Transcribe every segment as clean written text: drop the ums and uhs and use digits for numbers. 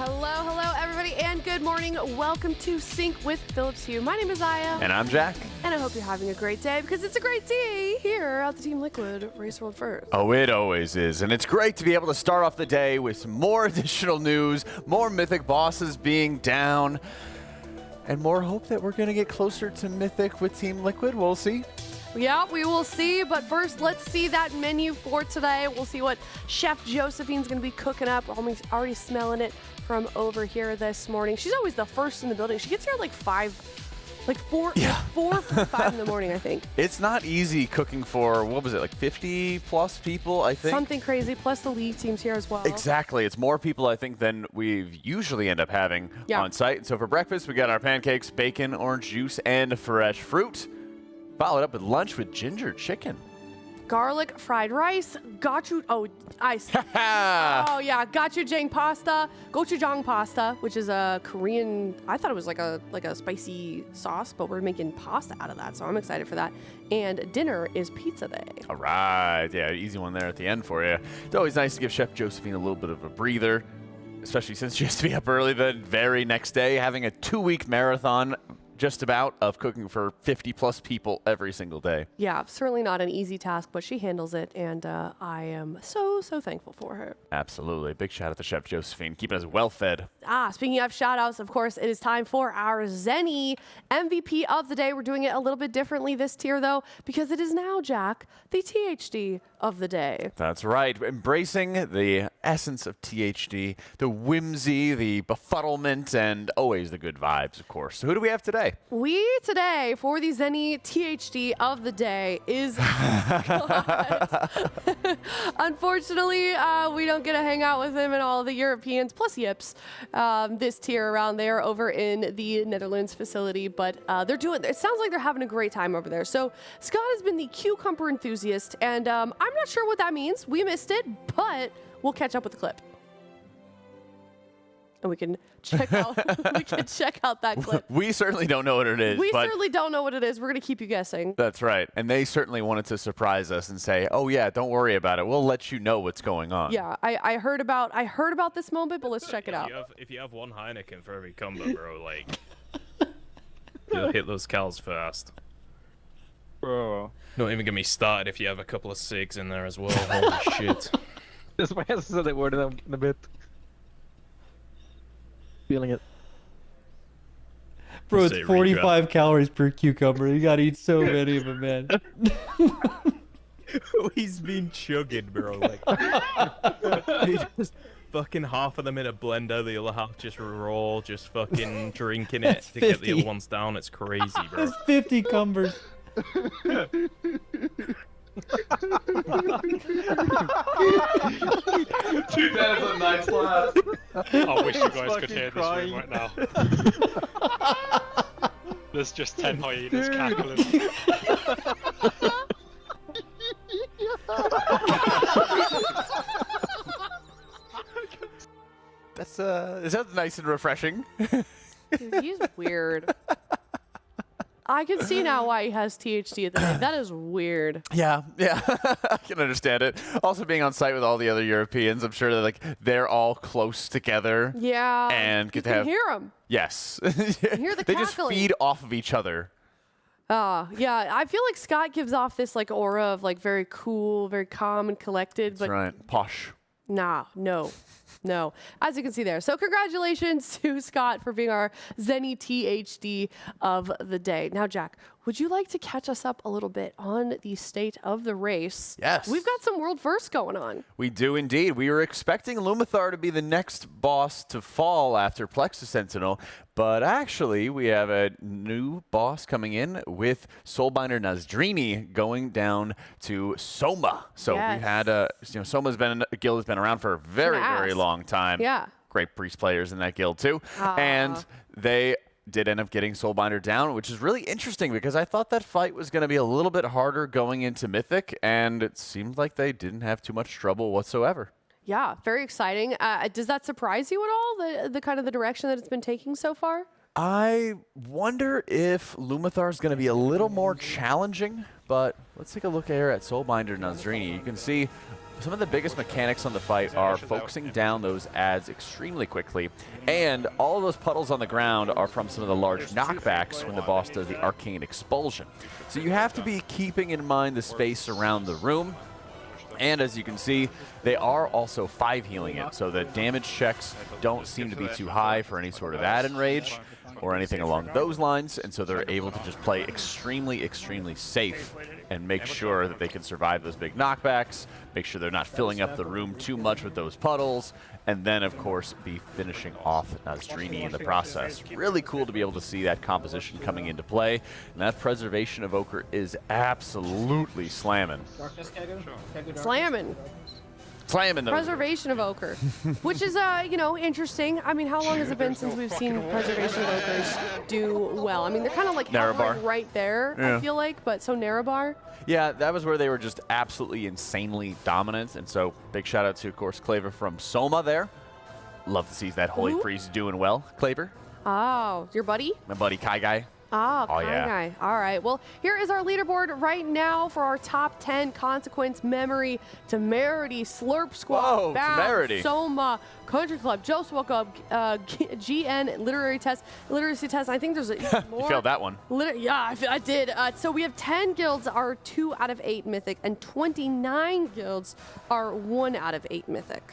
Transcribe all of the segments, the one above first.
Hello, everybody, and good morning. Welcome to Sync with Phillips Hue. My name is Aya. And I'm Jack. And I hope you're having a great day because it's a great day here at the Team Liquid Race World First. Oh, it always is. And it's great to be able to start off the day with some more additional news, more Mythic bosses being down, and more hope that we're going to get closer to Mythic with Team Liquid. We'll see. Yeah, we will see. But first, let's see that menu for today. We'll see what Chef Josephine's going to be cooking up. Already smelling it from over here this morning. She's always the first in the building. She gets here at like 4 or 5 in the morning, I think. It's not easy cooking for, what was it, like 50 plus people, I think? Something crazy, plus the league team's here as well. Exactly. It's more people, I think, than we usually end up having on site. So for breakfast, we got our pancakes, bacon, orange juice, and fresh fruit. Followed up with lunch with ginger chicken. Garlic fried rice, ice. Oh yeah, gochujang pasta, gochujang pasta, which is a Korean. I thought it was like a spicy sauce, but we're making pasta out of that, so I'm excited for that. And dinner is pizza day. All right, yeah, easy one there at the end for you. It's always nice to give Chef Josephine a little bit of a breather, especially since she has to be up early the very next day, having a 2-week marathon. Just about of cooking for 50 plus people every single day. Yeah, certainly not an easy task, but she handles it, and I am so thankful for her. Absolutely. Big shout out to Chef Josephine, keeping us well fed. Speaking of shout outs, of course, it is time for our Zenni MVP of the day. We're doing it a little bit differently this tier, though, because it is now, Jack, the THD of the day. That's right. Embracing the essence of THD, the whimsy, the befuddlement, and always the good vibes, of course. So who do we have today? We today, for the Zenni THD of the day, is unfortunately, we don't get to hang out with him and all the Europeans, plus Yips, this tier around there over in the Netherlands facility. But it sounds like they're having a great time over there. So Scott has been the cucumber enthusiast, and I'm not sure what that means. We missed it, but we'll catch up with the clip. And we can check out that clip. We certainly don't know what it is. We certainly don't know what it is. We're going to keep you guessing. That's right. And they certainly wanted to surprise us and say, oh, yeah, don't worry about it. We'll let you know what's going on. Yeah, I heard about this moment, but let's check it out. If you have one Heineken for every combo, bro, like, you'll hit those cows fast. Bro. Don't even get me started if you have a couple of cigs in there as well. Holy shit. This man said that word in a bit. Feeling it. Bro, it's 45 calories per cucumber. You gotta eat so many of them, man. He's been chugging, bro. Like, he just fucking half of them in a blender, the other half just raw, just fucking drinking it to get the other ones down. It's crazy, bro. That's 50 cumbers. Dude, that is a nice laugh. I wish you guys could hear this room right now. There's just 10 hyenas cackling. Is that nice and refreshing? Dude, he's weird. I can see now why he has THD at the end. That is weird. Yeah, I can understand it. Also being on site with all the other Europeans, I'm sure that they're all close together. Yeah, and you can hear them. Yes. Hear the they cackling. just feed off of each other. Yeah, I feel like Scott gives off this aura of very cool, very calm and collected. That's right. Posh. Nah, no. As you can see there. So congratulations to Scott for being our Zenni THD of the day. Now, Jack, would you like to catch us up a little bit on the state of the race? Yes. We've got some world firsts going on. We do indeed. We were expecting Lumathar to be the next boss to fall after Plexus Sentinel, but actually we have a new boss coming in with Soulbinder Nazendry going down to Soma. So we've had, Soma's been, a guild has been around for a very long time. Yeah. Great priest players in that guild too. And they did end up getting Soulbinder down, which is really interesting because I thought that fight was going to be a little bit harder going into Mythic, and it seemed like they didn't have too much trouble whatsoever. Yeah, very exciting. Does that surprise you at all, the kind of the direction that it's been taking so far? I wonder if Lumathar is going to be a little more challenging, but let's take a look here at Soulbinder Nazendry. You can see some of the biggest mechanics on the fight are focusing down those ads extremely quickly, and all of those puddles on the ground are from some of the large knockbacks when the boss does the arcane expulsion. So you have to be keeping in mind the space around the room. And as you can see, they are also 5 healing it, so the damage checks don't seem to be too high for any sort of add and rage or anything along those lines, and so they're able to just play extremely, extremely safe and make sure that they can survive those big knockbacks, make sure they're not filling up the room too much with those puddles, and then, of course, be finishing off Nazendry in the process. Really cool to be able to see that composition coming into play, and that preservation of Ochre is absolutely slamming. Slamming. Slamming those. Preservation of Ochre, which is, you know, interesting. I mean, how long has it been since we've seen Preservation of Ochres do well? I mean, they're kind of like hovering right there, I feel like, but so Narabar. Yeah, that was where they were just absolutely insanely dominant, and so big shout out to, of course, Claver from Soma there. Love to see that Holy Priest doing well. Claver? Oh, your buddy? My buddy Kai Guy. Oh, Oh, yeah. guy. All right. Well, here is our leaderboard right now for our top 10 Consequence, Memory, Temerity, Slurp Squad, Whoa, Bound, Temerity. Soma, Country Club, Joseph Woke Up, GN, Literacy Test. I think there's more. You failed that one. Yeah, I did. So we have 10 guilds are 2 out of 8 Mythic, and 29 guilds are 1 out of 8 Mythic.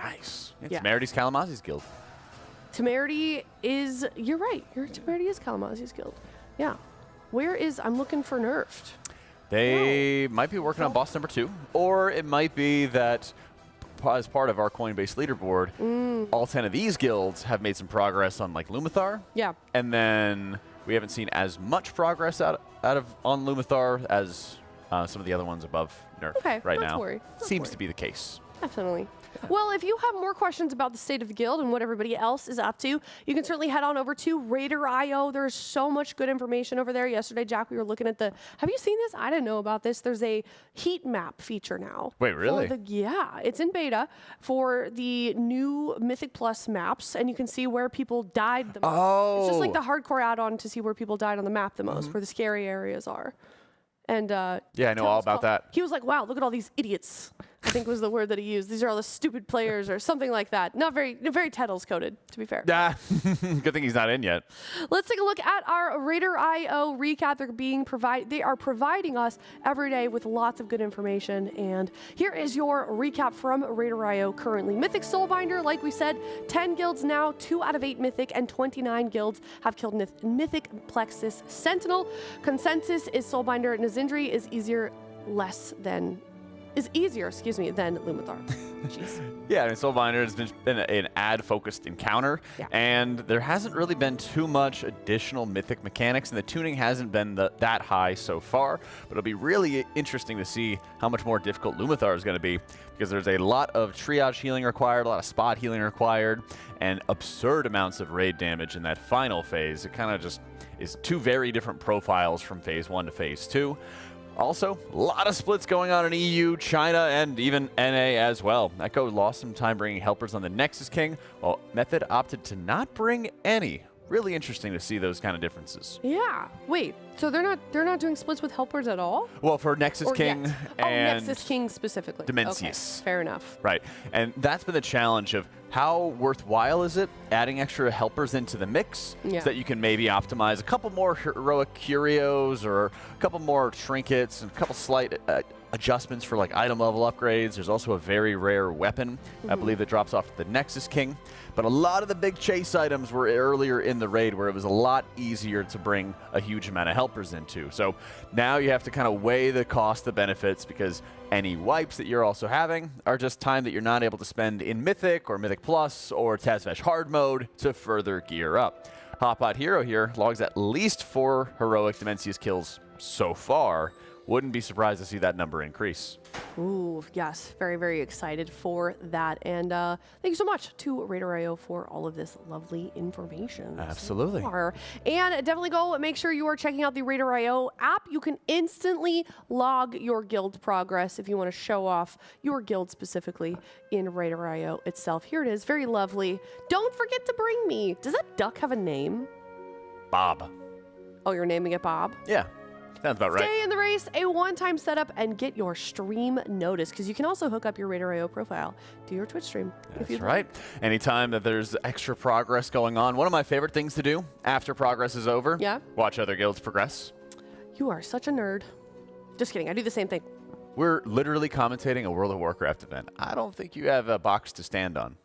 Nice. It's Yeah. Temerity's Kalamazi's guild. Temerity is, you're right, Temerity is Kalamazi's guild. Yeah. Where is, I'm looking for nerfed. They might be working on boss number 2, or it might be that as part of our Coinbase leaderboard, all 10 of these guilds have made some progress on like Lumathar. Yeah. And then we haven't seen as much progress on Lumathar as some of the other ones above nerf right now. Seems to be the case. Definitely. Well, if you have more questions about the state of the guild and what everybody else is up to, you can certainly head on over to RaiderIO. There's so much good information over there. Yesterday, Jack, we were looking at the, have you seen this? I didn't know about this. There's a heat map feature now. Wait, really? Yeah, it's in beta for the new Mythic Plus maps, and you can see where people died the most. Oh. It's just like the hardcore add-on to see where people died on the map the most, where the scary areas are. And yeah, I know all about that. He was like, wow, look at all these idiots. I think was the word that he used. These are all the stupid players or something like that. Not very Tettles coded, to be fair. Ah, good thing he's not in yet. Let's take a look at our RaiderIO recap. They are providing us every day with lots of good information. And here is your recap from RaiderIO currently. Mythic Soulbinder, like we said, 10 guilds now, 2 out of 8 Mythic, and 29 guilds have killed Mythic Plexus Sentinel. Consensus is Soulbinder Nazendry is easier than Lumathar. Jeez. Yeah, and Soulbinder has been an ad-focused encounter, and there hasn't really been too much additional Mythic mechanics, and the tuning hasn't been that high so far, but it'll be really interesting to see how much more difficult Lumathar is going to be, because there's a lot of triage healing required, a lot of spot healing required, and absurd amounts of raid damage in that final phase. It kind of just is 2 very different profiles from Phase 1 to Phase 2. Also, a lot of splits going on in EU, China, and even NA as well. Echo lost some time bringing helpers on the Nexus King, while Method opted to not bring any. Really interesting to see those kind of differences. Yeah. Wait. So they're not doing splits with helpers at all? Well, for Nexus King and Nexus King specifically. Dimensius. Okay, fair enough. Right. And that's been the challenge of how worthwhile is it adding extra helpers into the mix so that you can maybe optimize a couple more heroic curios or a couple more trinkets and a couple slight adjustments for like item level upgrades. There's also a very rare weapon, I believe, that drops off to the Nexus King. But a lot of the big chase items were earlier in the raid where it was a lot easier to bring a huge amount of helpers into. So now you have to kind of weigh the cost, the benefits, because any wipes that you're also having are just time that you're not able to spend in Mythic or Mythic Plus or Tazvesh hard mode to further gear up. Hotbot Hero here logs at least 4 heroic Dimensius kills so far. Wouldn't be surprised to see that number increase. Ooh, yes. Very, very excited for that. And thank you so much to RaiderIO for all of this lovely information. Absolutely. And definitely go make sure you are checking out the RaiderIO app. You can instantly log your guild progress if you want to show off your guild specifically in RaiderIO itself. Here it is. Very lovely. Don't forget to bring me. Does that duck have a name? Bob. Oh, you're naming it Bob? Yeah. Sounds about right. Stay in the race, a one-time setup, and get your stream notice, because you can also hook up your RaiderIO profile to your Twitch stream. That's right. Anytime that there's extra progress going on, one of my favorite things to do after progress is over, watch other guilds progress. You are such a nerd. Just kidding. I do the same thing. We're literally commentating a World of Warcraft event. I don't think you have a box to stand on.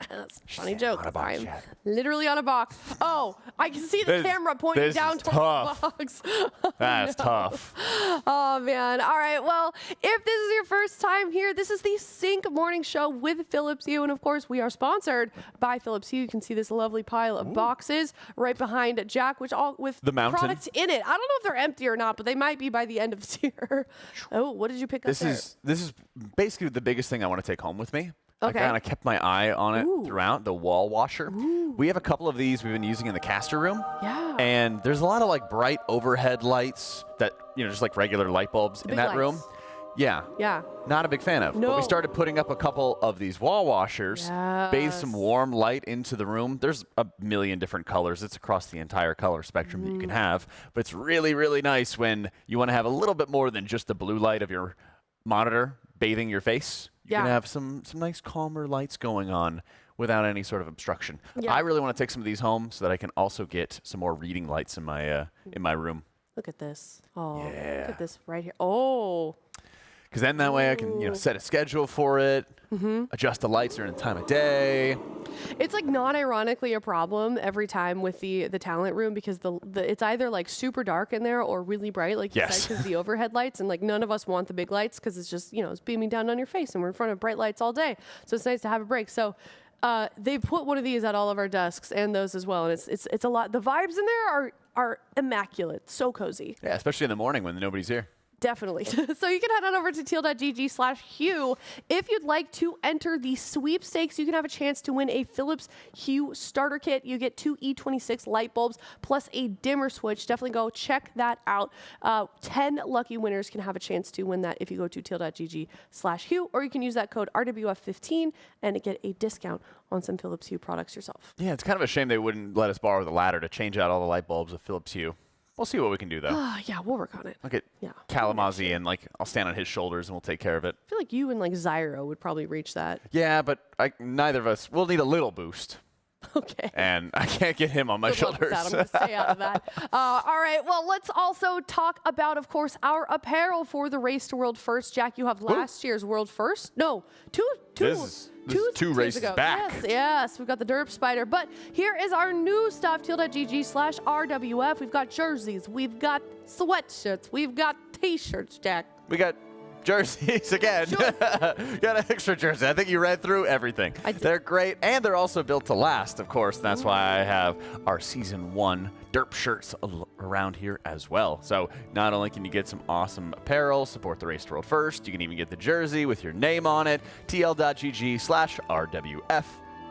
That's a funny joke. I'm literally on a box. Oh, I can see the camera pointing down towards the box. That's tough. Oh, man. All right. Well, if this is your first time here, this is the Sync Morning Show with Philips Hue. And, of course, we are sponsored by Philips Hue. You can see this lovely pile of boxes right behind Jack, which all with the mountain products in it. I don't know if they're empty or not, but they might be by the end of this year. Oh, what did you pick up there? This is basically the biggest thing I want to take home with me. Okay. I kind of kept my eye on it throughout, the wall washer. We have a couple of these we've been using in the caster room. Yeah. And there's a lot of like bright overhead lights that, just like regular light bulbs in that room. Yeah. Yeah. Not a big fan of. No. But we started putting up a couple of these wall washers, bathe some warm light into the room. There's a million different colors. It's across the entire color spectrum that you can have. But it's really, really nice when you want to have a little bit more than just the blue light of your monitor bathing your face. You can have some nice calmer lights going on without any sort of obstruction. I really want to take some of these home so that I can also get some more reading lights in my room. Look at this. Oh, look at this right here. Oh. Because then that way I can set a schedule for it, adjust the lights during the time of day. It's like non-ironically a problem every time with the talent room, because it's either like super dark in there or really bright, like you said, because the overhead lights, and like none of us want the big lights because it's just it's beaming down on your face, and we're in front of bright lights all day. So it's nice to have a break. So they put one of these at all of our desks and those as well, and it's a lot. The vibes in there are immaculate, so cozy. Yeah, especially in the morning when nobody's here. Definitely. So you can head on over to teal.gg/Hue. If you'd like to enter the sweepstakes, you can have a chance to win a Philips Hue starter kit. You get 2 E26 light bulbs plus a dimmer switch. Definitely go check that out. 10 lucky winners can have a chance to win that if you go to teal.gg/Hue, or you can use that code RWF15 and get a discount on some Philips Hue products yourself. Yeah, it's kind of a shame they wouldn't let us borrow the ladder to change out all the light bulbs of Philips Hue. We'll see what we can do, though. Yeah, we'll work on it. Look at Kalamazoo, and I'll stand on his shoulders and we'll take care of it. I feel like you and Zyro would probably reach that. Yeah, but neither of us. We'll need a little boost. Okay. And I can't get him on my shoulders. I'm going to stay out of that. All right. Well, let's also talk about, of course, our apparel for the Race to World First. Jack, you have last year's World First? No, two races ago. back. Yes. We've got the Derp Spider. But here is our new stuff, teal.gg/RWF. We've got jerseys. We've got sweatshirts. We've got T-shirts, Jack. We got jerseys again. Got an extra jersey. I think you read through everything. They're great, and they're also built to last, of course. And that's why I have our Season 1 Derp shirts around here as well. So not only can you get some awesome apparel, support the Race to World First, you can even get the jersey with your name on it, tl.gg/RWF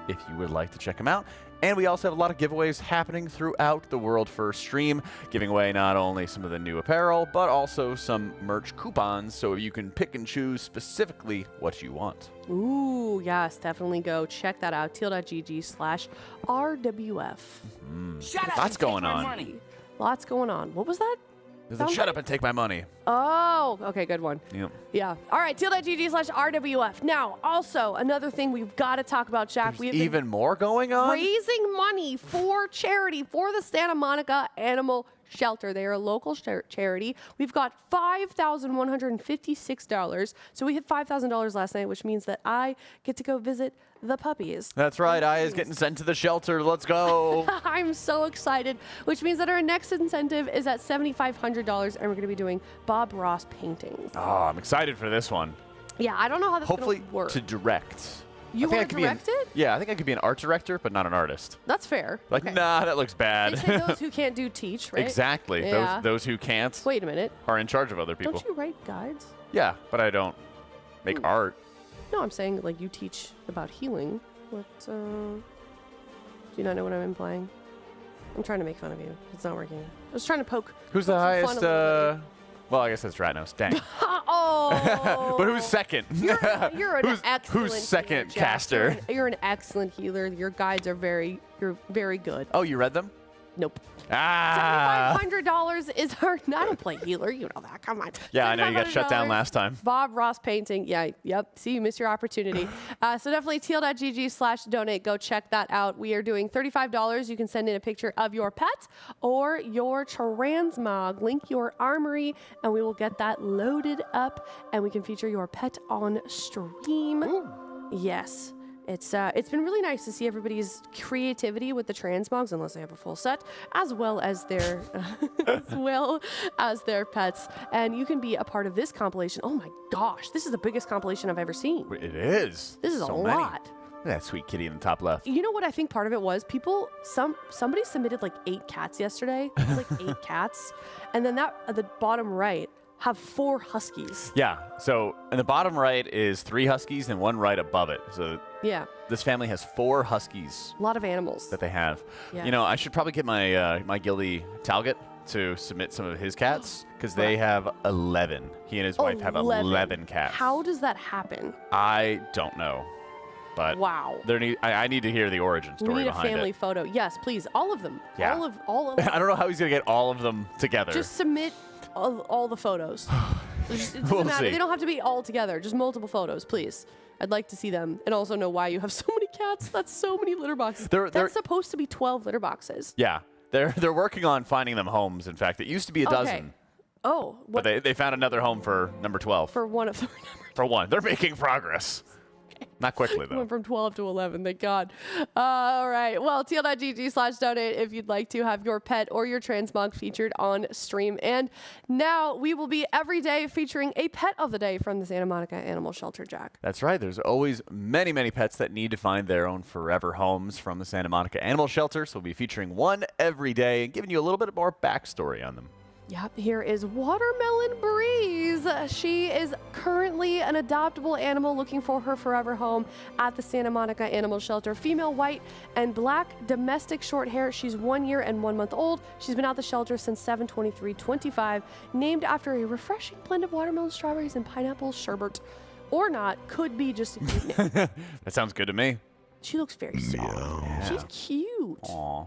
if you would like to check them out. And we also have a lot of giveaways happening throughout the World First stream, giving away not only some of the new apparel, but also some merch coupons, so you can pick and choose specifically what you want. Ooh, yes, definitely go check that out, teal.gg/RWF. Lots going on. Lots going on. What was that? Shut up and take my money. Oh, okay, good one. Yep. Yeah. All right, teal.gg/RWF. Now, also, another thing we've got to talk about, Jack. There's even more going on? Raising money for charity for the Santa Monica Animal Shelter. They are a local charity. We've got $5,156. So we hit $5,000 last night, which means that I get to go visit the puppies. That's right. I is getting sent to the shelter. Let's go. I'm so excited, which means that our next incentive is at $7,500, and we're going to be doing Bob Ross paintings. Oh, I'm excited for this one. Yeah, I don't know how this is going to work. To direct. You want to direct it? Yeah, I think I could be an art director, but not an artist. That's fair. Like, nah, that looks bad. They say those who can't do teach, right? Exactly. Yeah. Those who can't Wait a minute. are in charge of other people. Don't you write guides? Yeah, but I don't make art. No, I'm saying like you teach about healing. What? Do you not know what I'm implying? I'm trying to make fun of you. It's not working. I was trying to poke. Who's the highest? Well, I guess that's Ratnos. Dang. Oh. But who's second? You're an excellent. Who's second healer, caster? You're an excellent healer. Your guides are very. You're very good. Oh, you read them? Nope. Ah. $7,500 is our. I don't play healer. You know that. Come on. Yeah, I know you got shut down $7,500. last time. Bob Ross painting. Yeah, yep. See, you missed your opportunity. So definitely teal.gg/donate. Go check that out. We are doing $35. You can send in a picture of your pet or your transmog. Link your armory, and we will get that loaded up, and we can feature your pet on stream. Ooh. Yes. It's been really nice to see everybody's creativity with the transmogs, unless they have a full set, as well as their pets. And you can be a part of this compilation. Oh my gosh, this is the biggest compilation I've ever seen. It is. This is so a many. lot. Look at that sweet kitty in the top left. You know what I think part of it was? Somebody submitted like 8 cats yesterday. Like 8 cats, and then at the bottom right have 4 huskies. Yeah. So in the bottom right is 3 huskies and 1 right above it. So Yeah. this family has 4 huskies A lot of animals. that they have. Yeah. You know, I should probably get my my guildie Talget to submit some of his cats because they have 11. He and his wife have 11 cats. How does that happen? I don't know, but Wow. I need to hear the origin story We need a behind family it. photo. Yes, please. All of them. Yeah. All of them. I don't know how he's gonna get all of them together. Just submit all the photos. It doesn't We'll matter. see. They don't have to be all together. Just multiple photos, please. I'd like to see them and also know why you have so many cats. That's so many litter boxes. They're- That's supposed to be 12 litter boxes. Yeah, they're working on finding them homes. In fact, it used to be a dozen, Oh, but they found another home for number 12. for one of the numbers. For one, they're making progress. Not quickly though. Went from 12 to 11, thank God. All right, well, teal.gg/donate if you'd like to have your pet or your transmog featured on stream. And now we will be every day featuring a pet of the day from the Santa Monica Animal Shelter, Jack. That's right. There's always many, many pets that need to find their own forever homes from the Santa Monica Animal Shelter. So we'll be featuring one every day and giving you a little bit more backstory on them. Yep, here is Watermelon Breeze. She is currently an adoptable animal looking for her forever home at the Santa Monica Animal Shelter. Female, white, and black, domestic short hair. She's 1 year and 1 month old. She's been out the shelter since 7/23/25. Named after a refreshing blend of watermelon, strawberries, and pineapple sherbet. Or not, could be just a cute name. That sounds good to me. She looks very soft. Yeah. She's cute. Aw.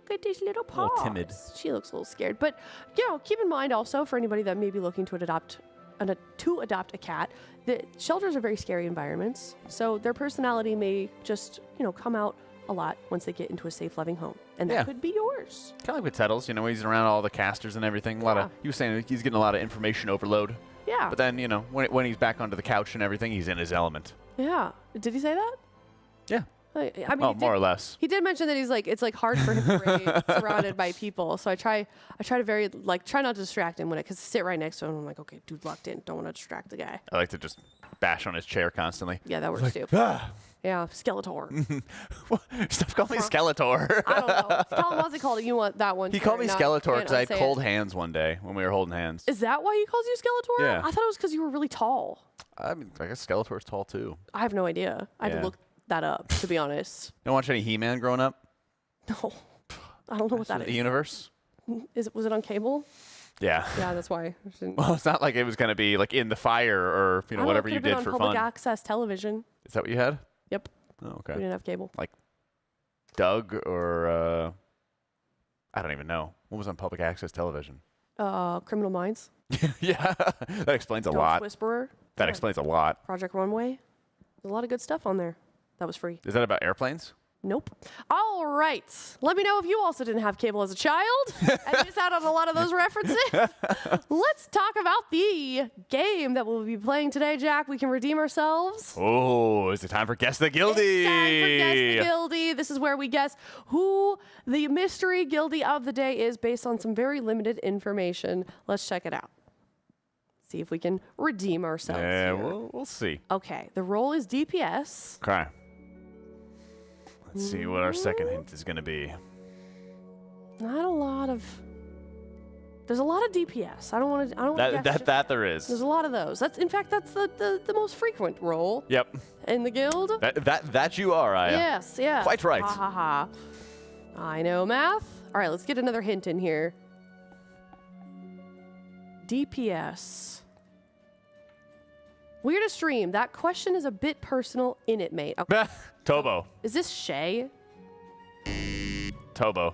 Look at these little paws. little timid. She looks a little scared. But, you know, keep in mind also for anybody that may be looking to adopt a cat, the shelters are very scary environments. So their personality may just, you know, come out a lot once they get into a safe, loving home. And that Yeah. could be yours. Kind of like with Tettles, you know, he's around all the casters and everything. He was saying he's getting a lot of information overload. Yeah. But then, you know, when he's back onto the couch and everything, he's in his element. Yeah. Did he say that? Yeah. I mean, Well, he more or did- less. He did mention that he's like, it's like hard for him to breathe surrounded by people. So I try to try not to distract him because I sit right next to him. I'm like, okay, dude, locked in. Don't want to distract the guy. I like to just bash on his chair constantly. Yeah, that works too. Ah. Yeah, Skeletor. Stop calling me Skeletor. I don't know. Tell him what's he called. You want that one? He called me Not- Skeletor can't because I had unsay cold it. hands one day when we were holding hands. Is that why he calls you Skeletor? Yeah. I thought it was because you were really tall. I mean, I guess Skeletor's tall too. I have no idea. I had Yeah. to look that up, to be honest. Don't watch any He-Man growing up? No, I don't know what that The is. universe? Was it on cable? Yeah. Yeah, that's why. I didn't- Well, it's not like it was going to be like in the fire or I don't know, whatever it you could've been did on for public fun. access television. Is that what you had? Yep. Oh, We okay. didn't have cable. Doug or I don't even know. What was on public access television? Criminal Minds. Yeah, that explains a Ghost lot. Whisperer. That Yeah. explains a lot. Project Runway. There's a lot of good stuff on there. That was free. Is that about airplanes? Nope. All right. Let me know if you also didn't have cable as a child and missed out on a lot of those references. Let's talk about the game that we'll be playing today, Jack. We can redeem ourselves. Oh, is it time for Guess the Guildie? It's time for Guess the Guildie. This is where we guess who the mystery guildie of the day is based on some very limited information. Let's check it out. See if we can redeem ourselves. Yeah, here. we'll see. Okay. The role is DPS. Okay. Let's see what our second hint is going to be. Not a lot of. There's a lot of DPS. I don't want to. That there is. There's a lot of those. In fact, that's the most frequent role Yep. in the guild. That you are, I am. Yes, yes. Quite right. Ha ha ha. I know math. All right, let's get another hint in here. DPS. Weirdest stream. That question is a bit personal in it, mate. Okay. Tobo. Is this Shay? Tobo.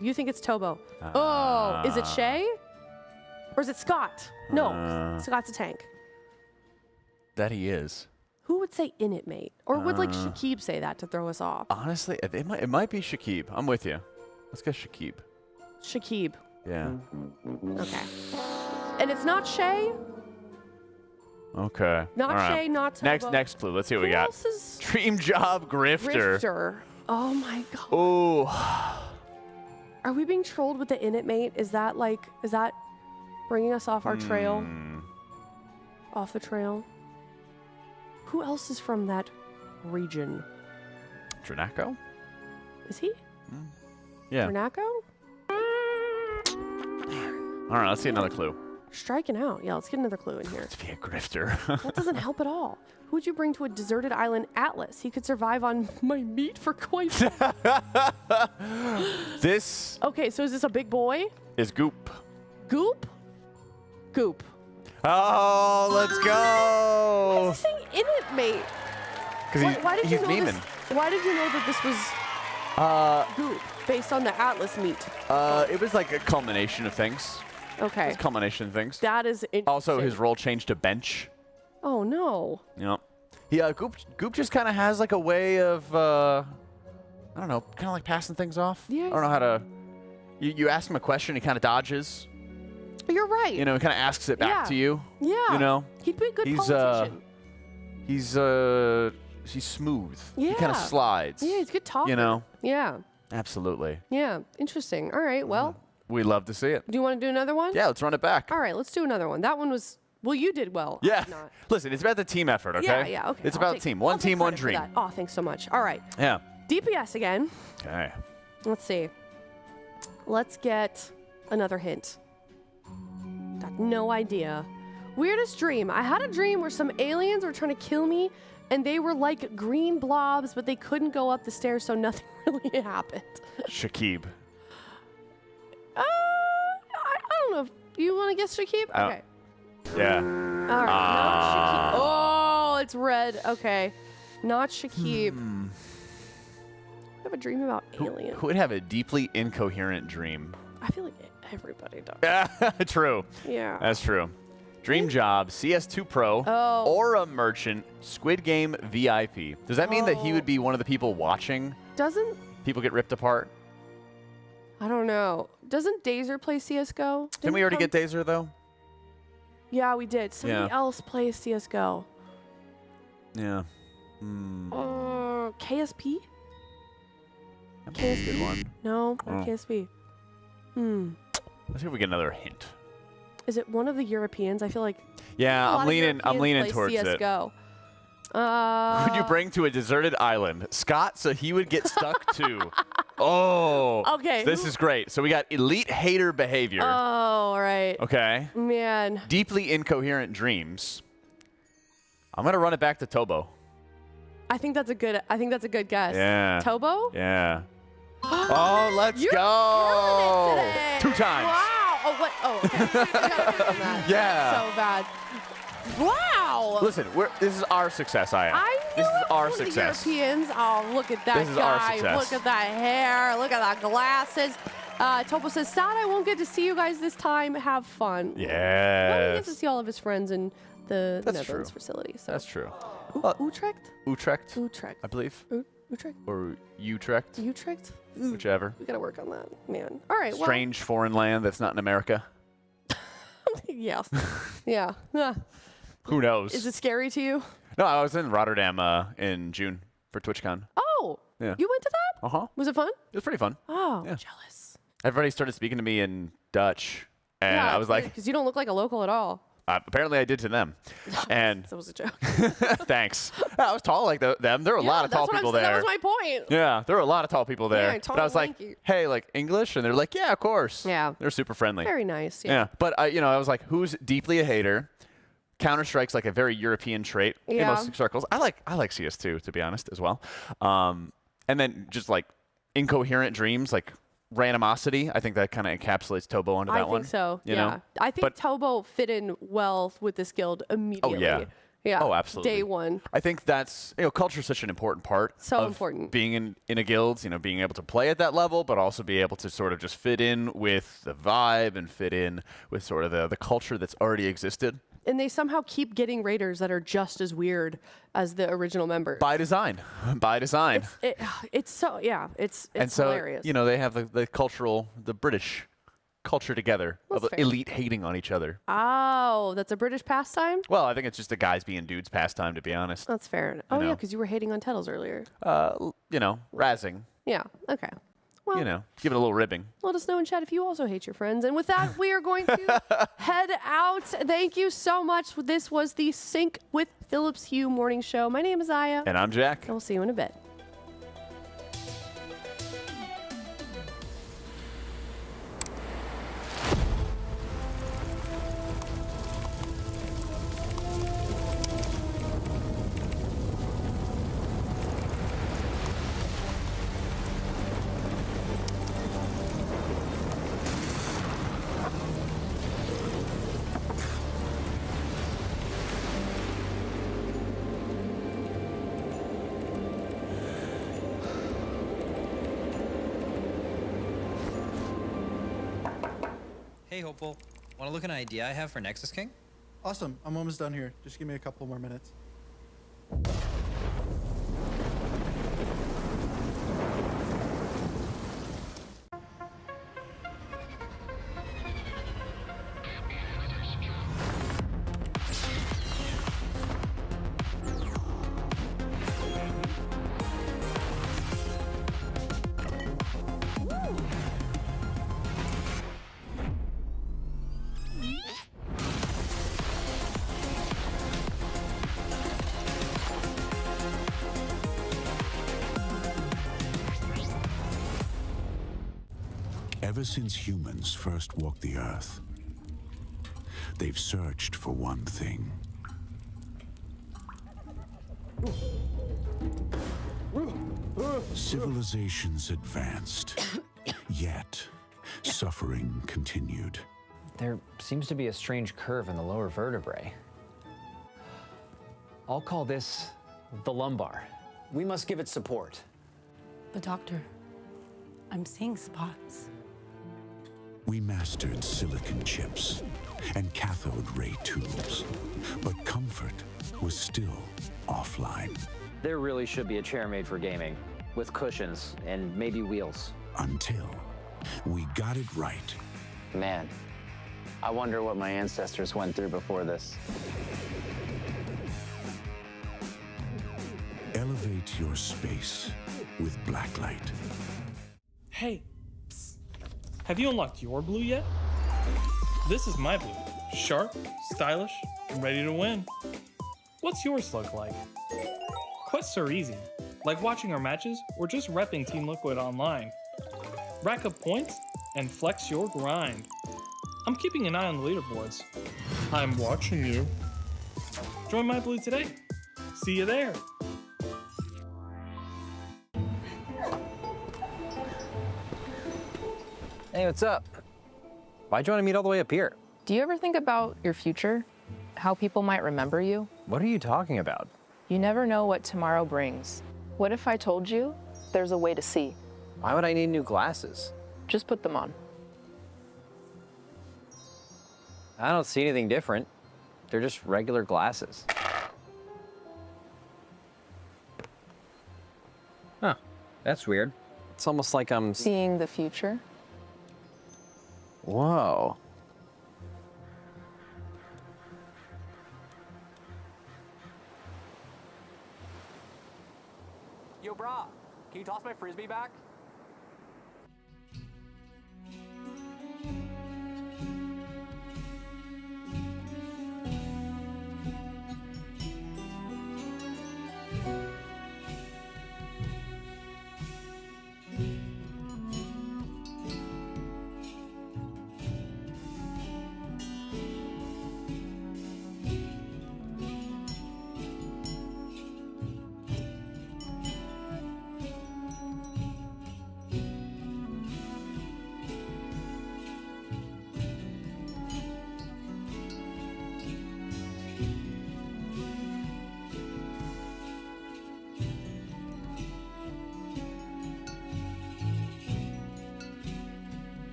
You think it's Tobo. Oh, is it Shay? Or is it Scott? No, Scott's a tank. That he is. Who would say Init Mate? Or would like Shakib say that to throw us off? Honestly, it might be Shakib. I'm with you. Let's go Shakib. Shakib. Yeah. Okay. And it's not Shay? Okay. Not All right. Shay, not Tobo. Next clue. Let's see what we Who got. else is Dream job grifter. Grifter? Oh my god. Oh. Are we being trolled with the Init Mate? Is that bringing us off our trail? Off the trail? Who else is from that region? Dranaco? Is he? Yeah. Dranaco? All right, let's see another clue. Striking out. Yeah, let's get another clue in here. To be a grifter. That doesn't help at all. Who would you bring to a deserted island, Atlas? He could survive on my meat for quite some This Okay, so is this a big boy? is Goop. Goop? Goop. Oh, let's go. Why is he saying Init Mate? Because Why did he's you know memeing. this? Why did you know that this was Goop based on the Atlas meat? It was like a culmination of things. Okay. It's a culmination of things. That is interesting. Also, his role changed to bench. Oh no. You know, Goop just kind of has like a way of, I don't know, kind of like passing things off. Yeah. I don't know how to. You ask him a question, he kind of dodges. You're right. You know, he kind of asks it back Yeah. to you. Yeah. You know, He'd be a good he's politician. he's smooth. He kind Yeah. of slides. Yeah, he's a good talker. You know, Yeah. absolutely. Yeah. Interesting. All right. Well, We love to see it. do you want to do another one? Yeah, let's run it back. All right. Let's do another one. That one was. Well, you did well. I Yeah. did not. Listen, it's about the team effort, okay? Yeah. Yeah. Okay. It's I'll about take- team. I'll One take team, one credit for dream. that. Oh, thanks so much. All right. Yeah. DPS again. Okay. Let's see. Let's get another hint. Got no idea. Weirdest dream. I had a dream where some aliens were trying to kill me, and they were like green blobs, but they couldn't go up the stairs, so nothing really happened. Shakib. I don't know. If you want to guess Shakib? Oh. Okay. Yeah. All right. Not Shakib. Oh, it's red. Okay. Not Shakib. I have a dream about aliens. Who would have a deeply incoherent dream? I feel like everybody does. True. Yeah. That's true. Dream job, CS2 Pro, Oh. Aura Merchant, Squid Game VIP. Does that mean that he would be one of the people watching Doesn't people get ripped apart? I don't know. Doesn't Dazer play CS:GO? Didn't we already get Dazer though? Yeah, we did. Somebody Yeah. else plays CS:GO. Yeah. KSP? That's a good one. No, not Oh. KSP. Let's see if we get another hint. Is it one of the Europeans? I feel like Yeah, a lot I'm of leaning Europeans play towards it. CS:GO. Who would you bring to a deserted island? Scott, so he would get stuck too. Oh. Okay, This who- is great. So we got elite hater behavior. Oh, all right. Okay. Man. Deeply incoherent dreams. I'm gonna run it back to Tobo. I think that's a good guess. Yeah. Tobo? Yeah. Oh, let's You're go! killing it today. 2 times. Wow. Oh, what? Oh, okay. I gotta give him that. Yeah. So bad. Wow. Listen, this is our success, I am. I knew This is it. our One of the success. Europeans. Oh, look at that This is our guy. success. Look at that hair. Look at the glasses. Topo says, sad I won't get to see you guys this time. Have fun. Well, he gets to Yes. see all of his friends in the That's Netherlands true. facility. So. That's true. Utrecht? Utrecht, Utrecht. I believe. Utrecht? Or Utrecht, Utrecht? whichever. We gotta work on that, man. All right. Strange foreign land that's not in America. Well, yeah. Yeah. Yeah. Who knows? Is it scary to you? No, I was in Rotterdam in June for TwitchCon. Oh. Yeah. You went to that? Uh-huh. Was it fun? It was pretty fun. Oh, Yeah. jealous. Everybody started speaking to me in Dutch, and I was like, because you don't look like a local at all. apparently I did to them. And That was a joke. thanks. I was tall like them. There were a lot of tall people there. That was my point. Yeah, there were a lot of tall people there. Yeah, but I was like, lanky. hey, like English? And they're like, yeah, of course. Yeah. They're super friendly. Very nice. Yeah. But, I was like, who's deeply a hater? Counter-Strike's like a very European trait in Yeah. most circles. I like CS2, to be honest, as well. And then just like incoherent dreams, like randomosity. I think that kind of encapsulates Tobo under that I one. think so. You yeah. know? I think But- Tobo fit in well with this guild immediately. Oh, yeah. Yeah. Oh, absolutely. Day one. I think that's, culture is such an important part So of important. being in a guild, being able to play at that level, but also be able to sort of just fit in with the vibe and fit in with sort of the culture that's already existed. And they somehow keep getting raiders that are just as weird as the original members. By design. By design. It's so, yeah, it's and so, hilarious. they have the British culture together That's of fair. elite hating on each other. Oh, that's a British pastime? Well, I think it's just the guys being dudes pastime, to be honest. That's fair. Oh, yeah, know. because you were hating on Tettles earlier. Razzing. Yeah, okay. Well, Give it a little ribbing. let us know in chat if you also hate your friends. And with that, we are going to head out. Thank you so much. This was the Sync with Phillips Hue morning show. My name is Aya, And I'm Jack. and we'll see you in a bit. Hey, Hopeful. Want to look at an idea I have for Nexus King? Awesome. I'm almost done here. Just give me a couple more minutes. Ever since humans first walked the Earth, they've searched for one thing. Civilizations advanced, yet suffering continued. There seems to be a strange curve in the lower vertebrae. I'll call this the lumbar. We must give it support. But doctor, I'm seeing spots. We mastered silicon chips and cathode ray tubes, but comfort was still offline. There really should be a chair made for gaming, with cushions and maybe wheels. Until we got it right. Man, I wonder what my ancestors went through before this. Elevate your space with Blacklyte. Hey, psst. Have you unlocked your blue yet? This is my blue. Sharp, stylish, and ready to win. What's yours look like? Quests are easy, like watching our matches or just repping Team Liquid online. Rack up points and flex your grind. I'm keeping an eye on the leaderboards. I'm watching you. Join my blue today. See you there. Hey, what's up? Why'd you want to meet all the way up here? Do you ever think about your future? How people might remember you? What are you talking about? You never know what tomorrow brings. What if I told you there's a way to see? Why would I need new glasses? Just put them on. I don't see anything different. They're just regular glasses. Huh, that's weird. It's almost like I'm Seeing the future? Whoa. Yo, brah, can you toss my frisbee back?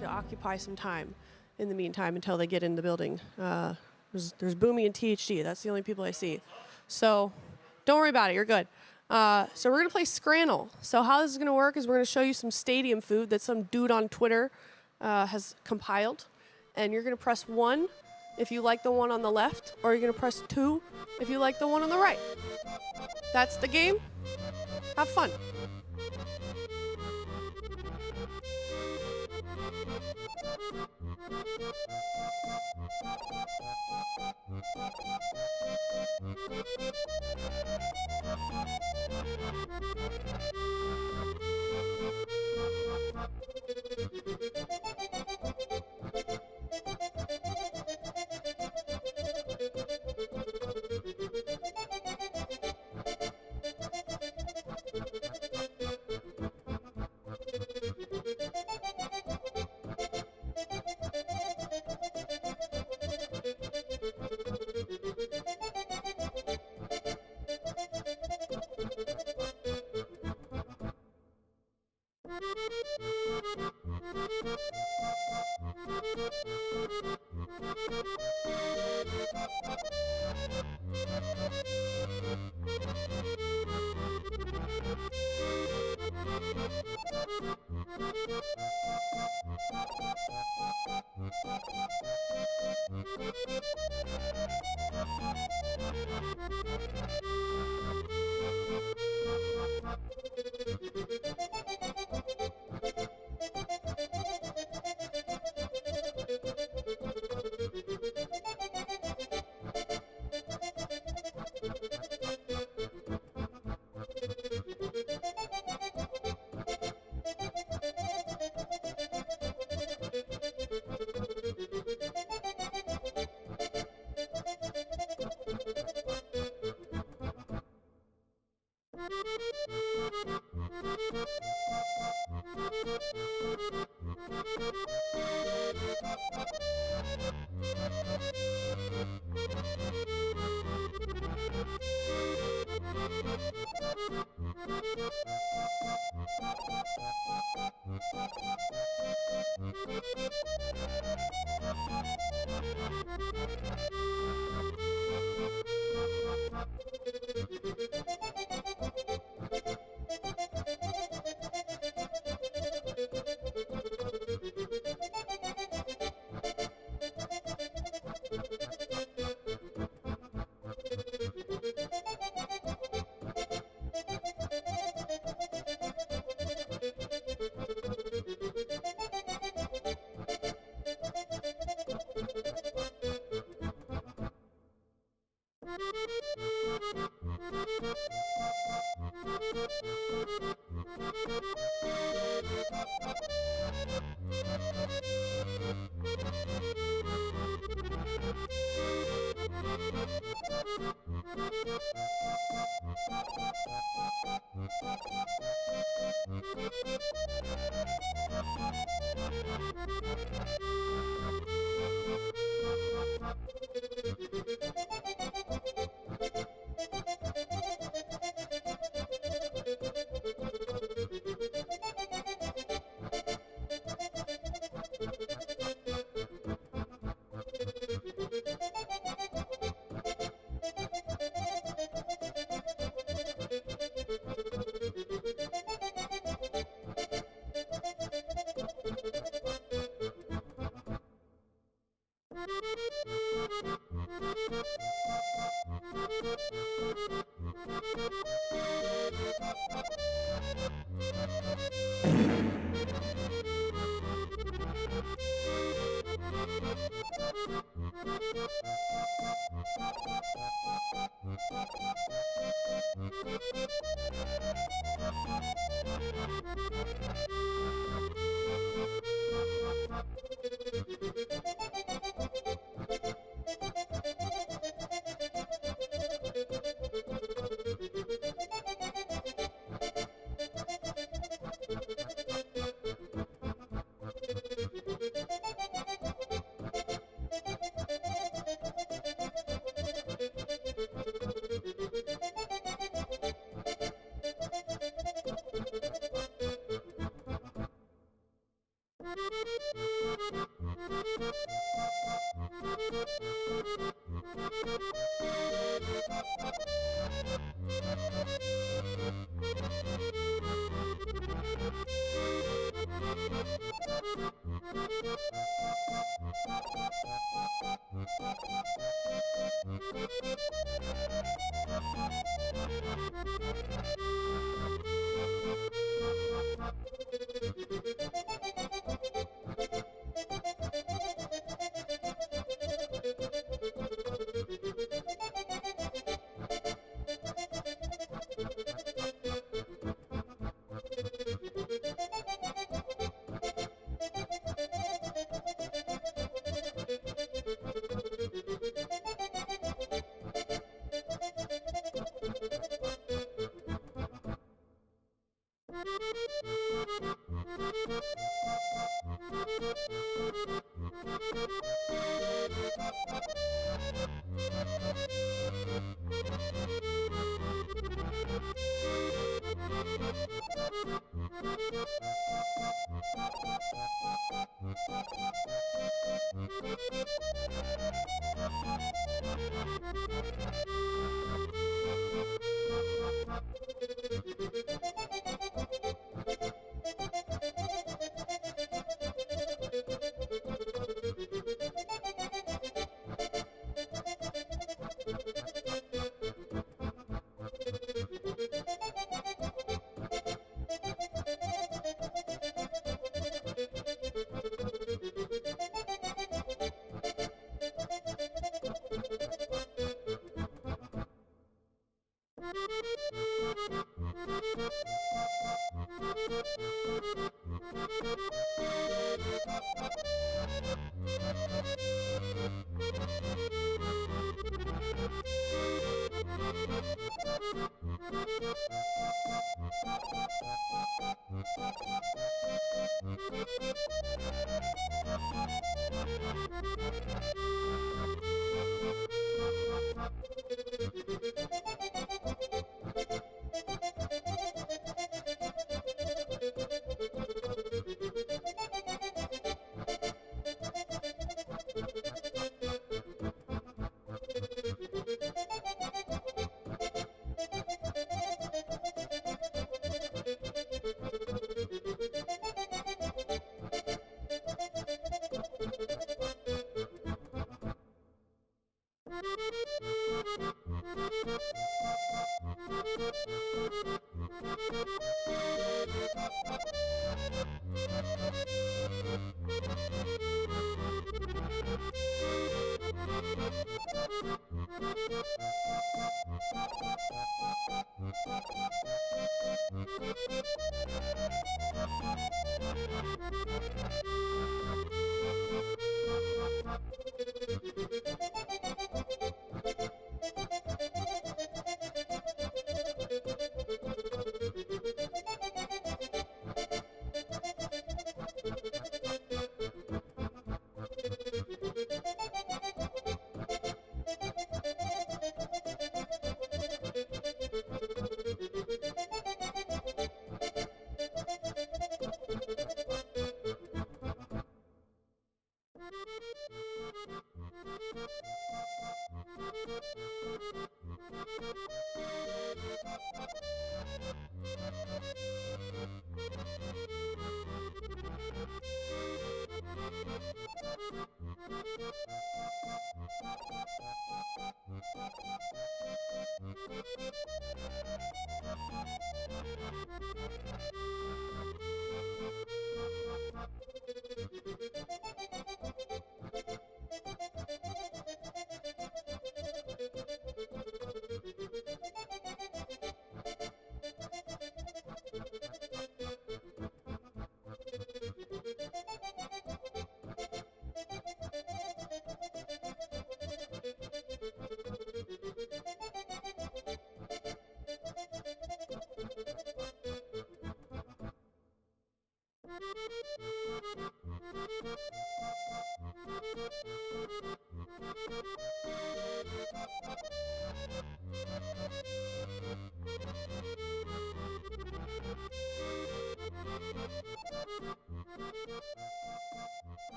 to occupy some time in the meantime until they get in the building. There's Boomy and THD. That's the only people I see. So don't worry about it. You're good. So we're going to play Scrannel. So how this is going to work is we're going to show you some stadium food that some dude on Twitter has compiled. And you're going to press 1 if you like the one on the left, or you're going to press 2 if you like the one on the right. That's the game. Have fun.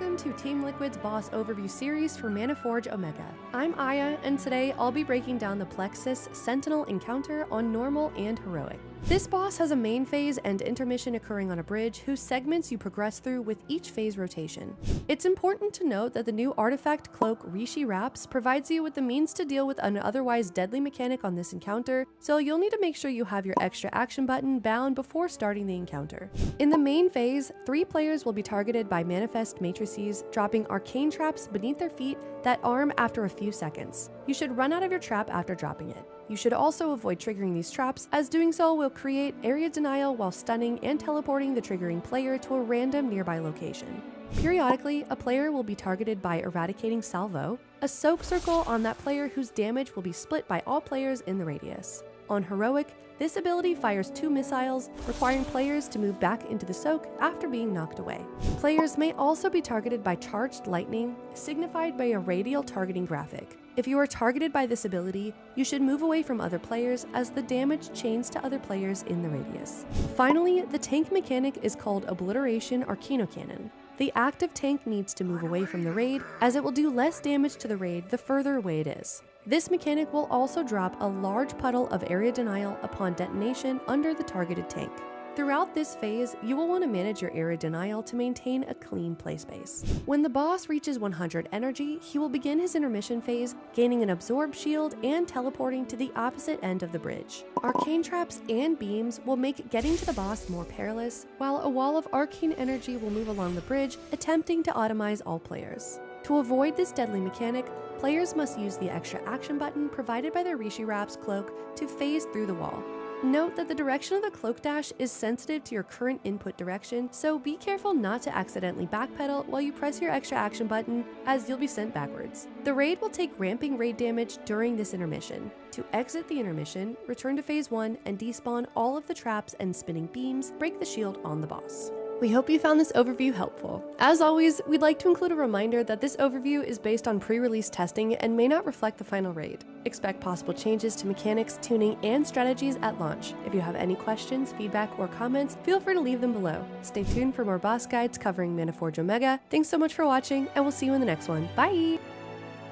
welcome to Team Liquid's boss overview series for Manaforge Omega. I'm Aya, and today I'll be breaking down the Plexus Sentinel encounter on normal and heroic. This boss has a main phase and intermission occurring on a bridge whose segments you progress through with each phase rotation. It's important to note that the new artifact cloak Rishi Wraps provides you with the means to deal with an otherwise deadly mechanic on this encounter, so you'll need to make sure you have your extra action button bound before starting the encounter. In the main phase, 3 players will be targeted by manifest matrices, dropping arcane traps beneath their feet that arm after a few seconds. You should run out of your trap after dropping it. You should also avoid triggering these traps, as doing so will create area denial while stunning and teleporting the triggering player to a random nearby location. Periodically, a player will be targeted by eradicating salvo, a soak circle on that player whose damage will be split by all players in the radius. On heroic, this ability fires 2 missiles, requiring players to move back into the soak after being knocked away. Players may also be targeted by charged lightning, signified by a radial targeting graphic. If you are targeted by this ability, you should move away from other players as the damage chains to other players in the radius. Finally, the tank mechanic is called Obliteration Arcano Cannon. The active tank needs to move away from the raid, as it will do less damage to the raid the further away it is. This mechanic will also drop a large puddle of area denial upon detonation under the targeted tank. Throughout this phase, you will want to manage your area denial to maintain a clean play space. When the boss reaches 100 energy, he will begin his intermission phase, gaining an absorb shield and teleporting to the opposite end of the bridge. Arcane traps and beams will make getting to the boss more perilous, while a wall of arcane energy will move along the bridge, attempting to automize all players. To avoid this deadly mechanic, players must use the extra action button provided by the Rishi Wraps cloak to phase through the wall. Note that the direction of the cloak dash is sensitive to your current input direction, so be careful not to accidentally backpedal while you press your extra action button, as you'll be sent backwards. The raid will take ramping raid damage during this intermission. To exit the intermission, return to phase 1 and despawn all of the traps and spinning beams, break the shield on the boss. We hope you found this overview helpful. As always, we'd like to include a reminder that this overview is based on pre-release testing and may not reflect the final raid. Expect possible changes to mechanics, tuning, and strategies at launch. If you have any questions, feedback, or comments, feel free to leave them below. Stay tuned for more boss guides covering Manaforge Omega. Thanks so much for watching, and we'll see you in the next one. Bye!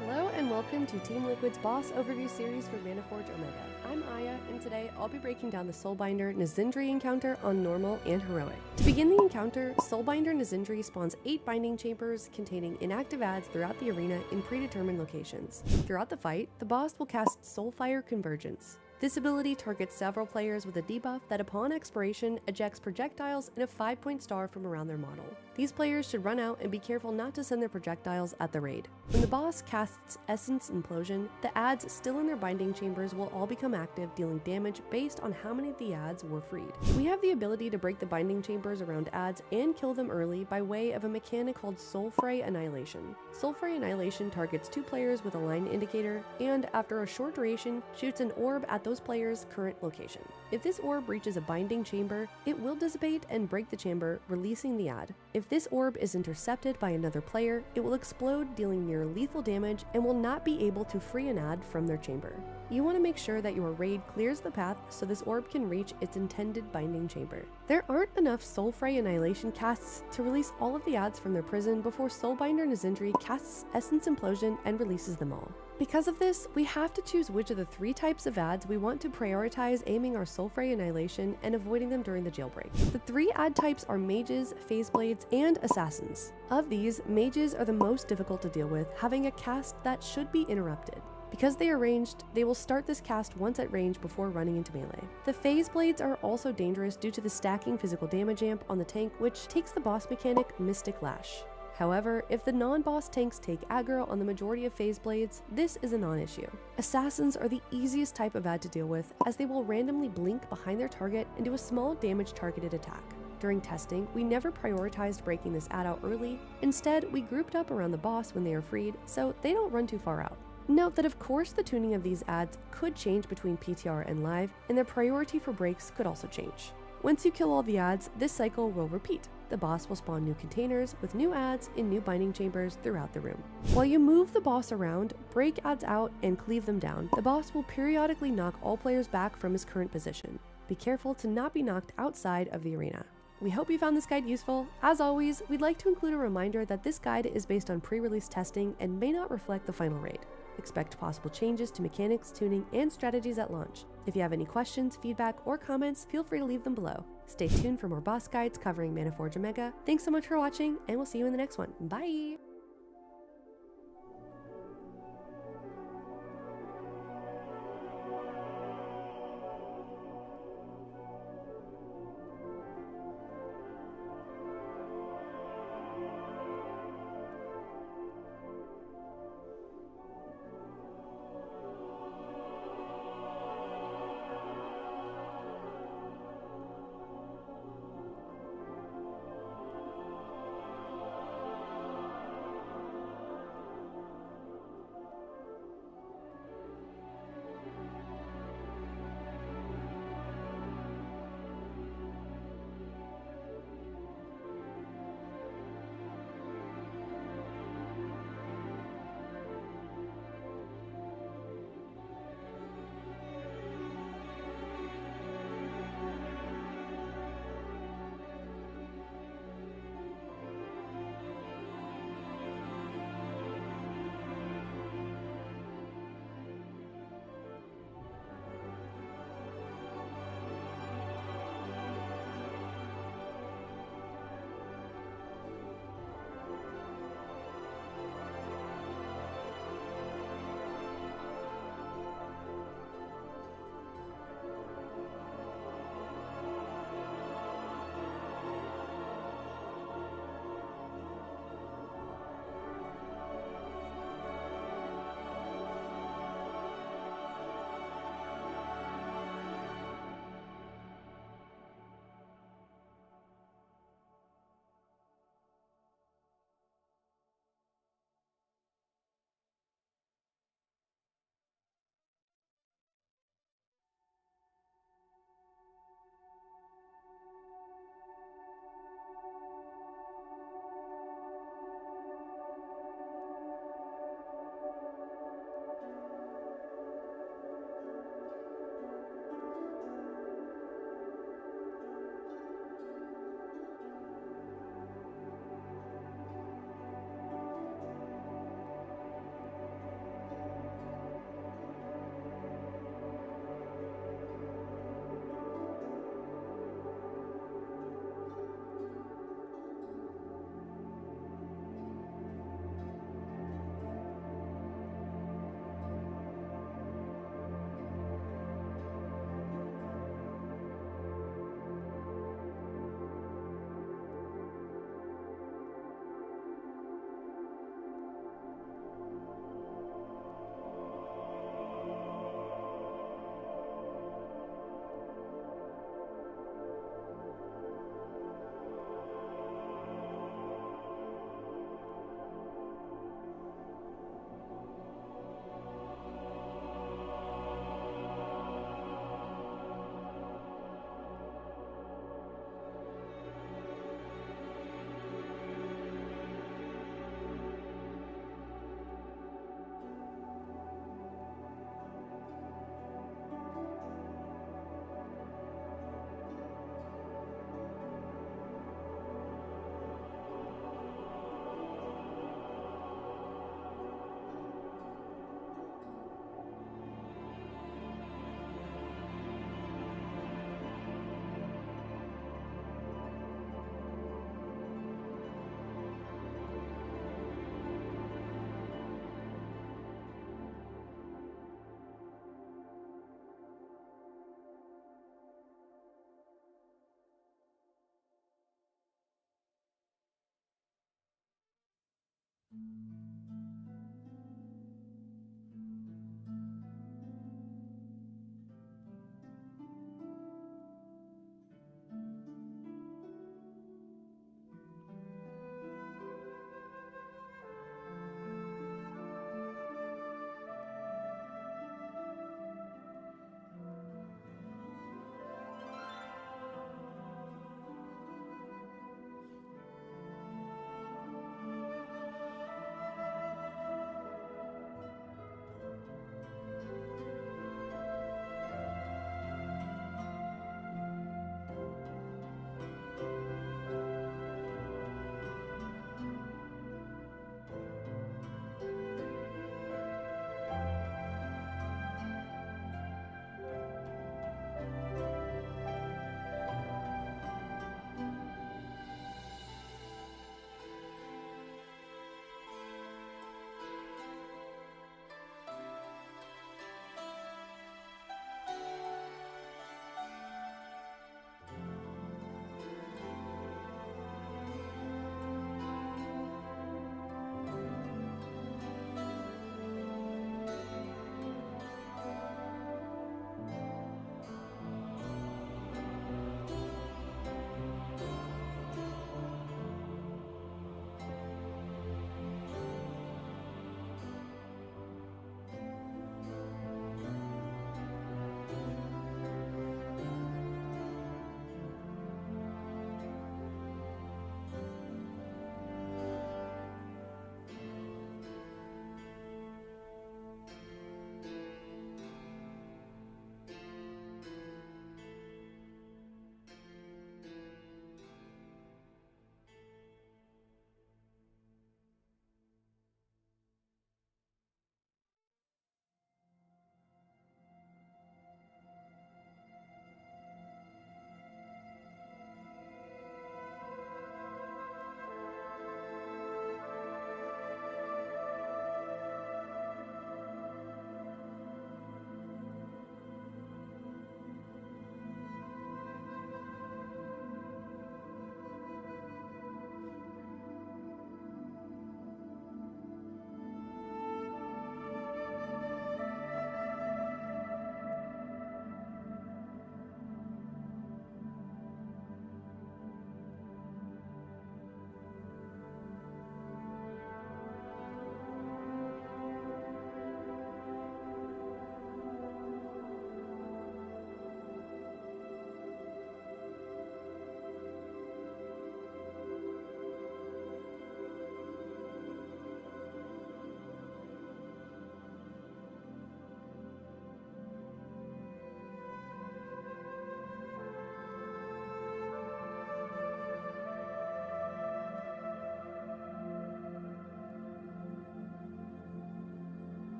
Hello and welcome to Team Liquid's boss overview series for Manaforge Omega. I'm Aya, and today I'll be breaking down the Soulbinder Nazendry encounter on normal and heroic. To begin the encounter, Soulbinder Nazendry spawns 8 binding chambers containing inactive adds throughout the arena in predetermined locations. Throughout the fight, the boss will cast Soulfire Convergence. This ability targets several players with a debuff that upon expiration ejects projectiles in a 5-point star from around their model. These players should run out and be careful not to send their projectiles at the raid. When the boss casts Essence Implosion, the adds still in their binding chambers will all become active, dealing damage based on how many of the adds were freed. We have the ability to break the binding chambers around adds and kill them early by way of a mechanic called Soulfray Annihilation. Soulfray Annihilation targets 2 players with a line indicator, and after a short duration, shoots an orb at those players' current location. If this orb reaches a binding chamber, it will dissipate and break the chamber, releasing the add. If this orb is intercepted by another player, it will explode, dealing near lethal damage, and will not be able to free an add from their chamber. You want to make sure that your raid clears the path so this orb can reach its intended binding chamber. There aren't enough Soulfray Annihilation casts to release all of the adds from their prison before Soulbinder Nazendry casts Essence Implosion and releases them all. Because of this, we have to choose which of the 3 types of adds we want to prioritize aiming our Soulfray Annihilation and avoiding them during the jailbreak. The 3 add types are mages, phase blades, and assassins. Of these, mages are the most difficult to deal with, having a cast that should be interrupted. Because they are ranged, they will start this cast once at range before running into melee. The phase blades are also dangerous due to the stacking physical damage amp on the tank, which takes the boss mechanic Mystic Lash. However, if the non-boss tanks take aggro on the majority of phase blades, this is a non-issue. Assassins are the easiest type of add to deal with, as they will randomly blink behind their target and do a small damage targeted attack. During testing, we never prioritized breaking this add out early. Instead, we grouped up around the boss when they are freed, so they don't run too far out. Note that of course the tuning of these adds could change between PTR and live, and their priority for breaks could also change. Once you kill all the adds, this cycle will repeat. The boss will spawn new containers with new adds in new binding chambers throughout the room. While you move the boss around, break adds out, and cleave them down, the boss will periodically knock all players back from his current position. Be careful to not be knocked outside of the arena. We hope you found this guide useful. As always, we'd like to include a reminder that this guide is based on pre-release testing and may not reflect the final raid. Expect possible changes to mechanics, tuning, and strategies at launch. If you have any questions, feedback, or comments, feel free to leave them below. Stay tuned for more boss guides covering Manaforge Omega. Thanks so much for watching, and we'll see you in the next one. Bye!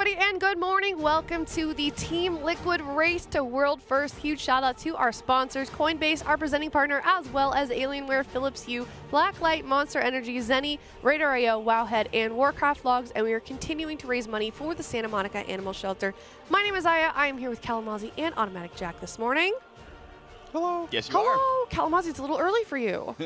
everybody, and good morning. Welcome to the Team Liquid Race to World First. Huge shout out to our sponsors, Coinbase, our presenting partner, as well as Alienware, Philips Hue, Blacklyte, Monster Energy, Zenni, RaiderIO, Wowhead, and Warcraft Logs, and we are continuing to raise money for the Santa Monica Animal Shelter. My name is Aya. I am here with Kalamazzi and Automatic Jack this morning. Hello. Yes, you are. Hello, Kalamazzi. It's a little early for you.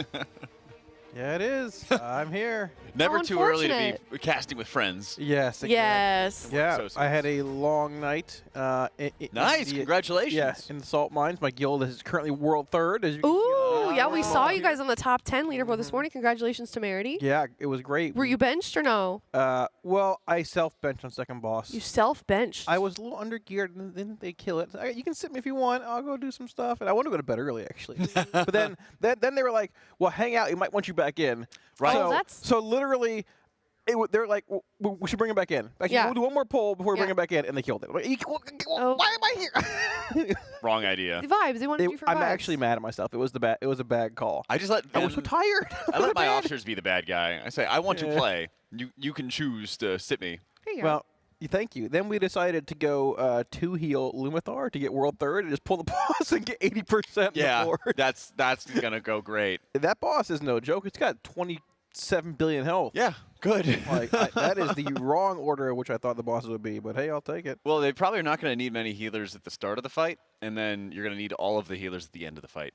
Yeah, it is. I'm here. Never How too early to unfortunate. be casting with friends. Yes. Exactly. Yes. Yeah, I had a long night. Nice. Congratulations. Yeah, in the salt mines. My guild is currently world third. As you can see. Ooh, yeah, we saw you guys on the top 10 leaderboard this morning. Congratulations to Merity. Yeah, it was great. Were you benched or no? Well, I self-benched on second boss. You self-benched. I was a little under-geared, and then they kill it. You can sit me if you want. I'll go do some stuff. And I want to go to bed early, actually. But then they were like, well, hang out. We might want you back in. Right. Oh, So literally, they're like, we should bring him back in. Yeah. We'll do one more poll before we bring him back in, and they killed it. Like, Oh. why am I here? Wrong idea. The vibes. They wanted you for vibes. I'm actually mad at myself. It was a bad call. I just let I was so tired. I let my officers be the bad guy. I say, I want to play. You can choose to sit me. There you go. Well, thank you. Then we decided to go 2-heal Lumathar to get world third and just pull the boss and get 80% Yeah, on the board. that's gonna go great. That boss is no joke. It's got 27 billion health. Yeah, good. Like that is the wrong order of which I thought the bosses would be, but hey, I'll take it. Well, they probably are not going to need many healers at the start of the fight, and then you're going to need all of the healers at the end of the fight.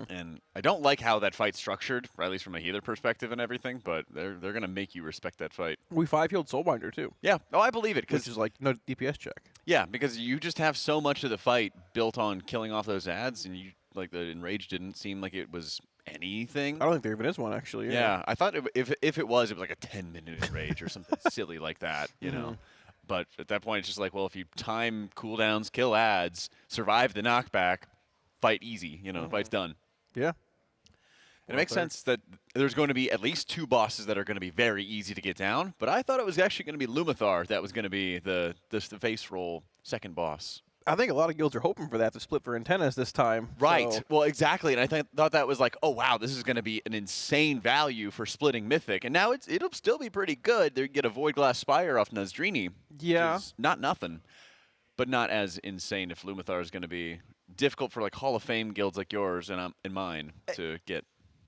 And I don't like how that fight's structured, or at least from a healer perspective and everything, but they're going to make you respect that fight. We 5-healed Soulbinder too. Yeah. Oh, I believe it. Which is like no DPS check. Yeah, because you just have so much of the fight built on killing off those ads, and you like the Enrage didn't seem like it was anything. I don't think there even is one actually. Yeah, I thought if it was like a 10-minute Enrage or something silly like that, you know. But at that point, it's just like, well, if you time cooldowns, kill ads, survive the knockback, fight easy, you know, the fight's done. Yeah. And it makes sense that there's going to be at least 2 bosses that are going to be very easy to get down, but I thought it was actually going to be Lumathar that was going to be the face roll second boss. I think a lot of guilds are hoping for that to split for antennas this time. Right. So. Well, exactly. And I thought that was like, oh, wow, this is going to be an insane value for splitting Mythic. And now it'll still be pretty good. They get a Void Glass Spire off Nazendry. Yeah. Not nothing, but not as insane if Lumathar is going to be difficult for like Hall of Fame guilds like yours and mine to get.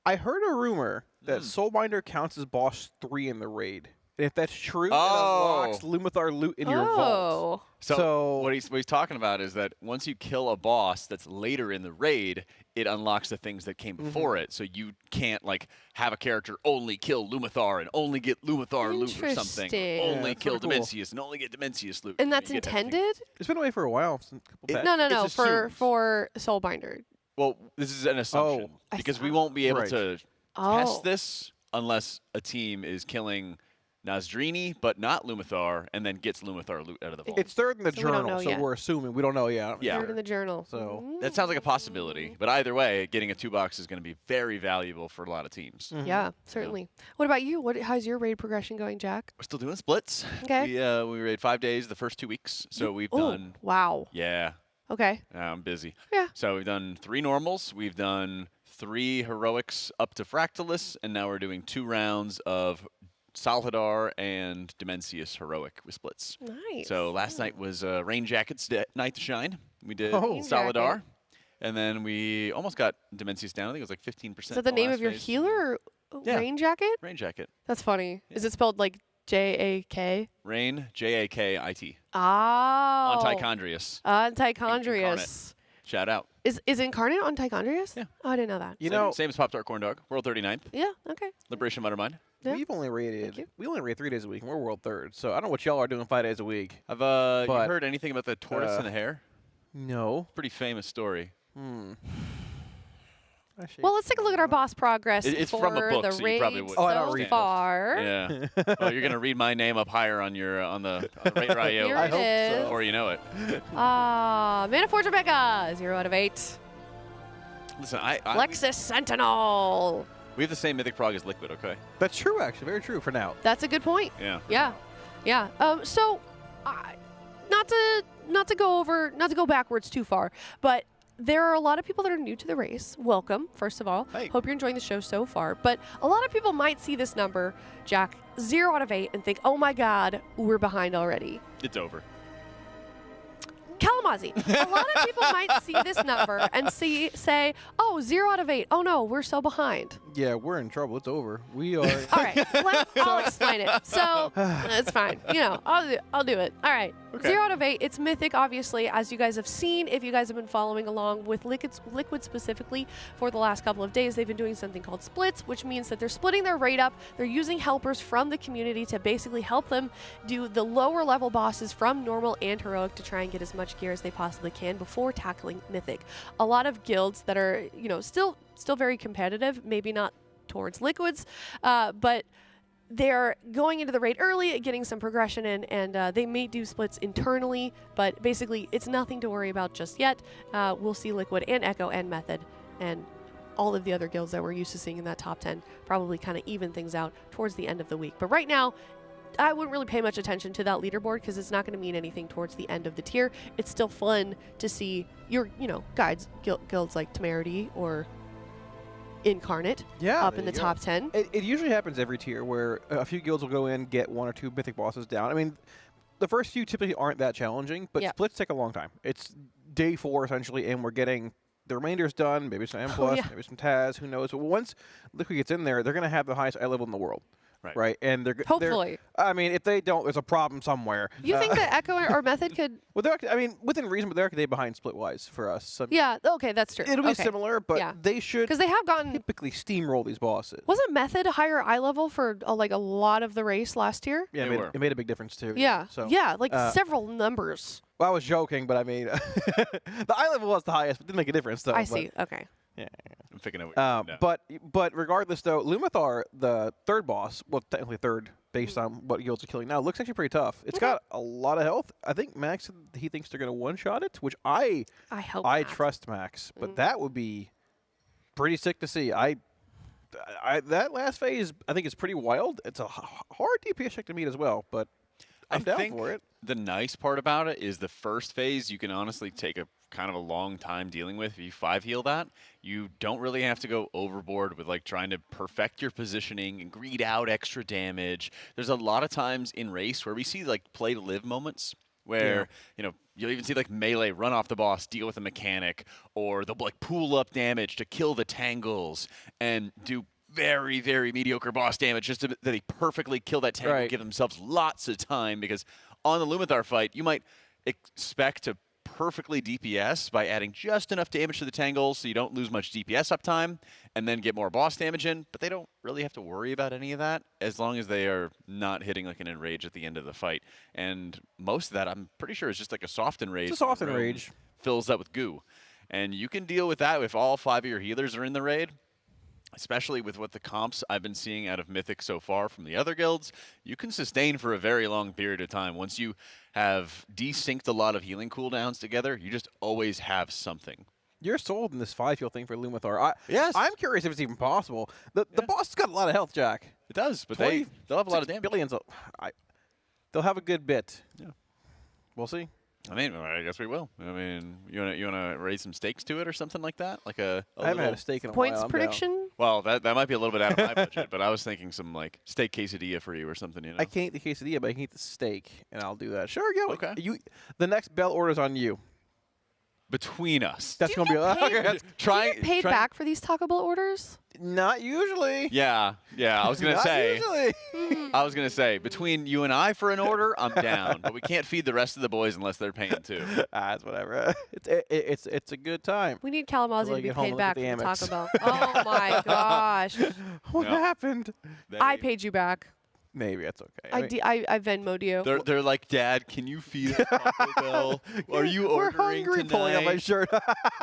I heard a rumor that Soulbinder counts as boss 3 in the raid. And if that's true, it Oh. unlocks Lumathar loot in your vault. So what he's talking about is that once you kill a boss that's later in the raid, it unlocks the things that came before it. So you can't like have a character only kill Lumathar and only get Lumathar loot or something. Interesting. Only that's kill pretty cool. Dimensius and only get Dimensius loot. And that's You get everything. intended? It's been away for a while. Since a couple patches. No, It's for assumed. Soulbinder. Well, this is an assumption I because we won't be able Right. to test this unless a team is killing Nazendry, but not Lumathar, and then gets Lumathar loot out of the vault. It's third in the So we don't journal, know so yet. we're assuming. We don't know yet. Yeah. Third in the journal. So That sounds like a possibility, but either way, getting a 2-box is going to be very valuable for a lot of teams. Yeah, certainly. What about you? How's your raid progression going, Jack? We're still doing splits. Okay. We raid 5 days the first 2 weeks, so we've Oh, done. wow. Yeah, Okay. I'm busy. Yeah. So we've done 3 normals, we've done 3 heroics up to Fractalus, and now we're doing 2 rounds of Salhadar and Dimensius heroic with splits. Nice. So last night was Rain Jacket's night to shine. We did Rain Salhadar, Jacket. and then we almost got Dimensius down. I think it was like 15%. Is that the name of your phase. healer? Yeah. Rain Jacket? Rain Jacket. That's funny. Is it spelled like J-A-K? Rain, Jakit. Oh. Antichondrius. Antichondrius. Shout out. Is Incarnate on Tychondrius? Yeah. Oh, I didn't know that. you know, Same as Pop Tart Corn Dog. World 39th. Yeah, okay. Liberation of Undermine. Yeah. we've only Thank rated. you. We only raid 3 days a week, and we're world third. So I don't know what y'all are doing 5 days a week. Have you But, heard anything about the tortoise and the hare? No. Pretty famous story. Well, let's take a look at our boss progress It's for from a book, the so you raid probably wouldn't Oh, I don't so read books. far. Yeah. Oh, you're gonna read my name up higher on your on the RaiderIO. Here I it hope is. so. Before you know it. Manaforge Rebecca, 0 out of 8. Listen, Plexus Sentinel. we have the same Mythic Prog as Liquid, okay? That's true, actually. Very true for now. That's a good point. Yeah. Yeah, yeah. So, not to go backwards too far, but there are a lot of people that are new to the race. Welcome, first of all. Hey. Hope you're enjoying the show so far. But a lot of people might see this number, Jack, 0 out of 8, and think, oh my God, we're behind already. It's over. Kalamazoo. A lot of people might see this number and say, oh, 0 out of 8. Oh no, we're so behind. Yeah, we're in trouble. It's over. We are. All right, I'll explain it. So it's fine. You know, I'll do it. All right. Okay. 0 out of 8. It's Mythic, obviously, as you guys have seen. If you guys have been following along with Liquid specifically for the last couple of days, they've been doing something called splits, which means that they're splitting their raid up. They're using helpers from the community to basically help them do the lower level bosses from normal and heroic to try and get as much gear as they possibly can before tackling Mythic. A lot of guilds that are, you know, still very competitive, maybe not towards Liquids, but they're going into the raid early, getting some progression in, and they may do splits internally, but basically it's nothing to worry about just yet. We'll see Liquid and Echo and Method and all of the other guilds that we're used to seeing in that top 10 probably kind of even things out towards the end of the week. But right now, I wouldn't really pay much attention to that leaderboard because it's not going to mean anything towards the end of the tier. It's still fun to see your, you know, guilds like Temerity or Incarnate up in the top 10. It usually happens every tier where a few guilds will go in, get 1 or 2 mythic bosses down. I mean, the first few typically aren't that challenging, but splits take a long time. It's day 4 essentially, and we're getting the remainders done, maybe some M+, maybe some Taz, who knows. But once Liquid gets in there, they're going to have the highest eye level in the world. Right, and they're hopefully. I mean, if they don't, there's a problem somewhere. You think that Echo or Method could? Well, I mean, within reason, but they're a day behind split-wise for us. So yeah, okay, that's true. It'll be similar, but they should because they have gotten typically steamroll these bosses. Wasn't Method a higher eye level for like a lot of the race last year? Yeah, it made a big difference too. Yeah, so, like several numbers. Well, I was joking, but I mean, the eye level was the highest, but didn't make a difference though. I see. Okay. Yeah. I'm figuring out what but regardless though, Lumathar, the third boss, well technically third based on what guilds are killing now, looks actually pretty tough. It's got a lot of health. I think Max said he thinks they're going to one-shot it, which I trust Max, but that would be pretty sick to see. That last phase I think is pretty wild. It's a hard DPS check to meet as well, but I'm down for it. The nice part about it is the first phase you can honestly take a kind of a long time dealing with. If you 5 heal that, you don't really have to go overboard with like trying to perfect your positioning and greed out extra damage. There's a lot of times in race where we see like play to live moments where, you know, you'll even see like melee run off the boss, deal with a mechanic, or they'll like pool up damage to kill the tangles and do very, very mediocre boss damage just that they perfectly kill that tangle, give themselves lots of time, because on the Lumathar fight, you might expect to perfectly DPS by adding just enough damage to the tangles so you don't lose much DPS uptime and then get more boss damage in, but they don't really have to worry about any of that as long as they are not hitting like an enrage at the end of the fight. And most of that, I'm pretty sure, is just like a soft enrage. It's a soft enrage. Fills up with goo. And you can deal with that if all 5 of your healers are in the raid. Especially with what the comps I've been seeing out of Mythic so far from the other guilds, you can sustain for a very long period of time. Once you have desynced a lot of healing cooldowns together, you just always have something. You're sold in this 5 heal thing for Lumathar. Yes. I'm curious if it's even possible. The boss has got a lot of health, Jack. It does, but they'll have a lot of damage. Billions. They'll have a good bit. Yeah. We'll see. I mean, I guess we will. I mean, you wanna raise some stakes to it or something like that? Like I haven't had a stake in a points while. I'm prediction? down. Well, that might be a little bit out of my budget, but I was thinking some like steak quesadilla for you or something. You know, I can't eat the quesadilla, but I can eat the steak, and I'll do that. Sure, yeah. Okay. The next bell order's on you. Between us. That's gonna be Do you get paid back for these Taco Bell orders? Not usually. Yeah. I was gonna Not say. usually. I was gonna say between you and I for an order, I'm down, but we can't feed the rest of the boys unless they're paying too. It's whatever. It's a good time. We need Kalamazoo to be get home paid and back look for at the the Taco Bell. Oh my gosh! What happened? I paid you back. Maybe that's okay. I Venmo'd you. They're like, Dad, can you feed us Taco Bell? Are you We're ordering hungry, tonight? pulling up my shirt.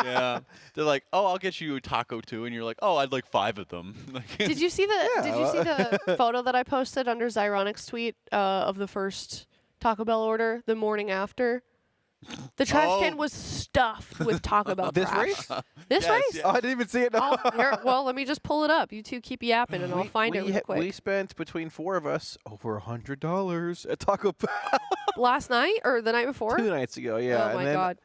Yeah. They're like, oh, I'll get you a taco too, and you're like, oh, I'd like 5 of them. Did you see the photo that I posted under Zyronic's tweet of the first Taco Bell order the morning after? The trash can was stuffed with Taco Bell This trash. race? This race? Yeah. Oh, I didn't even see it. No. Well, let me just pull it up. You two keep yapping, and I'll find it real quick. We spent between 4 of us over $100 at Taco Bell. Last night or the night before? 2 nights ago, yeah. Oh my and then God.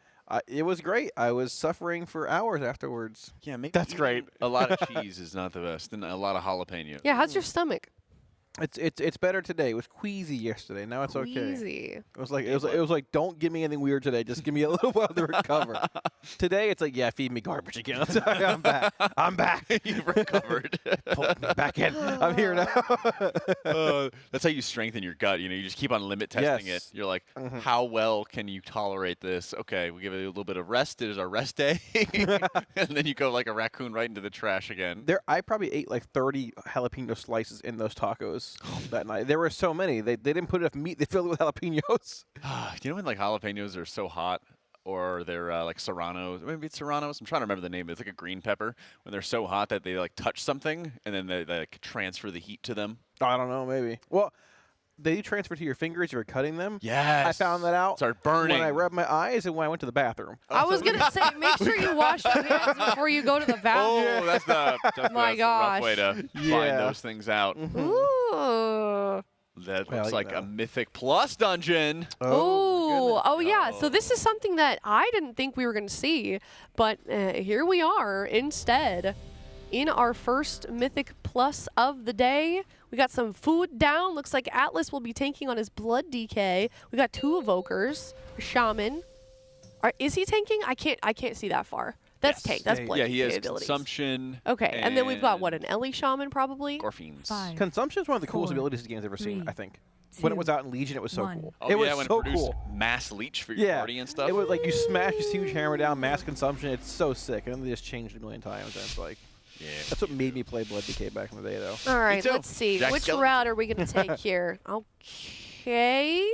It was great. I was suffering for hours afterwards. Yeah, maybe that's great. A lot of cheese is not the best, and a lot of jalapeno. Yeah, how's your stomach? It's better today. It was queasy yesterday. Now it's okay. Queasy. It was like don't give me anything weird today. Just give me a little while to recover. Today it's like, yeah, feed me garbage again. I'm back. I'm back. You've recovered. Pull me back in. I'm here now. That's how you strengthen your gut. You know, you just keep on limit testing it. You're like, how well can you tolerate this? Okay, we give it a little bit of rest. It is our rest day, and then you go like a raccoon right into the trash again. I probably ate like 30 jalapeno slices in those tacos that night. There were so many. They didn't put enough meat. They filled it with jalapenos. You know when like jalapenos are so hot, or they're like serranos? Maybe it's serranos. I'm trying to remember the name. It's like a green pepper. When they're so hot that they like touch something and then they like transfer the heat to them. I don't know. Maybe. Well, they transfer to your fingers if you're cutting them. Yes. I found that out. Start burning. When I rubbed my eyes and when I went to the bathroom. I was going to say, make sure you wash your hands before you go to the bathroom. Oh, that's the rough way to find those things out. Ooh. That looks like a Mythic Plus dungeon. Oh yeah. So this is something that I didn't think we were going to see, but here we are instead. In our first Mythic Plus of the day, we got some food down. Looks like Atlas will be tanking on his blood DK. We got 2 evokers, a shaman. Is he tanking? I can't see that far. That's tank. That's blood. Yeah, he has abilities. Consumption. Okay, and then we've got what, an Ellie shaman probably. Gorfines. Consumption's one of the coolest abilities the game's ever seen. I think. When it was out in Legion, it was so cool. Oh, it was when so it produced cool. mass leech for your party and stuff. It was like you smash this huge hammer down, mass consumption. It's so sick, and then they just changed it a million times. And it's like, that's what made me play Blood DK back in the day, though. All right, let's see. Which route are we going to take here? Okay.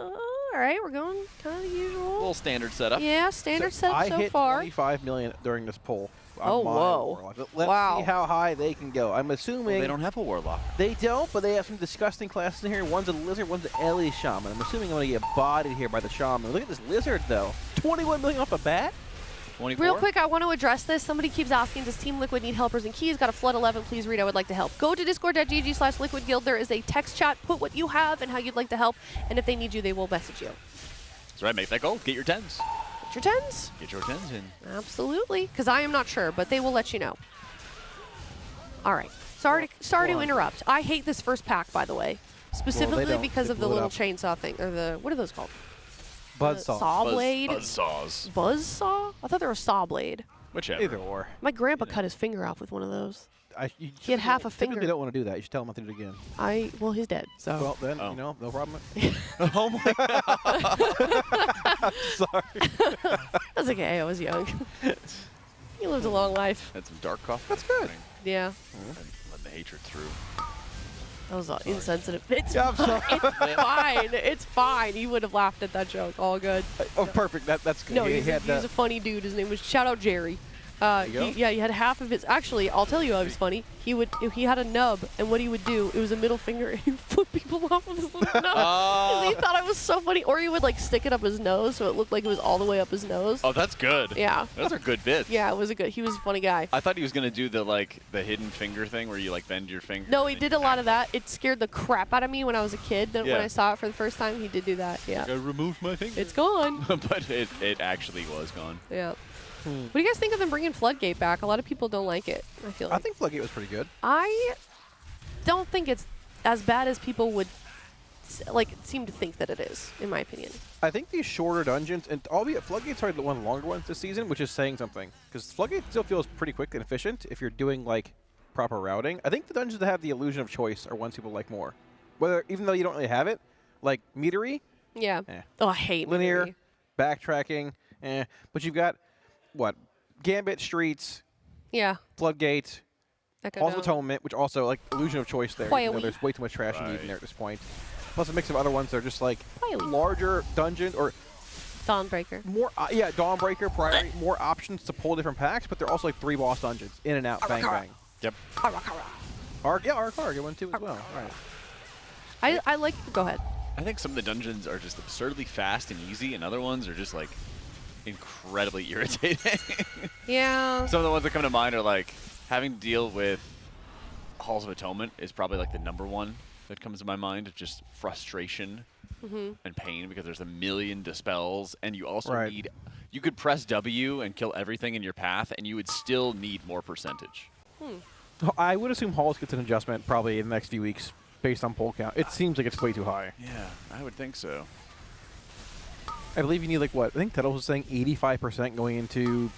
All right, we're going kind of the usual. A little standard setup. Yeah, standard setup so I hit far. 25 million during this poll. Oh, whoa. Let's see how high they can go. I'm assuming... they don't have a warlock. They don't, but they have some disgusting classes in here. One's a lizard, one's an Ellie shaman. I'm assuming I'm going to get bodied here by the shaman. Look at this lizard, though. 21 million off the bat? 24? Real quick, I want to address this. Somebody keeps asking, does Team Liquid need helpers and keys? Got a flood 11. Please read. I would like to help. Go to discord.gg/Liquid Guild. There is a text chat. Put what you have and how you'd like to help. And if they need you, they will message you. That's right. Make that goal. Get your 10s. Get your 10s? Get your 10s in. Absolutely. Because I am not sure, but they will let you know. All right. Sorry to interrupt. I hate this first pack, by the way. Specifically because of the little chainsaw thing. Or the, what are those called? Buzzsaw. Saw blade? Buzzsaws. Buzzsaw? I thought they were saw blade. Whichever. Either or. My grandpa cut his finger off with one of those. He had half a finger. Typically don't want to do that. You should tell him not to do it again. Well, he's dead, so. Well, then, you know, no problem. Oh, my God. Sorry. That's okay. I was young. He lived a long life. Had some dark coffee. That's good. Yeah. Let the hatred through. That was insensitive. It's fine. It's fine. It's fine. He would have laughed at that joke. All good. Oh, perfect. That's good. No, he was a funny dude. His name was, shout out Jerry. He had half of his. Actually, I'll tell you how it was funny. He had a nub, and what he would do, it was a middle finger, and he would flip people off with his little nub. 'Cause he thought it was so funny. Or he would like stick it up his nose, so it looked like it was all the way up his nose. Oh, that's good. Yeah. Those are good bits. Yeah, he was a funny guy. I thought he was gonna do the hidden finger thing where you like bend your finger. No, he did a lot of that. It scared the crap out of me when I was a kid. When Yeah. I saw it for the first time, he did do that. Yeah. I removed my finger. It's gone. But it actually was gone. Yeah. What do you guys think of them bringing Floodgate back? A lot of people don't like it, I feel like. I think Floodgate was pretty good. I don't think it's as bad as people would seem to think that it is, in my opinion. I think these shorter dungeons, and albeit Floodgate's are one of the longer ones this season, which is saying something. Because Floodgate still feels pretty quick and efficient if you're doing like proper routing. I think the dungeons that have the illusion of choice are ones people like more. Even though you don't really have it, like metery. Yeah. Oh, I hate linear, metery. backtracking. But you've got what? Gambit, Streets. Yeah. Floodgate. Echo Halls of Dome. Atonement, which also like illusion of choice there. Quiet Even though Week. there's way too much trash you need in there at this point. Plus a mix of other ones that are just like larger dungeons or Dawnbreaker. More, Dawnbreaker, Priory, more options to pull different packs, but they're also like 3 boss dungeons, in and out, bang bang. Yep. Arc, good one too as well. All right. I like. Go ahead. I think some of the dungeons are just absurdly fast and easy, and other ones are just like incredibly irritating. Yeah. Some of the ones that come to mind are like having to deal with Halls of Atonement is probably like the #1 that comes to my mind of just frustration and pain because there's a million dispels, and you also need you could press W and kill everything in your path, and you would still need more percentage. I would assume Halls gets an adjustment probably in the next few weeks based on poll count. It seems like it's way too high. Yeah, I would think so. I believe you need like what? I think Tettles was saying 85% going into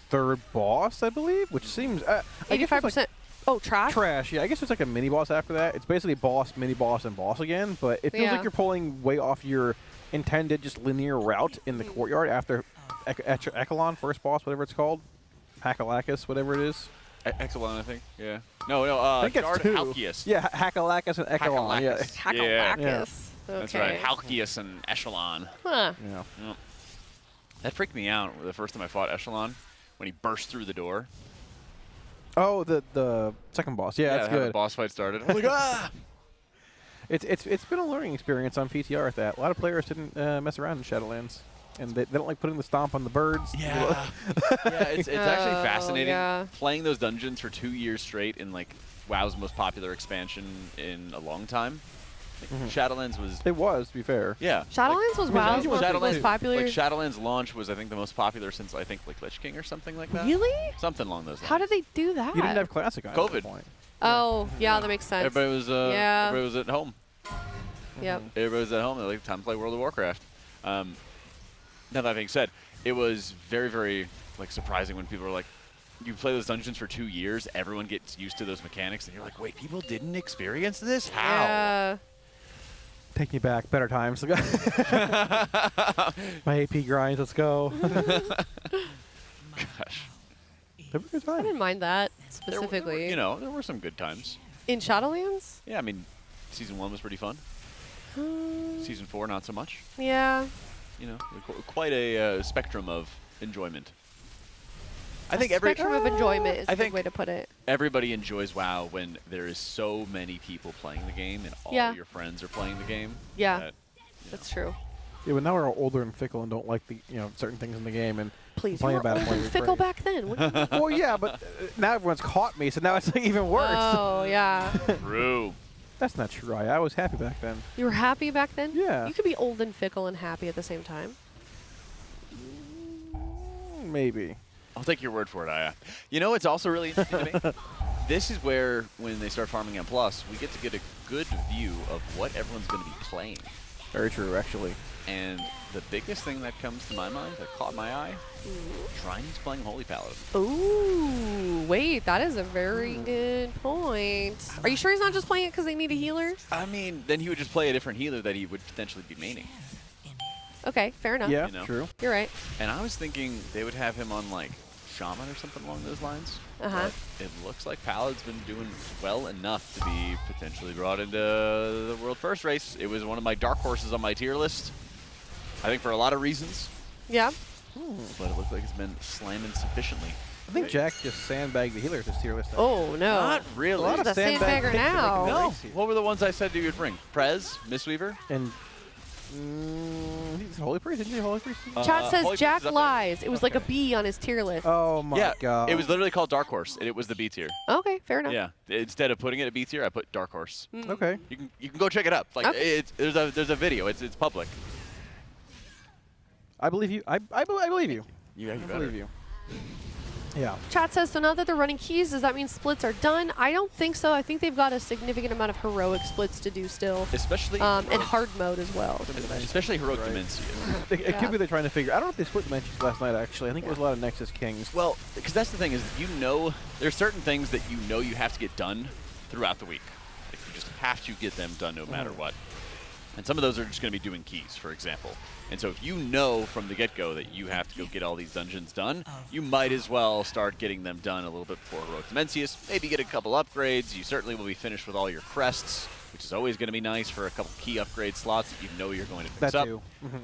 third boss, I believe, which seems 85%. Like, oh, trash. Trash. Yeah, I guess it's like a mini boss after that. It's basically boss, mini boss, and boss again. But it feels like you're pulling way off your intended just linear route in the courtyard after Echelon, first boss, whatever it's called, Hakalakis, whatever it is. Echelon, I think. Yeah. No. I think it's two. Halkias. Yeah, Hakalakis and Echelon. Yeah. Hakalakis. Yeah. Okay. That's right. Halkias and Echelon. Huh. Yeah. Yep. That freaked me out the first time I fought Echelon when he burst through the door. Oh, the second boss. Yeah, that's good. The boss fight started. I was like, ah! It's been a learning experience on PTR at that. A lot of players didn't mess around in Shadowlands, and they don't like putting the stomp on the birds. Yeah. It's actually fascinating playing those dungeons for 2 years straight in like WoW's most popular expansion in a long time. Like, Shadowlands was. It was, to be fair. Yeah. Shadowlands was WoW's most popular. Like Shadowlands launch was, I think, the most popular since I think like Lich King or something like that. Really? Something along those lines. How did they do that? You didn't have classic items COVID. at that point. Oh, yeah, that makes sense. Everybody was. Everybody was at home. Yep. Everybody was at home. They like time to play World of Warcraft. Now that being said, it was very, very like surprising when people were like, you play those dungeons for 2 years, everyone gets used to those mechanics, and you're like, wait, people didn't experience this? How? Yeah. Take me back. Better times. My AP grinds. Let's go. Gosh. Have a good time. I didn't mind that specifically. There were some good times. In Shadowlands? Yeah, I mean, Season 1 was pretty fun. Season 4, not so much. Yeah. Quite a spectrum of enjoyment. I think spectrum of enjoyment is a good way to put it. Everybody enjoys WoW when there is so many people playing the game and all your friends are playing the game. Yeah, that's true. Yeah, but now we're all older and fickle and don't like the certain things in the game and please complain about it. Fickle back then. Well, yeah, but now everyone's caught me, so now it's like even worse. Oh yeah. True. That's not true. I was happy back then. You were happy back then? Yeah. You could be old and fickle and happy at the same time. Maybe. I'll take your word for it, Aya. It's also really interesting to me. This is where, when they start farming M+, we get to get a good view of what everyone's going to be playing. Very true, actually. And the biggest thing that comes to my mind, that caught my eye, Shriny's playing Holy Paladin. Ooh, wait, that is a very good point. Are you sure he's not just playing it because they need a healer? I mean, then he would just play a different healer that he would potentially be maining. Okay, fair enough. Yeah, true. You're right. And I was thinking they would have him on, like, Shaman or something along those lines. But it looks like Palad's been doing well enough to be potentially brought into the World First race. It was one of my dark horses on my tier list. I think for a lot of reasons. Yeah. But it looks like it's been slamming sufficiently. I think Jack just sandbagged the healers this tier list. Oh, no. Not really. A lot of the sandbagger now. No. What were the ones I said you would bring? Prez, Mistweaver? And he's Holy Priest, isn't he? Holy Priest? Chat says Holy Jack Priest is up lies. It was like a B on his tier list. Oh my god. It was literally called Dark Horse, and it was the B tier. Okay, fair enough. Yeah. Instead of putting it at B tier, I put Dark Horse. Okay. You can go check it up. Like there's a video. It's public. I believe you. I believe you. Yeah, you I believe you. Yeah. Chat says, so now that they're running keys, does that mean splits are done? I don't think so. I think they've got a significant amount of heroic splits to do still. Especially and hard mode as well. Especially heroic Dimensions. It could be they're trying to figure. I don't know if they split Dimensions last night, actually. I think it was a lot of Nexus Kings. Well, because that's the thing is, there's certain things that you have to get done throughout the week. Like, you just have to get them done no matter what. And some of those are just going to be doing keys, for example. And so if you know from the get-go that you have to go get all these dungeons done, you might as well start getting them done a little bit before Heroic Dimensius. Maybe get a couple upgrades. You certainly will be finished with all your crests, which is always going to be nice for a couple key upgrade slots that you know you're going to fix up.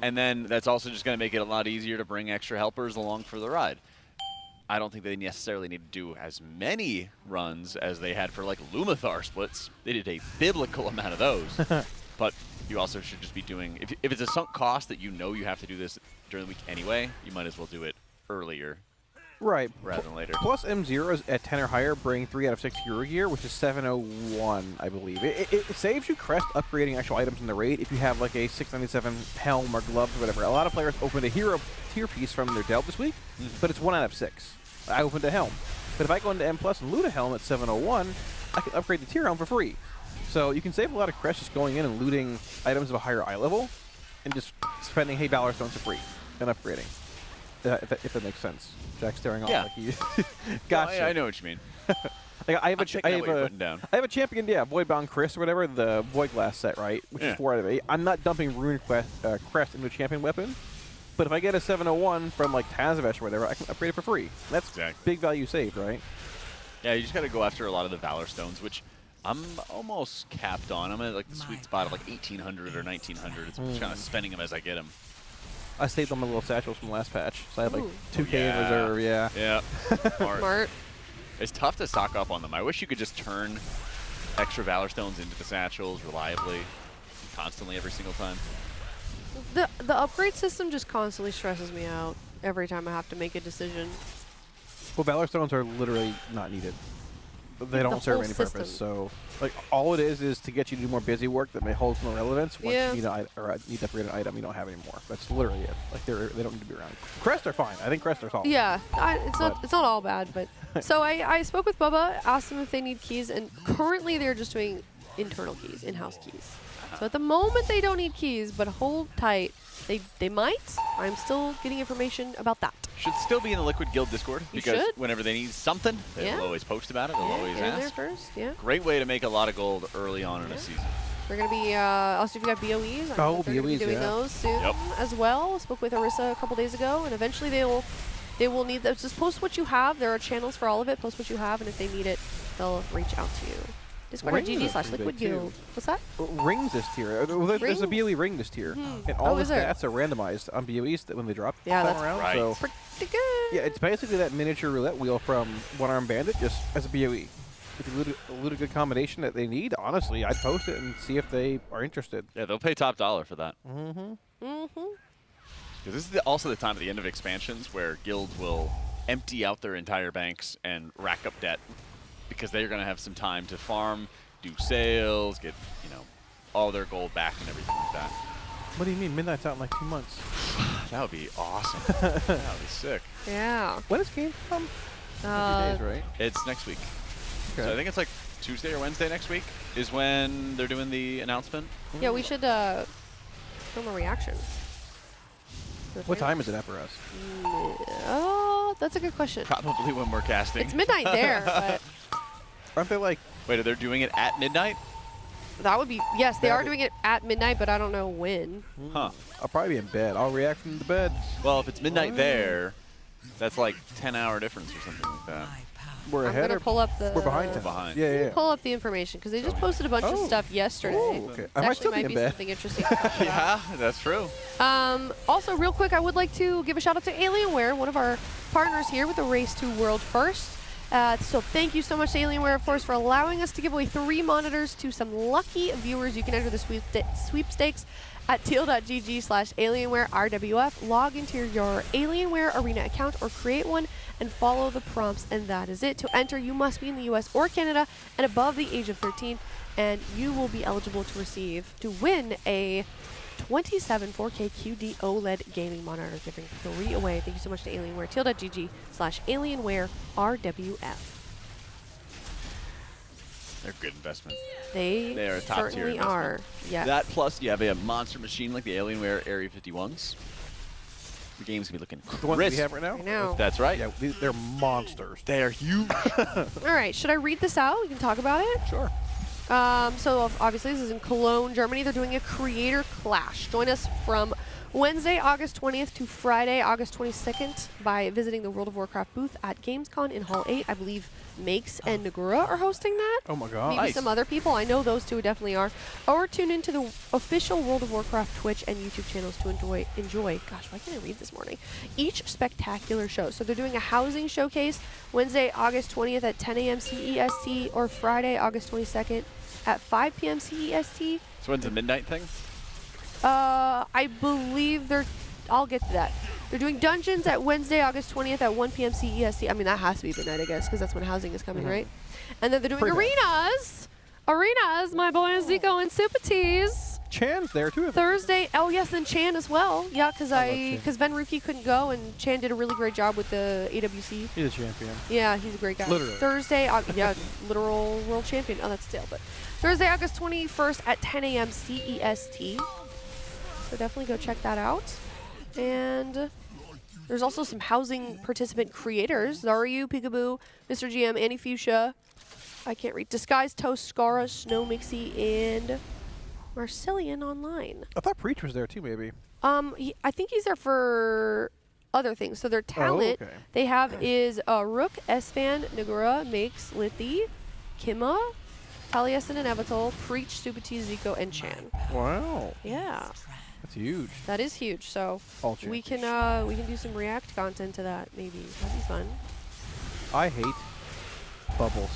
And then that's also just going to make it a lot easier to bring extra helpers along for the ride. I don't think they necessarily need to do as many runs as they had for like Lumathar splits. They did a biblical amount of those. But you also should just be doing, if it's a sunk cost that you know you have to do this during the week anyway, you might as well do it earlier Right. rather than later. Plus M0s at 10 or higher bring 3 out of 6 hero gear, which is 701, I believe. It saves you crest upgrading actual items in the raid if you have like a 697 helm or gloves or whatever. A lot of players opened a hero tier piece from their delt this week, but it's 1 out of 6. I opened a helm. But if I go into M Plus and loot a helm at 701, I can upgrade the tier helm for free. So you can save a lot of crest just going in and looting items of a higher eye level and just spending, hey, Valor Stones for free and upgrading. If that makes sense. Jack's staring off like he gotcha. No, I know what you mean. Like I have a champion, Voidbound Chris or whatever, the Void Glass set, right? Which is 4 out of 8. I'm not dumping Rune Crest into a champion weapon, but if I get a 701 from like Tazavesh or whatever, I can upgrade it for free. That's big value saved, right? Yeah, you just got to go after a lot of the Valor Stones, which I'm almost capped on. I'm at like the sweet spot of like 1,800 or 1,900. It's just kind of spending them as I get them. I saved on my little satchels from last patch, so I had like 2K in reserve, Yeah. Smart. It's tough to stock up on them. I wish you could just turn extra Valor Stones into the satchels reliably, constantly, every single time. The upgrade system just constantly stresses me out every time I have to make a decision. Well, Valor Stones are literally not needed. They don't serve any purpose. So, like, all it is to get you to do more busy work that may hold some relevance. Once you need need to upgrade an item you don't have anymore. That's literally it. Like, they don't need to be around. Crest are fine. I think Crest are solid. Yeah, it's not all bad. But so I spoke with Bubba, asked them if they need keys, and currently they're just doing internal keys, in-house keys. So at the moment they don't need keys, but hold tight. They might. I'm still getting information about that. Should still be in the Liquid Guild Discord because should. whenever they need something, they'll always post about it. They'll always get in ask. there first, Great way to make a lot of gold early on in a season. We're going to be, also if you got BOEs, they're going to be doing those soon as well. I spoke with Arissa a couple days ago, and eventually they will need those. Just post what you have. There are channels for all of it. Post what you have, and if they need it, they'll reach out to you. Discord.gg/liquidguild. What's that? Rings this tier. There's a BOE ring this tier. And all the stats are randomized on BOEs when they drop that's around. Right. So pretty good. Yeah, it's basically that miniature roulette wheel from One Arm Bandit just as a BOE. If you loot a good combination that they need, honestly, I'd post it and see if they are interested. Yeah, they'll pay top dollar for that. Mm-hmm. Because this is also the time at the end of expansions where guilds will empty out their entire banks and rack up debt because they're going to have some time to farm, do sales, get, all their gold back and everything like that. What do you mean? Midnight's out in like 2 months. That would be awesome. That would be sick. Yeah. When is game come? 50 days, right? It's next week. Okay. So I think it's like Tuesday or Wednesday next week is when they're doing the announcement. Yeah, we should film a reaction. What time is it at for us? Oh, that's a good question. Probably when we're casting. It's midnight there, but... Aren't they like... Wait, they're doing it at midnight? That would be... Yes, they are doing it at midnight, but I don't know when. Huh. I'll probably be in bed. I'll react from the bed. Well, if it's midnight there, that's like 10-hour difference or something like that. We're ahead. I'm gonna pull up the... We're behind 10. Behind. Yeah. Pull up the information, because they just posted a bunch of stuff yesterday. Oh, okay. I might still be in bed. Something interesting. Yeah, that's true. Also, real quick, I would like to give a shout out to Alienware, one of our partners here with the Race to World First. So thank you so much to Alienware, of course, for allowing us to give away 3 monitors to some lucky viewers. You can enter the sweepstakes at teal.gg/AlienwareRWF. Log into your Alienware Arena account or create one and follow the prompts, and that is it. To enter, you must be in the US or Canada and above the age of 13, and you will be eligible to win a 27 4K QD OLED gaming monitor, giving 3 away. Thank you so much to Alienware. teal.gg/AlienwareRWF. They're a good investment. They are a top tier certainly investment. are. Yeah. That plus you have a monster machine like the Alienware Area 51s. The game's gonna be looking crisp. The ones we have right now? I know. That's right. Yeah, they're monsters. They are huge. All right, should I read this out? We can talk about it. Sure. So obviously this is in Cologne, Germany. They're doing a creator clash. Join us from Wednesday, August 20th to Friday, August 22nd by visiting the World of Warcraft booth at Gamescom in Hall 8. I believe Makes and Nagura are hosting that. Oh my god. Maybe some other people. I know those two definitely are. Or tune into the official World of Warcraft Twitch and YouTube channels to enjoy. Gosh, why can't I read this morning? Each spectacular show. So they're doing a housing showcase Wednesday, August 20th at 10 a.m. CEST or Friday, August 22nd at 5 p.m. CEST. So when's the midnight thing? I believe I'll get to that. They're doing dungeons at Wednesday, August 20th at 1 p.m. CEST. I mean, that has to be midnight, I guess, because that's when housing is coming, right? And then they're doing arenas. Arenas, my boys Zico and Super Tees. Chan's there too. Thursday. Oh yes, and Chan as well. Yeah, because Venruki couldn't go, and Chan did a really great job with the AWC. He's a champion. Yeah, he's a great guy. Literally. Thursday, yeah, literal world champion. Oh, that's stale, but Thursday, August 21st at 10 a.m. CEST. So definitely go check that out. And there's also some housing participant creators. RaiderIO, Peekaboo, Mr. GM, Annie Fuchsia. I can't read. Disguise, Toast, Scara, Snow Mixie, and Marcillian Online. I thought Preach was there too, maybe. I think he's there for other things. So their talent they have is Rook, Esfan, Nagura, Makes, Lithi, Kima, Taliesin and Evital, Preach, Subati, Zico, and Chan. Wow. Yeah. That's huge. That is huge. So we can do some React content to that maybe. That'd be fun. I hate bubbles.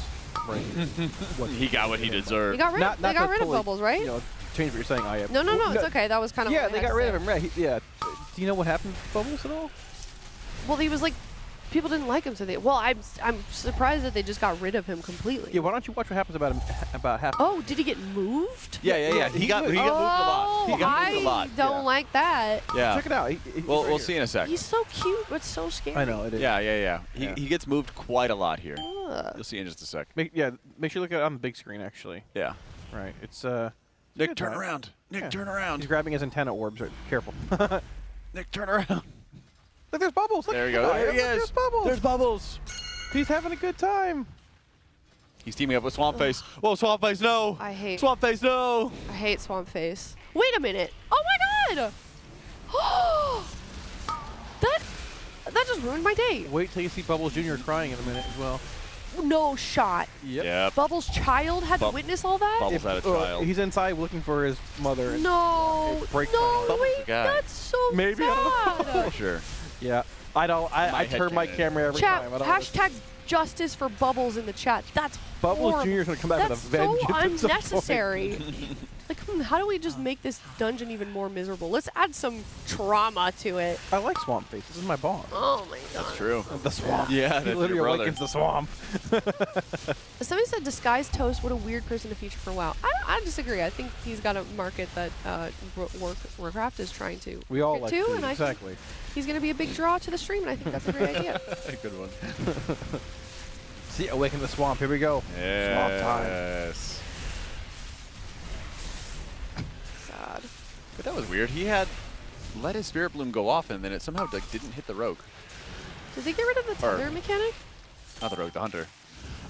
Right. He got what he deserved. They got rid of bubbles, right? You know, change what you're saying. I am. No, it's okay. That was kind of yeah. They got rid of him. Right. Yeah. Do you know what happened to Bubbles at all? Well, he was like, people didn't like him, so they. Well, I'm surprised that they just got rid of him completely. Yeah. Why don't you watch what happens about him? About half. Oh, did he get moved? Yeah. He got moved a lot. He got moved a lot. I don't like that. Yeah. Check it out. We'll see in a sec. He's so cute, but so scary. I know it is. Yeah. He gets moved quite a lot here. You'll see in just a sec. Make sure you look at it on the big screen, actually. Yeah. Right. It's Nick, turn around. Nick, turn around. He's grabbing his antenna orbs. Right. Careful. Nick, turn around. Look, there's Bubbles. Look, there you go. There he is. There's Bubbles. There's Bubbles. He's having a good time. He's teaming up with Swampface. Whoa, Swampface, no. I hate Swampface, no. I hate Swampface. Wait a minute. Oh my god. That just ruined my day. Wait till you see Bubbles Jr. crying in a minute as well. No shot. Yep. Bubbles' child had to witness all that? Bubbles had a child. He's inside looking for his mother. No. Wait, that's so maybe sad. I don't know. Sure. Yeah. I turn my camera every Chat, time. hashtag justice for Bubbles in the chat. That's Bubbles horrible. Jr. is going to come back with a vengeance. That's so unnecessary. Like, how do we just make this dungeon even more miserable? Let's add some trauma to it. I like Swamp Face. This is my boss. Oh my god. That's true. The swamp. Yeah, he that's literally your brother. awakens the swamp. Somebody said Disguise Toast. What a weird person to feature for WoW. I disagree. I think he's got a market that Warcraft is trying to we all get like to, to, and exactly. I think he's going to be a big draw to the stream, and I think that's a great idea. Good one. See, awaken the swamp. Here we go. Yes. Swamp time. Sad. But that was weird. He had let his Spirit Bloom go off, and then it somehow like didn't hit the Rogue. Did they get rid of the tether mechanic? Not the Rogue, the Hunter.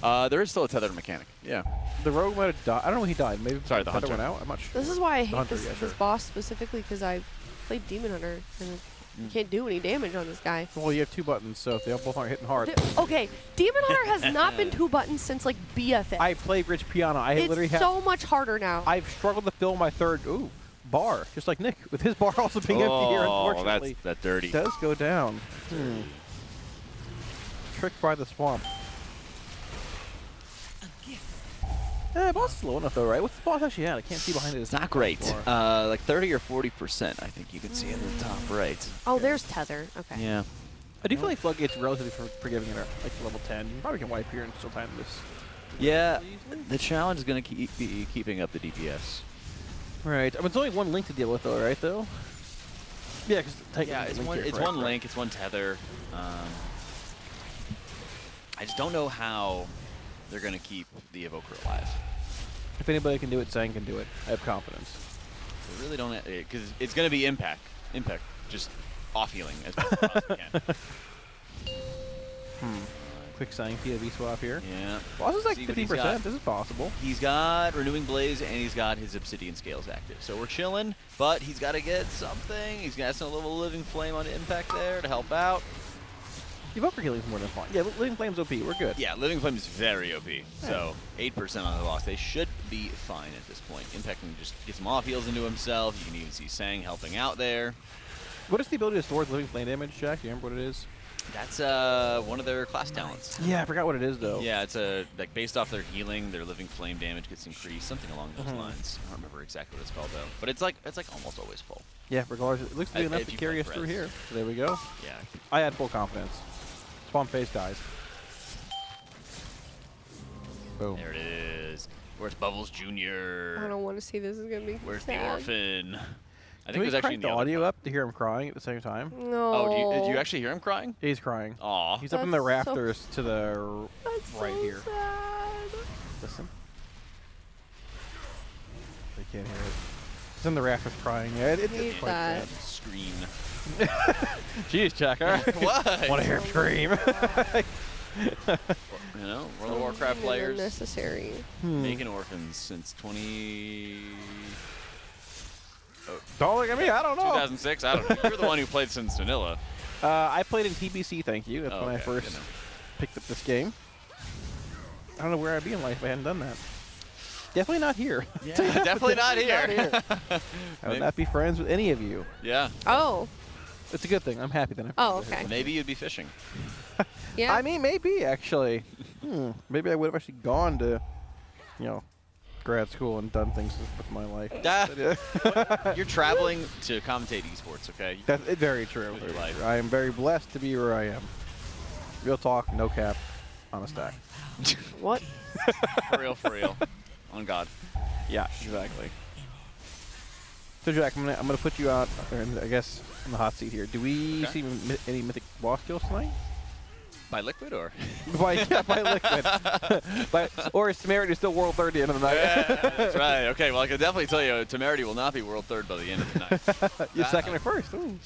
There is still a tethered mechanic. Yeah. The Rogue might have died. I don't know when he died. Maybe sorry, the Hunter went out. I'm not sure. This is why I hate Hunter, this boss specifically, because I played Demon Hunter, and you can't do any damage on this guy. Well, you have 2 buttons, so if they both aren't hitting hard. Okay, Demon Hunter has not been 2 buttons since like BFA. I play Rich Piano. It's literally so much harder now. I've struggled to fill my 3rd bar, just like Nick, with his bar also being empty here, unfortunately. That's dirty. It does go down. Tricked by the swamp. Boss is low enough though, right? What's the boss actually at? I can't see behind it. It's not great. Like 30 or 40%, I think you can see in the top right. Oh, there's tether. Okay. Yeah. I do feel like Floodgate's relatively forgiving at like level 10. You probably can wipe here and still time this. Yeah, the challenge is going to be keeping up the DPS. Right. I mean, it's only 1 link to deal with though, right? Though. Yeah, because it's one link. It's one tether. I just don't know how they're going to keep the Evoker alive. If anybody can do it, Zang can do it. I have confidence. I really don't, because it's going to be impact. Impact, just off healing as much as we can. Quick Zang POV swap here. Yeah. Boss is like 50%. This is possible. He's got Renewing Blaze and he's got his Obsidian Scales active. So we're chilling, but he's got to get something. He's got some little Living Flame on impact there to help out. Evoker healing is more than fine. Yeah, Living Flame's OP. We're good. Yeah, Living Flame is very OP. So 8% on the loss. They should be fine at this point. Impact can just get some off heals into himself. You can even see Sang helping out there. What is the ability to store Living Flame damage, Jack? Do you remember what it is? That's one of their class talents. Yeah, I forgot what it is though. Yeah, it's like based off their healing, their living flame damage gets increased, something along those lines. I don't remember exactly what it's called though, but it's like almost always full. Yeah, regardless, it looks to be enough to carry us through here. So there we go. Yeah. I had full confidence. Spawn face dies. Boom. There it is. Where's Bubbles Jr.? I don't want to see this. Is gonna be. Where's sad. the orphan? I Can think it was we actually crank the audio up to hear him crying at the same time? No. Oh, did you actually hear him crying? He's crying. Aw. He's up in the rafters to the right here. Sad. Listen. They can't hear it. He's in the rafters crying. Yeah, it's quite sad. Scream. Jeez, Checker. What? Want to hear him scream? You know, World of Warcraft players. Unnecessary. Making orphans since 20. Don't look at me. I don't know. 2006. I don't know. You're the one who played since vanilla. I played in TBC. Thank you. That's when I okay, first picked up this game. I don't know where I'd be in life if I hadn't done that. Definitely not here. Yeah, definitely not here. I would not be friends with any of you. Yeah. Oh. It's a good thing. I'm happy that I'm. Oh, okay. Maybe you'd be fishing. Yeah. I mean, maybe actually. Maybe I would have actually gone to, grad school and done things with my life. You're traveling to commentate esports, okay? That's very true. With your life. I am very blessed to be where I am. Real talk, no cap, on a stack. What? For real. On God. Yeah, exactly. So Jack, I'm gonna put you out, I guess, in the hot seat here. Do we see any mythic boss kills tonight? By Liquid or? by Liquid. Or is Temerity still World Third at the end of the night? Yeah, that's right. Okay, well, I can definitely tell you, Temerity will not be World Third by the end of the night. You're second or first. Ooh.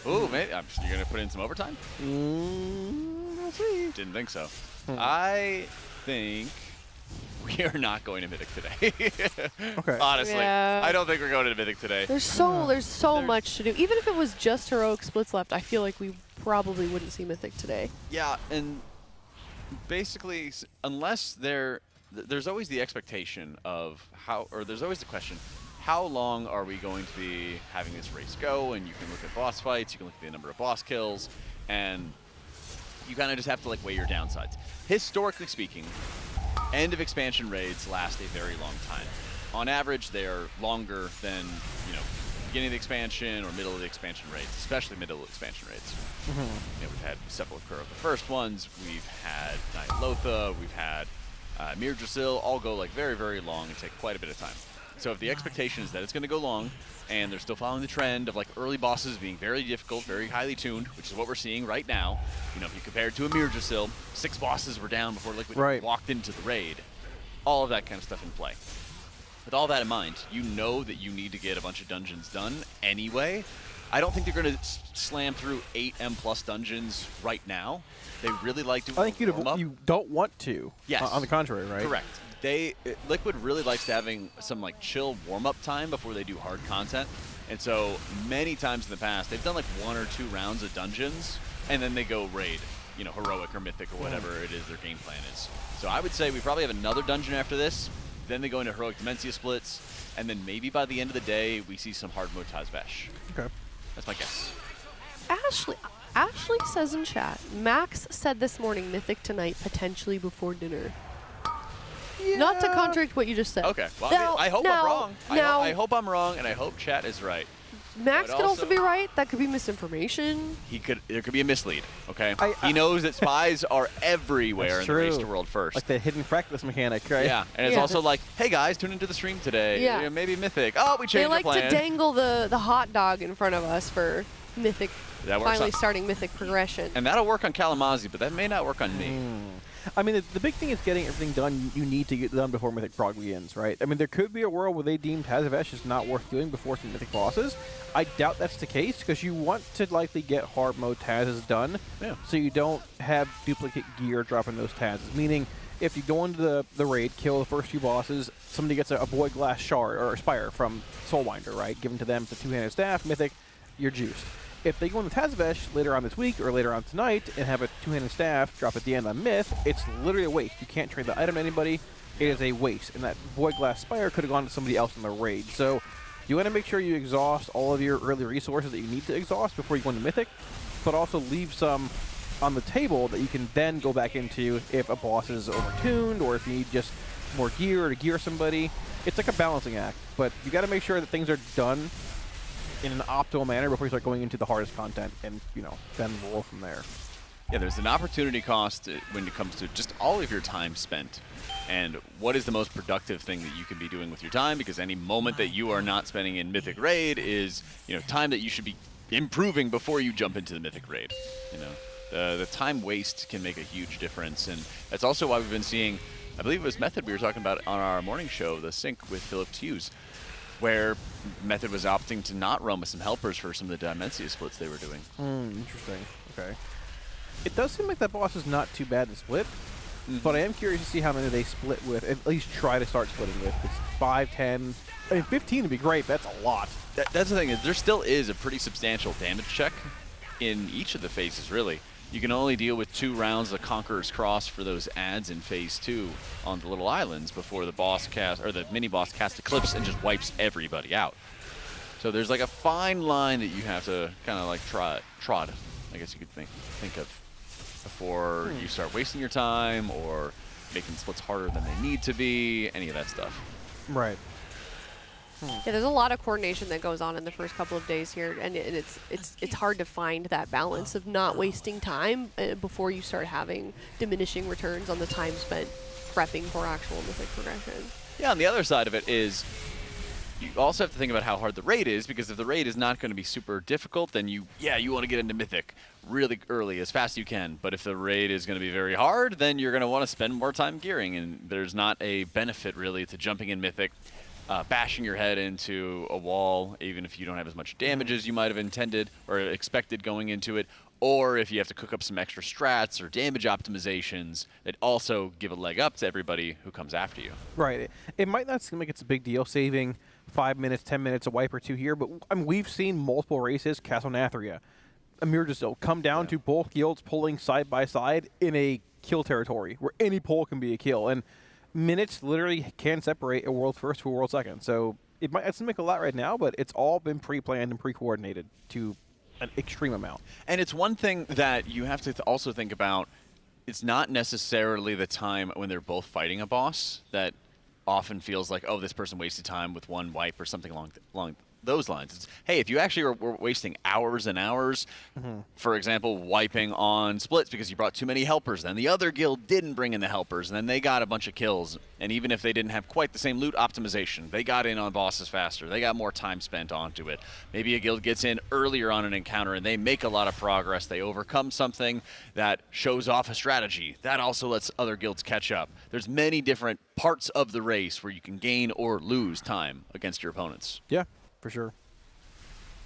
Ooh, maybe. You're going to put in some overtime? We'll see. Didn't think so. I think we are not going to Mythic today. Okay. Honestly. Yeah. I don't think we're going to Mythic today. There's so much to do. Even if it was just heroic splits left, I feel like we probably wouldn't see Mythic today. Yeah, and basically, unless there's always the expectation of there's always the question, how long are we going to be having this race go? And you can look at boss fights, you can look at the number of boss kills, and you kind of just have to weigh your downsides. Historically speaking, end of expansion raids last a very long time. On average, they are longer than, beginning of the expansion or middle of the expansion raids, especially middle of expansion raids. We've had Sepulchre of the first ones, we've had Ny'alotha, we've had Mir Drasil, all go very, very long and take quite a bit of time. So if the expectation is that it's going to go long, and they're still following the trend of early bosses being very difficult, very highly tuned, which is what we're seeing right now. If you compare it to a Mir Drasil, 6 bosses were down before Liquid walked into the raid. All of that kind of stuff in play. With all that in mind, you know that you need to get a bunch of dungeons done anyway. I don't think they're going to slam through 8 M+ dungeons right now. They really like to. I think you don't want to. Yes. On the contrary, right? Correct. Liquid really likes to having some chill warm-up time before they do hard content. And so many times in the past, they've done 1 or 2 rounds of dungeons, and then they go raid, heroic or mythic or whatever it is their game plan is. So I would say we probably have another dungeon after this. Then they go into heroic Dementia splits, and then maybe by the end of the day, we see some hard mode Tazvesh. Okay. That's my guess. Ashley says in chat, Max said this morning, Mythic tonight, potentially before dinner. Yeah. Not to contradict what you just said. Okay. Well, I hope I'm wrong. I hope I'm wrong, and I hope chat is right. Max could also be right. That could be misinformation. There could be a mislead. Okay. He knows that spies are everywhere in the race to world first. Like the hidden practice mechanic, right? Yeah. And it's also hey guys, tune into the stream today. Yeah. Maybe Mythic. Oh, we changed the plan. They like to dangle the hot dog in front of us for Mythic. Finally starting Mythic progression. And that'll work on Kalamazoo, but that may not work on me. I mean, the big thing is getting everything done you need to get done before Mythic Prog begins, right? I mean, there could be a world where they deem Tazvesh is not worth doing before some Mythic bosses. I doubt that's the case, because you want to likely get hard mode Tazes done, so you don't have duplicate gear dropping those Tazes. Meaning, if you go into the raid, kill the first few bosses, somebody gets a Void Glass Shard or a Spire from Soulbinder, right? Given to them, it's a 2-handed staff, Mythic, you're juiced. If they go into Tazvesh later on this week or later on tonight and have a 2-handed staff drop at the end on Myth, it's literally a waste. You can't trade the item to anybody. It is a waste. And that Void Glass Spire could have gone to somebody else in the raid. So you want to make sure you exhaust all of your early resources that you need to exhaust before you go into Mythic, but also leave some on the table that you can then go back into if a boss is overtuned or if you need just more gear to gear somebody. It's like a balancing act, but you got to make sure that things are done in an optimal manner before you start going into the hardest content and, you know, then roll from there. Yeah, there's an opportunity cost when it comes to just all of your time spent. And what is the most productive thing that you can be doing with your time? Because any moment that you are not spending in Mythic Raid is, you know, time that you should be improving before you jump into the Mythic Raid. You know, the time waste can make a huge difference, and that's also why we've been seeing, I believe it was Method we were talking about on our morning show, the sync with Philip Hughes, where Method was opting to not run with some helpers for some of the Dimensia splits they were doing. Interesting. Okay. It does seem like that boss is not too bad to split, but I am curious to see how many they split with, at least try to start splitting with. It's 5, 10, I mean 15 would be great, but that's a lot. That's the thing, is there still is a pretty substantial damage check in each of the phases, really. You can only deal with 2 rounds of Conqueror's Cross for those adds in Phase 2 on the little islands before the boss cast, or the mini-boss casts Eclipse and just wipes everybody out. So there's like a fine line that you have to kind of like trod, I guess you could think of, before you start wasting your time or making splits harder than they need to be, any of that stuff. Right. Yeah, there's a lot of coordination that goes on in the first couple of days here, and it's hard to find that balance of not wasting time before you start having diminishing returns on the time spent prepping for actual Mythic progression. Yeah, on the other side of it is you also have to think about how hard the raid is, because if the raid is not going to be super difficult, then you want to get into Mythic really early, as fast as you can. But if the raid is going to be very hard, then you're going to want to spend more time gearing, and there's not a benefit really to jumping in Mythic, bashing your head into a wall, even if you don't have as much damage as you might have intended or expected going into it, or if you have to cook up some extra strats or damage optimizations that also give a leg up to everybody who comes after you. Right. It might not seem like it's a big deal saving 5 minutes, 10 minutes, a wipe or two here, but I mean, we've seen multiple races, Castle Nathria, Amirjazil, come down to both guilds pulling side by side in a kill territory where any pull can be a kill. And minutes literally can separate a world first to a world second. So it might seem like a lot right now, but it's all been pre-planned and pre-coordinated to an extreme amount. And it's one thing that you have to also think about. It's not necessarily the time when they're both fighting a boss that often feels like, oh, this person wasted time with one wipe or something along those lines. It's, hey, if you actually were wasting hours and hours, for example, wiping on splits because you brought too many helpers, then the other guild didn't bring in the helpers, and then they got a bunch of kills, and even if they didn't have quite the same loot optimization, they got in on bosses faster, they got more time spent onto it. Maybe a guild gets in earlier on an encounter and they make a lot of progress, they overcome something that shows off a strategy. That also lets other guilds catch up. There's many different parts of the race where you can gain or lose time against your opponents. Yeah. For sure.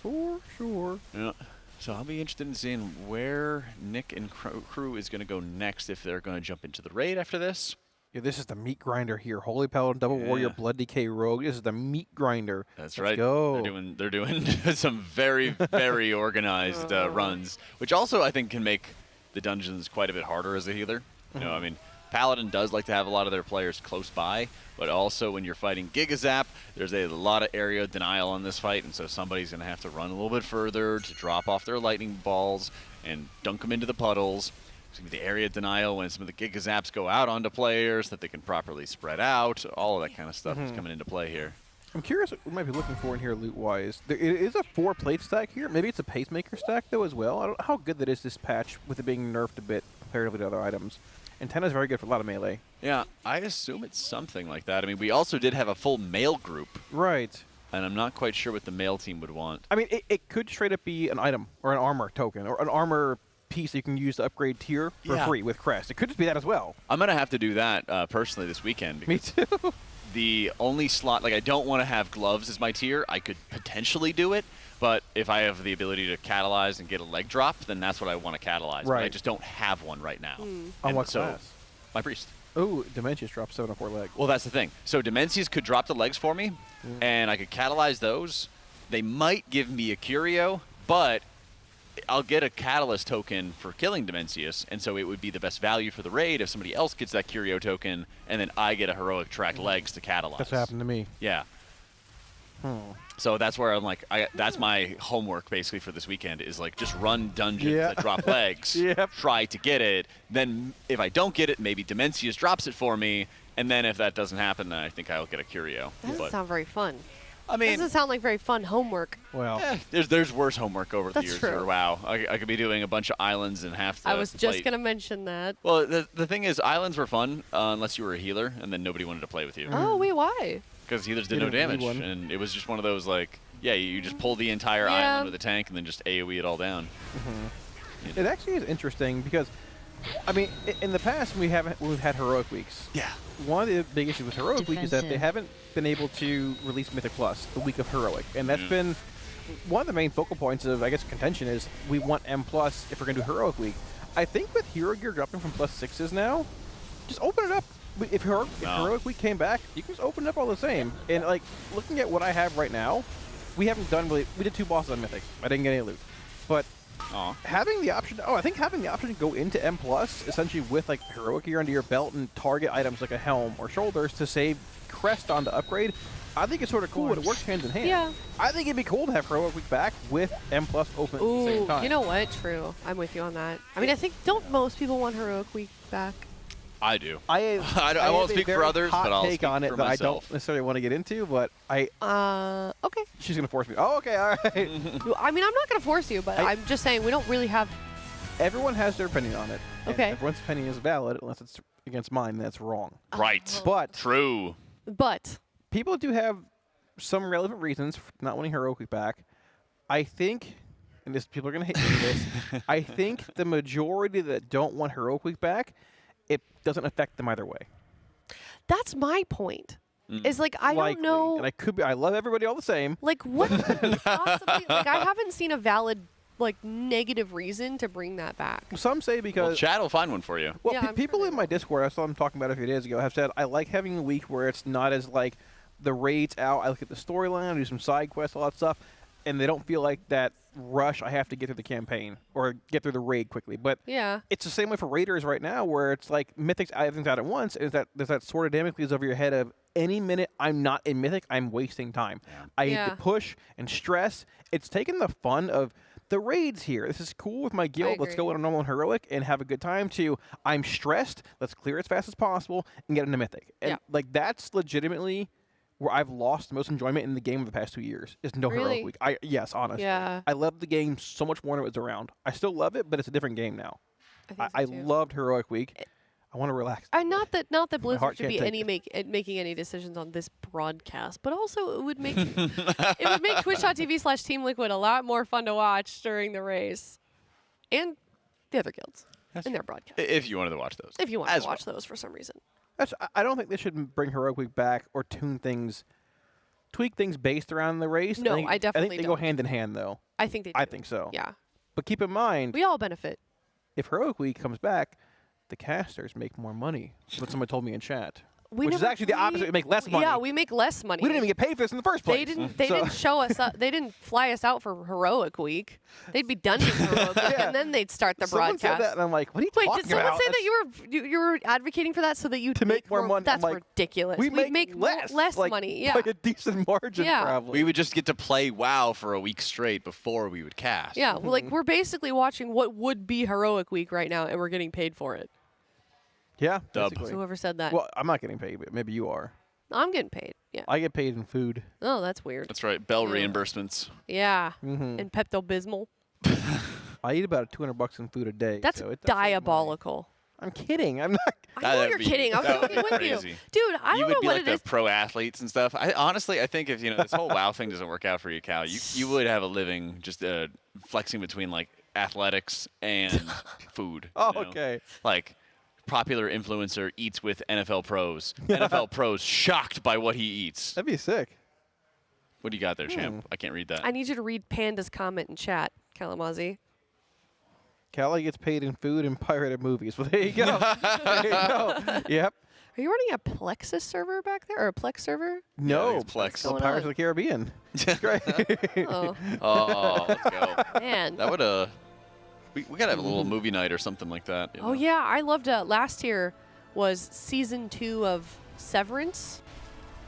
For sure. Yeah. So I'll be interested in seeing where Nick and crew is going to go next, if they're going to jump into the raid after this. Yeah, this is the meat grinder here. Holy Paladin, Double Warrior, Blood Decay Rogue. This is the meat grinder. That's Let's right. Go. They're doing some very, very organized runs, which also I think can make the dungeons quite a bit harder as a healer. You know, I mean, Paladin does like to have a lot of their players close by, but also when you're fighting Gigazap, there's a lot of area denial on this fight, and so somebody's going to have to run a little bit further to drop off their lightning balls and dunk them into the puddles. It's going to be the area denial when some of the Gigazaps go out onto players that they can properly spread out. All of that kind of stuff is coming into play here. I'm curious what we might be looking for in here loot-wise. There is a 4-plate stack here. Maybe it's a pacemaker stack, though, as well. I don't know how good that is this patch with it being nerfed a bit comparatively to other items. Antenna is very good for a lot of melee. Yeah, I assume it's something like that. I mean, we also did have a full male group. Right. And I'm not quite sure what the male team would want. I mean, it could straight up be an item or an armor token or an armor piece that you can use to upgrade tier for free with Crest. It could just be that as well. I'm going to have to do that personally this weekend. Me too. The only slot, like I don't want to have gloves as my tier. I could potentially do it, but if I have the ability to catalyze and get a leg drop, then that's what I want to catalyze. Right. But I just don't have one right now. On what class? My priest. Oh, Dimensius drops 7 or 4 leg. Well, that's the thing. So Dimensius could drop the legs for me, and I could catalyze those. They might give me a curio, but I'll get a catalyst token for killing Dimensius, and so it would be the best value for the raid if somebody else gets that curio token, and then I get a heroic track legs to catalyze. That's what happened to me. Yeah. So that's where I'm like, that's my homework basically for this weekend is like just run dungeons that drop legs, try to get it. Then if I don't get it, maybe Dimensius drops it for me. And then if that doesn't happen, then I think I'll get a curio. That doesn't sound very fun. I mean, doesn't sound like very fun homework. Well, there's worse homework over the years. True. WoW. I could be doing a bunch of islands and have to. I was just gonna mention that. Well, the thing is, islands were fun unless you were a healer, and then nobody wanted to play with you. Oh wait, why? Because healers did no damage, and it was just one of those like, you just pull the entire island with a tank and then just AoE it all down. It actually is interesting because, I mean, in the past we've had heroic weeks. Yeah. One of the big issues with heroic week is that they haven't been able to release Mythic Plus the week of heroic, and that's been one of the main focal points of, I guess, contention is we want M Plus if we're gonna do heroic week. I think with hero gear dropping from +6s now, just open it up. If heroic week came back, you can just open it up all the same. And like looking at what I have right now, we haven't done really. We did 2 bosses on Mythic. I didn't get any loot, but having the option. I think having the option to go into M Plus essentially with like heroic gear under your belt and target items like a helm or shoulders to save crest on the upgrade. I think it's sort of cool, and it works hand in hand. Yeah. I think it'd be cool to have heroic week back with M Plus open at the same time. You know what? True. I'm with you on that. I mean, I think don't most people want heroic week back? I do. I won't speak for others, but I'll take speak on it for that myself. I don't necessarily want to get into, but okay. She's gonna force me. Oh, okay, all right. I mean, I'm not gonna force you, but I'm just saying we don't really have. Everyone has their opinion on it. Okay. Everyone's opinion is valid unless it's against mine. That's wrong. Right. But true. But people do have some relevant reasons for not wanting heroic week back. I think, and this people are gonna hate me for this. I think the majority that don't want heroic week back, it doesn't affect them either way. That's my point. Is like I don't know. And I could be. I love everybody all the same. Like what could possibly? Like I haven't seen a valid like negative reason to bring that back. Some say because well, Chad will find one for you. Well, yeah, people in my Discord, I saw them talking about it a few days ago, have said I like having a week where it's not as like the raid's out. I look at the storyline, I do some side quests, all that stuff, and they don't feel like that rush. I have to get through the campaign or get through the raid quickly. But yeah, it's the same way for raiders right now, where it's like Mythic's everything's out at once. Is that there's that sort of Damocles over your head of any minute I'm not in Mythic, I'm wasting time. I need to push and stress. It's taken the fun of the raids here. This is cool with my guild. Let's go in a normal and heroic and have a good time. To I'm stressed. Let's clear as fast as possible and get into Mythic. And like that's legitimately where I've lost the most enjoyment in the game of the past 2 years. Is no heroic week. Yes, honestly. Yeah. I loved the game so much more when it was around. I still love it, but it's a different game now. I loved heroic week. I want to relax. Not that Blizzard should be can't making any decisions on this broadcast, but also it would make it would make Twitch.tv/TeamLiquid a lot more fun to watch during the race, and the other guilds in their broadcast. If you wanted to watch those. If you wanted to watch those for some reason. I don't think they should bring heroic week back or tweak things based around the race. No, I definitely I think they go hand in hand, though. I think they do. I think so. Yeah. But keep in mind, we all benefit. If heroic week comes back, the casters make more money. That's what someone told me in chat. Which is actually the opposite. We make less money. Yeah, we make less money. We didn't even get paid for this in the first place. They didn't show us up. They didn't fly us out for heroic week. They'd be done with heroic week, and then they'd start the Someone broadcast. said that, and I'm like, what are you talking about? Wait, did someone say that you were advocating for that so that you to make more money? That's like, ridiculous. We make less like, money. Yeah, like a decent margin. Probably. We would just get to play WoW for a week straight before we would cast. Yeah, well, like we're basically watching what would be heroic week right now, and we're getting paid for it. Yeah, basically. Whoever said that. Well, I'm not getting paid, but maybe you are. I'm getting paid. Yeah. I get paid in food. Oh, that's weird. That's right. Bell reimbursements. Yeah. And Pepto-Bismol. I eat about $200 in food a day. That's diabolical. I'm kidding. I'm not. I know you're kidding. I was joking with you, dude. I don't know what it is. You would be like the pro athletes and stuff. Honestly, I think if this whole WoW thing doesn't work out for you, Cal, you would have a living just flexing between like athletics and food. Oh, okay. Like. Popular influencer eats with NFL pros. NFL pros shocked by what he eats. That'd be sick. What do you got there, champ? I can't read that. I need you to read Panda's comment in chat, Kalamazzi. Callie gets paid in food and pirated movies. Well, there you go. There you go. Yep. Are you running a Plexus server back there, or a Plex server? No, Plex. Pirates of the Caribbean. Great. Oh, let's go. Man. That would We gotta have a little movie night or something like that. Oh yeah, I loved last year was season 2 of Severance.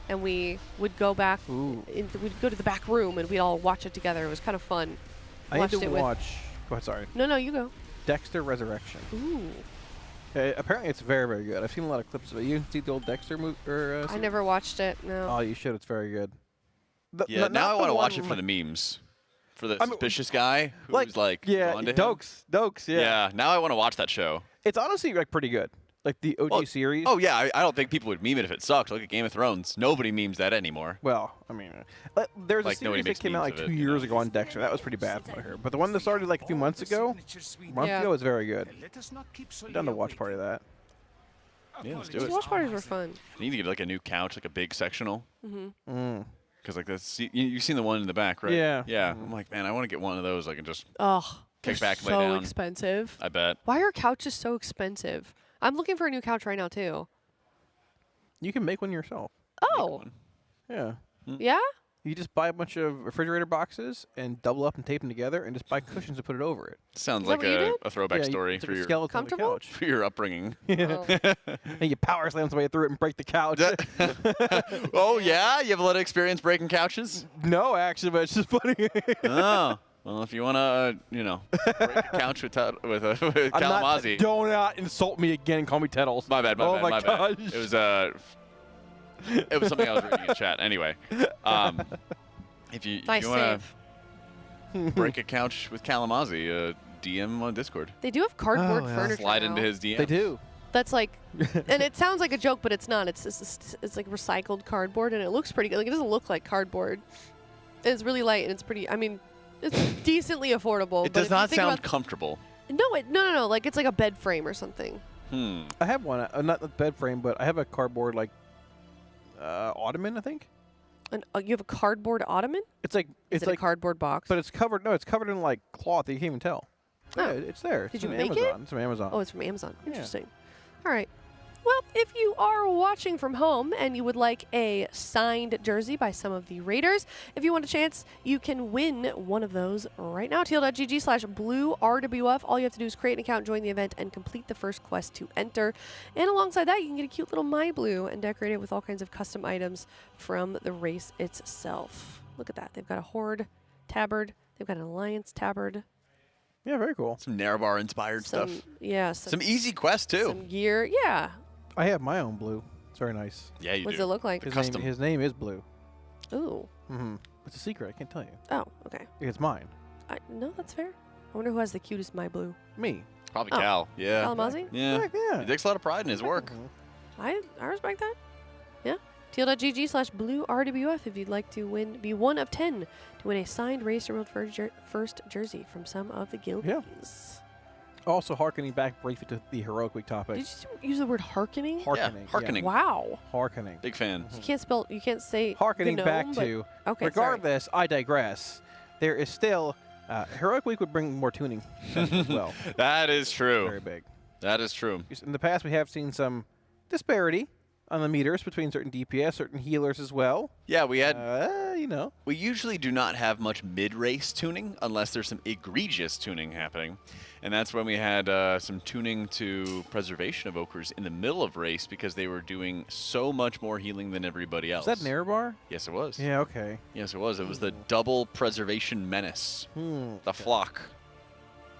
and we would go back. We'd go to the back room and we'd all watch it together. It was kind of fun. I need to watch. Go ahead, sorry. No, you go. Dexter Resurrection. Ooh. Apparently, it's very, very good. I've seen a lot of clips of it. You see the old Dexter movie? I never watched it. No. Oh, you should. It's very good. Now I want to watch it for the memes. For the suspicious guy who's like onto him. Dokes, yeah. Yeah, now I want to watch that show. It's honestly like pretty good. Like the OG series. Oh yeah, I don't think people would meme it if it sucked. Look at Game of Thrones. Nobody memes that anymore. Well, I mean, there's a series that came out like 2 years ago on Dexter. That was pretty bad from what I heard. But the one that started like a few months ago, was very good. I've done the watch party of that. Yeah, let's do it. These watch parties were fun. I need to get like a new couch, like a big sectional. Mm-hmm. Because like that's you've seen the one in the back, right? Yeah. Yeah. I'm like, man, I want to get one of those. I can just kick back, lay so down. expensive. I bet. Why are couches so expensive? I'm looking for a new couch right now too. You can make one yourself. Oh. Yeah. Yeah? You just buy a bunch of refrigerator boxes and double up and tape them together and just buy cushions to put it over it. Sounds like a throwback story for your comfortable for your upbringing. Yeah. And you power slam way through it and break the couch. Oh yeah, you have a lot of experience breaking couches? No, actually, but it's just funny. Oh. Well, if you want to, break a couch with Kalamazoo. Do not insult me again and call me Tettles. My bad, my bad. It was something I was reading in chat. Anyway, if you want to break a couch with Kalamazoo, DM on Discord. They do have cardboard furniture. Slide now. into his DM. They do. That's like, and it sounds like a joke, but it's not. It's like recycled cardboard, and it looks pretty good. Like it doesn't look like cardboard. It's really light, and it's pretty. I mean, it's decently affordable. It does not sound comfortable. No. Like it's like a bed frame or something. I have one. Not a bed frame, but I have a cardboard like ottoman, I think. And you have a cardboard ottoman? It's like Is it a cardboard box? But it's covered. No, it's covered in like cloth. You can't even tell. Oh. Yeah, it's there. Did you from make Amazon. it? It's from Amazon. Oh, it's from Amazon. Interesting. All right. Well, if you are watching from home and you would like a signed jersey by some of the Raiders, if you want a chance, you can win one of those right now. TL.gg/bluerwf. All you have to do is create an account, join the event, and complete the first quest to enter. And alongside that, you can get a cute little My Blue and decorate it with all kinds of custom items from the race itself. Look at that. They've got a Horde tabard. They've got an Alliance tabard. Yeah, very cool. Some Nerebar inspired stuff. Yeah. Some easy quests too. Some gear. Yeah. I have my own blue. It's very nice. Yeah, you do. What does it look like? His name is Blue. Ooh. It's a secret. I can't tell you. Oh, okay. It's mine. No, that's fair. I wonder who has the cutest My Blue. Me. Probably Cal. Yeah. Kalamazoo? Yeah. Yeah. He takes a lot of pride in his work. I respect that. Yeah. TL.gg/bluerwf if you'd like to be one of 10 to win a signed Race Your World first jersey from some of the guildies. Yeah. Also, harkening back briefly to the Heroic Week topic. Did you use the word harkening? Harkening. Yeah, harkening. Wow. Harkening. Big fan. You can't say harkening gnome, back to. Okay, regardless, sorry. I digress. There is still Heroic Week would bring more tuning as well. That is true. Very big. That is true. In the past, we have seen some disparity on the meters between certain DPS, certain healers as well. Yeah, we had. We usually do not have much mid-race tuning unless there's some egregious tuning happening. And that's when we had some tuning to Preservation of Okers in the middle of race because they were doing so much more healing than everybody else. Was that Nerebar? Yes, it was. Yeah, okay. Yes, it was. It was the double Preservation Menace. The Flock.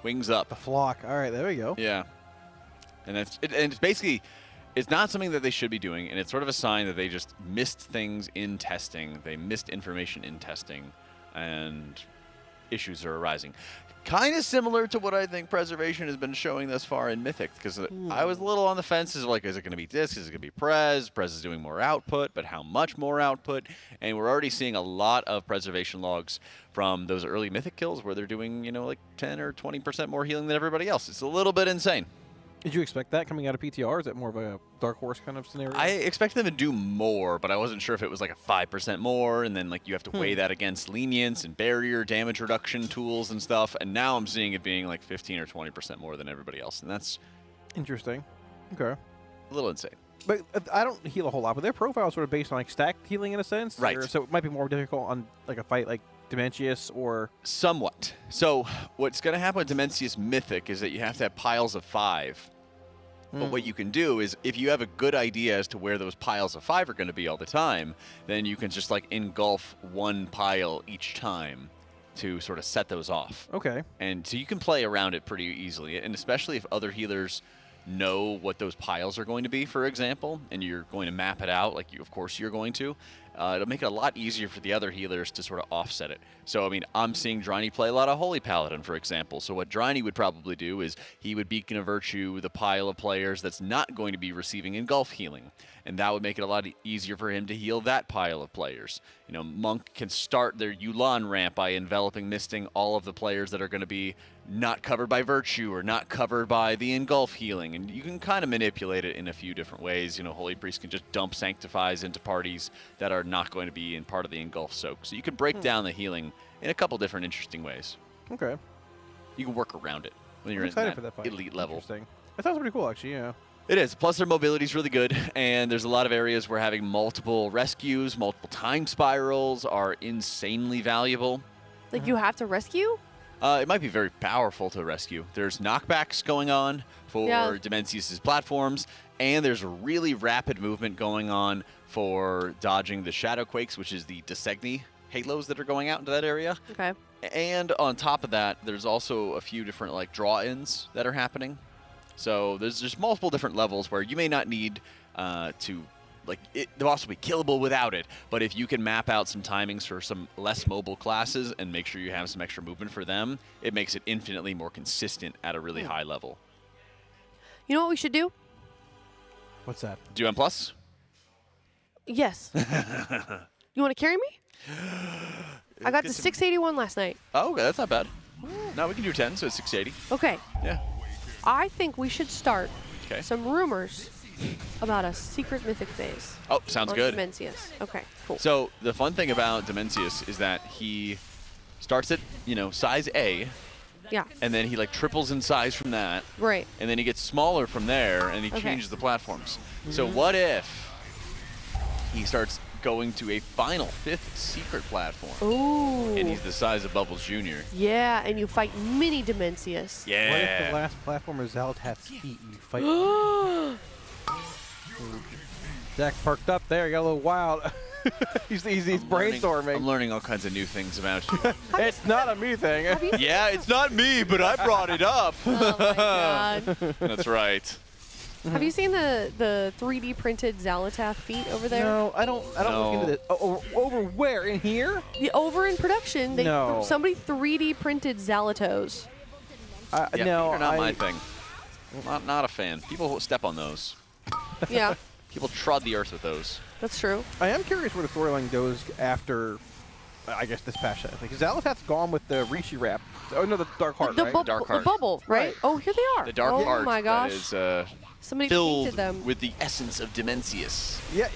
Wings up. The Flock. All right, there we go. Yeah. And it's basically... It's not something that they should be doing, and it's sort of a sign that they just missed things in testing. They missed information in testing, and issues are arising. Kind of similar to what I think Preservation has been showing thus far in Mythic, because I was a little on the fence. Is like, is it going to be this? Is it going to be Prez? Prez is doing more output, but how much more output? And we're already seeing a lot of Preservation logs from those early Mythic kills where they're doing, like 10 or 20% more healing than everybody else. It's a little bit insane. Did you expect that coming out of PTR? Is that more of a Dark Horse kind of scenario? I expected them to do more, but I wasn't sure if it was like a 5% more, and then like you have to weigh that against lenience and barrier damage reduction tools and stuff. And now I'm seeing it being like 15 or 20% more than everybody else, and that's interesting. Okay, a little insane. But I don't heal a whole lot, but their profile is sort of based on like stacked healing in a sense, right? So it might be more difficult on like a fight like Dementius or somewhat. So what's going to happen with Dementius Mythic is that you have to have piles of 5 But what you can do is, if you have a good idea as to where those piles of 5 are going to be all the time, then you can just like engulf one pile each time to sort of set those off. Okay. And so you can play around it pretty easily, and especially if other healers know what those piles are going to be, for example, and you're going to map it out, like of course you're going to, it'll make it a lot easier for the other healers to sort of offset it. So, I mean, I'm seeing Dryny play a lot of Holy Paladin, for example. So what Dryny would probably do is he would Beacon of Virtue the pile of players that's not going to be receiving Engulf healing. And that would make it a lot easier for him to heal that pile of players. You know, Monk can start their Yu'lon ramp by enveloping misting all of the players that are going to be not covered by Virtue or not covered by the Engulf healing. And you can kind of manipulate it in a few different ways. You know, Holy Priest can just dump Sanctifies into parties that are not going to be in part of the Engulf soak. So you can break down the healing in a couple different interesting ways. Okay. You can work around it when you're in excited that, for that fight. elite level. Interesting. That sounds pretty cool, actually, yeah. It is. Plus, their mobility is really good, and there's a lot of areas where having multiple rescues, multiple time spirals are insanely valuable. Like you have to rescue? It might be very powerful to rescue. There's knockbacks going on for Dimensius' platforms, and there's really rapid movement going on for dodging the Shadow Quakes, which is the Desegni halos that are going out into that area. Okay. And on top of that, there's also a few different like draw-ins that are happening. So there's just multiple different levels where you may not need to, like, the boss will be killable without it, but if you can map out some timings for some less mobile classes and make sure you have some extra movement for them, it makes it infinitely more consistent at a really high level. You know what we should do? What's that? Do M+? Yes. You want to carry me? I got to 681 last night. Oh, okay, that's not bad. No, we can do 10, so it's 680. Okay. Yeah. I think we should start Okay. some rumors about a secret mythic phase. Oh, sounds good. Dimensius. Okay, cool. So the fun thing about Dimensius is that he starts at, you know, size A. Yeah. And then he like triples in size from that. Right. And then he gets smaller from there, and he changes the platforms. So what if he starts going to a final 5th secret platform? Ooh. And he's the size of Bubbles Jr. Yeah, and you fight mini Dimensius. Yeah. What if the last platform is Zalatath's feet? You fight. Zach perked up there. Got a little wild. he's brainstorming. I'm learning all kinds of new things about you. It's not a me thing. Yeah, it's not me, but I brought it up. Oh my God. That's right. Have you seen the 3D printed Zalatath feet over there? No, I don't look into this. Over where? In here? Over in production, they No. somebody 3D printed Zalatos. Yeah, no, feet are not my thing. Not a fan. People step on those. Yeah. People trod the earth with those. That's true. I am curious where the storyline goes after, I guess, this patch. Because Zalatath's gone with the Rishi wrap. Oh, no, the Dark Heart, right? Dark Heart. The bubble, right? Oh, here they are. The Dark oh Heart my gosh. that is Somebody filled painted them. with the essence of Dimensius. Yeah,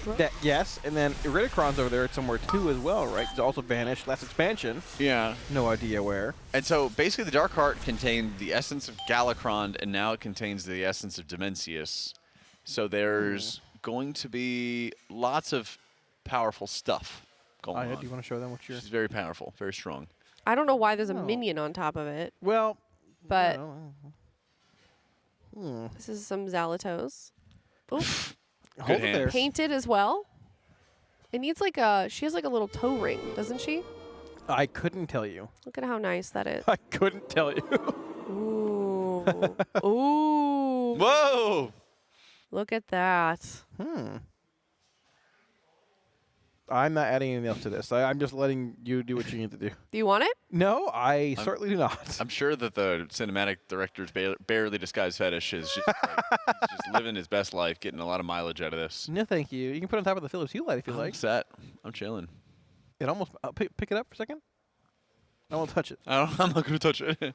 yes. And then Iridicron's over there somewhere too as well, right? It's also vanished. Last expansion. Yeah. No idea where. And so basically the Dark Heart contained the essence of Galakron, and now it contains the essence of Dimensius. So there's going to be lots of powerful stuff going on. Do you want to show them what you're... She's very powerful, very strong. I don't know why there's a minion on top of it. Well, but this is some Zalatos. Oof. Good hand. Painted as well. It needs like she has like a little toe ring, doesn't she? I couldn't tell you. Look at how nice that is. I couldn't tell you. Ooh. Ooh. Whoa. Look at that. I'm not adding anything else to this. I'm just letting you do what you need to do. Do you want it? No, I certainly do not. I'm sure that the cinematic director's barely disguised fetish is just, like, he's just living his best life, getting a lot of mileage out of this. No, thank you. You can put it on top of the Philips Hue light if you like. I'm set. I'm chilling. It almost... pick it up for a second. I won't touch it. I'm not going to touch it.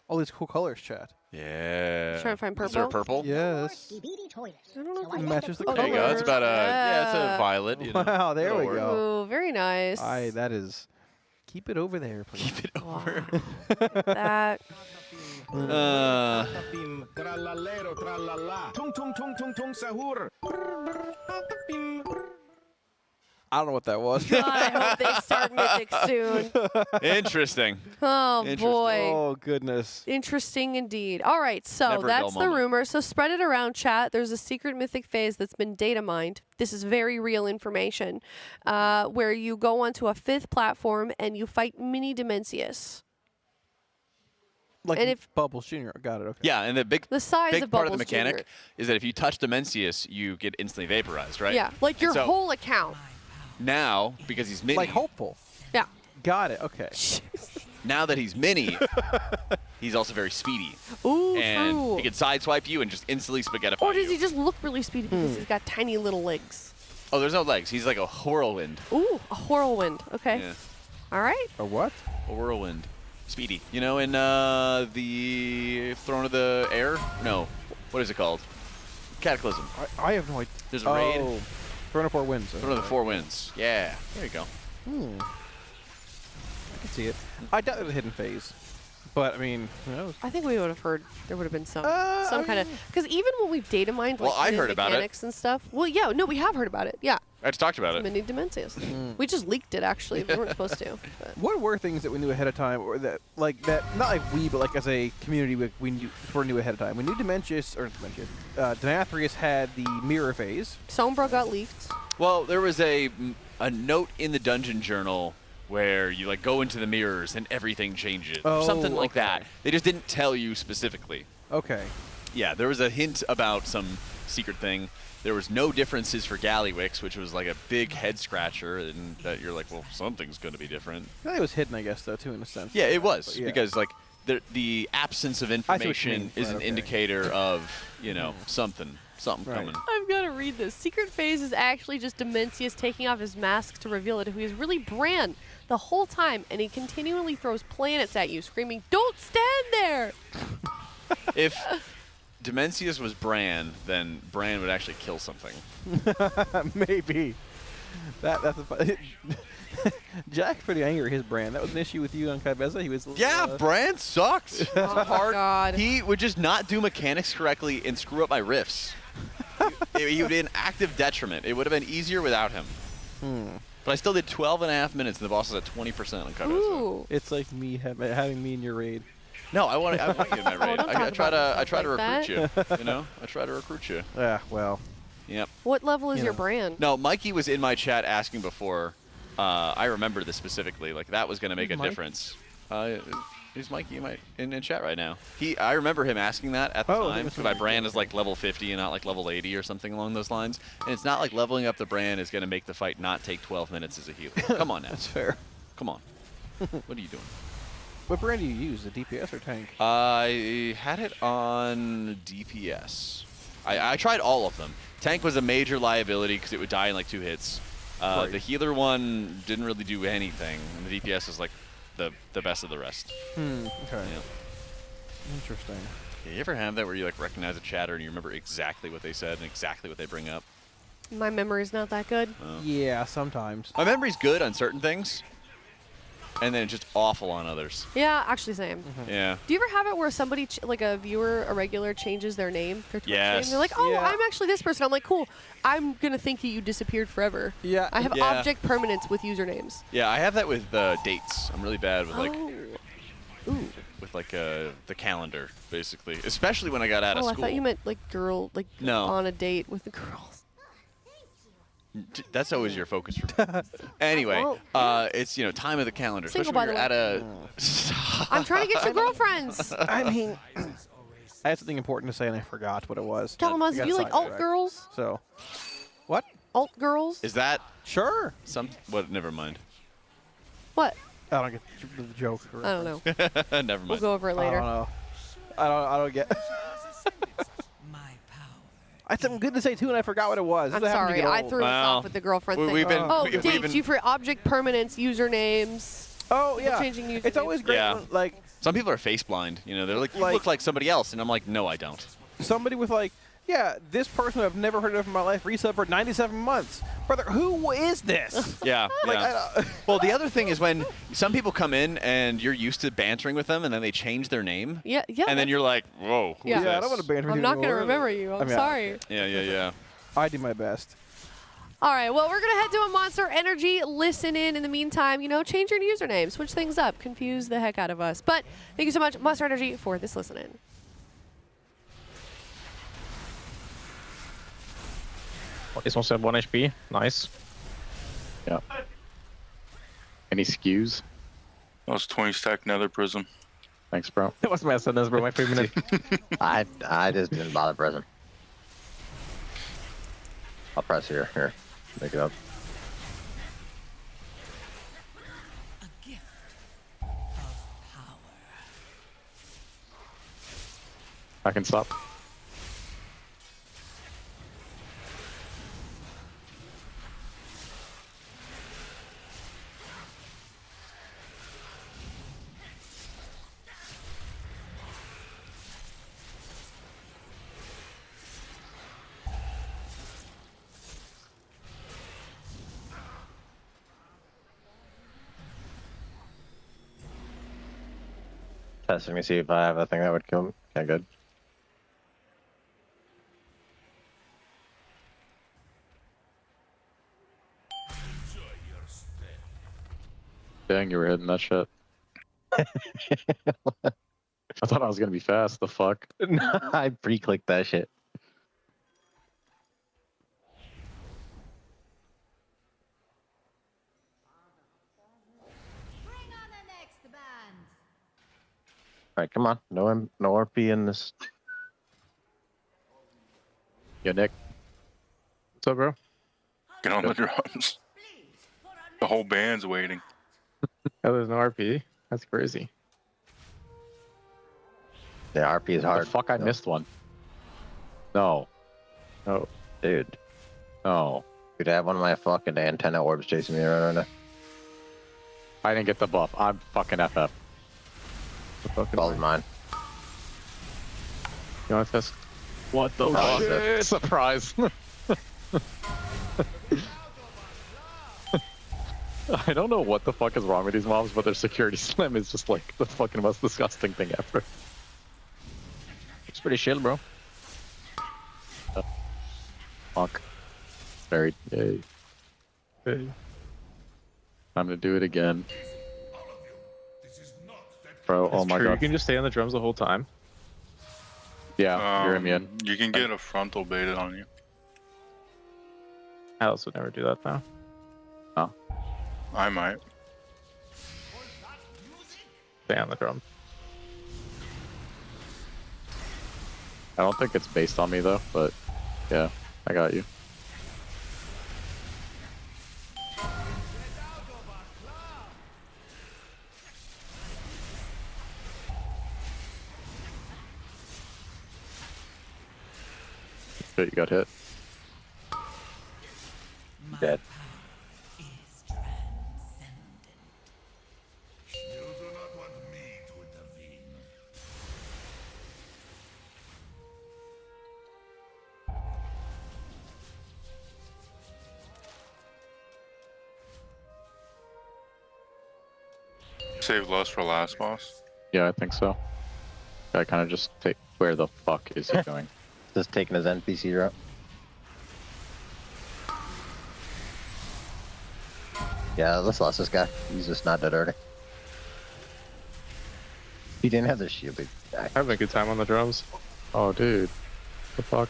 All these cool colors, chat. Yeah. Trying to find purple. Is there a purple? Yes. I don't know if It matches the color. There you go. It's about it's a violet. You know. Wow, there we go. Ooh, very nice. That is... Keep it over there, please. Keep it over. That. I don't know what that was. God, I hope they start Mythic soon. Interesting. Oh, Interesting. boy. Oh, goodness. Interesting indeed. All right, so Never a that's dull the moment. rumor. So spread it around, chat. There's a secret Mythic phase that's been data mined. This is very real information, where you go onto a 5th platform and you fight mini Dimensius. Like And if- Bubbles Jr. Got it. Okay. Yeah, and The size big of part of the Bubbles mechanic Jr. is that if you touch Dimensius, you get instantly vaporized, right? Yeah, like your And so whole account. now, because he's mini, Like hopeful. Yeah. Got it. Okay. now that he's mini, he's also very speedy. Ooh, And true. he can sideswipe you and just instantly spaghettify Or does you. he just look really speedy because he's got tiny little legs? Oh, there's no legs. He's like a whirlwind. Ooh, a whirlwind. Okay. Yeah. All right. A what? A whirlwind. Speedy. You know, in the Throne of the Air? No. What is it called? Cataclysm. I have no idea. There's a raid. Oh, Throne of Four Winds. Throne of the Four Winds. Yeah. There you go. I can see it. I doubt there's a hidden phase. But, I mean, who knows? I think we would have heard there would have been some I kind of because even when we've data mined like Well, I hidden heard about it. mechanics and stuff. Well, yeah, no, we have heard about it. Yeah, I just talked about it. mini Dimensius. We just leaked it actually. We weren't supposed to. But. What were things that we knew ahead of time, or that, not like we, but like as a community, we knew ahead of time? We knew Denathrius had the mirror phase. Sombra got leaked. Well, there was a note in the dungeon journal where you like go into the mirrors and everything changes. Or something like that. They just didn't tell you specifically. Okay. Yeah, there was a hint about some secret thing. There was no differences for Gallywix, which was like a big head scratcher, and that you're like, well, something's going to be different. I think it was hidden, I guess, though, too, in a sense. Yeah, it was, But yeah. because like the absence of what you information mean. is Right, an okay. indicator of, you know, something Right. coming. I've got to read this. Secret phase is actually just Dimensius taking off his mask to reveal that he is really Bran the whole time, and he continually throws planets at you, screaming, "Don't stand there!" If Dimensius was Bran, then Bran would actually kill something. Maybe. That's a Jack's pretty angry at his brand. That was an issue with you on Kaibeza. He was Yeah, Bran sucks. Oh my God. He would just not do mechanics correctly and screw up my riffs. He would be an active detriment. It would have been easier without him. But I still did 12.5 minutes, and the boss is at 20% on Kaibeza. Ooh. It's like me having me in your raid. No, I want you in my raid. don't I talk try about to yourself like recruit you. You know, I try to recruit you. Yeah, well. Yep. What level is You your know. brand? No, Mikey was in my chat asking before. I remember this specifically. Like that was going to make a Mike? difference. Is Mikey in chat right now? I remember him asking that at the time because my brand is like level 50 and not like level 80 or something along those lines. And it's not like leveling up the brand is going to make the fight not take 12 minutes as a healer. Come on now. That's fair. Come on. What are you doing? What brand do you use, the DPS or tank? I had it on DPS. I tried all of them. Tank was a major liability because it would die in like 2 hits. Right. The healer one didn't really do anything, and the DPS is like the best of the rest. Okay. Yeah. Interesting. Yeah, you ever have that where you like recognize a chatter and you remember exactly what they said and exactly what they bring up? My memory's not that good. Yeah, sometimes. My memory's good on certain things, and then it's just awful on others. Yeah, actually same. Yeah. Do you ever have it where somebody, like a viewer, a regular, changes their name? Their Twitch name? Yes. They're like, oh, Yeah. I'm actually this person. I'm like, cool. I'm going to think that you disappeared forever. Yeah. I have Yeah. object permanence with usernames. Yeah, I have that with dates. I'm really bad with like Ooh. with like the calendar, basically. Especially when I got out of Oh, I school. thought you meant like girl, like No. on a date with the girls. That's always your focus for me. Anyway, it's time of the calendar. Single, especially when by you're the at a. I'm trying to get your girlfriends. I mean, I had something important to say and I forgot what it was. Kalamaz, do you like alt girls? So, what? Alt girls? Is that Sure. some? What? Never mind. What? I don't get the joke. I don't know. Never We'll mind. go over it I later. don't know. I don't get. I had something good to say too, and I forgot what it was. I'm This happened to sorry. get I old. threw us Well, off with the girlfriend we- thing. we've been- oh, we've dates. been- You for object permanence, usernames. Oh We're yeah. changing It's usernames. always great. Yeah. When, like Some people are face blind. They're like, you Like- look like somebody else, and I'm like, no, I don't. somebody with like, yeah, this person I've never heard of in my life resub for 97 months. Brother, who is this? Yeah. Like, yeah. Well, the other thing is when some people come in and you're used to bantering with them, and then they change their name. Yeah, yeah. And then you're like, whoa, who Yeah. is Yeah, I this? don't want to ban I'm not going to remember you. I'm I mean, sorry. Yeah, yeah, yeah. I do my best. All right, well, we're going to head to a Monster Energy. Listen in the meantime. You know, change your username, switch things up, confuse the heck out of us. But thank you so much, Monster Energy, for this listen-in. This one's at 1 HP. Nice. Yeah. Any skews? That was 20 stack nether prism. Thanks, bro. That was my sentence, bro. My 3 minutes. I just didn't bother pressing. I'll press here. Here. Make it up. I can stop. Testing me, see if I have a thing that would kill me. Okay, good. Dang, you were hitting that shit. I thought I was gonna be fast. The fuck? I pre-clicked that shit. Alright, come on. No RP in this. Yo, Nick. What's up, bro? Get on the drums. The whole band's waiting. Oh, there's no RP? That's crazy. Yeah, RP is hard. The fuck, I missed one. No. Oh, dude. No. Dude, I have one of my fucking antenna orbs chasing me around right now. I didn't get the buff. I'm fucking FF. Ball's mine. You want this? What the fuck? Shit. Surprise. I don't know what the fuck is wrong with these mobs, but their security slim is just like the fucking most disgusting thing ever. It's pretty chill, bro. Fuck. Buried. Yay. Hey. Time to do it again. Bro, oh my true. god. You can just stay on the drums the whole time. Yeah, you're immune. You can get a frontal baited on you. Alice would never do that, though. Oh. I might. Stay on the drum. I don't think it's based on me though, but yeah, I got you. Shit, you got hit. Dead. Save lust for last boss. Yeah, I think so. I kind of just take. Where the fuck is he going? Just taking his NPC route. Yeah, let's lost this guy. He's just not that dirty. He didn't have the shield. Having a good time on the drums. Oh, dude. The fuck?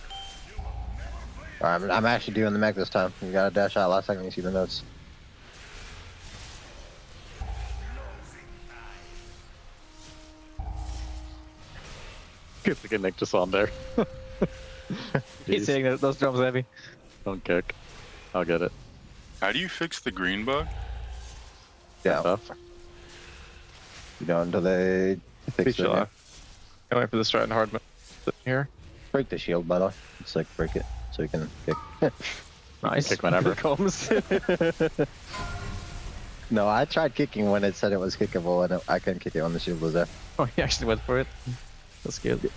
Alright, I'm actually doing the mech this time. You got a dash out last second. You see the notes. Good to get Nick just on there. He's saying that those drums heavy. Don't kick. I'll get it. How do you fix the green bug? Yeah. You know, until they fix it. I'm waiting for the strat and hard here. Break the shield, by the way. It's like break it so you can kick. Nice. Kick whenever. It comes. No, I tried kicking when it said it was kickable, and I couldn't kick it when the shield was there. Oh, he actually went for it. That's good.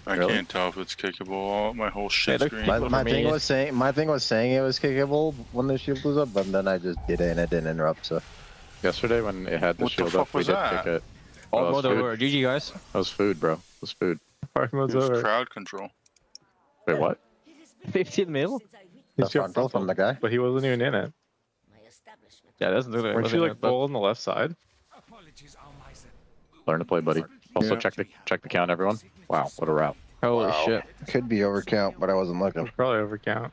I Really? can't tell if it's kickable. My whole shit Hey, screen. My thing was saying it was kickable when the shield was up, but then I just did it and it didn't interrupt. So Yesterday when it had the What the shield fuck up, we was did that? kick it. All that mode was food. over. GG, guys. That was food, bro. It was food. Hard mode's It was over. crowd control. Wait, what? 15 mil? The frontal from the guy. But he wasn't even in it. Yeah, it doesn't look like it Weren't was you in like it, but- full on the left side? Learn to play, buddy. Also, check the count, everyone. Wow, what a route. Holy Wow. shit. Could be overcount, but I wasn't looking. Probably overcount.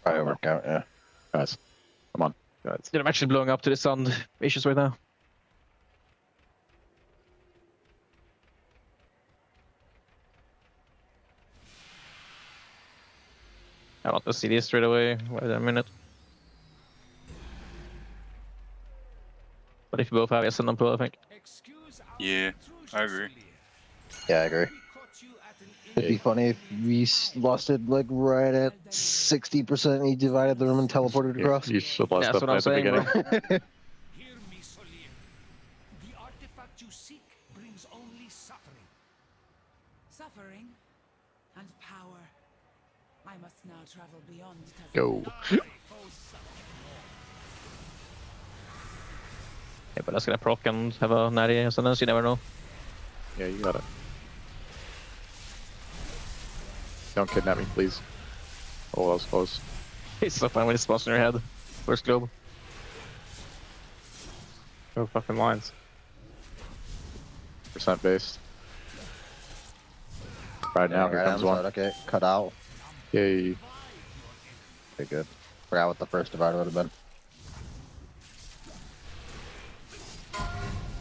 Probably overcount, yeah. Guys, come on. Guys. Dude, I'm actually blowing up to the sound issues right now. I want to see this straight away. Wait a minute. But if you both have yes and pull, I think. Yeah, I agree. Yeah, I agree. It'd be funny if we lost it like right at 60%. He divided the room and teleported across. You should have That's what I'm saying, bro. Suffering and power. I must now travel beyond. Go. Yeah, but that's gonna proc and have a natty or something, so you never know. Yeah, you got it. Don't kidnap me, please. Oh, that was close. It's so fun when it's spots in your head. First globe. No fucking lines. Percent based. Right now, here comes one. Okay, cut out. Yay. Okay, good. Forgot what the first divider would have been.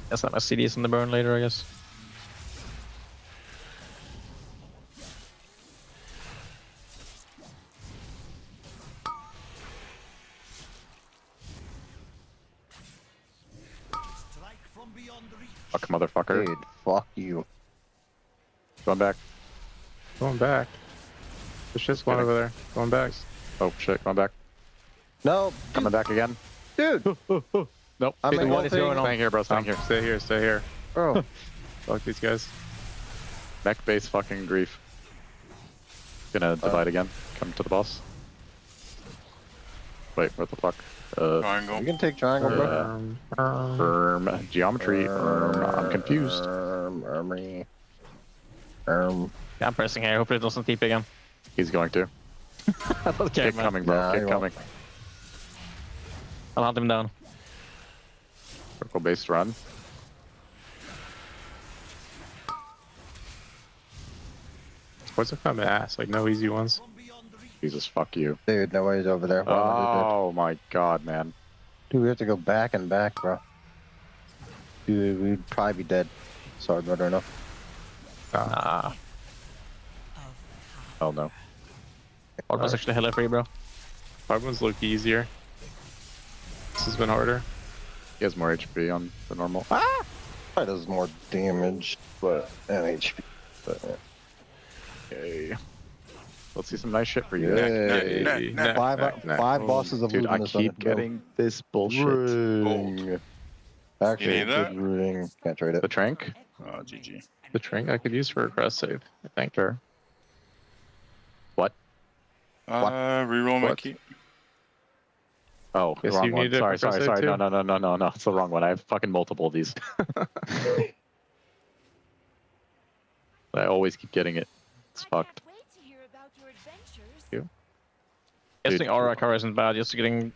That's not my CDs in the burn later, I guess. Fuck, motherfucker. Dude, fuck you. Going back. Going back. There's just one over there. Going back. Oh, shit, going back. No. Coming back again. Dude. Nope. I'm Hey, in what one is thing. going on? Staying here, bro. Staying here. Stay here, stay here. Bro. Fuck these guys. Mech base fucking grief. Gonna divide again. Come to the boss. Wait, what the fuck? Triangle. You can take triangle, bro. Firm. Geometry. I'm confused. Yeah, I'm pressing here. Hopefully it doesn't TP again. He's going to. Okay, Keep man. coming, bro. Nah, Keep he coming. I'll hunt him down. Circle based run. What's a fun ass? Like no easy ones. Jesus, fuck you. Dude, nobody's over there. Oh my god, man. Dude, we have to go back and back, bro. Dude, we'd probably be dead. Sorry, but I know. Nah. Hell no. Hard was actually hella free, bro. Hard ones look easier. This has been harder. He has more HP on the normal. Ah! Probably does more damage, but and HP. But yeah. Okay. Let's see some nice shit for you. Yay. Five bosses of Dude, I luminous on keep it, bro. getting this bullshit. Ring. Actually, You need that? good ring. Can't trade it. The Trank? Oh, GG. The Trank I could use for a cross save, I think. Sure. What? Reroll my key. Oh, Guess wrong you one. need it Sorry, for sorry, save sorry. too? No. It's the wrong one. I have fucking multiple of these. I always keep getting it. It's fucked. Guessing Aura car isn't bad, just getting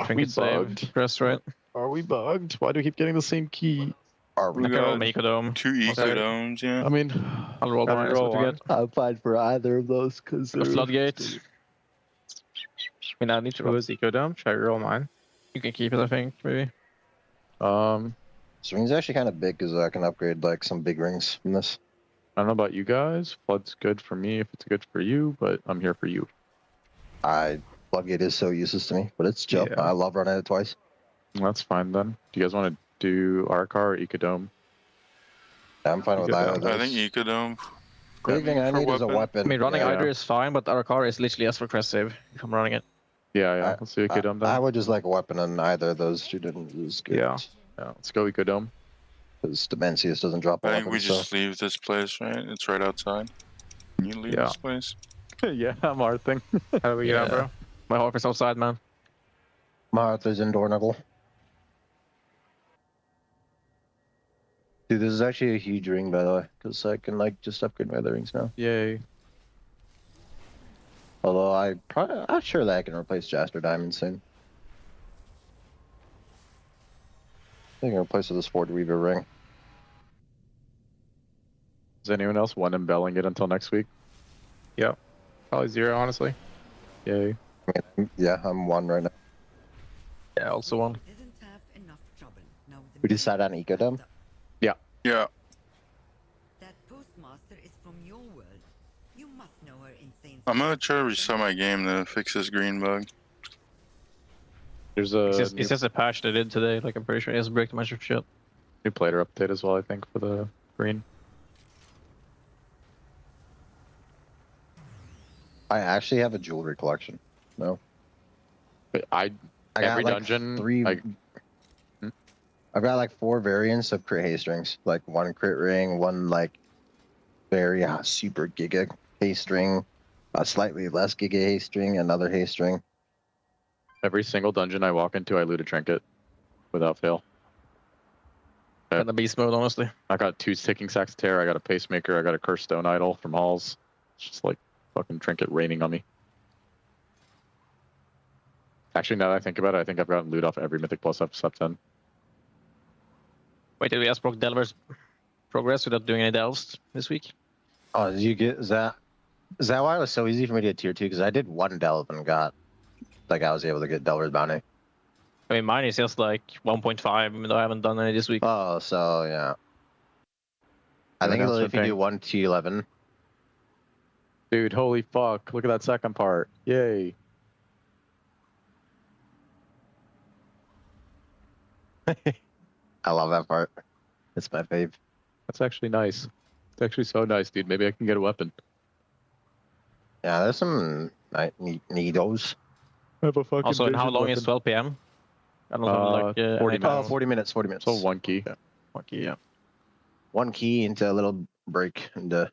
trinket saved. Press right. Are we bugged? Why do we keep getting the same key? Are we? I can roll Eco-Dome. 2 Eco-Domes, yeah. I mean, I'll roll mine. That's what we get. I'm fine for either of those because The Floodgate. I mean, I need to What roll. was Eco-Dome? Should I roll mine? You can keep it, I think, maybe. This ring's actually kind of big because I can upgrade like some big rings from this. I don't know about you guys. Flood's good for me if it's good for you, but I'm here for you. Floodgate is so useless to me, but it's chill. Yeah. I love running it twice. That's fine then. Do you guys want to do Arcar or Ecodome? Yeah, I'm fine with either of I those. think Ecodome. The only thing I need is a weapon. I mean, running Yeah. either is fine, but our car is literally as for crest save if I'm running it. Yeah, let's do Ecodome then. I would just like a weapon, and either of those two didn't is good. Yeah, let's go Ecodome. Because Demencius doesn't drop a I think weapon, we so. just leave this place, right? It's right outside. Can you leave Yeah. this place? Yeah, I'm Arthing. How do we get out, bro? My Harp is outside, man. Martha's indoor knuckle. Dude, this is actually a huge ring, by the way, because I can like just upgrade my other rings now. Yay. Although I'm sure that I can replace Jasper Diamond soon. I think I can replace it with a Sport Weaver ring. Is anyone else one and belling it until next week? Yep. Probably 0, honestly. Yay. Yeah, I'm 1 right now. Yeah, also 1. We decide on Ecodome? Yeah. Yeah. That postmaster is from your world. You must know her insane. I'm gonna try to restart my game to fix this green bug. There's a It says a patch they did today. Like, I'm pretty sure it hasn't break much of shit. new plater update as well, I think, for the green. I actually have a jewelry collection. No. But I got every like dungeon. 3. I've got like 4 variants of crit haste rings. Like 1 crit ring, 1 like very super giga haste ring, a slightly less giga haste ring, another haste ring. Every single dungeon I walk into, I loot a trinket, without fail. In the beast mode, honestly. I got 2 ticking sacks of terror. I got a pacemaker. I got a cursed stone idol from Halls. It's just like fucking trinket raining on me. Actually, now that I think about it, I think I've gotten loot off every Mythic Plus up sub 10. Wait, did we ask Brock Delver's progress without doing any delves this week? Oh, did you get, is that why it was so easy for me to get tier 2? Because I did 1 delve and got, like, I was able to get Delver's bounty. I mean, mine is just like 1.5, even though I haven't done any this week. Oh, so yeah. I think if you do 1 T11. Dude, holy fuck. Look at that second part. Yay. I love that part. It's my fave. That's actually nice. It's actually so nice, dude. Maybe I can get a weapon. Yeah, there's some needles. I have a fucking Also, and how long weapon. is 12 p.m.? I don't know, like 40 minutes. 40 minutes. 40 minutes. So 1 key. Yeah. 1 key, yeah. 1 key into a little break into.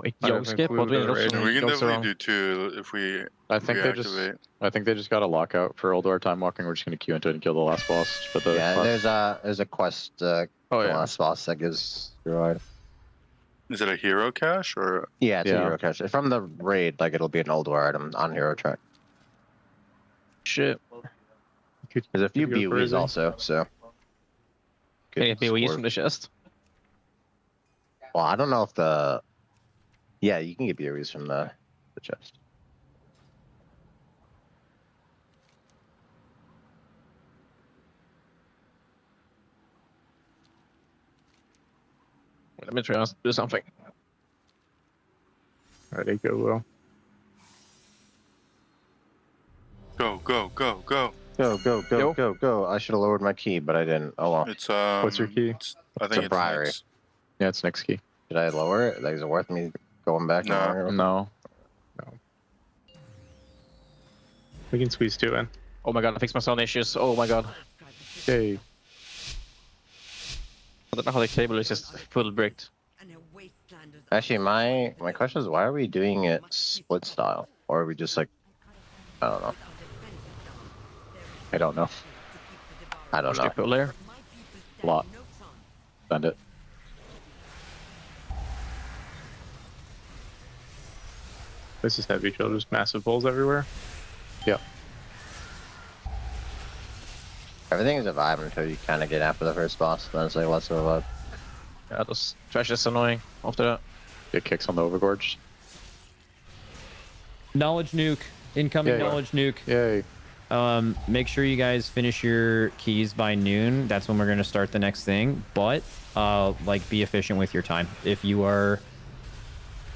Wait, yo, skip. What we We can definitely do 2 if we. I think they just got a lockout for Oldor time walking. We're just gonna queue into it and kill the last boss. But the there's a quest. The last boss that gives your item. Is it a hero cache or? Yeah, it's a hero cache. From the raid, like it'll be an Oldor item on hero track. Shit. There's a few BOEs also, so. Can you get BOEs from the chest? Well, I don't know if the. Yeah, you can get BOEs from the chest. Let me try to do something. Alright, go, Will. Go, go, go, go. Go. I should have lowered my key, but I didn't. Oh well. It's What's your key? I think it's a priory. Nick's. Yeah, it's Nick's key. Did I lower it? Like, is it worth me going back? No. We can squeeze 2 in. Oh my god, I fixed my sound issues. Oh my god. Hey. I don't know how the cable is just full bricked. Actually, my question is, why are we doing it split style? Or are we just like, I don't know. I don't know. I don't know. Pull there. Lot. Send it. This is heavy, so there's massive holes everywhere. Yep. Everything is a vibe until you kind of get after the first boss. Then it's like less of a vibe. Yeah, this trash is annoying after that. Get kicks on the overgorge. Knowledge nuke. Incoming knowledge nuke. Yay. Make sure you guys finish your keys by noon. That's when we're going to start the next thing. But, like, be efficient with your time. If you are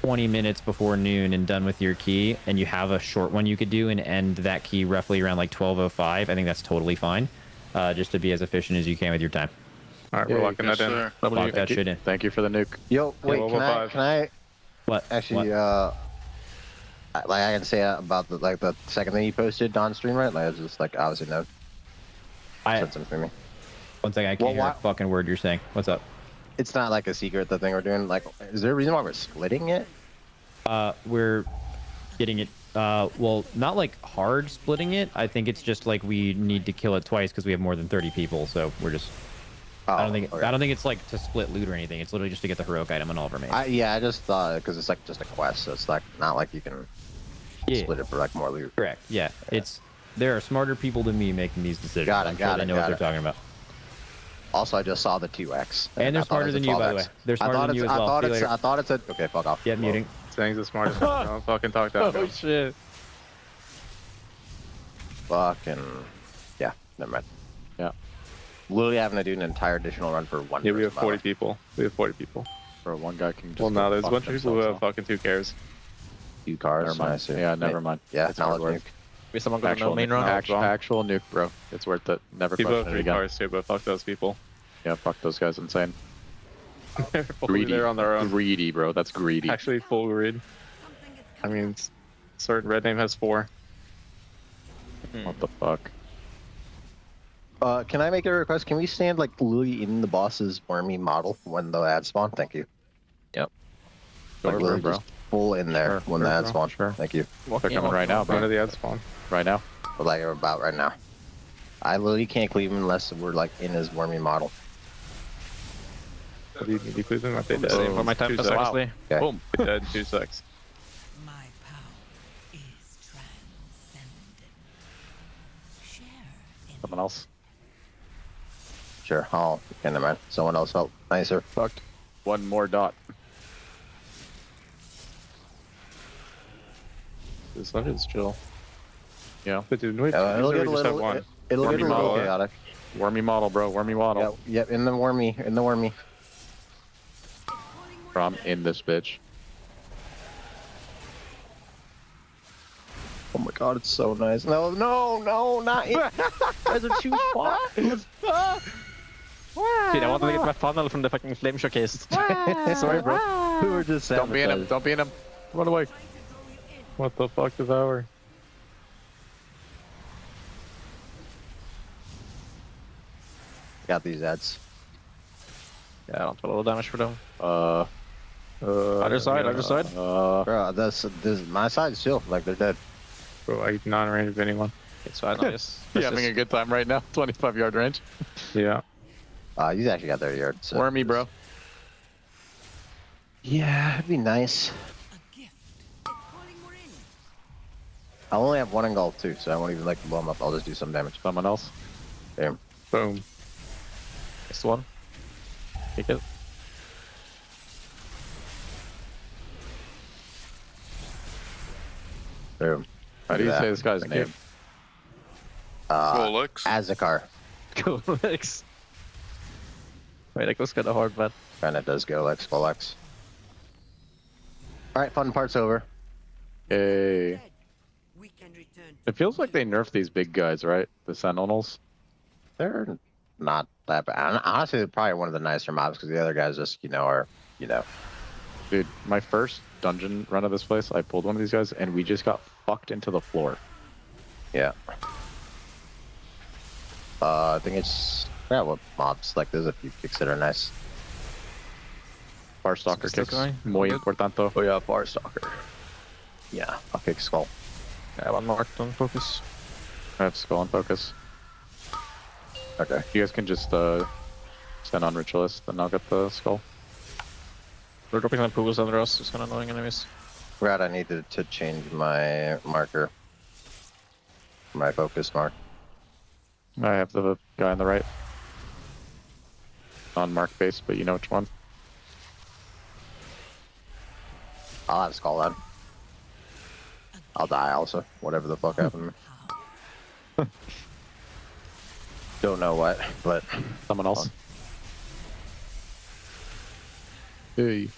20 minutes before noon and done with your key, and you have a short one you could do and end that key roughly around, like, 12:05, I think that's totally fine. Just to be as efficient as you can with your time. All right, we're locking that in. Lock that shit in. Thank you for the nuke. Yo, wait, can I? What? Actually, like I can say about the second thing you posted on stream, right? Like, it's just like obviously no. Said something to me. One second, I can't hear a fucking word you're saying. What's up? It's not like a secret, the thing we're doing. Like, is there a reason why we're splitting it? We're getting it. Well, not like hard splitting it. I think it's just like we need to kill it twice because we have more than 30 people. So we're just Oh, I don't think okay. I don't think it's like to split loot or anything. It's literally just to get the heroic item on all of our mains. Yeah, I just thought because it's like just a quest, so it's like not like you can split it for like more loot. Correct. Yeah. There are smarter people than me making these decisions. I'm sure they know what they're talking about. Also, I just saw the 2x. And they're smarter than you, by the way. They're smarter than you as well. I thought it said. Okay, fuck off. Yeah, muting. Saying the smartest. Don't fucking talk that. Oh shit. Fucking. Yeah, never mind. Yeah. Literally having to do an entire additional run for one. Yeah, we have 40 people. We have 40 people. Bro, one guy can just. Well, no, there's a bunch of people who have fucking 2 cars. 2 cars. Never mind. Yeah, never mind. Yeah, it's hard work. Maybe someone got no main run. Actual nuke, bro. It's worth it. Never People have question 3 it again. cars too, but fuck those people. Yeah, fuck those guys. Insane. Greedy. They're on their own. Greedy, bro. That's greedy. Actually, full greed. I mean, certain red name has 4. What the fuck? Can I make a request? Can we stand like literally in the boss's wormy model when the ad spawn? Thank you. Yep. Like literally bro. just full in there when the ad spawn. Sure. Thank you. They're coming right now, bro. When the ad spawn? Right now. But like about right now. I literally can't cleave him unless we're like in his wormy model. What do you need to cleave them? I think dead. For my time, actually. Okay. Boom. Dead 2 secs. My power is transcendent. Share in Someone else. Sure. Oh, okay, never mind. Someone else help. Nicer. Fucked. One more dot. This one is chill. Yeah. But dude, wait, It'll get a just have little. one. It'll get a little model. chaotic. Wormy model, bro. Wormy model. Yep. In the wormy. In the wormy. From in this bitch. Oh my god, it's so nice. No, not it. Guys are too far. Dude, I wanted to get my funnel from the fucking flame showcase. Sorry, bro. We were just Don't be in him. Don't be in him. Run away. What the fuck, Devour? Got these ads. Yeah, I don't put a little damage for them. Other side. Bro, this my side's chill. Like they're dead. Bro, I non-range of anyone. It's fine. Nice. You're having a good time right now. 25-yard range. Yeah. You actually got their yard. So. Wormy, bro. Yeah, it'd be nice. I only have 1 in gold too, so I won't even like blow them up. I'll just do some damage. Someone else. Damn. Boom. Next one. Take it. Boom. How do you say this guy's name? Azakar. Golex. Wait, that goes kind of hard, man. Kinda does go like Golex. Alright, fun part's over. Yay. It feels like they nerfed these big guys, right? The Sentinels. They're not that bad. Honestly, they're probably one of the nicer mobs because the other guys just, are. Dude, my first dungeon run of this place, I pulled one of these guys and we just got fucked into the floor. Yeah. I think it's what mobs like. There's a few kicks that are nice. Farstalker kicks. Muy importante. Oh yeah, Farstalker. Yeah, I'll kick Skull. I have one marked on focus. I have Skull on focus. Okay. You guys can just send on Ritualist and I'll get the Skull. They're dropping some pools under us. It's kind of annoying enemies. Brad, I needed to change my marker. My focus mark. I have the guy on the right. Non-mark base, but you know which one. I'll have Skull then. I'll die also. Whatever the fuck happened. Don't know what, but someone else. Hey.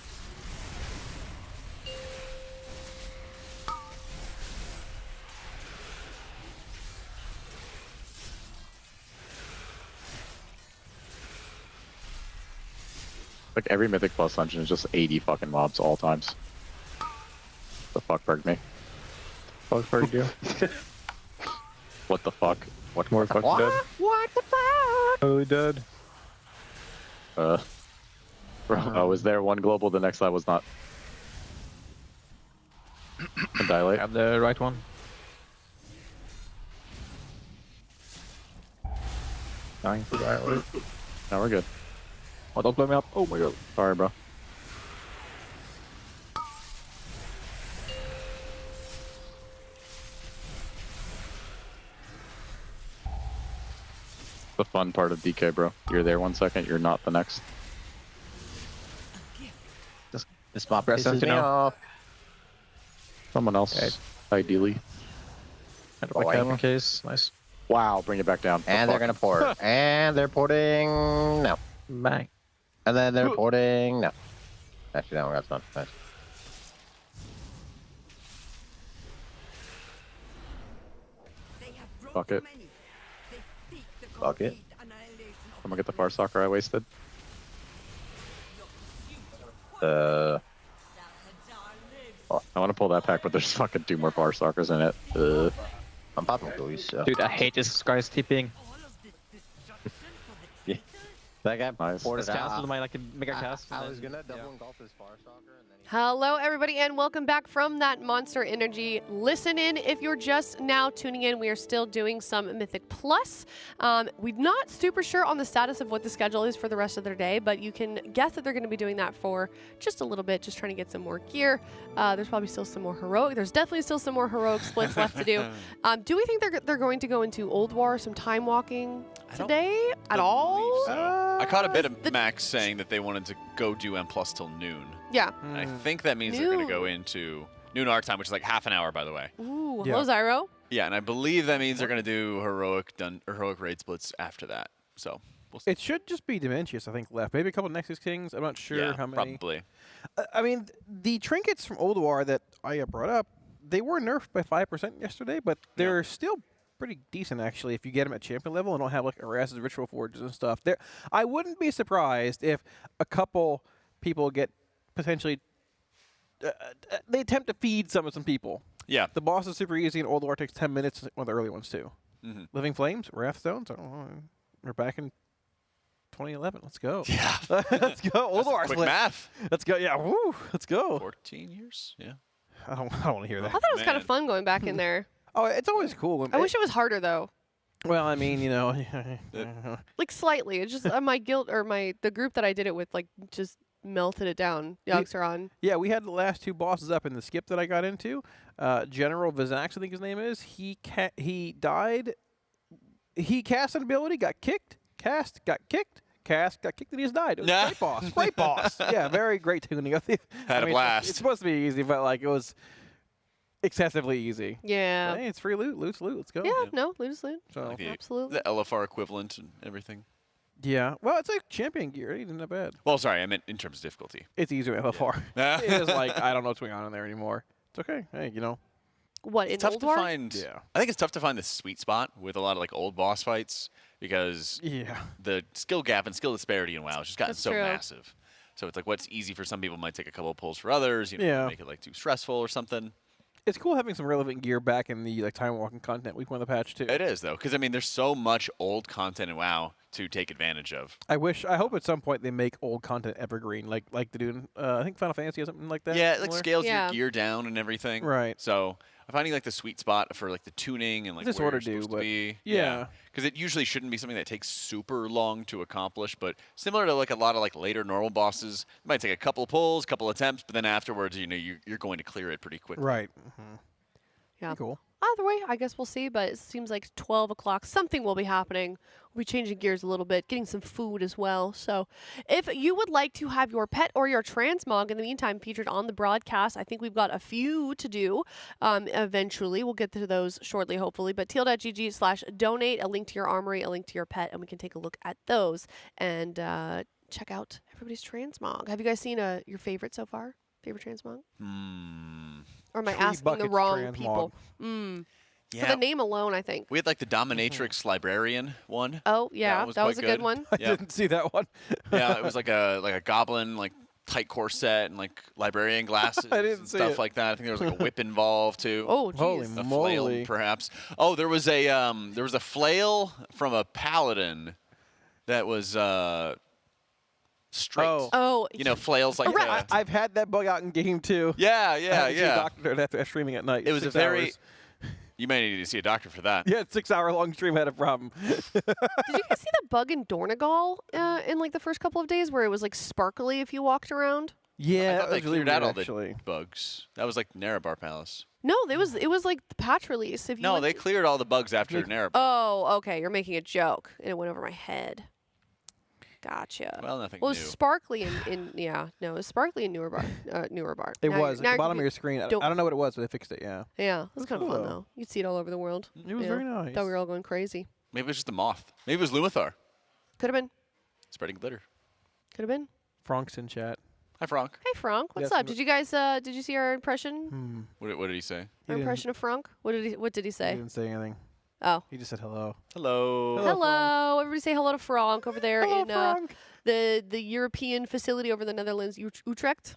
Like every Mythic Plus dungeon is just 80 fucking mobs all times. The fuck bugged me. Fuck bugged you. What the fuck? What more fucking dead? What the fuck? Totally dead. Bro, I was there one global, the next I was not. And dilate. Grab the right one. Dying for dilate. No, we're good. Oh, don't blow me up. Oh my god. Sorry, bro. The fun part of DK, bro. You're there 1 second, you're not the next. This mop Press pisses me Sentinel. off. Someone else, ideally. And a black ammo case. Nice. Wow, bring it back down. And they're gonna port. And they're porting. No. Bang. And then they're porting. No. Actually, that one got done. Nice. Fuck it. Fuck it. I'm gonna get the far soccer I wasted. Oh. I want to pull that pack, but there's fucking 2 more far sockers in it. I'm popping ghoulies, so. Dude, I hate this guy's TPing. Yeah. That guy ported Let's cancel my like mega cast. I was gonna double engulf his far soccer and then he... Hello, everybody, and welcome back from that Monster Energy. Listen in if you're just now tuning in. We are still doing some Mythic Plus. We're not super sure on the status of what the schedule is for the rest of their day, but you can guess that they're going to be doing that for just a little bit, just trying to get some more gear. There's probably still some more heroic. There's definitely still some more heroic splits left to do. Do we think they're going to go into Old War, some time walking today at all? I caught a bit of Max saying that they wanted to go do M+ till noon. Yeah. And I think that means they're going to go into noon our time, which is like half an hour, by the way. Ooh, hello, Zyro. Yeah, and I believe that means they're going to do heroic raid splits after that. So we'll see. It should just be Dementius, I think, left. Maybe a couple of Nexus Kings. I'm not sure how many. Probably. I mean, the trinkets from Old War that I brought up, they were nerfed by 5% yesterday, but they're still pretty decent, actually, if you get them at champion level and don't have, like, Eras's Ritual Forges and stuff. I wouldn't be surprised if a couple people get potentially... they attempt to feed some people. Yeah. The boss is super easy, and Old War takes 10 minutes, one of the early ones, too. Mm-hmm. Living Flames, Wrathstones, I don't know. We're back in 2011. Let's go. Yeah. Let's go. Old War quick split. math. Let's go. Yeah. Woo. Let's go. 14 years? Yeah. I don't want to hear that. I thought it was kind of fun going back in there. Oh, it's always cool. I wish it was harder, though. Well, I mean, you know. Like, slightly. It's just my guild, or the group that I did it with, like, just melted it down. Yogg-Saron. Yeah, we had the last 2 bosses up in the skip that I got into. General Vizax, I think his name is. He died. He cast an ability, got kicked, cast, got kicked, cast, got kicked, and he just died. It was a great boss. Great boss. Yeah, very great tuning. Had a blast. It's supposed to be easy, but, like, it was excessively easy. Yeah. But, hey, it's free loot. Loot's loot. Let's go. Yeah, no, loot is loot. So, Like absolutely. The LFR equivalent and everything. Yeah. Well, it's like champion gear. It ain't that bad. Well, sorry, I meant in terms of difficulty. It's easier than LFR. Yeah. It is like, I don't know what's going on in there anymore. It's okay. Hey, you know. What, in It's tough Old to War? find. Yeah. I think it's tough to find the sweet spot with a lot of like old boss fights because the skill gap and skill disparity in WoW has just gotten That's so true. massive. So it's like what's easy for some people might take a couple of pulls for others. You know, make it like too stressful or something. It's cool having some relevant gear back in the like time walking content week 1 of the patch too. It is though, because I mean, there's so much old content in WoW to take advantage of. I hope at some point they make old content evergreen, like they do in I think Final Fantasy or something like that. Yeah, it like somewhere. scales your gear down and everything. Right. So I'm finding like the sweet spot for like the tuning and like This where order you're supposed to but be. yeah. Because it usually shouldn't be something that takes super long to accomplish, but similar to like a lot of like later normal bosses, it might take a couple of pulls, couple attempts, but then afterwards, you know, you're going to clear it pretty quickly. Right. Yeah. Cool. Either way, I guess we'll see, but it seems like 12 o'clock, something will be happening. We'll be changing gears a little bit, getting some food as well. So if you would like to have your pet or your transmog in the meantime featured on the broadcast, I think we've got a few to do eventually. We'll get to those shortly, hopefully. But teal.gg/donate, a link to your armory, a link to your pet, and we can take a look at those and check out everybody's transmog. Have you guys seen your favorite so far? Favorite transmog? Or am I asking the wrong people? For the name alone, I think. We had like the Dominatrix Librarian one. Oh, yeah. That was a good one. I didn't see that one. Yeah, it was like a goblin, like tight corset and like librarian glasses I didn't and see stuff it. like that. I think there was like a whip involved too. Oh, Holy jeez. A moly. flail, perhaps. Oh, there was a flail from a paladin that was straight. Oh. You know, flails like that. I've had that bug out in game too. Yeah, I yeah, had to see a yeah. doctor after streaming at night. It was 6 a very hours. You may need to see a doctor for that. Yeah, 6-hour-long stream had a problem. Did you guys see the bug in Dornegal in like the first couple of days where it was like sparkly if you walked around? Yeah, I thought they was really cleared out all actually. the bugs. That was like Narabar Palace. No, it was like the patch release. If you No, went they cleared all the bugs after Narabar. Oh, okay. You're making a joke, and it went over my head. Gotcha. Well, nothing Well, it was new. sparkly in yeah. No, it was sparkly in newer bar. It Now was you're- at the now bottom of you're your screen. I don't know what it was, but they fixed it. Yeah. Yeah, it was kind of Cool, fun though. though. You'd see it all over the world. It was Yeah. very nice. Thought we were all going crazy. Maybe it was just a moth. Maybe it was Lumathar Could have been. spreading glitter. Could have been. Frank's in chat. Hi, Frank. Hey, Frank. What's Yes, up? Did you guys? Did you see our impression? What did he say? Our impression of Frank. What did he He say? didn't say anything. Oh. He just said hello. Hello. Hello. Everybody say hello to Frank over there Hello, in Frank. the European facility over the Netherlands, Utrecht.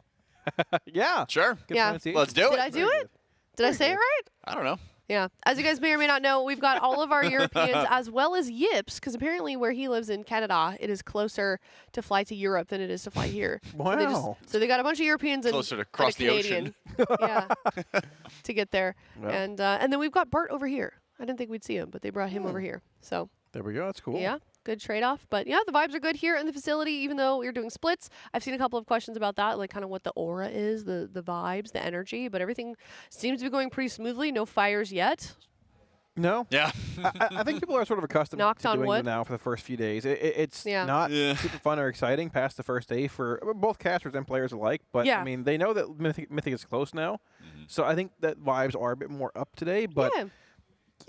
Yeah. Sure. Good Yeah. pronunciation. Let's do Did it. I do it? Did I say it right? I don't know. Yeah. As you guys may or may not know, we've got all of our Europeans as well as Yips, because apparently where he lives in Canada, it is closer to fly to Europe than it is to fly here. Wow. So they got a bunch of Europeans and, Closer to and cross a the Canadian. Yeah. To get there. Well. And then we've got Bart over here. I didn't think we'd see him, but they brought him over here. So There we go. That's cool. yeah, good trade-off. But yeah, the vibes are good here in the facility, even though we're doing splits. I've seen a couple of questions about that, like kind of what the aura is, the vibes, the energy, but everything seems to be going pretty smoothly. No fires yet. No. Yeah. I think people are sort of accustomed Knocked to on doing wood. them now for the first few days. It's Yeah. not Yeah. super fun or exciting past the first day for both casters and players alike. But Yeah. I mean, they know that Mythic is close now, so I think that vibes are a bit more up today. But yeah.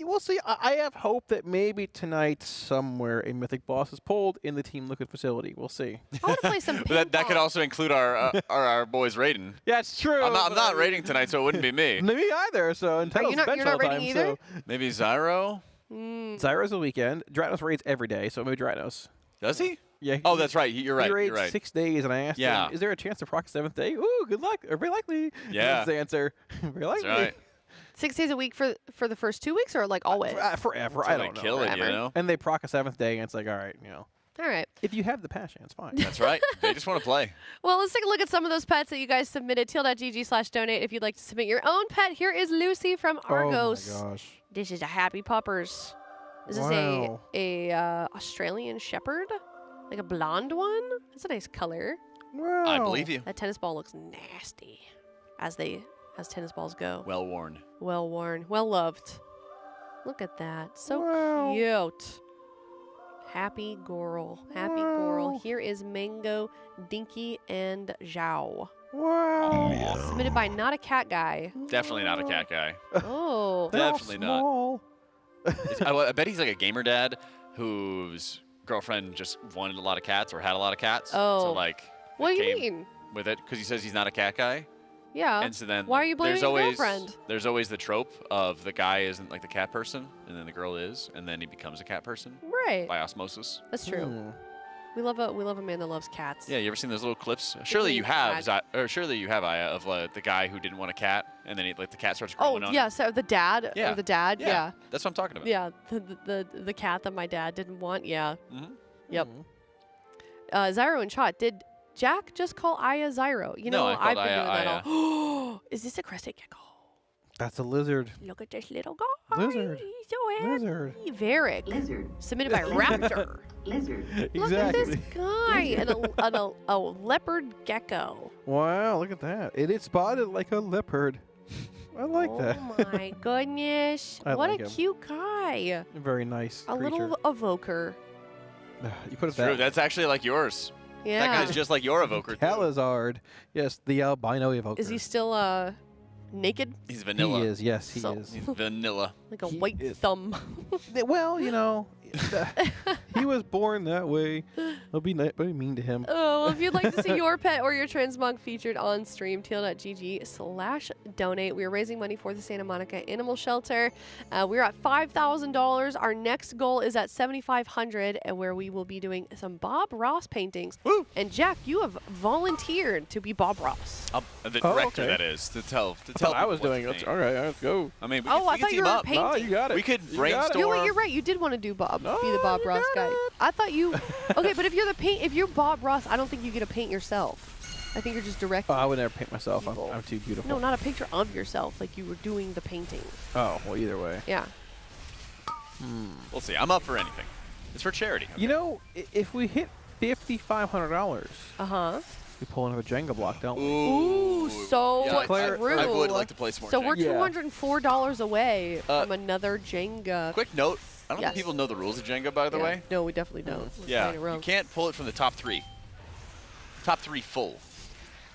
we'll see. I have hope that maybe tonight somewhere a Mythic boss is pulled in the Team Liquid facility. We'll see. I want to play some That could ping-pong. also include our boys raiding. Yeah, it's true. I'm but not raiding tonight, so it wouldn't be me. Me either. So Nintendo's not- bench you're not all the raiding time. either? So Maybe Zyro. Zyro's the weekend. Dranos raids every day, so maybe Dranos. Does he? Yeah. Oh, that's right. You're right. He raids You're right. 6 days, and I asked Yeah. him, is there a chance to proc 7th day? Ooh, good luck. Or very likely. Yeah. That's the answer. Very likely. That's right. 6 days a week for the first 2 weeks, or like always? Forever. Until I they don't know. kill it, you Forever. know? And they proc a 7th day, and it's like, all right, you know. All right. If you have the passion, it's fine. That's right. They just want to play. Well, let's take a look at some of those pets that you guys submitted. Teal.gg/donate if you'd like to submit your own pet. Here is Lucy from Argos. Oh my gosh. This is a happy puppers. Is this Wow. a Australian Shepherd? Like a blonde one? That's a nice color. Wow. I believe you. That tennis ball looks nasty, as tennis balls go. Well worn. Well worn, well loved. Look at that, so Wow. cute. Happy Goral, happy Goral. Here is Mango, Dinky, and Zhao. Wow. Submitted by Not a Cat Guy. Definitely not a cat guy. Oh. They're all Definitely not. small. I bet he's like a gamer dad whose girlfriend just wanted a lot of cats or had a lot of cats. Oh. So like. What it do you came mean? With it because he says he's not a cat guy. Yeah. And so then Why are you blaming there's your always, girlfriend? There's always the trope of the guy isn't like the cat person, and then the girl is, and then he becomes a cat person Right. by osmosis. That's true. We love a man that loves cats. Yeah, you ever seen those little clips? Surely you have, surely you have, Aya, of the guy who didn't want a cat, and then the cat starts growing Oh on yeah, him. so the dad. Yeah. Or the dad. Yeah. That's what I'm talking about. Yeah. The cat that my dad didn't want. Yeah. Mhm. Yep. Zyro and Shot. Did Jack just call Aya Zyro? You No, know, I called I've been Aya doing that all. Is this a crested gecko? That's a lizard. Look at this little guy. Lizard. He's so happy. Lizard. Varick. Lizard. Submitted by Raptor. Lizard. Look at this Exactly. guy and a leopard gecko. Wow, look at that. It is spotted like a leopard. I like that. Oh my goodness. I What like a him. cute guy. Very nice A creature. little evoker. You put it True. that. That's actually like yours. Yeah. That guy's just like your evoker. too. Calazard. Yes, the albino evoker. Is he still naked? He's vanilla. He is, yes, he So- is. He's vanilla. Like a He white is. thumb. Well, you know, he was born that way. I'll be mean to him. Oh, well, if you'd like to see your pet or your transmog featured on stream, teal.gg/donate. We are raising money for the Santa Monica Animal Shelter. We're at $5,000. Our next goal is at $7,500, and where we will be doing some Bob Ross paintings. Woo! And Jack, you have volunteered to be Bob Ross. The Oh, director, okay. that is, to tell. That's what I was people what doing. to That's, paint. all right, let's go. I mean, we Oh, could, I we could thought you team were up. painting. No, you got it. We could You got it. brainstorm. You know what, you're right. You did want to do Bob, No, be the Bob you Ross got guy. it. I thought you. Okay, but if you're Bob Ross, I don't think you get to paint yourself. I think you're just directing. I would never paint myself. I'm too beautiful. No, not a picture of yourself. Like you were doing the painting. Oh, well, either way. Yeah. We'll see. I'm up for anything. It's for charity. You know, if we hit $5,500, we pull another Jenga block, don't we? Ooh, so yeah, true. I would like to play some more So Jenga. we're $204 away from another Jenga. Quick note. I don't think people know the rules of Jenga, by the way. No, we definitely don't. We're Yeah, playing it wrong. you can't pull it from the top 3. Top 3 full.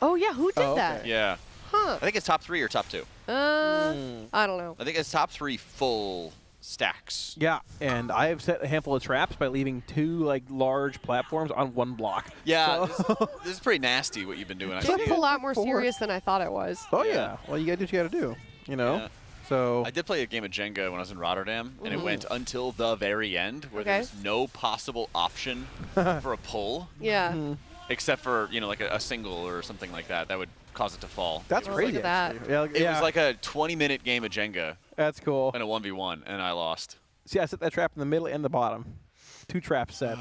Oh, yeah. Who did that? Yeah. Huh. I think it's top 3 or top 2. I don't know. I think it's top 3 full stacks. Yeah, and I have set a handful of traps by leaving 2 like large platforms on 1 block. Yeah, So this is pretty nasty what you've been doing. It's a lot more serious than I thought it was. Oh yeah. Well, you gotta do what you gotta do. You know. Yeah. So I did play a game of Jenga when I was in Rotterdam, and it went until the very end, where there was no possible option for a pull. Yeah. Except for like a single or something like that. That would cause it to fall. That's crazy. Look at that. Yeah, It was like a 20-minute game of Jenga. That's cool. And a 1v1, and I lost. See, I set that trap in the middle and the bottom. 2 traps set.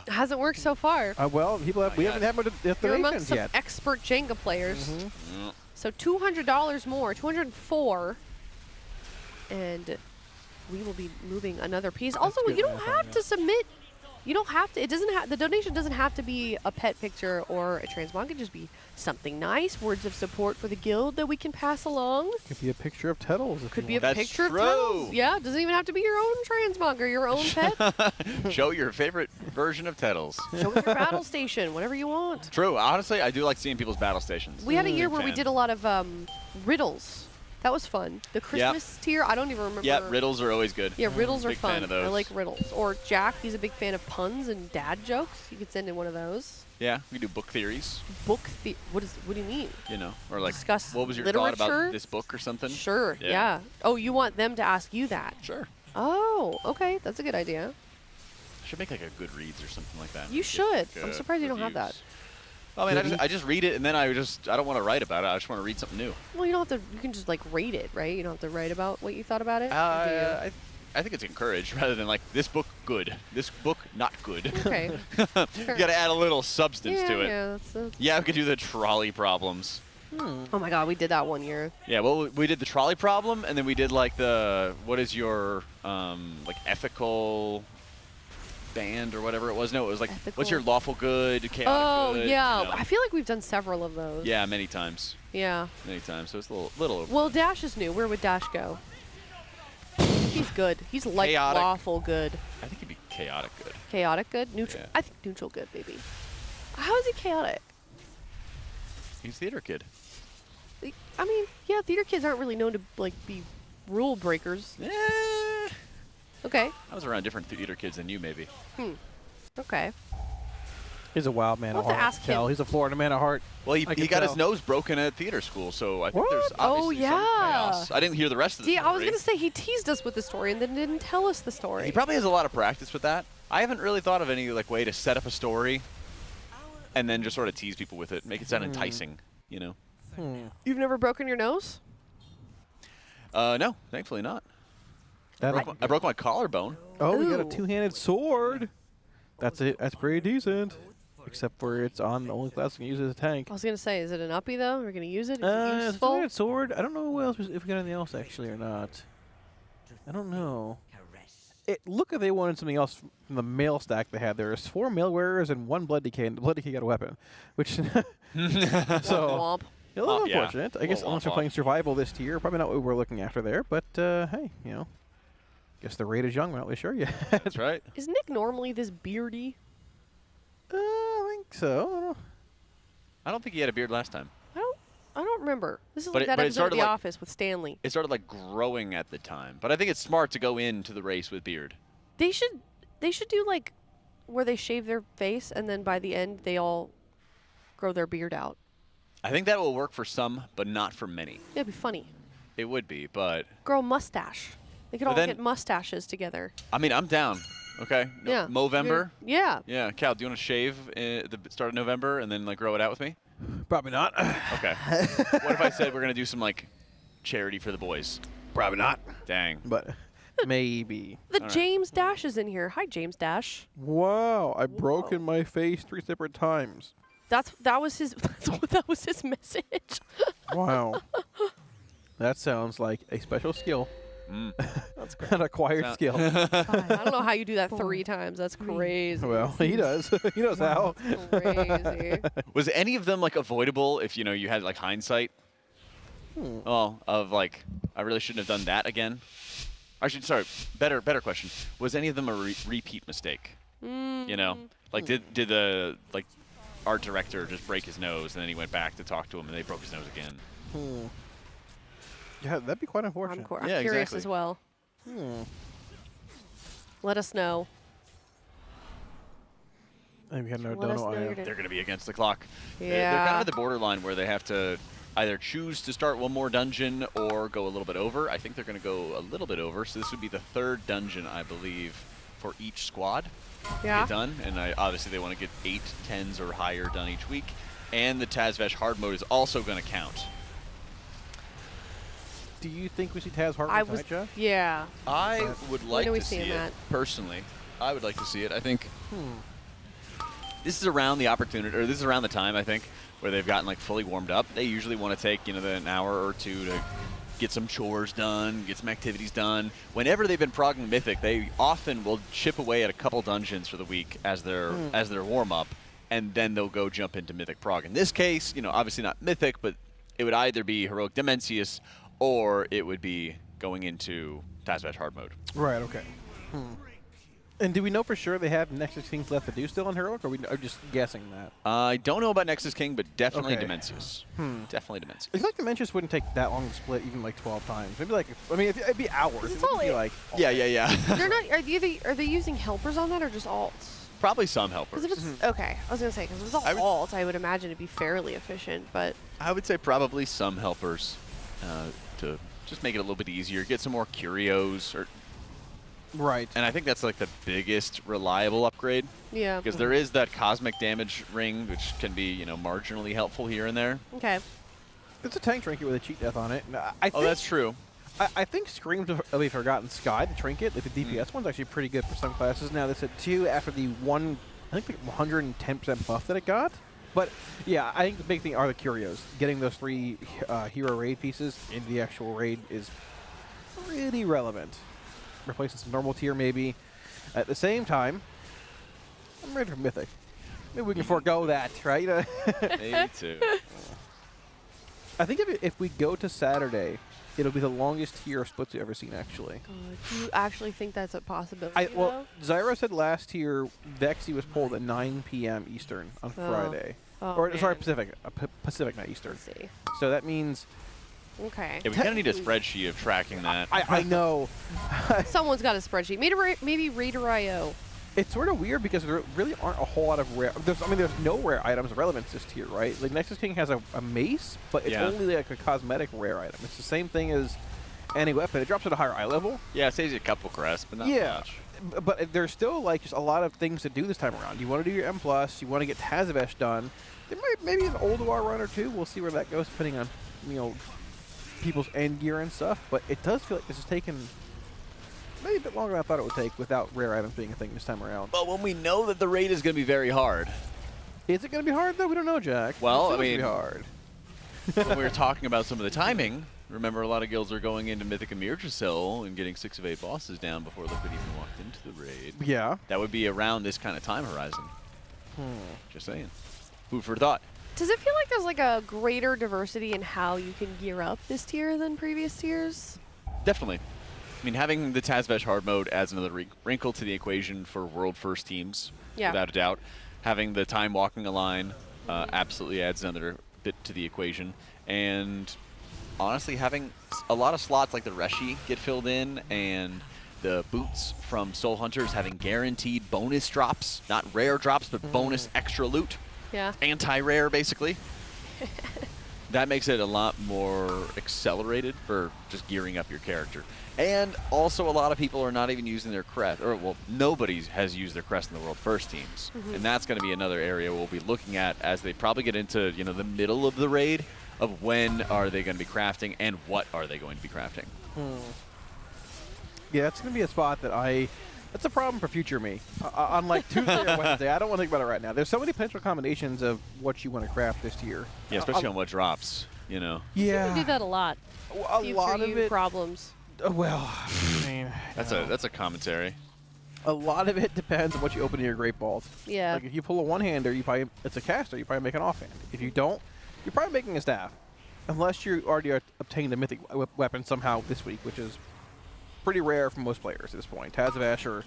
It hasn't worked so far. Well, we haven't had much You're amongst destinations some yet. expert Jenga players. Mm. So $200 more, $204, and we will be moving another piece. Also, good you don't math, have to submit. You don't have to. It doesn't have. The donation doesn't have to be a pet picture or a transmog. It could just be something nice, words of support for the guild that we can pass along. Could be a picture of Tettles. Could be a picture of Tettles. Yeah, it doesn't even have to be your own transmog or your own pet. Show your favorite version of Tettles. Show us your battle station, whatever you want. True. Honestly, I do like seeing people's battle stations. We had a year Big where we fan. did a lot of riddles. That was fun. The Christmas tier, I don't even remember. Yeah, riddles are always good. Yeah, riddles are Big fun. fan of those. I like riddles. Or Jack, he's a big fan of puns and dad jokes. You could send in one of those. Yeah, we do book theories. What do you mean? Or like, Discuss what was your thought about literature? this book or something? Sure, yeah. Oh, you want them to ask you that? Sure. Oh, okay. That's a good idea. I should make like a Goodreads or something like that. You should. I'm surprised you don't have that. Oh man, I just read it and then I don't want to write about it. I just want to read something new. Well, you don't have to. You can just like rate it, right? You don't have to write about what you thought about it. I think it's encouraged rather than like this book good, this book not good. Okay. You got to add a little substance to it. Yeah, Yeah, we could do the trolley problems. Oh my God, we did that one year. Yeah, well, we did the trolley problem, and then we did like the what is your like ethical band or whatever it was. No, it was like what's your lawful good, chaotic good. Oh yeah, you know? I feel like we've done several of those. Yeah, many times. Yeah. Many times. So it's a little. Well, Dash is new. Where would Dash go? He's good. He's like Chaotic. lawful good. I think he'd be chaotic good. Chaotic good? Neutral. Yeah. I think neutral good, maybe. How is he chaotic? He's a theater kid. I mean, yeah, theater kids aren't really known to like be rule breakers. Okay. I was around different theater kids than you, maybe. Okay. He's a wild man We'll of have to heart. ask Tell. him. He's a Florida man of heart. Well, he I can got his tell. nose broken at theater school, so I think What? there's obviously some yeah. chaos. I didn't hear the rest of the See, story. I was gonna say he teased us with the story and then didn't tell us the story. He probably has a lot of practice with that. I haven't really thought of any like way to set up a story and then just sort of tease people with it, make it sound enticing, you know. You've never broken your nose? No, thankfully not. I broke my collarbone. Oh, we got a Ooh. two-handed sword. That's it. That's pretty decent. Except for it's on the only class that can use it as a tank. I was gonna say, is it an uppie though? We're gonna use it? Is it It's a useful? two-handed sword. I don't know what else if we got anything else actually or not. I don't know. Look if they wanted something else from the mail stack they had. There's 4 mail wearers and 1 blood decay, and the blood decay got a weapon, which so Womp. a little Yeah. unfortunate. I guess Womp unless we're womp. playing survival this tier, probably not what we're looking after there. But hey, you know, guess the raid is young. We're not really sure yet. That's right. Is Nick normally this beardy? I think so. I don't think he had a beard last time. I don't remember. This is But like it- that but it episode of started The like- Office with Stanley. It started like growing at the time, but I think it's smart to go into the race with beard. They should do like where they shave their face and then by the end they all grow their beard out. I think that will work for some, but not for many. It'd be funny. It would be, but grow a mustache. They could But all then- get mustaches together. I mean, I'm down. Okay. Yeah. Movember. Yeah. Yeah, Cal, do you want to shave at the start of November and then like grow it out with me? Probably not. Okay. What if I said we're gonna do some like charity for the boys? Probably not. Dang. But maybe. The All right. James Dash is in here. Hi, James Dash. Wow, I've broken my face 3 separate times. that was his that was his message. Wow. That sounds like a special skill. That's great. An acquired skill. I don't know how you do that 3 times. That's crazy. Well, he does. He knows how. Crazy. Was any of them like avoidable if you had like hindsight? Well, of like I really shouldn't have done that again. Actually, sorry. Better question. Was any of them a repeat mistake? You know, like did the art director just break his nose and then he went back to talk to him and they broke his nose again? Yeah, that'd be quite unfortunate. I'm curious as well. Let us know. And we had no Let us know They're going to be against the clock. Yeah. They're kind of at the borderline where they have to either choose to start one more dungeon or go a little bit over. I think they're going to go a little bit over, so this would be the 3rd dungeon, I believe, for each squad to get done. And obviously they want to get 8, 10s or higher done each week. And the Tazvesh hard mode is also going to count. Do you think we see Taz hard mode tonight, Jeff? Yeah. I would like to see seeing it, that? personally. I would like to see it. I think this is around the opportunity, or this is around the time, I think, where they've gotten like fully warmed up. They usually want to take, an hour or 2 to get some chores done, get some activities done. Whenever they've been progging Mythic, they often will chip away at a couple dungeons for the week as their warm up, and then they'll go jump into Mythic prog. In this case, obviously not Mythic, but it would either be Heroic Dimensius or it would be going into Tazvesh hard mode. Right, okay. And do we know for sure they have Nexus Kings left to do still on Heroic, or are we just guessing that? I don't know about Nexus King, but definitely Okay. Dimensius. Definitely Dimensius. I feel like Dimensius wouldn't take that long to split, even like 12 times. Maybe like, it'd be hours. It wouldn't be like... Yeah. They're not. Are they using helpers on that or just alts? Probably some helpers. Because if it's okay, I was gonna say because if it's all alts, I would imagine it'd be fairly efficient. But I would say probably some helpers to just make it a little bit easier, get some more curios, Right. And I think that's like the biggest reliable upgrade. Yeah. Because there is that cosmic damage ring, which can be, marginally helpful here and there. Okay. It's a tank trinket with a cheat death on it. I think, that's true. I think Screams of a Forgotten Sky, the trinket, like the DPS one's actually pretty good for some classes. Now, this at 2 after the I think like 110% buff that it got. But, yeah, I think the big thing are the curios. Getting those 3 hero raid pieces into the actual raid is pretty relevant. Replacing some normal tier, maybe. At the same time, I'm ready for Mythic. Maybe we can forego that, right? Me too. I think if we go to Saturday, it'll be the longest tier of splits we've ever seen, actually. Do you actually think that's a possibility? Well, Zyro said last year Vexy was pulled at 9 p.m. Eastern on Friday. Or, sorry, Pacific. Pacific, not Eastern. Let's see. So that means... Okay. Yeah, we kind of need a spreadsheet of tracking that. I know. Someone's got a spreadsheet. Maybe RaiderIO. It's sort of weird because there really aren't a whole lot of rare... There's no rare items of relevance this tier, right? Like, Nexus King has a mace, but it's only like a cosmetic rare item. It's the same thing as any weapon. It drops at a higher eye level. Yeah, it saves you a couple crests, but not much. But there's still, like, just a lot of things to do this time around. You want to do your M+, you want to get Tazvesh done. There might maybe an old war run or 2. We'll see where that goes, depending on, people's end gear and stuff. But it does feel like this is taking... maybe a bit longer than I thought it would take without rare items being a thing this time around. But when we know that the raid is going to be very hard. Is it going to be hard, though? We don't know, Jack. Well, It's be hard. When we were talking about some of the timing, remember a lot of guilds are going into Mythic and Mirjasil and getting 6 of 8 bosses down before Liquid even walked into the raid. Yeah. That would be around this kind of time horizon. Just saying. Food for thought. Does it feel like there's like a greater diversity in how you can gear up this tier than previous tiers? Definitely. I mean, having the Tazvesh hard mode adds another wrinkle to the equation for world first teams, without a doubt. Having the time walking a line absolutely adds another bit to the equation. And honestly, having a lot of slots like the Reshi get filled in and the boots from Soul Hunters having guaranteed bonus drops, not rare drops, but bonus extra loot. Yeah. Anti-rare, basically. That makes it a lot more accelerated for just gearing up your character. And also a lot of people are not even using their crest, or well, nobody has used their crest in the world first teams. And that's going to be another area we'll be looking at as they probably get into, the middle of the raid of when are they going to be crafting and what are they going to be crafting. Yeah, it's going to be a spot that I That's a problem for future me. On like Tuesday or Wednesday, I don't want to think about it right now. There's so many potential combinations of what you want to craft this tier. Yeah, especially on what drops, you know. Yeah. You do that a lot. A lot of it. Problems. Well, I mean, That's a commentary. a lot of it depends on what you open in your great balls. Yeah. Like if you pull a one-hander, it's a caster. You probably make an offhand. If you don't, you're probably making a staff, unless you already obtained a mythic weapon somehow this week, which is pretty rare for most players at this point. Tazavash or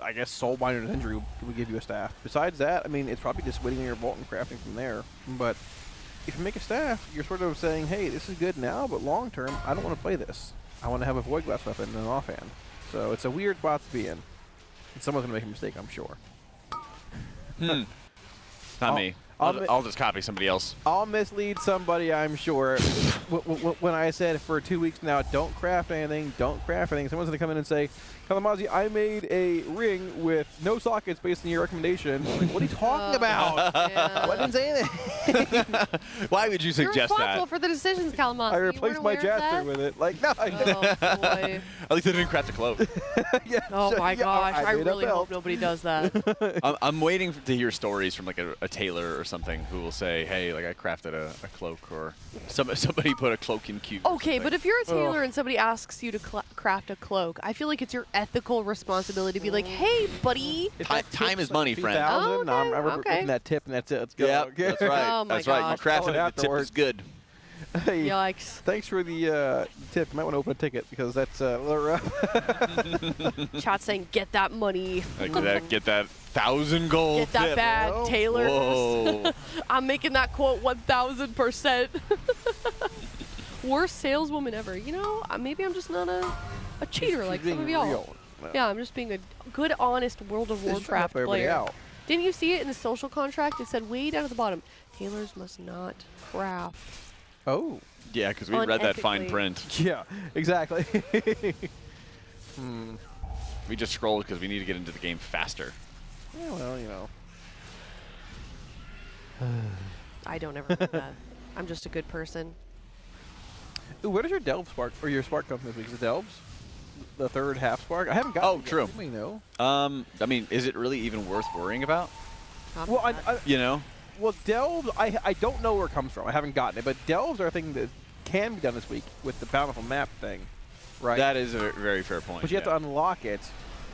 I guess Soulbinder Nazendry would give you a staff. Besides that, I mean, it's probably just waiting on your vault and crafting from there. But if you make a staff, you're sort of saying, hey, this is good now, but long term, I don't want to play this. I want to have a void glass weapon and an offhand. So it's a weird spot to be in. And someone's going to make a mistake, I'm sure. Not me. I'll just copy somebody else. I'll mislead somebody, I'm sure. When I said for 2 weeks now, don't craft anything, someone's going to come in and say, Kalamazi, I made a ring with no sockets based on your recommendation. Like, what are you talking about? Yeah. What didn't say anything. Why would you You're suggest responsible that? for the decisions, Kalamazoo. I replaced my Jaster with it. Like, no, I didn't. Oh, boy. At least I didn't craft a cloak. Yeah, Oh, my yeah, gosh. I made a really hope belt. nobody does that. I'm waiting to hear stories from like a tailor or something who will say, hey, like I crafted a cloak, or somebody put a cloak in cube. Okay, but if you're a tailor and somebody asks you to craft a cloak, I feel like it's your ethical responsibility to be like, hey, buddy. Time is money, friend. Oh, okay, I'm okay. getting that tip, and that's it. Let's go. Yeah, Okay. that's right. Oh my that's right. You gosh. crafted it. The tip Afterwards. is good. Hey, Yikes. thanks for the tip. You might want to open a ticket because that's a little rough. Chat saying, get that money. Like get that 1,000 gold. Get that tip. bag, tailors. Whoa. I'm making that quote 1,000%. Worst saleswoman ever. You know, maybe I'm just not a cheater like some of y'all. Real. Yeah, I'm just being a good, honest World of Just trying to Warcraft help everybody player. out. Didn't you see it in the social contract? It said way down at the bottom, tailors must not craft. Oh. Yeah, because we read that fine Unethically. print. Yeah, exactly. We just scrolled because we need to get into the game faster. Yeah, well, you know. I don't ever do that. I'm just a good person. Ooh, where does your Delve spark or your spark come from this week? Is it Delves? The third half spark? I haven't gotten it true. yet. We know. I mean, is it really even worth worrying about? Well, You know? well, Delves, I don't know where it comes from. I haven't gotten it, but Delves are a thing that can be done this week with the bountiful map thing, right? That is a very fair point. But you have to unlock it.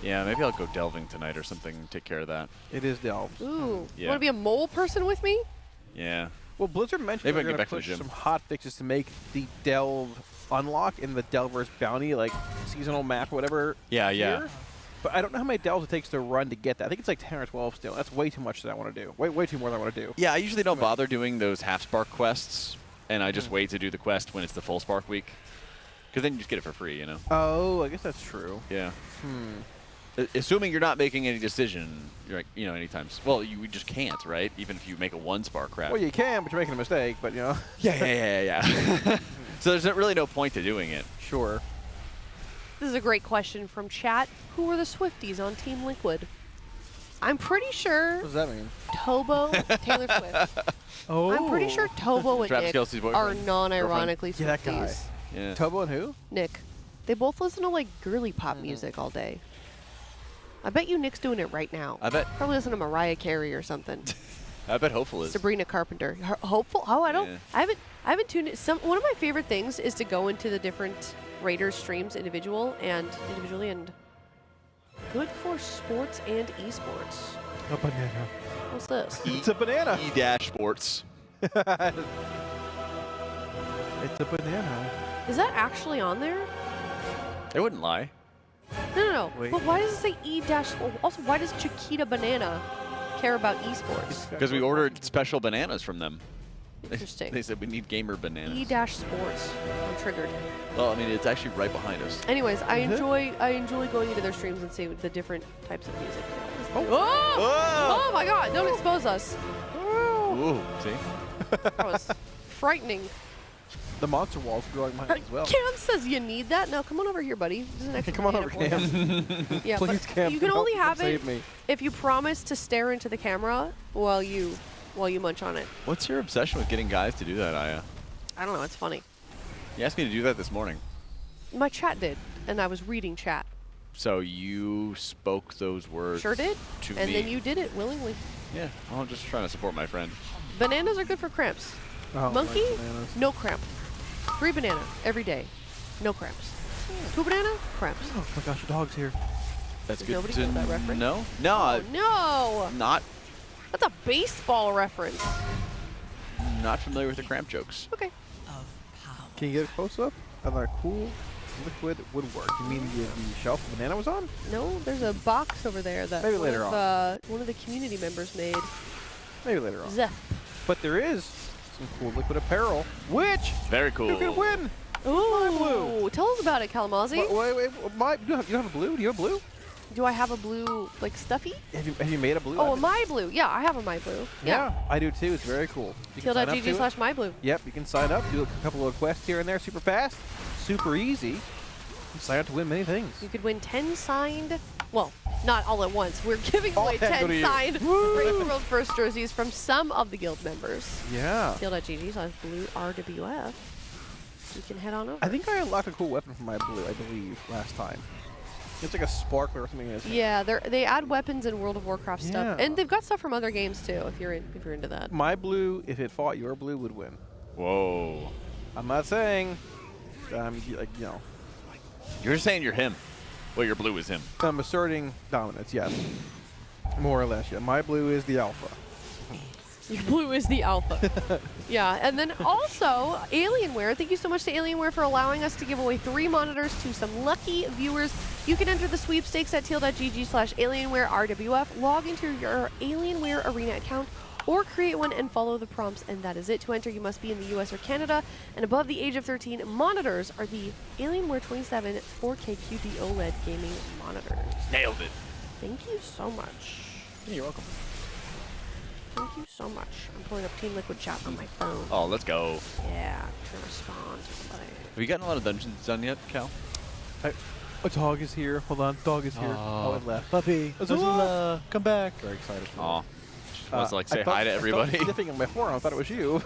Yeah, maybe I'll go delving tonight or something and take care of that. It is Delves. Ooh. Yeah. You want to be a mole person with me? Yeah. Well, Blizzard mentioned Maybe I they're can going get to back to the push gym. some hot fixes to make the Delve unlock in the Delver's bounty, like seasonal map or whatever. Yeah, yeah. tier. But I don't know how many Delves it takes to run to get that. I think it's like 10 or 12 still. That's way too much that I want to do. Way too more than I want to do. Yeah, I usually don't bother doing those half spark quests, and I just wait to do the quest when it's the full spark week. Because then you just get it for free, you know? Oh, I guess that's true. Yeah. Assuming you're not making any decision, you're like, you know, anytime. Well, you just can't, right? Even if you make a one spark craft. Well, you can, but you're making a mistake, but you know. Yeah. So there's really no point to doing it. Sure. This is a great question from chat. Who are the Swifties on Team Liquid? I'm pretty sure What does that mean? Tobo, Taylor Swift. Oh. I'm pretty sure Tobo and Travis Nick Kelce's boyfriend, are non-ironically Yeah, that guy. Swifties. Yeah. Tobo and who? Nick. They both listen to like girly pop music all day. I bet you Nick's doing it right now. I bet. Probably listen to Mariah Carey or something. I bet Hopeful is. Sabrina Carpenter. Hopeful? Oh, I don't. Yeah. I haven't tuned in. One of my favorite things is to go into the different Raiders streams individually and good for sports and esports. A banana. What's this? It's a banana. E-Sports. It's a banana. Is that actually on there? They wouldn't lie. No. Wait. But why does it say E-? Also, why does Chiquita Banana care about esports? Because we ordered special bananas from them. Interesting. They said we need gamer bananas. E-sports. I'm triggered. Well, I mean, it's actually right behind us. Anyways, I enjoy going into their streams and seeing the different types of music. Oh! Oh my God! Don't expose us. Ooh, see? That was frightening. The monster wall's growing behind as well. Cam says you need that. Now come on over here, buddy. This is an extra Come on banana over, for you. Cam. Yeah, Please, but Cam. you can only have save it me. if you promise to stare into the camera while you munch on it. What's your obsession with getting guys to do that, Aya? I don't know. It's funny. You asked me to do that this morning. My chat did, and I was reading chat. So you spoke those words. Sure did. To And me. then you did it willingly. Yeah, well, I'm just trying to support my friend. Bananas are good for cramps. Oh, Monkey, like bananas. no cramp. 3 banana every day, no cramps. 2 banana, cramps. Oh my gosh, the dog's here. That's Does good nobody to know that reference? know. No, Oh, no. not That's a baseball reference. not familiar with the cramp jokes. Okay. Can you get a close up of that cool liquid woodwork? You mean the shelf the banana was on? No, there's a box over there that Maybe later one of the community members made. Maybe later on. Zeph. But there is some cool liquid apparel, which Very cool. you can win. Ooh, blue. tell us about it, Kalamazoo. Wait, you don't have a blue? Do you have a blue? Do I have a blue, like, stuffy? Have you made a blue? Oh, a my blue. Yeah, I have a my blue. Yeah, I do too. It's very cool. Teal.gg/my blue. Yep, you can sign up, do a couple of quests here and there super fast, super easy. You can sign up to win many things. You could win 10 signed, well, not all at once. We're giving All away 10 go to 10 you. signed Woo! Brave World First jerseys from some of the guild members. Yeah. Teal.gg/blue RWF. You can head on over. I think I unlocked a cool weapon for my blue, I believe, last time. It's like a sparkler or something. Yeah, they add weapons in World of Warcraft stuff, Yeah. and they've got stuff from other games too. If you're into that. My blue, if it fought your blue, would win. Whoa. I'm not saying, like, you know. You're saying you're him. Well, your blue is him. I'm asserting dominance, yes. More or less, yeah. My blue is the alpha. Your blue is the alpha. Yeah, and then also Alienware. Thank you so much to Alienware for allowing us to give away 3 monitors to some lucky viewers. You can enter the sweepstakes at teal.gg/AlienwareRWF. Log into your Alienware Arena account or create one and follow the prompts, and that is it. To enter, you must be in the US or Canada and above the age of 13. Monitors are the Alienware 27 4K QD OLED gaming monitors. Nailed it. Thank you so much. You're welcome. Thank you so much. I'm pulling up Team Liquid chat on my phone. Oh, let's go. Yeah, I'm gonna respond to somebody. Have you gotten a lot of dungeons done yet, Cal? A dog is here. Hold on, dog is here. Oh, it left. Puppy. Azula, come back. Very excited. For Aw. Just wants to like say hi to I everybody. thought sniffing on my forearm. I thought it was you.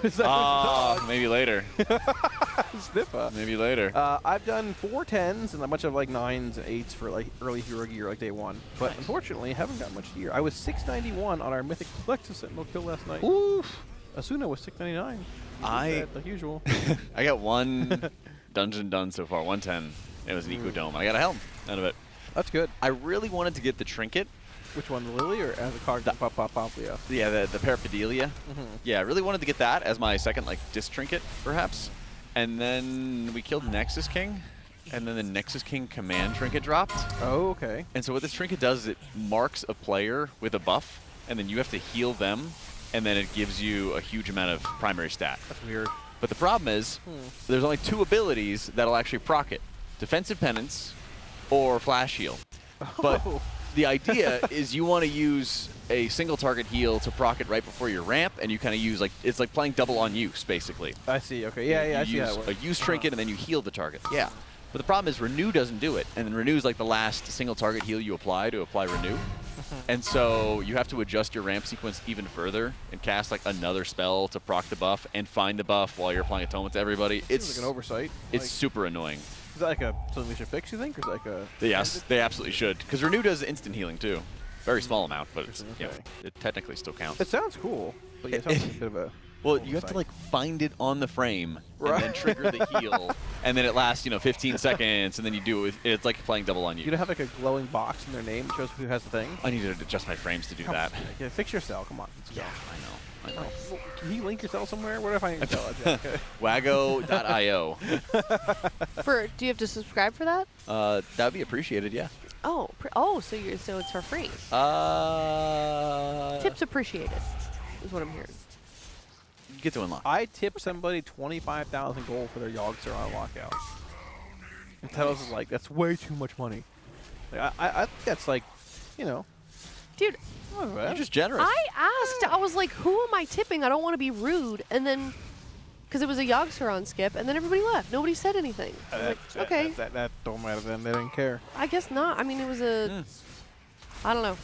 Maybe later. Sniffa. Maybe later. I've done 4 10s and a bunch of like 9s and 8s for like early hero gear, like day 1. But unfortunately, I haven't got much gear. I was 691 on our Mythic Plexus Sentinel kill last night. Oof. Asuna was 699. Like usual. I got 1 dungeon done so far, 110. It was an Eco Dome. I got a helm out of it. That's good. I really wanted to get the trinket. Which one, the Lily or as a card? Yeah. Yeah, the Paraphilia. Yeah, I really wanted to get that as my second like disc trinket, perhaps. And then we killed Nexus King, and then the Nexus King command trinket dropped. Oh, okay. And so what this trinket does is it marks a player with a buff, and then you have to heal them, and then it gives you a huge amount of primary stat. That's weird. But the problem is, there's only 2 abilities that'll actually proc it. Defensive Penance or Flash Heal. But the idea is you want to use a single target heal to proc it right before your ramp, and you kind of use like, it's like playing double on use, basically. I see, okay. Yeah, I see how it use works. a use trinket, and then you heal the target. Yeah. But the problem is Renew doesn't do it, and then Renew is like the last single target heal you apply to apply Renew. And so you have to adjust your ramp sequence even further and cast like another spell to proc the buff and find the buff while you're applying Atonement to everybody. It's like an oversight. It's Like, super annoying. is that like something we should fix, you think? Or is that like a... Yes, they absolutely should. Because Renew does instant healing too. Very small amount, but it's, you know, it technically still counts. It sounds cool, but yeah, it sounds like a bit of a... Well, you have to like find it on the frame and then trigger the heal, and then it lasts 15 seconds, and then you do it. It's like playing double on you. You don't have like a glowing box in their name that shows who has the thing? I need to adjust my frames to do that. Yeah, fix your cell. Come on. Let's go. I know. Well, can you link your cell somewhere? Where do I find your cell? Okay. Wago.io. Do you have to subscribe for that? That would be appreciated, yeah. Oh, so it's for free. Tips appreciated, is what I'm hearing. You get to unlock. I tipped somebody 25,000 gold for their Yoggster on lockout. And Telos is like, that's way too much money. Like, I think that's like, Dude, you're just generous. I asked, I was like, who am I tipping? I don't want to be rude. And then, because it was a Yoggster on skip, and then everybody left. Nobody said anything. I was like, okay. That don't matter then. They didn't care. I guess not. I mean, it was a, I don't know.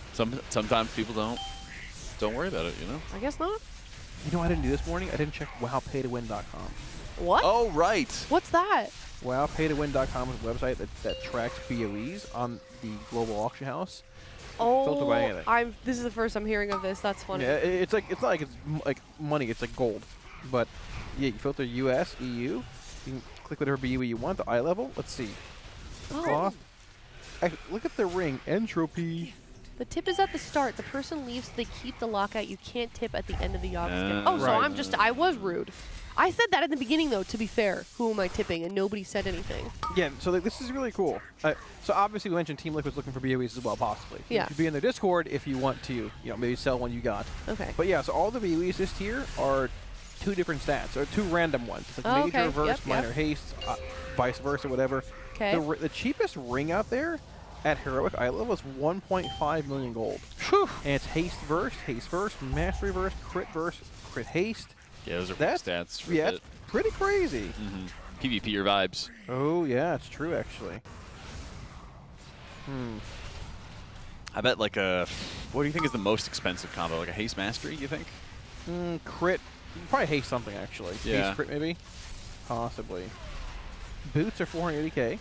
Sometimes people don't worry about it, I guess not. You know what I didn't do this morning? I didn't check wowpaytowin.com. What? Oh, right. What's that? WowPayToWin.com is a website that tracks BOEs on the global auction house. Filtered by anything. This is the first I'm hearing of this. That's funny. Yeah, it's not like it's like money. It's like gold, but yeah, you filter US, EU. You can click whatever BOE you want. The eye level. Let's see. Cloth. Look at the ring. Entropy. The tip is at the start. The person leaves, they keep the lockout. You can't tip at the end of the yog skin. Oh, so I was rude. I said that in the beginning, though, to be fair. Who am I tipping? And nobody said anything. Yeah, so this is really cool. So obviously we mentioned Team Liquid's looking for BOEs as well, possibly. Yeah. You could be in their Discord if you want to, maybe sell one you got. Okay. But yeah, so all the BOEs this tier are 2 different stats, or 2 random ones. It's like major verse, minor haste, vice versa, whatever. Okay. The cheapest ring out there at Heroic eye level is 1.5 million gold. Whew. And it's haste verse, mastery verse, crit haste. Yeah, those are big stats. For it's pretty crazy. PvP vibes. Oh, yeah, it's true, actually. I bet like what do you think is the most expensive combo? Like a haste mastery, you think? Crit. Probably haste something, actually. Yeah. Haste crit, maybe? Possibly. Boots are 480k.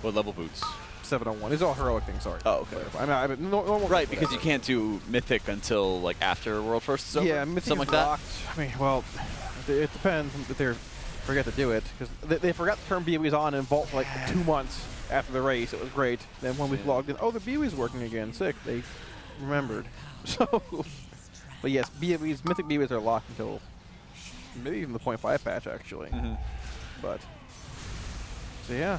What level boots? 701. These are all heroic things, sorry. Oh, okay. I mean normal right, because you can't do Mythic until like after World First is over? Yeah, Mythic something is like locked. I mean, well, it depends if they forget to do it. Because they forgot to turn BOEs on in Vault for like 2 months after the race. It was great. Then when we logged in, oh, the BOE's working again. Sick. They remembered. So, but yes, BOEs, Mythic BOEs are locked until maybe even the 0.5 patch, actually. But, so yeah,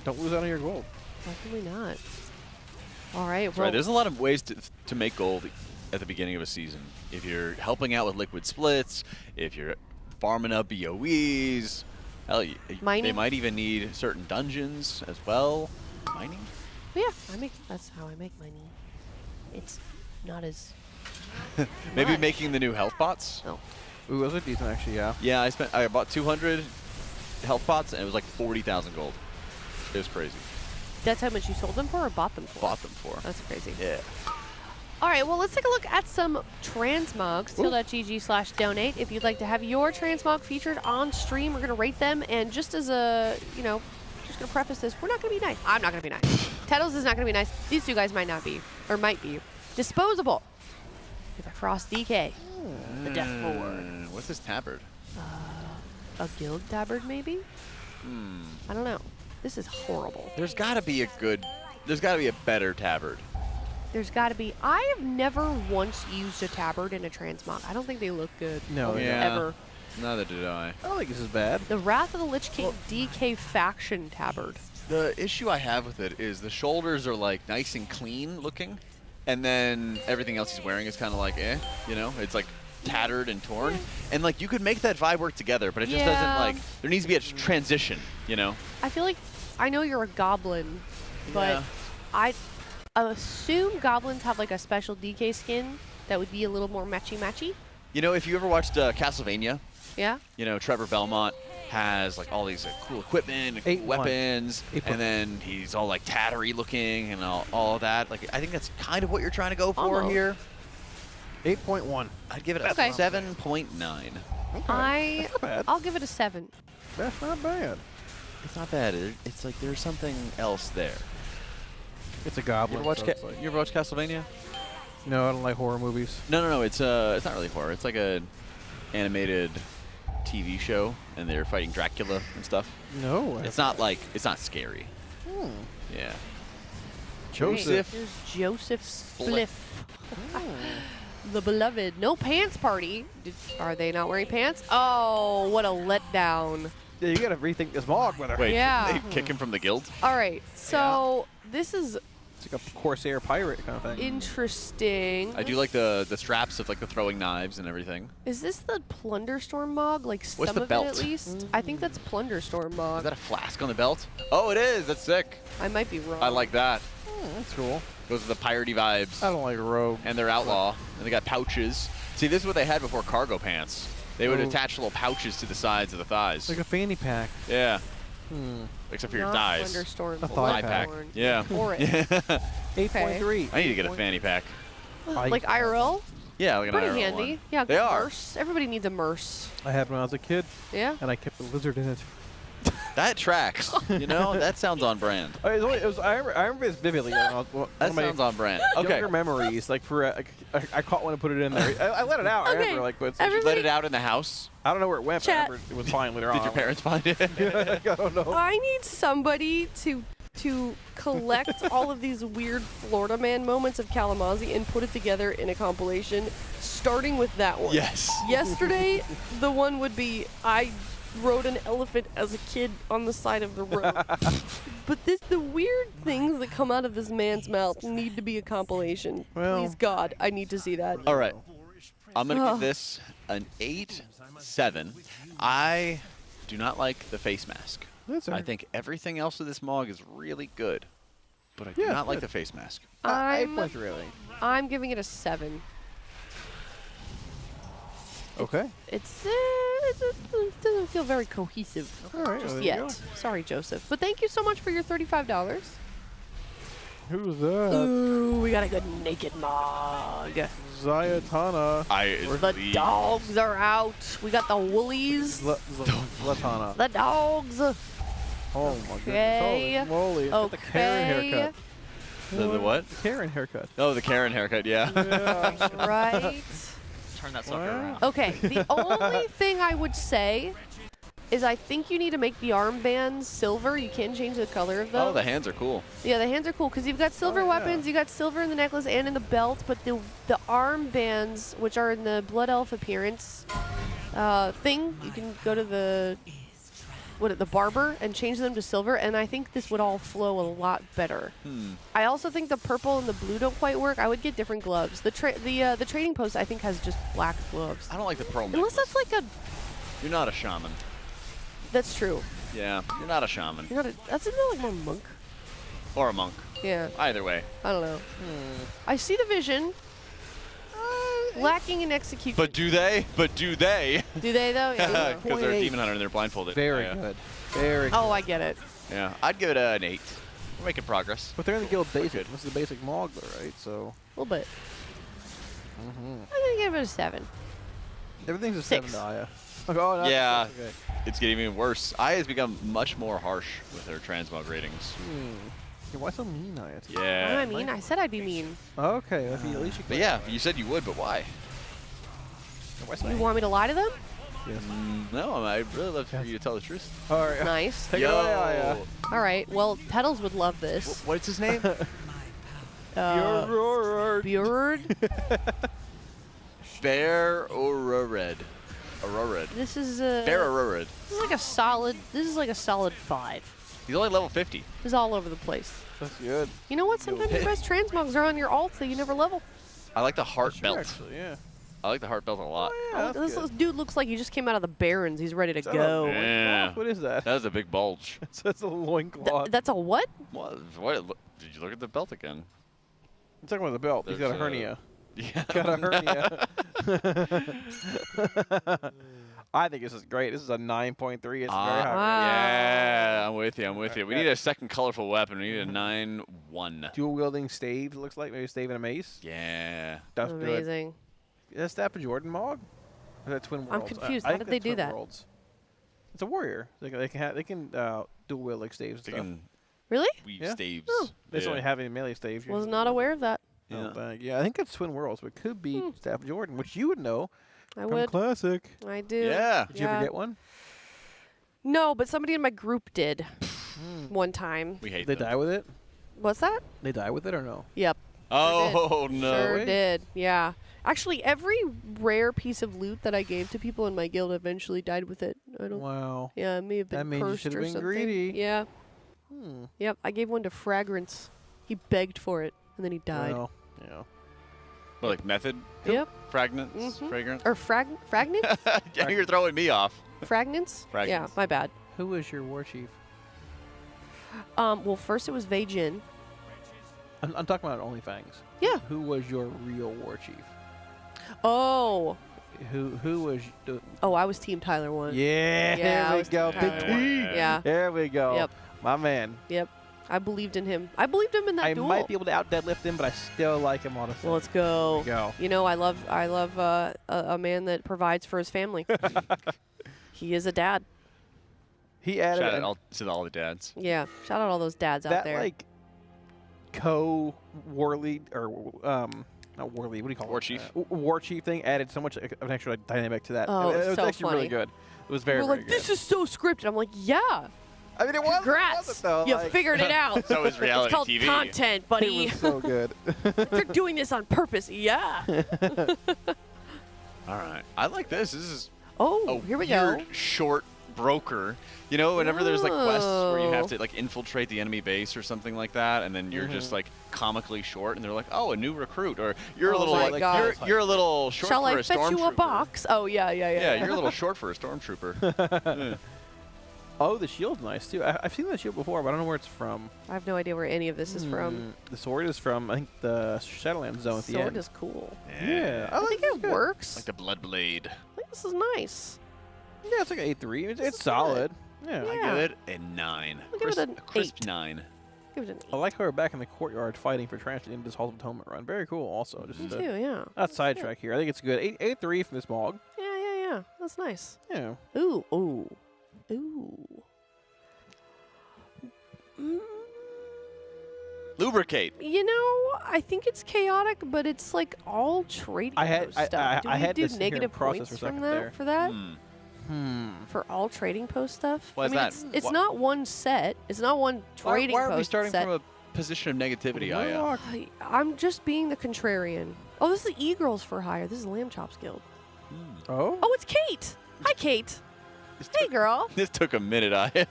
don't lose out on your gold. Definitely not. All right. Well, right. There's a lot of ways to make gold at the beginning of a season. If you're helping out with liquid splits, if you're farming up BOEs, hell, they might even need certain dungeons as well. Mining? Yeah, that's how I make money. It's not as maybe making the new health bots. No. Ooh, those are decent actually. Yeah. Yeah, I bought 200 health bots and it was like 40,000 gold. It was crazy. That's how much you sold them for or bought them for? Bought them for. That's crazy. Yeah. All right, well, let's take a look at some transmogs. Teal.gg/donate. If you'd like to have your transmog featured on stream, we're going to rate them. And just as a, just going to preface this, we're not going to be nice. I'm not going to be nice. Tettles is not going to be nice. These two guys might not be, or might be. Disposable. With a Frost DK. The Death Lord. What's this tabard? A guild tabard, maybe? I don't know. This is horrible. There's got to be a better tabard. There's got to be. I have never once used a tabard in a transmog. I don't think they look good. No, ever. Neither did I. I don't think this is bad. The Wrath of the Lich King DK faction tabard. The issue I have with it is the shoulders are like nice and clean looking, and then everything else he's wearing is kind of like it's like tattered and torn. And like you could make that vibe work together, but it just doesn't like. There needs to be a transition, I feel like I know you're a goblin, but I assume goblins have like a special DK skin that would be a little more matchy-matchy. If you ever watched Castlevania, yeah. Trevor Belmont has like all these cool equipment, and weapons, and then he's all like tattery looking and all of that. Like I think that's kind of what you're trying to go for here. 8.1. I'd give it a 7.9. Okay. I'll give it a 7. That's not bad. It's not bad. It's like there's something else there. It's a goblin. You ever watch Castlevania? No, I don't like horror movies. No. It's not really horror. It's like a animated TV show, and they're fighting Dracula and stuff. No. It's not scary. Yeah. Joseph. Here's Joseph Spliff. The beloved. No pants party. Are they not wearing pants? Oh, what a letdown. Yeah, you gotta rethink this mog with her. Wait, yeah. They kick him from the guild? All right, so this is... It's like a Corsair pirate kind of thing. Interesting. I do like the straps of like the throwing knives and everything. Is this the Plunderstorm mog? Like What's some the of belt? it at least? I think that's Plunderstorm mog. Is that a flask on the belt? Oh, it is. That's sick. I might be wrong. I like that. That's cool. Those are the piratey vibes. I don't like rogue. And they're outlaw. And they got pouches. See, this is what they had before cargo pants. They would attach little pouches to the sides of the thighs. Like a fanny pack. Yeah. Except for your thighs. Thunderstorm. A thigh pack. Yeah. For it. 8.3. I need to get a fanny pack. Like IRL? Yeah, like an Pretty IRL handy. one. Yeah, They are. merce. Everybody needs a merce. I had when I was a kid. Yeah. And I kept a lizard in it. That tracks. You know, that sounds on brand. I remember this vividly. That sounds on brand. Okay. Younger memories, like for I caught one and put it in there. I let it out. I remember, like, but Did you let it out in the house? I don't know where it went. But I Chat. remember it was fine later on. Did your parents find it? I don't know. I need somebody to collect all of these weird Florida man moments of Kalamazoo and put it together in a compilation, starting with that one. Yes. Yesterday, the one would be I rode an elephant as a kid on the side of the road. But the weird things that come out of this man's mouth need to be a compilation. Well. Please God, I need to see that. All right. I'm going to give this an 8-7. I do not like the face mask. I think everything else with this Mog is really good, but I do not like the face mask. I'm giving it a 7. Okay. It doesn't feel very cohesive just there you yet. go. Sorry, Joseph. But thank you so much for your $35. Who's that? Ooh, we got a good naked Mog. Zayatana. The dogs are out. We got the woolies. Zlatana. The dogs. Oh my Okay. goodness. Holy moly. Got the Karen haircut. The what? The Karen haircut. Oh, the Karen haircut, yeah. Right. Turn that sucker around. Okay, the only thing I would say is I think you need to make the armbands silver. You can change the color of those. Oh, the hands are cool. Yeah, the hands are cool because you've got silver weapons, you got silver in the necklace and in the belt, but the armbands, which are in the Blood Elf appearance thing, you can go to the barber and change them to silver, and I think this would all flow a lot better. I also think the purple and the blue don't quite work. I would get different gloves. The trading post I think has just black gloves. I don't like the pearl Unless that's like a. You're not a shaman. That's true. Yeah, you're not a shaman. You're not a. That's not like more monk. Or a monk. Yeah. Either way. I don't know. I see the vision. Lacking in execution. But do they? Do they though? Yeah. Because they're a demon hunter and they're blindfolded. Very Yeah. good. Very good. Oh, I get it. Yeah, I'd give it an 8. We're making progress. But they're in the guild basic. This is the basic Mog though, right? So. A little bit. I'm gonna give it a 7. Everything's a 6. 7 to Aya. Oh, no, Yeah, okay. it's getting even worse. Aya has become much more harsh with her transmog ratings. Yeah, why so mean, Aya? Yeah. I mean, I said I'd be mean. Okay, at least you. But yeah, you said you would, but why? You want me to lie to them? Yes. No, I'd really love for you to tell the truth. All right. Nice. Take it away, Aya. All right. Well, Petals would love this. What's his name? Bjord. Bear Red. Aurora. This is a. Bear Aurora. This is like a solid. This is like a solid 5. He's only level 50. This is all over the place. That's good. You know what? Sometimes your best transmogs are on your alt that you never level. I like the heart belt. Actually, yeah. I like the heart belt a lot. Yeah, this dude looks like he just came out of the Barrens. He's ready to that go. Yeah. What is that? That was a big bulge. That's a loincloth. That's a what? What? Did you look at the belt again? I'm talking about the belt. He's got a There's hernia. Yeah. Got a hernia. I think this is great. This is a 9.3. It's very high. Yeah, I'm with you. I'm with you. We need a second colorful weapon. We need a 9-1. Dual wielding stave, it looks like. Maybe a stave and a mace. Yeah. That's good. Amazing. Is that Staff of Jordan Mog? Or is that Twin Worlds? I'm confused. I How think did they that's do Twin that? Worlds. It's a warrior. They can dual wield like staves and They stuff. can Really? weave Yeah. staves. They just only have any melee staves. Was not aware of that. Yeah, I think it's Twin Worlds, but it could be Staff of Jordan, which you would know. I from would. Classic. I do. Yeah. Did you ever get one? No, but somebody in my group did one time. We hate They them. die with it? What's that? They die with it or no? Yep. Oh, no. Sure did. Yeah. Actually, every rare piece of loot that I gave to people in my guild eventually died with it. I don't. Wow. Yeah, it may have been That means you cursed should or have been something. greedy. Yeah. Yep. I gave one to Fragrance. He begged for it, and then he died. Well, yeah. What, like method? Yep. Fragrance? Fragrance? Or Fragnance? Yeah, you're throwing me off. Fragnance? Yeah, Fragrance. my bad. Who was your war chief? Well, first it was Vei Jin. I'm talking about Onlyfangs. Yeah. Who was your real war chief? Oh. Who was? Oh, I was Team Tyler 1. Yeah. Yeah, I There we was go. Team Big Tyler 1. T. Yeah. There we go. Yep. My man. Yep. I believed in him. I believed him in that duel. I might be able to out deadlift him, but I still like him honestly. Well, let's go. There we go. You know, I love a man that provides for his family. He is a dad. He added Shout out to all the dads. Yeah, shout out all those dads out there. That like war lead or not war lead. What do you call it? War chief. War chief thing added so much of an extra dynamic to that. Oh, it was so actually funny. really good. It was very, We're very like, good. this is so scripted. I'm like, yeah. I mean, it was. Congrats. It wasn't, though. You Like, figured it out. So is reality it's called TV. content, buddy. It was so good. They're doing this on purpose. Yeah. All right. I like this. This is here we go. weird, short broker. You know, whenever there's like quests where you have to like infiltrate the enemy base or something like that, and then you're just like comically short, and they're like, "Oh, a new recruit," or "You're a little my like God. you're a little short Shall for I a fetch you a stormtrooper." box? Oh, yeah. Yeah, you're a little short for a stormtrooper. Yeah. Oh, the shield's nice too. I've seen the shield before, but I don't know where it's from. I have no idea where any of this is from. The sword is from, I think, the Shadowlands zone at the end. Sword is cool. Yeah, I think it works. Like the blood blade. I think this is nice. Yeah, it's like an 8.3. It's solid. Yeah. I give it a 9. I'll give it an A crisp 8. 9. Give it an 8. I like how we're back in the courtyard fighting for trash in this Hall of Atonement run. Very cool. Also, just Me too, yeah. not sidetrack here. I think it's good. 8.3 from this mog. Yeah. That's nice. Yeah. Ooh. Lubricate. You know, I think it's chaotic, but it's like all trading post stuff. Do we had do this in here in negative process points for a second from that there. for that? Hmm. For all trading post stuff? Why I is mean, that? It's not one set. It's not one trading Why post are we starting set. from a position of negativity, Aya? I'm just being the contrarian. Oh, this is the E-Girls for Hire. This is Lamb Chops Guild. Oh? Oh, it's Kate. Hi, Kate. Hey, girl. This took a minute, Aya.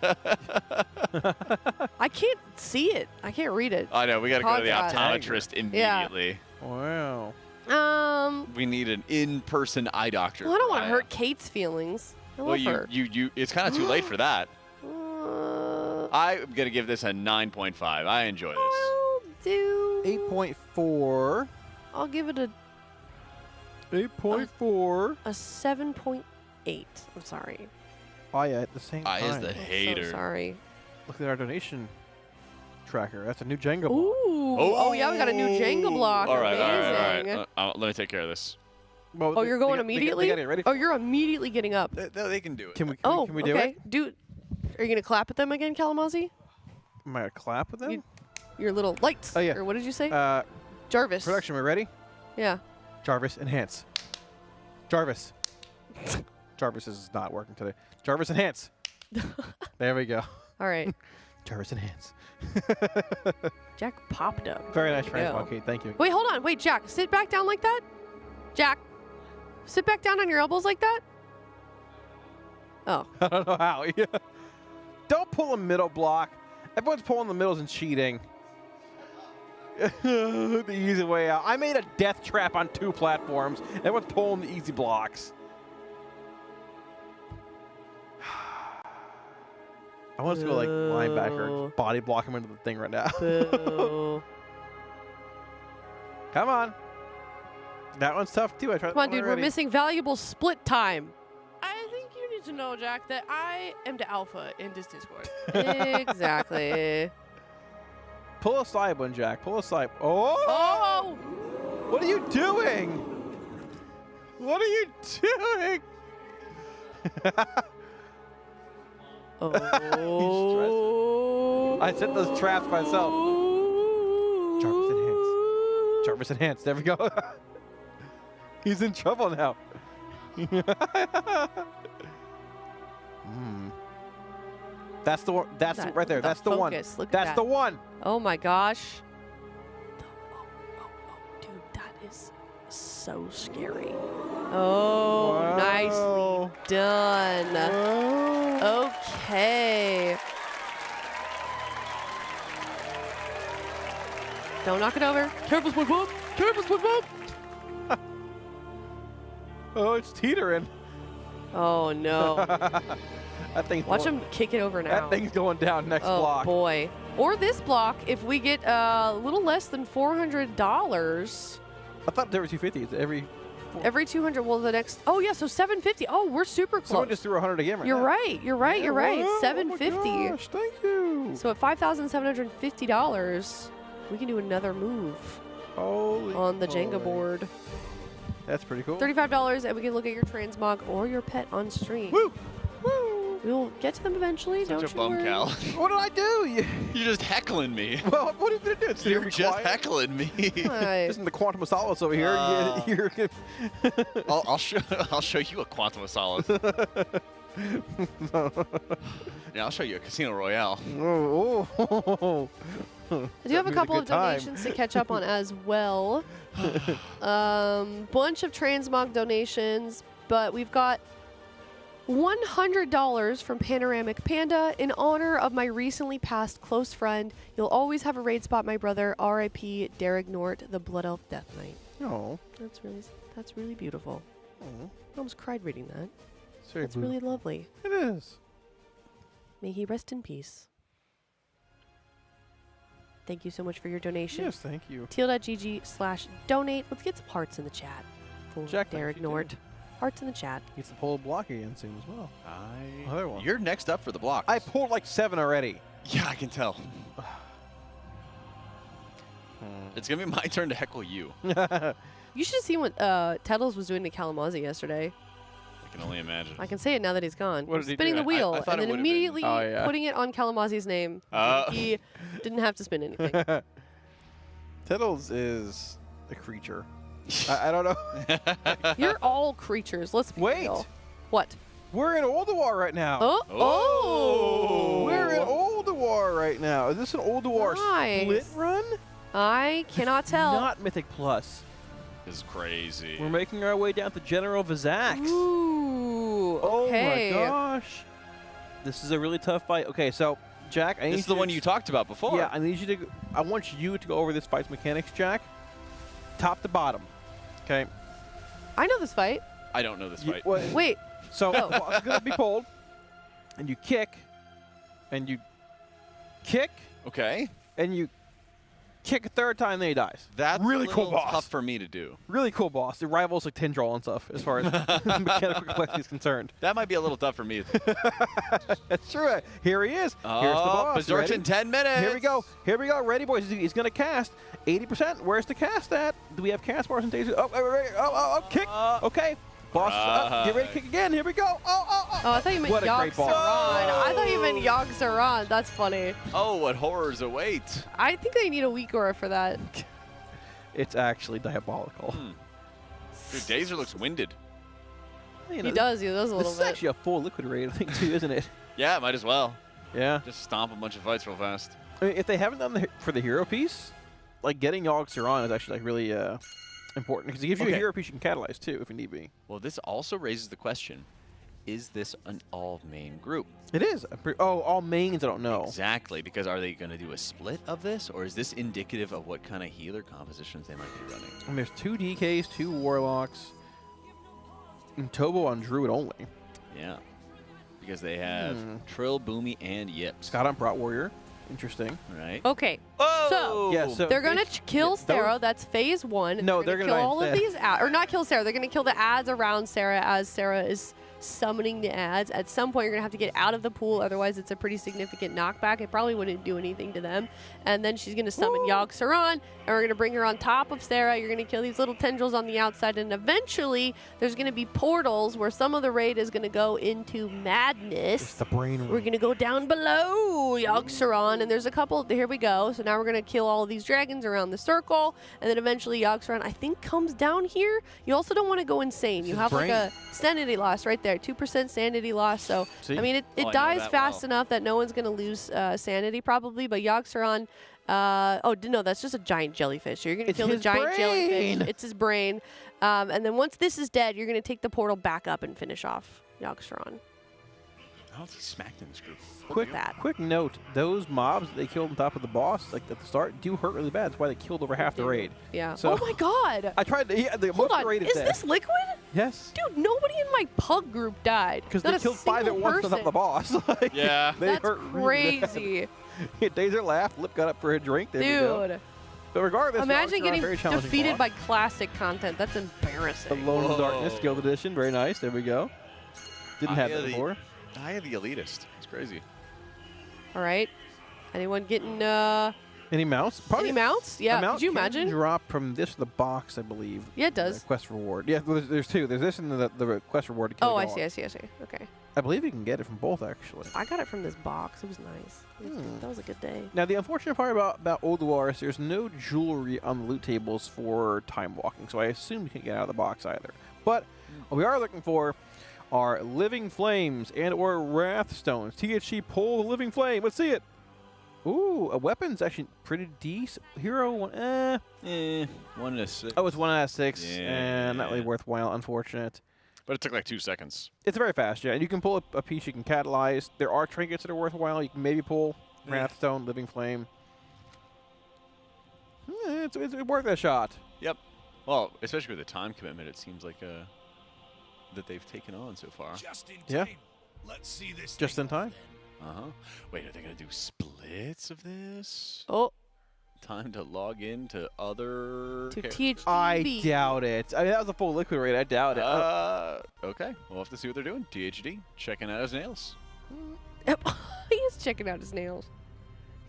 I can't see it. I can't read it. I know. We got to go to the Apologize. optometrist Yeah. immediately. Wow. We need an in-person eye doctor. Well, I don't for want to Aya. hurt Kate's feelings. I Well, love her. you. It's kind of too late for that. I'm gonna give this a 9.5. I enjoy this. I'll do 8.4. I'll give it a 8.4. a 7.8. I'm sorry. Oh yeah, at the same time. Aya's the hater. So sorry. Look at our donation tracker. That's a new Jenga block. Ooh. Oh yeah, we got a new Jenga block. All right. Amazing. Let me take care of this. Well, Oh, you're going they immediately? gotta get ready. Oh, you're immediately getting up. They can do it. Can we Oh, can we do okay. it? Are you gonna clap at them again, Kalamazoo? Am I gonna clap with them? Your little lights. Oh, yeah. Or what did you say? Jarvis. Jarvis. Production, we ready? Yeah. Jarvis, enhance. Jarvis. Jarvis is not working today. Jarvis, enhance. There we go. All right. Jarvis, enhance. Jack popped up. Very nice, There Frank. we go. Okay, thank you. Wait, hold on. Wait, Jack, sit back down like that. Jack, sit back down on your elbows like that. Oh. I don't know how. Yeah. Don't pull a middle block. Everyone's pulling the middles and cheating. The easy way out. I made a death trap on 2 platforms. Everyone's pulling the easy blocks. I want us to go like linebacker and just body block him into the thing right now. Boo. Come on. That one's tough too. I tried. Come on, dude. We're missing valuable split time. I think you need to know, Jack, that I am the alpha in this Discord. Exactly. Pull a side one, Jack. Pull a side. Oh! Oh! What are you doing? What are you doing? Oh! I set those traps myself. Jarvis enhance. Jarvis enhance. There we go. He's in trouble now. That's the one. That's That- right there. the That's the one. focus. Look at That's that. the one. Oh my gosh. Dude, that is so scary. Oh, Wow. nicely done. Okay. Don't knock it over. Careful, SpongeBob. Careful, SpongeBob. Oh, it's teetering. Oh no. That thing's Watch going, him kick it over now. That thing's going down next oh block. boy. Or this block if we get a little less than $400. I thought there were 250s every. Every 200, well, the next, oh yeah, so 750. Oh, we're super close. Someone just threw 100 again right You're now. right, you're right, you're right. Wow, 750. Oh my gosh, thank you. So at $5,750, we can do another move Holy on the moly. Jenga board. That's pretty cool. $35, and we can look at your transmog or your pet on stream. Woo! We'll get to them eventually. Such Don't a bum, you worry. Cal. What did I do? You're just heckling me. Well, what are you going to do? Sit here You're and be just quiet? heckling me. Hi. Listen to Quantum of Solace over here. You're I'll show you a Quantum of Solace. Yeah, I'll show you a Casino Royale. Oh. I do have a couple of donations to catch up on as well. Bunch of transmog donations, but we've got $100 from Panoramic Panda in honor of my recently passed close friend. You'll always have a raid spot, my brother. R.I.P. Derek Nort, the Blood Elf Death Knight. Oh. That's really beautiful. Oh. I almost cried reading that. Very That's really lovely. It is. May he rest in peace. Thank you so much for your donation. Yes, thank you. Teal.gg/donate. Let's get some hearts in the chat for Jack, Derek Nort. Hearts in the chat. Gets to pull a block again soon as well. Another one. You're next up for the block. I pulled like 7 already. Yeah, I can tell. It's going to be my turn to heckle you. You should have seen what Tettles was doing to Kalamazoo yesterday. I can only imagine. I can say it now that he's gone. What did he Spinning do? the wheel I thought and it then would've been- immediately Oh, yeah. putting it on Kalamazoo's name. He didn't have to spin anything. Tittles is a creature. I don't know. You're all creatures. Let's be Wait. real. What? We're in Oldawar right now. Oh. We're in Oldawar right now. Is this an Oldawar Nice. split run? I cannot tell. Not Mythic Plus. This is crazy. We're making our way down to General Vizax. Ooh. Okay. Oh my gosh. This is a really tough fight. Okay, so Jack, I need This is the one you talked about before. Yeah, I need you to. I want you to go over this fight's mechanics, Jack. Top to bottom. Okay. I know this fight. I don't know this fight. Wait. So Oh. ball is gonna be pulled, and you kick, and you kick, Okay. and you kick a third time, then he dies. That's really a cool little boss. tough for me to do. Really cool boss. It rivals like Tendril and stuff as far as mechanical complexity is concerned. That might be a little tough for me. That's true. Here he is. Here's the boss. Berserk's Ready? in 10 minutes. Here we go. Here we go. Ready, boys. He's going to cast 80%. Where's the cast at? Do we have cast bars and days? Oh, kick. Okay. Boss is up. Get ready to kick again. Here we go. Oh, I thought you meant What a Yogg great ball. Saron. I thought you meant Yogg Saron. That's funny. Oh, what horrors await. I think they need a weak aura for that. It's actually diabolical. Dude, Dazer looks winded. You He does a This little is bit. actually a full liquid raid, I think, too, isn't it? Yeah, might as well. Yeah. Just stomp a bunch of fights real fast. I mean, if they haven't done for the hero piece, like getting Yogg Saron is actually like really important because it gives you a hero piece you can catalyze too if you need be. Well, this also raises the question, is this an all-main group? It is. All mains, I don't know. Exactly, because are they going to do a split of this, or is this indicative of what kind of healer compositions they might be running? And there's 2 DKs, 2 Warlocks, and Tobo on Druid only. Yeah, because they have Trill, Boomy, and Yips. Scott on Brat Warrior. Interesting. Right. Okay. Oh! Yeah, so they're gonna kill Sarah. That's phase 1. No, they're gonna kill all of these ads, or not kill Sarah. They're gonna kill the ads around Sarah as Sarah is summoning the ads. At some point, you're gonna have to get out of the pool. Otherwise, it's a pretty significant knockback. It probably wouldn't do anything to them. And then she's gonna summon Yogg Saron, and we're gonna bring her on top of Sarah. You're gonna kill these little tendrils on the outside, and eventually, there's gonna be portals where some of the raid is gonna go into madness. It's the brain. We're gonna go down below Yogg Saron, and there's a couple. Here we go. So now we're gonna kill all of these dragons around the circle, and then eventually Yogg Saron, I think, comes down here. You also don't want to go insane. You have like a sanity loss right there, 2% sanity loss. So See? I mean, it dies fast enough that no one's gonna lose sanity probably. But Yogg Saron, no, that's just a giant jellyfish. So you're gonna kill the giant jellyfish. It's his brain, and then once this is dead, you're gonna take the portal back up and finish off Yogg Saron. How is he smacked in this group? Quick note: those mobs that they killed on top of the boss, like at the start, do hurt really bad. That's why they killed over half the raid. Yeah. So Oh my God. I tried to. Yeah, the Hold most on. raid Is dead. this liquid? Yes. Dude, nobody in my pug group died. Because Not they a killed 5 at single once on top of the person. boss. Like, Yeah. they That's hurt really bad. crazy. Dazer laughed. Lip got up for a drink. There we go. Dude. But regardless, imagine getting very challenging defeated boss. by classic content. That's embarrassing. Alone in the Darkness, Guild Edition. Very nice. There we go. Didn't have that before. I have the elitist. It's crazy. All right. Anyone getting any mounts? Probably any mounts? Yeah. A mount Could you can imagine? drop from this the box, I believe. Yeah, it does. The quest reward. Yeah, there's two. There's this and the quest reward to kill Oh, a I dog. see. Okay. I believe you can get it from both, actually. I got it from this box. It was nice. That was a good day. Now, the unfortunate part about Old War is there's no jewelry on the loot tables for time walking, so I assume you can't get out of the box either. But what we are looking for are Living Flames and or Wrath Stones. THD, pull the Living Flame. Let's see it. Ooh, a weapon's actually pretty decent. Hero one, 1 to 6. Oh, it's 1 out of 6, Yeah. and not really worthwhile, unfortunate. But it took like 2 seconds. It's very fast, yeah. You can pull a piece you can catalyze. There are trinkets that are worthwhile. You can maybe pull Wrathstone, Living Flame. It's worth a shot. Yep. Well, especially with the time commitment, it seems like that they've taken on so far. Yeah. Let's see this. Just in time. Wait, are they gonna do splits of this? Oh. Time to log in to other. To THD. I doubt it. I mean, that was a full liquid rate. I doubt it. Okay, we'll have to see what they're doing. THD checking out his nails. He is checking out his nails.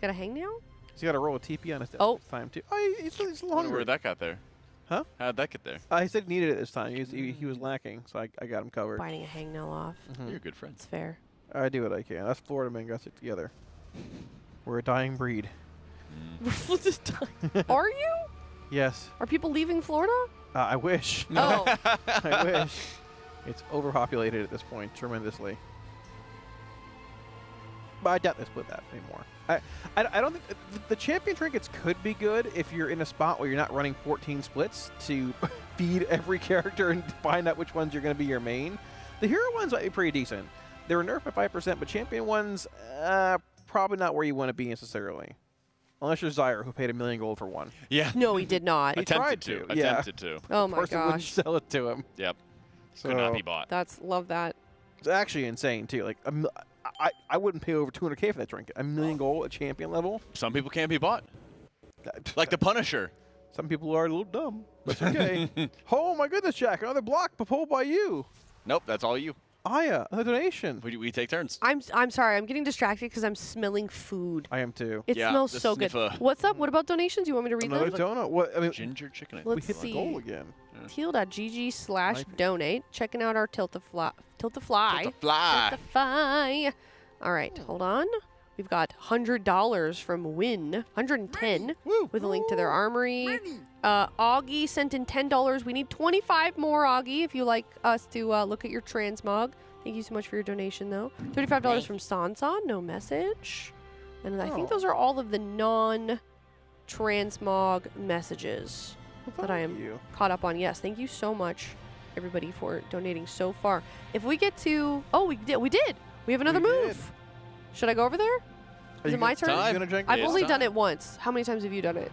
Got a hangnail? He's got to roll a TP on his Oh. this time too. Oh, he's a little Wonder hungry. where that got there. Huh? How'd that get there? He said he needed it this time. He was lacking, so I got him covered. Biting a hangnail off. You're a good friend. It's fair. I do what I can. Us Florida men got it together. We're a dying breed. Are you? Yes. Are people leaving Florida? I wish. Oh. I wish. It's overpopulated at this point, tremendously. But I doubt they split that anymore. I don't think the champion trinkets could be good if you're in a spot where you're not running 14 splits to feed every character and find out which ones you're going to be your main. The hero ones might be pretty decent. They were nerfed by 5%, but champion ones, probably not where you want to be necessarily. Unless you're Zyre, who paid $1 million gold for one. Yeah. No, he did not. He tried to. Yeah. Attempted to. Oh my Person wouldn't gosh. sell it to him. Yep. So Could not be bought. Love that. It's actually insane too. Like I wouldn't pay over 200K for that trinket. $1 million gold at champion level. Some people can't be bought. Like the Punisher. Some people are a little dumb, but it's okay. Oh my goodness, Jack! Another block pulled by you. Nope, that's all you. Aya, a donation. We take turns. I'm sorry. I'm getting distracted because I'm smelling food. I am too. It smells so good. What's up? What about donations? You want me to read Another them? donut. What? I mean, ginger chicken. Let's we hit see. the goal again. Teal.gg/donate. Checking out our Tilt-a-Fly. Fly. Tilt-a-fly. All right, hold on. We've got $100 from Win. 110 with a link to their armory. Augie sent in $10. We need 25 more, Augie, if you like us to look at your transmog. Thank you so much for your donation, though. $35 from Sansa. No message. And I think those are all of the non-transmog messages that I am caught up on. Yes, thank you so much, everybody, for donating so far. If we get to... Oh, we did. We have another move. Should I go over there? Is it my turn? I've only done it once. How many times have you done it?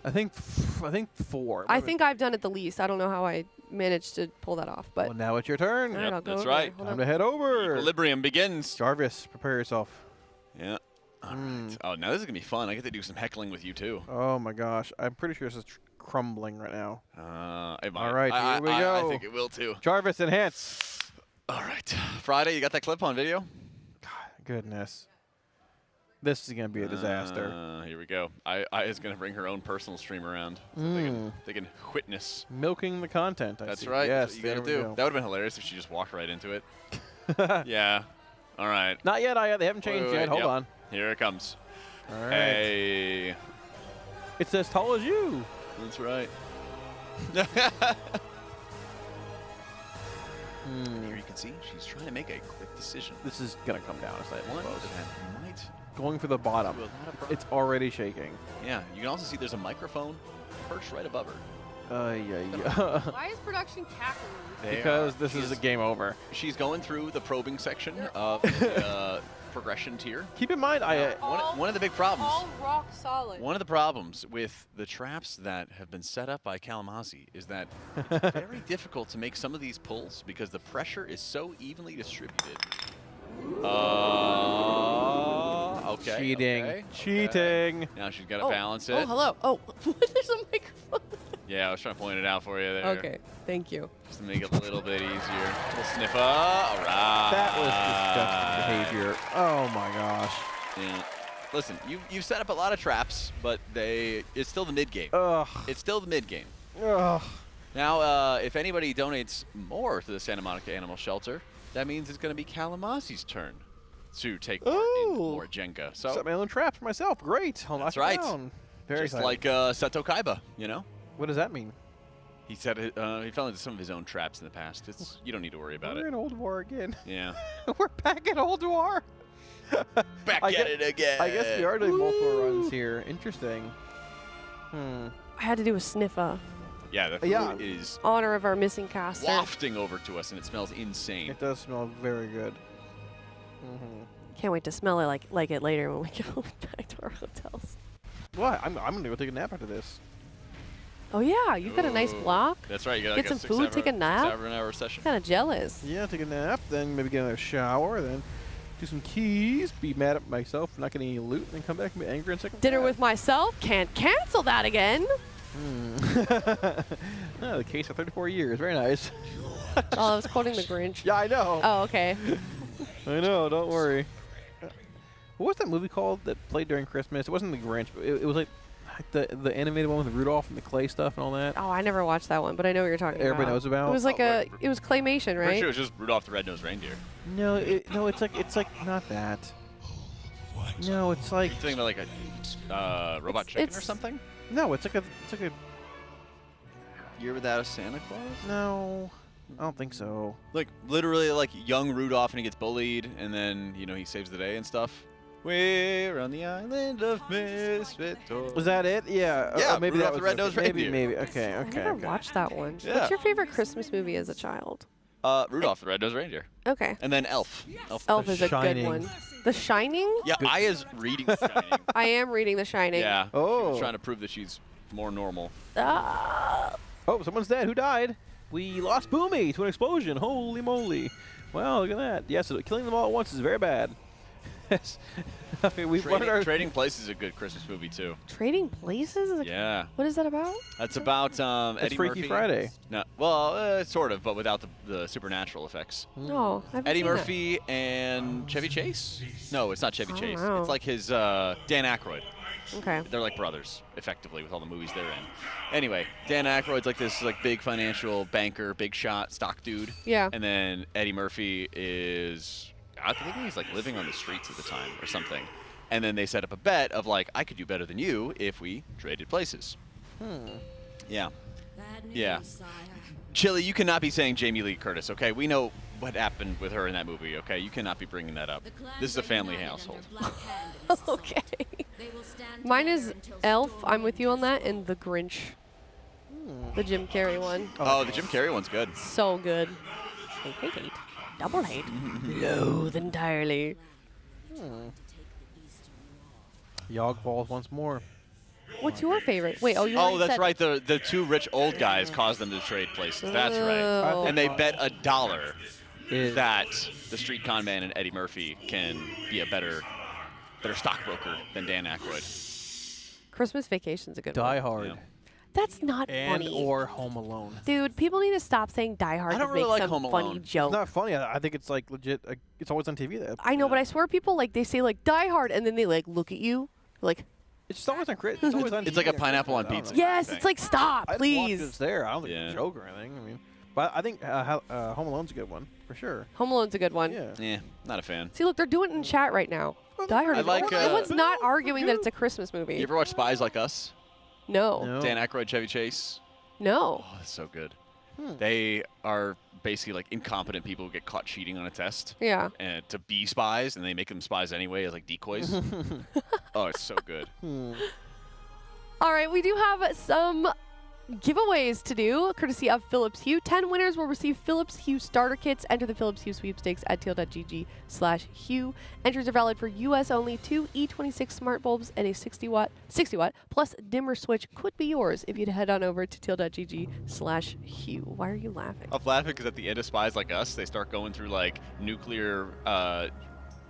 I think 4. I think I've done it the least. I don't know how I managed to pull that off, but Well, now it's your turn. All right, I'll go That's over right. there. Hold Time on. to head over. Equilibrium begins. Jarvis, prepare yourself. Yeah. All right. Oh, now this is gonna be fun. I get to do some heckling with you too. Oh my gosh, I'm pretty sure this is crumbling right now. It might. All right, here we go. I think it will too. Jarvis, enhance. All right. Friday, you got that clip on video? Goodness. This is going to be a disaster. Here we go. I is going to bring her own personal stream around. So they can witness. Milking the content. That's see. right. Yes, That's what you got to there do. we go. That would have been hilarious if she just walked right into it. Yeah. All right. Not yet, They haven't changed yet. Hold on. Here it comes. All right. Hey. It's as tall as you. That's right. Here you can see she's trying to make a quick decision. This is going to come down a slightly One close. that might Going for the bottom. do a lot of It's already shaking. Yeah, you can also see there's a microphone perched right above her. Yeah. Why is production cackling? Because this is a game over. She's going through the probing section of the progression tier. Keep in mind, One of the big problems. All rock solid. One of the problems with the traps that have been set up by Kalamazoo is that it's very difficult to make some of these pulls because the pressure is so evenly distributed. Okay. Cheating. Okay. Cheating. Now she's got to balance it. Oh, hello. Oh, there's a microphone. Yeah, I was trying to point it out for you there. Okay, thank you. Just to make it a little bit easier. A little sniffer. All right. That was disgusting behavior. Oh my gosh. Yeah. Listen, you've set up a lot of traps, but it's still the mid game. Ugh. It's still the mid game. Ugh. Now, if anybody donates more to the Santa Monica Animal Shelter, that means it's going to be Kalamazzi's turn to take part in more Jenga. So set my own traps for myself. Great. I'll knock that's right. it down. Very Just excited. like Seto Kaiba, you know? What does that mean? He said he fell into some of his own traps in the past. You don't need to worry about We're it. in Old War again. Yeah. We're back in Old War. Back at it again. I guess we are doing multiple runs here. Interesting. I had to do a sniffer. Yeah, the food is Honor of our missing caster. wafting over to us, and it smells insane. It does smell very good. Can't wait to smell it like it later when we go back to our hotels. What? I'm gonna go take a nap after this. Oh yeah, you've got a nice block. That's right. You got Get like some food, take a nap. 6 hour session. Kind of jealous. Yeah, take a nap, then maybe get another shower, then do some keys, be mad at myself for not getting any loot, and then come back and be angry in a second. Dinner with myself. Can't cancel that again. No, the case for 34 years. Very nice. Oh, I was quoting the Grinch. Yeah, I know. Oh, okay. I know. Don't worry. What was that movie called that played during Christmas? It wasn't the Grinch, but it was like the animated one with Rudolph and the clay stuff and all that. Oh, I never watched that one, but I know what you're talking about. Everybody knows about. It was like it was claymation, right? Pretty sure it was just Rudolph the Red-Nosed Reindeer. No, it's like not that. No, it's like. You're thinking about like a robot chicken or something? No, it's like a. Year Without a Santa Claus? No, I don't think so. Like literally like young Rudolph and he gets bullied and then, you know, he saves the day and stuff. We're on the island of misfit toys. Was that it? Yeah. Yeah, maybe Rudolph that the was Red-Nosed maybe, Reindeer. maybe. Okay. I never watched that one. Yeah. What's your favorite Christmas movie as a child? Rudolph the Red-Nosed Reindeer. Okay. And then Elf. Elf is a good one. The Shining? Yeah, I is reading The Shining. I am reading The Shining. Yeah. Oh. Trying to prove that she's more normal. Oh, someone's dead. Who died? We lost Boomy to an explosion. Holy moly. Well, look at that. Yes, so killing them all at once is very bad. Okay, Trading Places is a good Christmas movie, too. Trading Places? Yeah. What is that about? That's about Eddie Freaky Murphy. Friday. No, well, sort of, but without the supernatural effects. No, I haven't Eddie seen that. Murphy and Chevy Chase? No, it's not Chevy Chase. know. It's like his Dan Aykroyd. Okay. They're like brothers, effectively, with all the movies they're in. Anyway, Dan Aykroyd's like this big financial banker, big shot, stock dude. Yeah. And then Eddie Murphy is, I think he's like living on the streets at the time or something. And then they set up a bet of like, I could do better than you if we traded places. Yeah. Yeah. Chili, you cannot be saying Jamie Lee Curtis, okay? We know what happened with her in that movie, okay? You cannot be bringing that up. This is a family household. Okay. Mine is Elf. I'm with you on that, and The Grinch. The Jim Carrey one. Oh, the Jim Carrey one's good. So good. Hate. Double hate. Loathe entirely. Yogg falls once more. What's your favorite? Wait, you Oh, already that's said right. The two rich old guys caused them to trade places. That's right. Oh. And they bet $1 that the street con man and Eddie Murphy can be a better stockbroker than Dan Aykroyd. Christmas Vacation's a good one. Die Hard. Yeah. That's not And funny. or Home Alone. Dude, people need to stop saying Die Hard I to don't really make like some Home funny Alone. joke. It's not funny. I think it's like legit. It's always on TV. I know, but I swear people like they say like Die Hard and then they like look at you like It's always on. It's always on. It's TV like a and pineapple on Christmas. I don't pizza. know. yes, it's like stop, I just watched please. It's there. I don't think Yeah. it's a joke or anything. I mean, but I think Home Alone's a good one for sure. Home Alone's a good one. Yeah. Yeah, not a fan. See, look, they're doing it in chat right now. Die Hard. I is like, everyone's not arguing that it's a Christmas movie. You ever watch Spies Like Us? No. No. Dan Aykroyd, Chevy Chase. No. Oh, that's so good. They are basically like incompetent people who get caught cheating on a test. Yeah. And to be spies, and they make them spies anyway as like decoys. Oh, it's so good. All right, we do have some giveaways to do, courtesy of Philips Hue. 10 winners will receive Philips Hue starter kits. Enter the Philips Hue sweepstakes at teal.gg/Hue. Entries are valid for U.S. only. 2 E26 smart bulbs and a 60 watt plus dimmer switch could be yours if you'd head on over to teal.gg/Hue. Why are you laughing? I'm laughing because at the end of Spies Like Us, they start going through like nuclear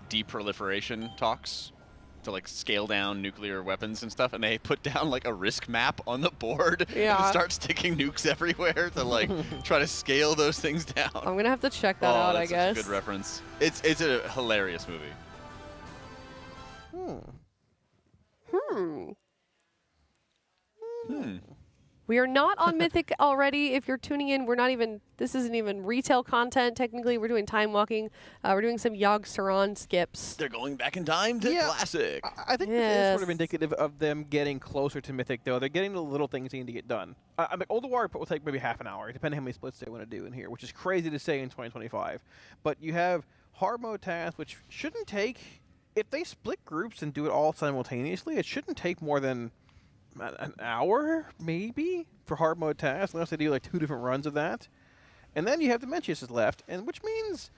deproliferation talks. to like scale down nuclear weapons and stuff, and they put down like a risk map on the board Yeah. and start sticking nukes everywhere to like try to scale those things down. I'm gonna have to check that out, I that's guess. such a good reference. It's a hilarious movie. We are not on Mythic already. If you're tuning in, we're not even, this isn't even retail content. Technically, we're doing time walking. We're doing some Yogg Saron skips. They're going back in time to Classic. I think this is sort of indicative of them getting closer to Mythic, though. They're getting the little things they need to get done. I mean, Old War will take maybe half an hour, depending how many splits they want to do in here, which is crazy to say in 2025. But you have hard mode tasks, which shouldn't take, if they split groups and do it all simultaneously, it shouldn't take more than an hour, maybe, for hard mode tasks, unless they do like 2 different runs of that. And then you have Dementius left, and which means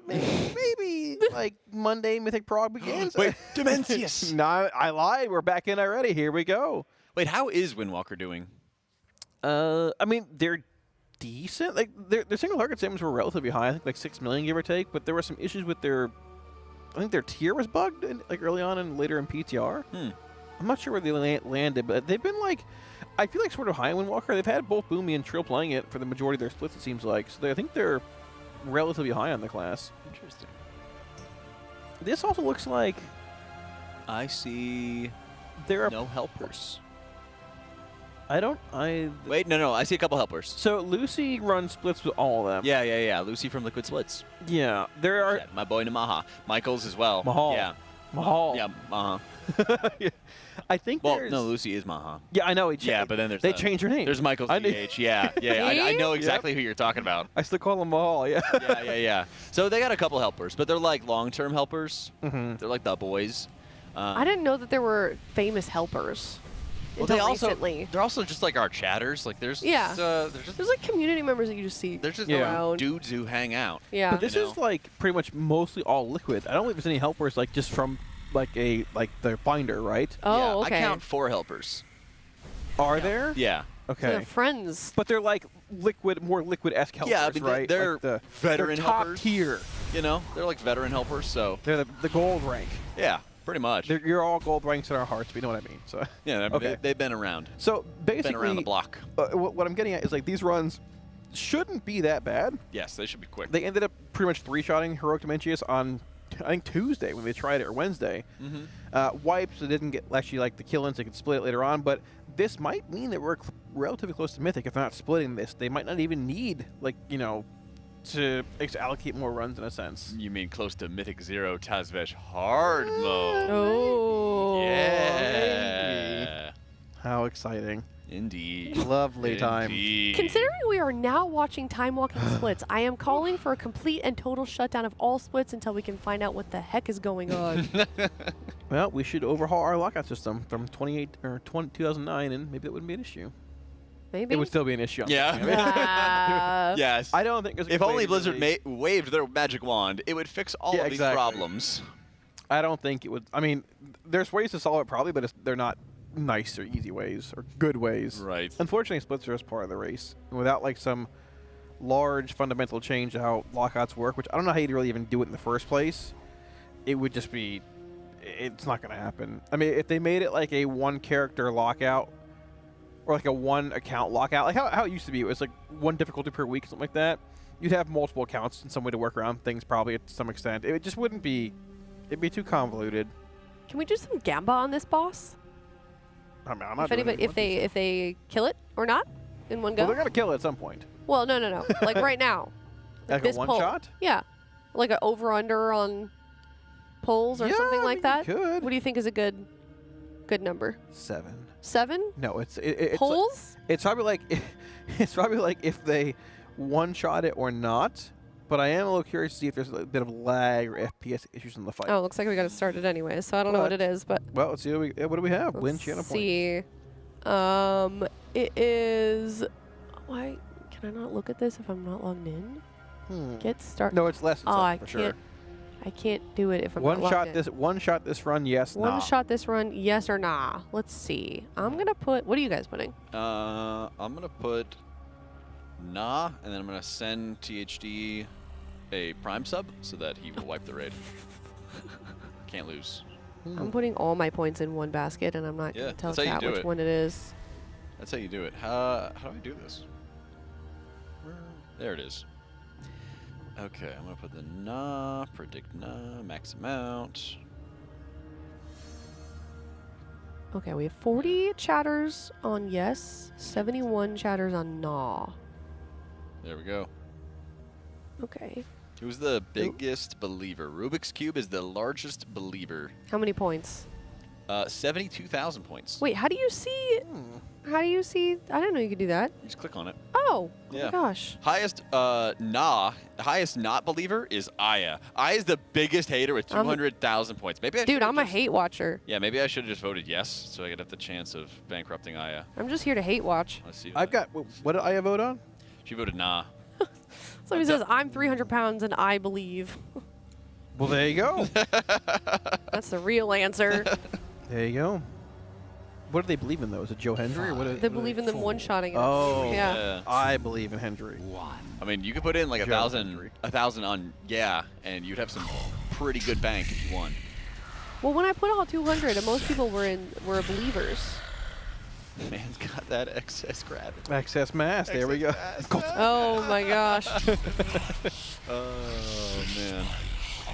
maybe like Monday Mythic Prog begins. Wait, Dementius! No, I lied. We're back in already. Here we go. Wait, how is Windwalker doing? I mean, they're decent. Like their single target saves were relatively high. I think like 6 million, give or take. But there were some issues with their. I think their tier was bugged like early on and later in PTR. I'm not sure where they landed, but they've been like, I feel like sort of high in Windwalker. They've had both Boomy and Trill playing it for the majority of their splits, it seems like. So I think they're relatively high on the class. Interesting. This also looks like I see there are no helpers. Wait, no, I see a couple helpers. So Lucy runs splits with all of them. Yeah. Lucy from Liquid Splits. Yeah, there are. Yeah, my boy Namaha. Michael's as well. Mahal. Yeah. Mahal. Yeah, Maha. Yeah. I think Well, there's... no, Lucy is Maha. Yeah, I know. Yeah, but then there's they changed her name. There's Michael's DH. Yeah. I know exactly who you're talking about. I still call them Mahal. Yeah. Yeah. So they got a couple helpers, but they're like long-term helpers. Mm-hmm. They're like the boys. I didn't know that there were famous helpers. Well, until recently. they're also just like our chatters. Like there's there's like community members that you just see. There's just around. dudes who hang out. Yeah. But this is like pretty much mostly all Liquid. I don't think there's any helpers like just from like the binder, right? Oh, okay. I count 4 helpers. Are there? Yeah. Okay. So they're friends. But they're like more Liquid-esque helpers, Yeah, I mean, right? they're like veteran they're top helpers. tier. You know, they're like veteran helpers. So they're the gold rank. Yeah, pretty much. You're all gold ranks in our hearts. But you know what I mean. So yeah, I mean, okay. they've been around. So basically, been around the block. What I'm getting at is like these runs shouldn't be that bad. Yes, they should be quick. They ended up pretty much 3-shotting Heroic Dementius on, I think, Tuesday when they tried it, or Wednesday. Wipes, so they didn't get actually like the kill-ins. They could split it later on, but this might mean that we're relatively close to Mythic. If they're not splitting this, they might not even need to allocate more runs in a sense. You mean close to Mythic 0 Tazvesh hard mode? Oh. Yeah. How exciting. Indeed. Lovely time. Considering we are now watching time walking splits, I am calling for a complete and total shutdown of all splits until we can find out what the heck is going on. Well, we should overhaul our lockout system from 2009, and maybe that wouldn't be an issue. Maybe. It would still be an issue. Yeah. Yes. I don't think there's a If only way to Blizzard waved their magic wand, it would fix all of these problems. I don't think it would. I mean, there's ways to solve it probably, but they're not nice or easy ways or good ways. Right. Unfortunately, splits are just part of the race. Without like some large fundamental change to how lockouts work, which I don't know how you'd really even do it in the first place, it would just be, it's not going to happen. I mean, if they made it like a 1-character lockout or like a 1-account lockout, like how it used to be, it was like 1 difficulty per week, something like that. You'd have multiple accounts and some way to work around things probably to some extent. It just wouldn't be, it'd be too convoluted. Can we do some Gamba on this boss? I mean, I'm not doing if they kill it or not in one go? Well, they're going to kill it at some point. Well, no. Like right now. Like this a pull. one-shot? Yeah. Like an over-under on pulls or something like that? Could. What do you think is a good number? 7. 7? No, it's pulls? It's probably like if they one-shot it or not. But I am a little curious to see if there's a bit of lag or FPS issues in the fight. Oh, looks like we got it started anyway, so I don't know what it is, but well, let's see what do we have? Win channel point. See, it is. Why can I not look at this if I'm not logged in? Get started. No, it's less than 7 for sure. I can't do it if I'm not logged in. One shot this run, yes, nah. One shot this run, yes or nah. Let's see. I'm gonna put. What are you guys putting? I'm gonna put nah, and then I'm gonna send THD a prime sub so that he will wipe the raid. Can't lose. I'm putting all my points in one basket, and I'm not going to tell chat which one it is. That's how you do it. How do I do this? There it is. Okay, I'm going to put the nah, predict nah, max amount. Okay, we have 40 chatters on yes, 71 chatters on nah. There we go. Okay. Who's the biggest believer? Rubik's Cube is the largest believer. How many points? 72,000 points. Wait, how do you see? How do you see? I didn't know you could do that. You just click on it. Oh, yeah. Oh my gosh. Highest highest not believer is Aya. Aya is the biggest hater with 200,000 points. Maybe I Dude, I'm a hate watcher. Yeah, maybe I should have just voted yes, so I could have the chance of bankrupting Aya. I'm just here to hate watch. Let's see. I've got. What did Aya vote on? She voted nah. Somebody says I'm 300 pounds and I believe. Well, there you go. That's the real answer. There you go. What do they believe in, though? Is it Joe Hendry? Or what They believe in them one-shotting it. Oh, yeah. I believe in Hendry. I mean, you could put in like a thousand on and you'd have some pretty good bank if you won. Well, when I put all 200, and most people were believers. Man's got that excess gravity. Excess mass. There we go. Oh my gosh. Oh man.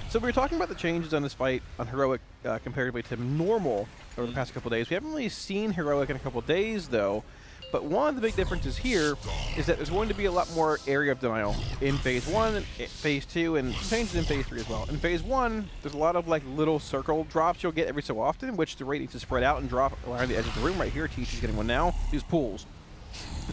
So we were talking about the changes on this fight on Heroic comparatively to normal over the past couple days. We haven't really seen Heroic in a couple days, though. But one of the big differences here is that there's going to be a lot more area of denial in Phase 1, Phase 2, and changes in Phase 3 as well. In Phase 1, there's a lot of like little circle drops you'll get every so often, which the raid needs to spread out and drop around the edge of the room right here. Teach is getting one now. These pools.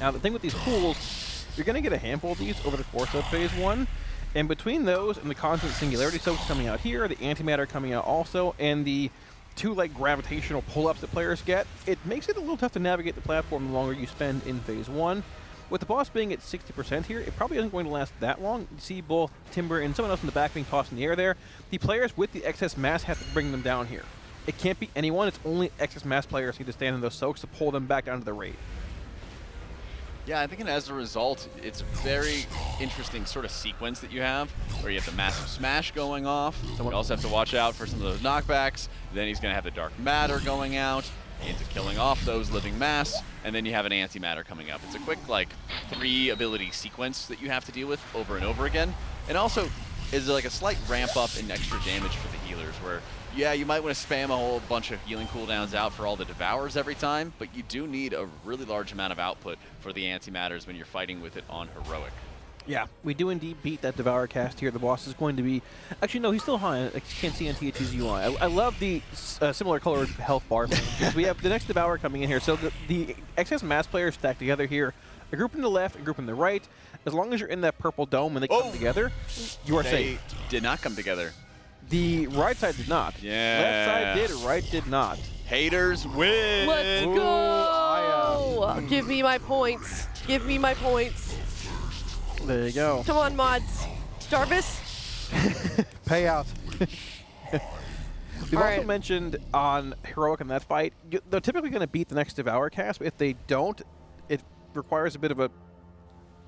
Now, the thing with these pools, you're going to get a handful of these over the course of Phase 1. And between those and the constant singularity soaks coming out here, the antimatter coming out also, and the two like gravitational pull-ups that players get, it makes it a little tough to navigate the platform the longer you spend in Phase 1. With the boss being at 60% here, it probably isn't going to last that long. You see both Timber and someone else in the back being tossed in the air there. The players with the excess mass have to bring them down here. It can't be anyone, it's only excess mass players need to stand in those soaks to pull them back down to the raid. Yeah, I think as a result, it's a very interesting sort of sequence that you have, where you have the massive smash going off. You also have to watch out for some of those knockbacks. Then he's going to have the dark matter going out into killing off those living mass, and then you have an antimatter coming up. It's a quick, like, 3 ability sequence that you have to deal with over and over again. And also, is like a slight ramp up in extra damage for the healers, where yeah, you might want to spam a whole bunch of healing cooldowns out for all the Devours every time, but you do need a really large amount of output for the antimatters when you're fighting with it on Heroic. Yeah, we do indeed beat that Devour cast here. The boss is going to be... Actually, no, he's still high. I can't see on THD's UI. I love the similar colored health bar. We have the next Devour coming in here. So the excess mass players stacked together here. A group in the left, a group in the right. As long as you're in that purple dome when they come together, you are safe. They did not come together. The right side did not. Yeah. Left side did, right did not. Haters win. Let's go. Give me my points. Give me my points. There you go. Come on, mods. Jarvis? Payout. We've also mentioned on Heroic in that fight, they're typically going to beat the next Devour cast, but if they don't, it requires a bit of a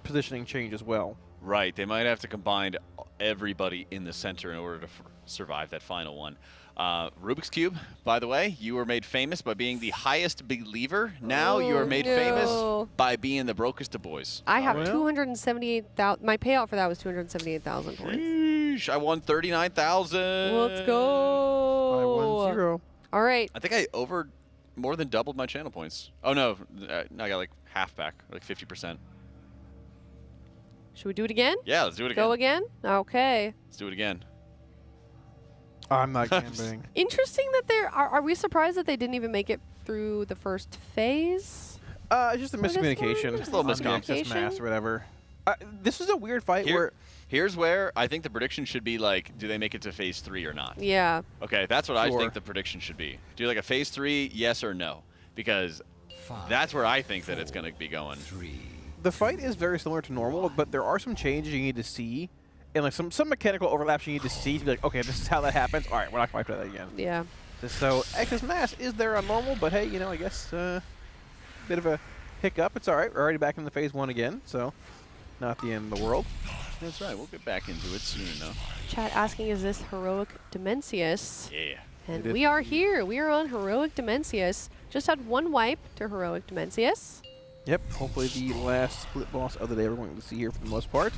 positioning change as well. Right, they might have to combine everybody in the center in order to survive that final one. Rubik's Cube, by the way, you were made famous by being the highest believer. Now you are made famous by being the brokest of boys. I have 278,000. My payout for that was 278,000 points. Sheesh, I won 39,000. Let's go. I won 0. All right. I think I more than doubled my channel points. Oh no, I got like half back, like 50%. Should we do it again? Yeah, let's do it again. Go again? Okay. Let's do it again. I'm not gambling. Interesting that are we surprised that they didn't even make it through the first phase? It's just a miscommunication. Just a little miscommunication. Mass or whatever. This is a weird fight Here's where I think the prediction should be like, do they make it to phase 3 or not? Yeah. Okay, that's what I think the prediction should be. Do like a phase 3, yes or no? Because that's where I think that it's going to be going. The fight is very similar to normal, but there are some changes you need to see. And like some mechanical overlaps you need to see to be like, okay, this is how that happens. All right, we're not going to try that again. Yeah. So excess mass is there on normal, but hey, you know, I guess bit of a hiccup. It's all right. We're already back in the phase 1 again, so not the end of the world. That's right. We'll get back into it soon enough. Chat asking, is this Heroic Dimensius? Yeah. And we are here. We are on Heroic Dimensius. Just had one wipe to Heroic Dimensius. Yep, hopefully the last split boss of the day we're going to see here for the most part.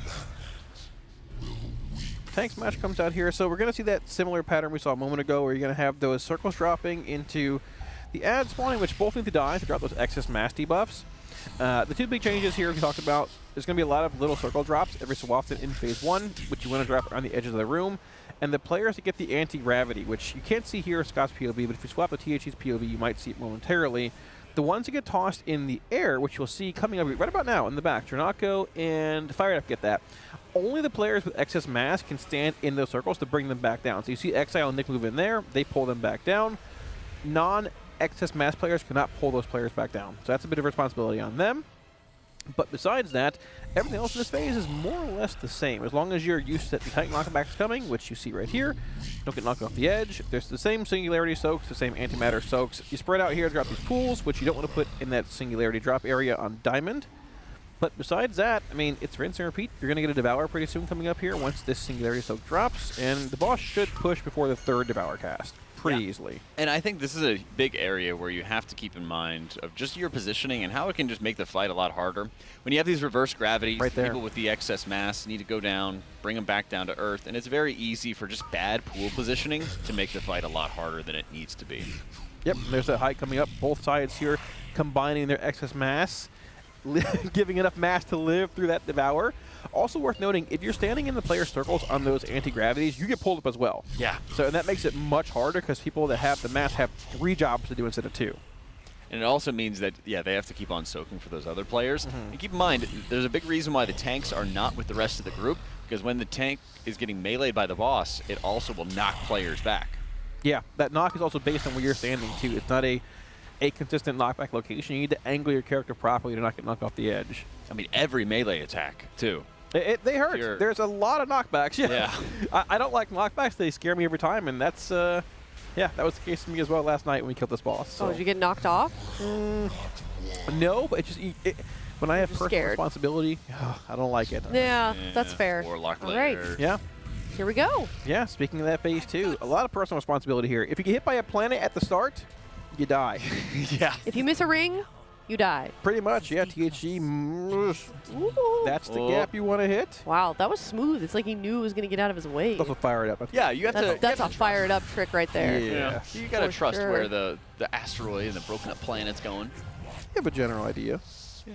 Tank Smash comes out here, so we're going to see that similar pattern we saw a moment ago where you're going to have those circles dropping into the ad spawning, which both need to die to drop those excess mass debuffs. The two big changes here we talked about, there's going to be a lot of little circle drops every so often in Phase 1, which you want to drop around the edges of the room. And the players that get the anti-gravity, which you can't see here in Scott's POV, but if you swap the THD's POV, you might see it momentarily. The ones that get tossed in the air, which you'll see coming up right about now in the back, Dranako and Fire Up get that. Only the players with excess mass can stand in those circles to bring them back down. So you see Exile and Nick move in there, they pull them back down. Non-excess mass players cannot pull those players back down. So that's a bit of responsibility on them. But besides that, everything else in this phase is more or less the same. As long as you're used to the tank knockbacks coming, which you see right here, don't get knocked off the edge. There's the same singularity soaks, the same antimatter soaks. You spread out here, it's got these pools, which you don't want to put in that singularity drop area on Diamond. But besides that, I mean, it's rinse and repeat. You're going to get a Devour pretty soon coming up here once this singularity soak drops, and the boss should push before the third Devour cast pretty easily. And I think this is a big area where you have to keep in mind of just your positioning and how it can just make the fight a lot harder. When you have these reverse gravities, people with the excess mass need to go down, bring them back down to earth, and it's very easy for just bad pool positioning to make the fight a lot harder than it needs to be. Yep, there's that height coming up. Both sides here combining their excess mass, giving enough mass to live through that Devour. Also worth noting, if you're standing in the player circles on those anti-gravities, you get pulled up as well. Yeah. So, and that makes it much harder because people that have the mass have 3 jobs to do instead of 2. And it also means that, yeah, they have to keep on soaking for those other players. And keep in mind, there's a big reason why the tanks are not with the rest of the group, because when the tank is getting meleeed by the boss, it also will knock players back. Yeah, that knock is also based on where you're standing, too. It's not a consistent knockback location. You need to angle your character properly to not get knocked off the edge. I mean, every melee attack, too. They hurt. There's a lot of knockbacks. Yeah. I don't like knockbacks. They scare me every time, and that's, yeah, that was the case for me as well last night when we killed this boss. So. Oh, did you get knocked off? No, but it just, when I have personal responsibility, I don't like it. Yeah, that's fair. Warlock All right. Yeah. Here we go. Yeah, speaking of that phase 2, a lot of personal responsibility here. If you get hit by a planet at the start, you die. Yeah. If you miss a ring, you die. Pretty much, yeah. THG, that's the gap you want to hit. Wow, that was smooth. It's like he knew it was going to get out of his way. That's what fire it up. Yeah, you have to. That's a fire it up trick right there. Yeah. You got to trust where the asteroid and the broken up planet's going. You have a general idea. Yeah.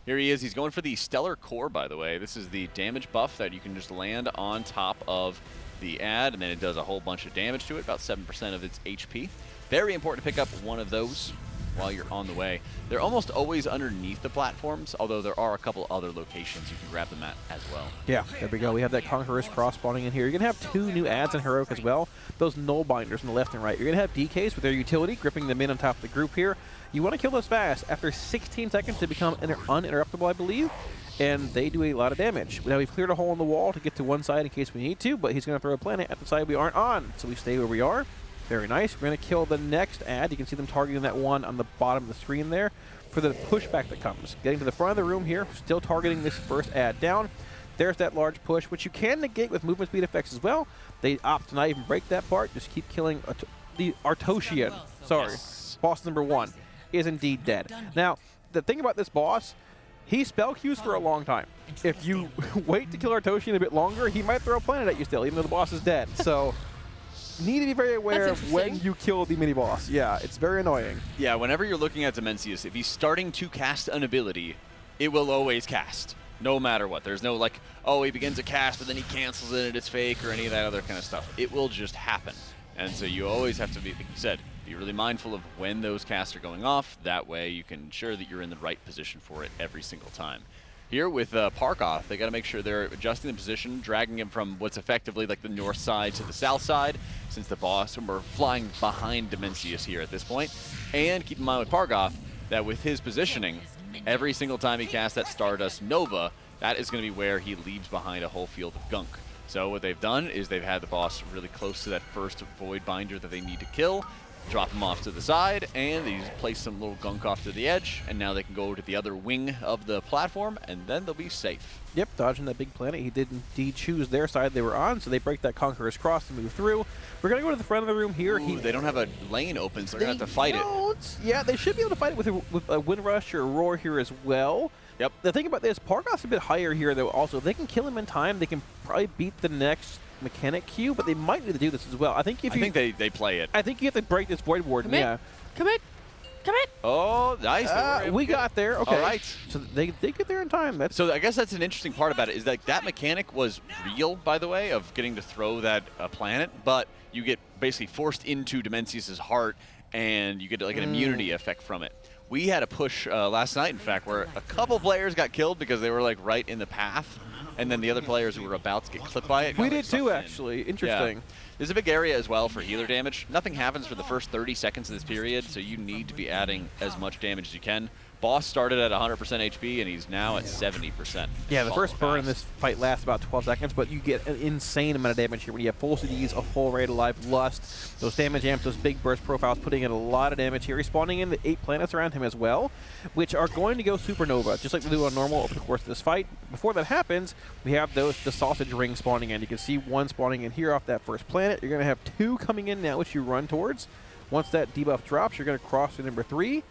Here he is. He's going for the Stellar Core, by the way. This is the damage buff that you can just land on top of the ad, and then it does a whole bunch of damage to it, about 7% of its HP. Very important to pick up one of those while you're on the way. They're almost always underneath the platforms, although there are a couple other locations you can grab them at as well. Yeah, there we go. We have that Conqueror's Cross spawning in here. You're going to have 2 new ads in Heroic as well. Those Null Binders on the left and right. You're going to have DKs with their utility, gripping them in on top of the group here. You want to kill those fast. After 16 seconds to become uninterruptible, I believe, and they do a lot of damage. Now, we've cleared a hole in the wall to get to one side in case we need to, but he's going to throw a planet at the side we aren't on, so we stay where we are. Very nice. We're going to kill the next ad. You can see them targeting that one on the bottom of the screen there for the pushback that comes. Getting to the front of the room here, still targeting this first ad down. There's that large push, which you can negate with movement speed effects as well. They opt to not even break that part. Just keep killing the Artosian. Sorry. Yes. Boss number 1 is indeed dead. Now, the thing about this boss, he spell queues for a long time. If you wait to kill Artosian a bit longer, he might throw a planet at you still, even though the boss is dead. So... need to be very aware of when you kill the mini-boss. Yeah, it's very annoying. Yeah, whenever you're looking at Dimensius, if he's starting to cast an ability, it will always cast, no matter what. There's no like, oh, he begins to cast, but then he cancels it and it's fake or any of that other kind of stuff. It will just happen. And so you always have to be, like you said, be really mindful of when those casts are going off. That way you can ensure that you're in the right position for it every single time. Here with Parkoth, they got to make sure they're adjusting the position, dragging him from what's effectively like the north side to the south side, since the boss, we're flying behind Dimensius here at this point. And keep in mind with Parkoth that with his positioning, every single time he casts that Stardust Nova, that is going to be where he leaves behind a whole field of gunk. So what they've done is they've had the boss really close to that first Void Binder that they need to kill, drop them off to the side, and they place some little gunk off to the edge, and now they can go to the other wing of the platform, and then they'll be safe. Yep, dodging that big planet. He did indeed choose their side they were on, so they break that Conqueror's Cross to move through. We're going to go to the front of the room here. Ooh, they don't have a lane open, so they're going to have to fight it. Yeah, they should be able to fight it with a Windrush or a Roar here as well. Yep. The thing about this, Pargoth's a bit higher here, though, also. If they can kill him in time, they can probably beat the next mechanic queue, but they might need to do this as well. I think they play it. I think you have to break this Void Ward. Yeah. Commit. Commit. Oh, nice. We got there. Okay. All right. So they get there in time. So I guess that's an interesting part about it is that mechanic was real, by the way, of getting to throw that planet, but you get basically forced into Dimensius's heart, and you get like an immunity effect from it. We had a push last night, in fact, where a couple players got killed because they were like right in the path, and then the other players who were about to get clipped by it. We did too, actually. Interesting. Yeah. There's a big area as well for healer damage. Nothing happens for the first 30 seconds of this period, so you need to be adding as much damage as you can. Boss started at 100% HP, and he's now at 70%. Yeah, the first burn in this fight lasts about 12 seconds, but you get an insane amount of damage here when you have full CDs, a full Raid Alive, Lust, those damage amps, those big burst profiles, putting in a lot of damage here. He's spawning in the 8 planets around him as well, which are going to go supernova, just like they do on normal over the course of this fight. Before that happens, we have the sausage rings spawning in. You can see one spawning in here off that first planet. You're going to have 2 coming in now, which you run towards. Once that debuff drops, you're going to cross to number 3,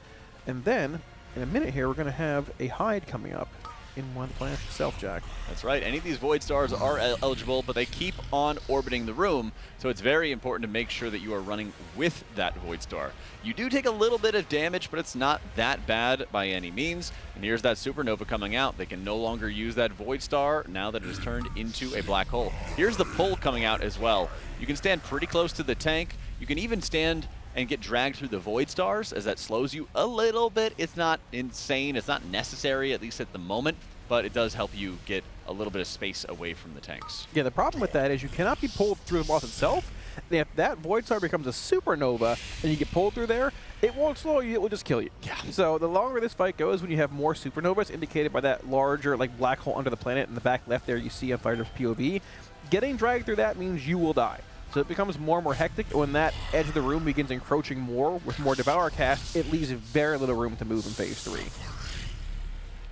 and then in a minute here, we're going to have a hide coming up in one planet itself, Jack. That's right. Any of these Void Stars are eligible, but they keep on orbiting the room, so it's very important to make sure that you are running with that Void Star. You do take a little bit of damage, but it's not that bad by any means. And here's that Supernova coming out. They can no longer use that Void Star now that it has turned into a black hole. Here's the pull coming out as well. You can stand pretty close to the tank. You can even stand and get dragged through the Void Stars, as that slows you a little bit. It's not insane, it's not necessary, at least at the moment, but it does help you get a little bit of space away from the tanks. Yeah, the problem with that is you cannot be pulled through the boss itself. If that Void Star becomes a Supernova and you get pulled through there, it won't slow you, it will just kill you. Yeah. So the longer this fight goes, when you have more Supernovas, indicated by that larger like black hole under the planet in the back left there you see on Fighter's POV, getting dragged through that means you will die. So it becomes more and more hectic. When that edge of the room begins encroaching more with more Devour cast, it leaves very little room to move in phase 3.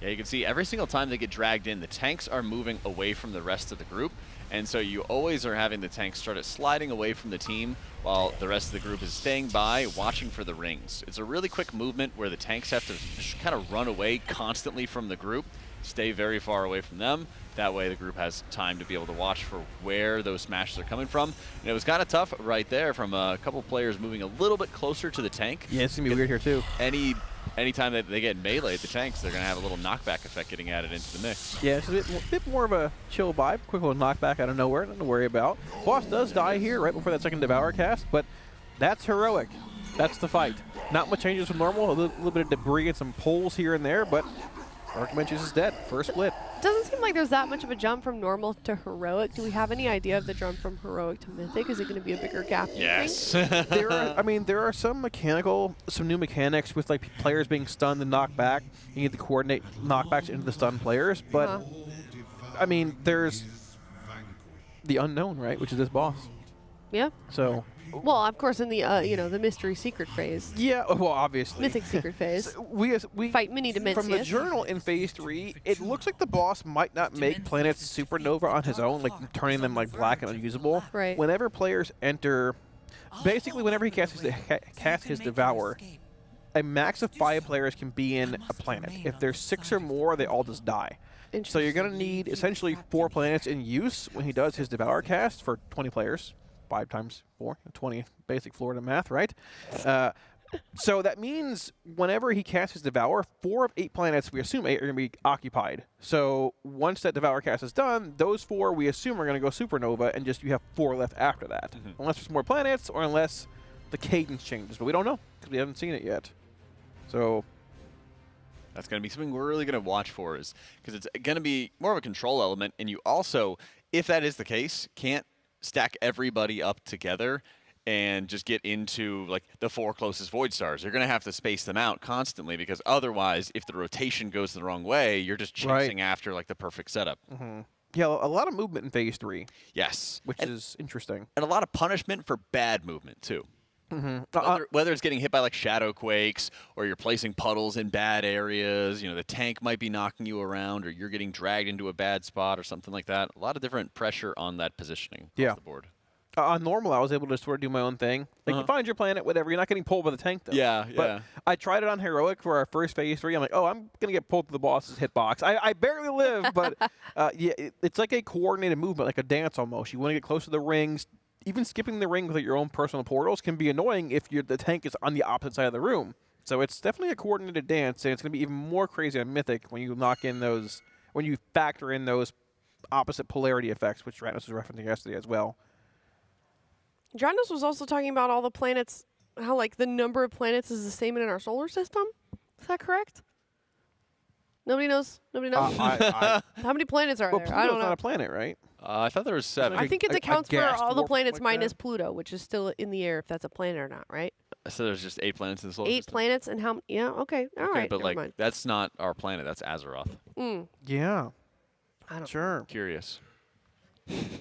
Yeah, you can see every single time they get dragged in, the tanks are moving away from the rest of the group. And so you always are having the tanks start sliding away from the team while the rest of the group is staying by, watching for the rings. It's a really quick movement where the tanks have to kind of run away constantly from the group, stay very far away from them. That way the group has time to be able to watch for where those smashes are coming from. And it was kind of tough right there from a couple players moving a little bit closer to the tank. Yeah, it's going to be weird here too. Anytime that they get melee at the tanks, they're going to have a little knockback effect getting added into the mix. Yeah, it's a bit more of a chill vibe. Quick little knockback out of nowhere, nothing to worry about. Boss does die here right before that second Devour cast, but that's heroic. That's the fight. Not much changes from normal, a little bit of debris and some pulls here and there, but Archimedes is dead. First split. Doesn't seem like there's that much of a jump from normal to heroic. Do we have any idea of the jump from heroic to mythic? Is it going to be a bigger gap? Yes. There are some new mechanics with like players being stunned and knocked back. You need to coordinate knockbacks into the stunned players, but I mean, there's the unknown, right? Which is this boss. Yeah. So. Well, of course, in the the mystery secret phase. Yeah, well, obviously. Mythic secret phase. So we fight mini Dimensius. From the journal in phase 3, it looks like the boss might not make planets supernova on his own, like turning them like black and unusable. Right. Whenever players enter, basically whenever he casts his Devour, a max of 5 players can be in a planet. If there's 6 or more, they all just die. So you're going to need essentially 4 planets in use when he does his Devour cast for 20 players. 5 times 4, 20, basic Florida math, right? So that means whenever he casts his Devour, 4 of 8 planets, we assume 8 are going to be occupied. So once that Devour cast is done, those 4 we assume are going to go supernova, and just you have 4 left after that. Unless there's more planets, or unless the cadence changes. But we don't know, because we haven't seen it yet. So that's going to be something we're really going to watch for, is because it's going to be more of a control element, and you also, if that is the case, can't stack everybody up together and just get into like the 4 closest Void Stars. You're going to have to space them out constantly, because otherwise, if the rotation goes the wrong way, you're just chasing after like the perfect setup. Yeah, a lot of movement in phase 3. Yes. Which is interesting. And a lot of punishment for bad movement too. Whether it's getting hit by like shadow quakes, or you're placing puddles in bad areas, you know, the tank might be knocking you around, or you're getting dragged into a bad spot or something like that. A lot of different pressure on that positioning across the board. On normal, I was able to sort of do my own thing. Like, you find your planet, whatever. You're not getting pulled by the tank, though. Yeah, but I tried it on Heroic for our first phase 3. I'm like, oh, I'm going to get pulled to the boss's hitbox. I barely live, but it's like a coordinated movement, like a dance almost. You want to get close to the rings. Even skipping the ring with your own personal portals can be annoying if the tank is on the opposite side of the room. So it's definitely a coordinated dance, and it's going to be even more crazy on Mythic when you knock in those, when you factor in those opposite polarity effects, which Ratnos was referencing yesterday as well. Dranos was also talking about all the planets, how like the number of planets is the same in our solar system. Is that correct? Nobody knows. Nobody knows. How many planets are there? Pluto's I don't know. not a planet, right? I thought there was 7. I think it accounts for all the planets like minus Pluto, which is still in the air if that's a planet or not, right? So there's just 8 planets in the solar 8 system. planets and how? Yeah. Okay. All right. But never like mind. that's not our planet. That's Azeroth. Yeah. I don't. Sure. Curious.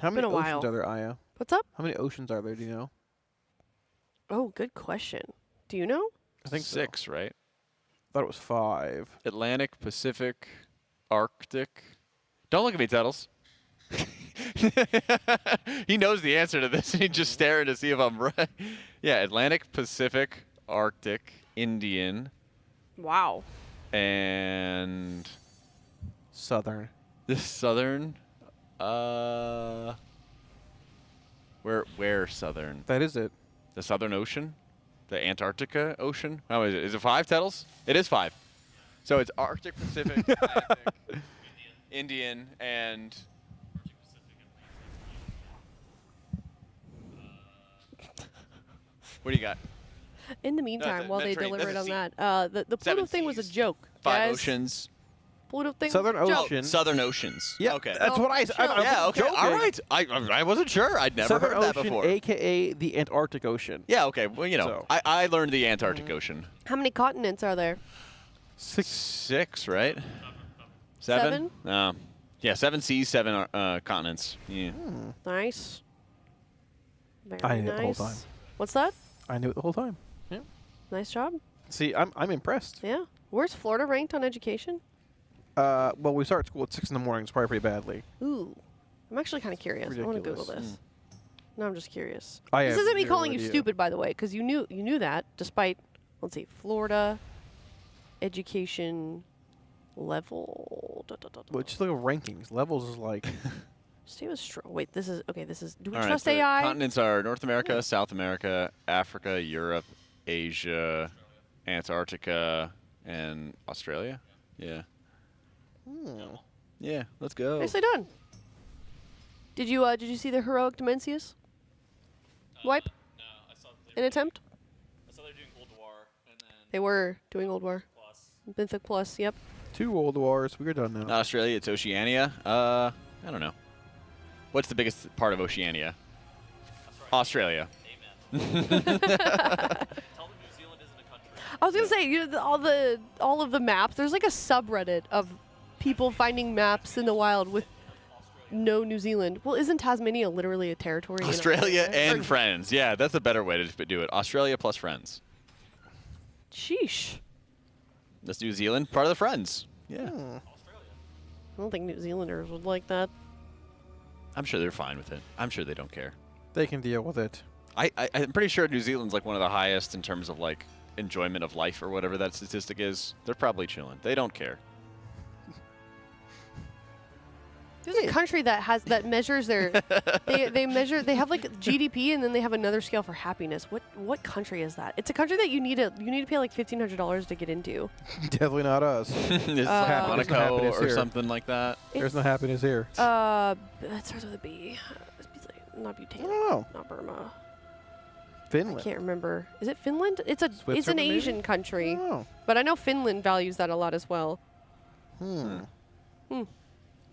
How many been a oceans while. are there, Aya? What's up? How many oceans are there? Do you know? Oh, good question. Do you know? I think 6, right? Thought it was 5. Atlantic, Pacific, Arctic. Don't look at me, Tuttles. He knows the answer to this, and he's just staring to see if I'm right. Yeah, Atlantic, Pacific, Arctic, Indian. Wow. And Southern. This southern. Where southern? That is it. The Southern Ocean? The Antarctica Ocean? How is it? Is it 5, Tettles? It is 5. So it's Arctic, Pacific, Atlantic, Indian, and... What do you got? In the meantime, Nothing. while they Mediterranean. delivered on That's that, the Pluto thing was a joke. 5 guys. oceans. Pluto thing Southern was a joke. Ocean. Southern Oceans. Yeah, Okay. that's what I said. Yeah, okay. All right. I wasn't sure. I'd never Southern heard that Ocean, before. a.k.a. the Antarctic Ocean. Yeah, okay. Well, you know, So. I learned the Antarctic Ocean. How many continents are there? 6, right? 7? Yeah, 7 seas, 7 continents. Yeah. Nice. Very I knew nice. it the whole time. What's that? I knew it the whole time. Yeah. Nice job. See, I'm impressed. Yeah. Where's Florida ranked on education? Well, we start school at 6 in the morning, so probably pretty badly. Ooh. I'm actually kind of curious. I want to Google Ridiculous. this. No, I'm just curious. I This have isn't me zero calling you idea. stupid, by the way, because you knew that, despite, let's see, Florida education level. Well, just look at rankings. Levels is like... Stay with strong. Wait, this is, okay, this is, do we All right, trust so AI? continents are North America, South America, Africa, Europe, Asia, Antarctica, and Australia. Yeah. Yeah, let's go. Nicely done. Did you see the heroic Dimensius wipe? No, I saw An attempt? I saw they're doing Old War, and then They were doing Old War. Mythic Plus, yep. 2 World Wars. We're done now. Not Australia, it's Oceania. I don't know. What's the biggest part of Oceania? Australia. I was gonna say, you know, all of the maps. There's like a subreddit of people finding maps in the wild with no New Zealand. Well, isn't Tasmania literally a territory? Australia in and friends. Yeah, that's a better way to do it. Australia plus friends. Sheesh. That's New Zealand, part of the friends. Yeah. I don't think New Zealanders would like that. I'm sure they're fine with it. I'm sure they don't care. They can deal with it. I'm pretty sure New Zealand's like one of the highest in terms of like enjoyment of life or whatever that statistic is. They're probably chilling. They don't care. There's a country that measures their they have like GDP and then they have another scale for happiness. What country is that? It's a country that you need to pay like $1,500 to get into. Definitely not us. It's Monaco or something like that. There's no happiness here. That starts with a B. Not Bhutan. I don't know. Not Burma. Finland. I can't remember. Is it Finland? It's an Switzerland, maybe? Asian country. Oh. But I know Finland values that a lot as well.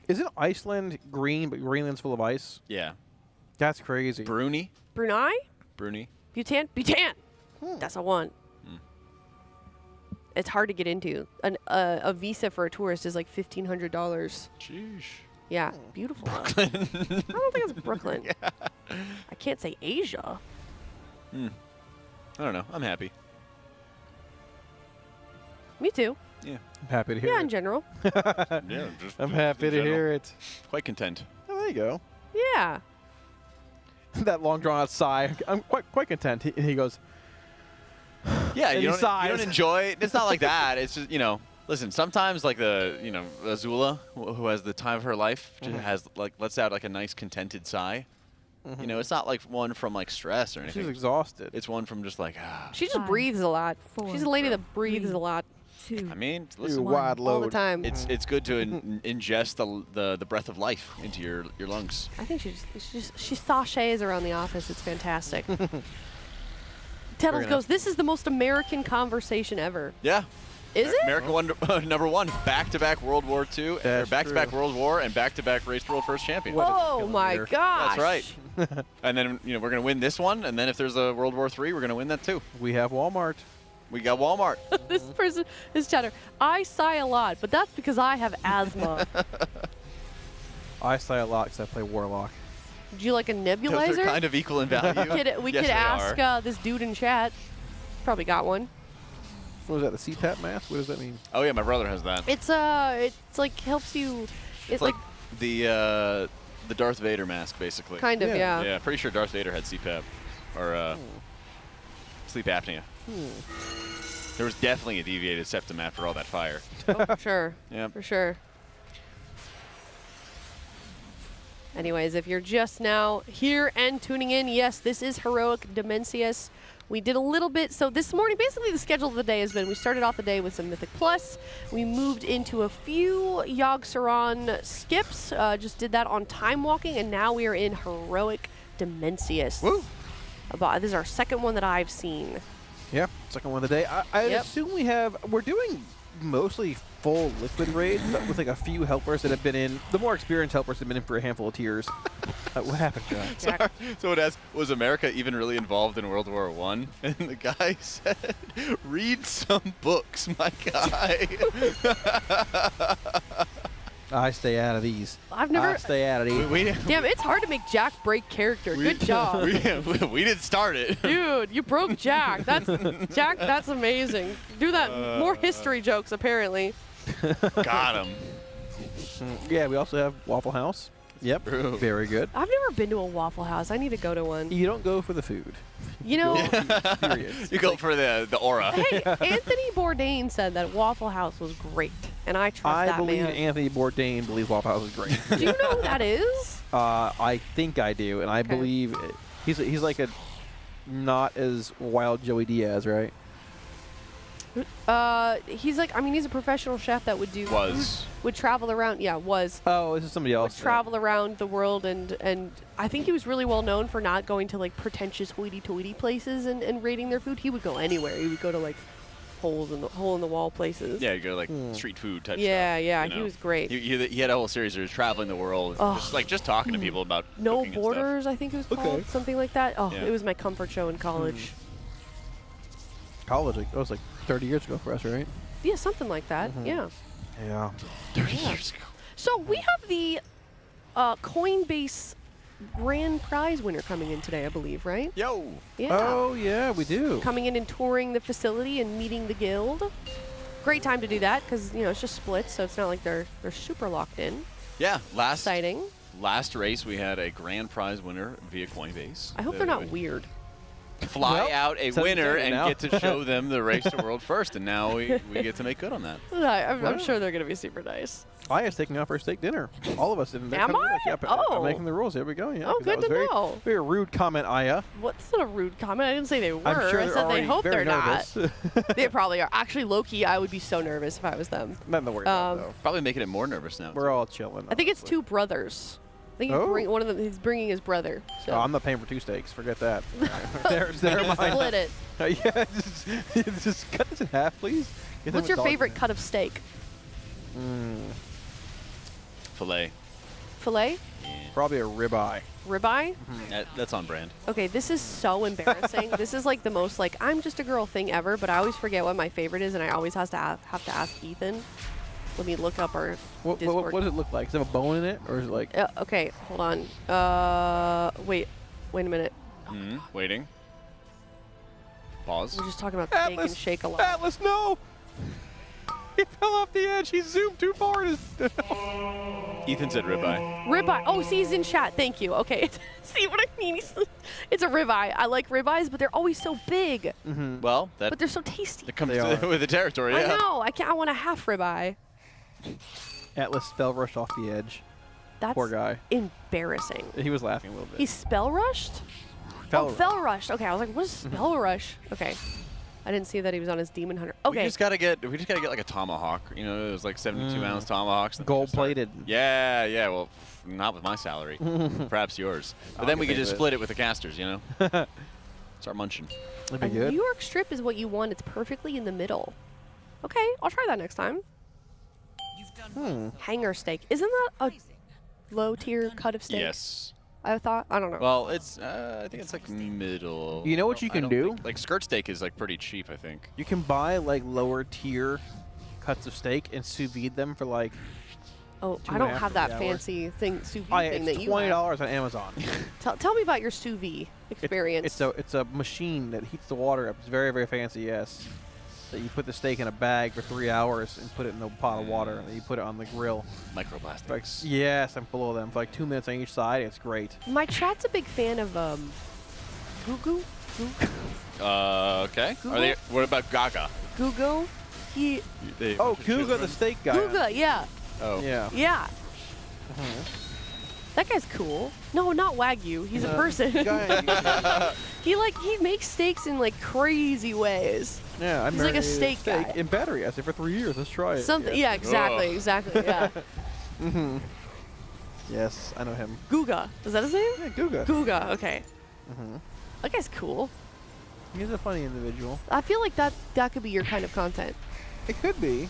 Isn't Iceland green, but Greenland's full of ice? Yeah. That's crazy. Brunei? Brunei? Bhutan? Bhutan. That's a one. It's hard to get into. A visa for a tourist is like $1,500. Sheesh. Yeah, beautiful. Brooklyn. I don't think it's Brooklyn. I can't say Asia. I don't know. I'm happy. Me too. Yeah. I'm happy to hear Yeah, it. in general. Yeah, I'm happy to hear it. Quite content. Oh, there you go. Yeah. That long drawn out sigh. I'm quite content. He goes. Yeah, and you he don't sighs. enjoy. It's not like that. It's just Listen, sometimes like Azula, who has the time of her life, just has lets out like a nice contented sigh. It's not like one from like stress or anything. She's exhausted. It's one from just like She just breathes a lot. She's a lady that breathes a lot. I mean, listen, wide load all the time. It's good to ingest the breath of life into your lungs. I think she sachets around the office. It's fantastic. Tettles goes, this is the most American conversation ever. Yeah. Is it? America won #1, back-to-back World War II, or That's back-to-back true. World War, and back-to-back Race to World First Champion. Oh my gosh. That's right. And then we're gonna win this one, and then if there's a World War III, we're gonna win that too. We have Walmart. We got Walmart. This person is chatter. I sigh a lot, but that's because I have asthma. I sigh a lot because I play Warlock. Would you like a nebulizer? Those are kind of equal in value. We Yes, could they ask are. this dude in chat. Probably got one. What is that? The CPAP mask? What does that mean? Oh yeah, my brother has that. It's like helps you. It's like the Darth Vader mask, basically. Kind of, yeah. Yeah, pretty sure Darth Vader had CPAP or sleep apnea. There was definitely a deviated septum after all that fire. Oh, for sure. Yeah. For sure. Anyways, if you're just now here and tuning in, yes, this is Heroic Dimensius. We did a little bit. So this morning, basically the schedule of the day has been, we started off the day with some Mythic Plus. We moved into a few Yogg-Saron skips, just did that on time walking, and now we are in Heroic Dimensius. Woo! This is our second one that I've seen. Yeah, second one of the day. I Yep. assume we're doing mostly full liquid raids, but with like a few helpers that have been in. The more experienced helpers have been in for a handful of tiers. What happened, John? Sorry. So it asked, was America even really involved in World War I? And the guy said, read some books, my guy. I stay out of these. I've never. I stay out of these. Damn, it's hard to make Jack break character. Good job. we didn't start it. Dude, you broke Jack. That's Jack. That's amazing. Do that. More history jokes, apparently. Got him. Yeah, we also have Waffle House. Yep, True. very good. I've never been to a Waffle House. I need to go to one. You don't go for the food. You know, You go for the aura. hey, Anthony Bourdain said that Waffle House was great, and I trust that believe man. Anthony Bourdain believes Waffle House is great. Do you know who that is? I think I do, and I believe he's like a not as wild Joey Diaz, right? He's like, I mean, he's a professional chef that would would travel around. Yeah, was. Oh, this is somebody else. Would travel around the world, and I think he was really well known for not going to like pretentious hoity-toity places and raiding their food. He would go anywhere. He would go to like hole in the wall places. Yeah, you go to like street food type Yeah, stuff. yeah, you know? he was great. He had a whole series where he was traveling the world, just talking to people about No cooking and Borders, I think it was called, something like that. Oh, Yeah. it was my comfort show in college. College, like, that was like 30 years ago for us, right? Yeah, something like that. Yeah. Yeah. 30 years ago. So we have the Coinbase grand prize winner coming in today, I believe, right? Yo. Yeah. Oh, yeah, we do. Coming in and touring the facility and meeting the guild. Great time to do that because, you know, it's just splits, so it's not like they're super locked in. Yeah, Exciting. Last race we had a grand prize winner via Coinbase. I hope they're not weird. Fly out a winner and now. get to show them the race to world first, and now we get to make good on that. I'm sure they're going to be super nice. Aya's taking off her steak dinner. All of us. And Am I? Yep, Oh. I'm making the rules. Here we go. Yeah, Oh, 'cause that good was to very, know. Very rude comment, Aya. What's not a rude comment? I didn't say they were. I'm sure I they're said they already hope very they're not. nervous. They probably are. Actually, low-key, I would be so nervous if I was them. Nothing to worry about, though. Probably making it more nervous now. We're all chilling. I think it's two brothers. I think one of them. He's bringing his brother. So. Oh, I'm not paying for 2 steaks. Forget that. Never mind. Split it. Yeah, just cut this in half, please. Get them What's with your dog favorite in cut of steak? Filet. Filet? Probably a ribeye. Ribeye? That's on brand. Okay, this is so embarrassing. This is like the most like I'm just a girl thing ever, but I always forget what my favorite is, and I always have to ask Ethan. Let me look up our What Discord. does it look like? Does it have a bone in it, or is it like? Okay, hold on. Wait a minute. Waiting. Pause. We're just talking about steak and Atlas, shake a lot. Atlas, no! He fell off the edge. He zoomed too far. Ethan said ribeye. Ribeye. Oh, see, he's in chat. Thank you. Okay. See what I mean? It's a ribeye. I like ribeyes, but they're always so big. Well, that. But they're so tasty. That comes with the territory. I Yeah. know. I want a half ribeye. Atlas spell rushed off the edge. That's Poor guy. embarrassing. He was laughing a little bit. He spell rushed? Fell rushed. Okay, I was like, what is spell rush? Okay. I didn't see that he was on his demon hunter. Okay. We just gotta get like a tomahawk. You know, those like 72-ounce tomahawks. Gold plated. Yeah, yeah. Well, not with my salary. Perhaps yours. But then we could just split it with the casters. You know. Start munching. That'd be a good. New York strip is what you want. It's perfectly in the middle. Okay, I'll try that next time. Hanger steak. Isn't that a low tier cut of steak? Yes. I thought. I don't know. Well, it's. I think it's like middle. You know what you can do? Like skirt steak is like pretty cheap, I think. You can buy like lower tier cuts of steak and sous vide them for like. Oh, I don't have that fancy thing sous vide thing that you have. $20 on Amazon. Tell me about your sous vide experience. It's a machine that heats the water up. It's very, very fancy. Yes. That you put the steak in a bag for 3 hours and put it in a pot of water, and then you put it on the grill. Microplastics. Like, yes, I'm full of them. For like 2 minutes on each side. It's great. My chat's a big fan of Gugu. Okay. Google? Are they? What about Gaga? Gugu. He. Oh, Guga, the steak guy. Guga, yeah. Oh. Yeah. Yeah. That guy's cool. No, not Wagyu. He's a person. He makes steaks in like crazy ways. Yeah, He's like a steak guy. in battery acid for 3 years. Let's try it. Something. Yeah, exactly. Exactly. Yeah. Yes, I know him. Guga. Is that his name? Yeah, Guga. Guga. Okay. That guy's cool. He's a funny individual. I feel like that could be your kind of content. It could be.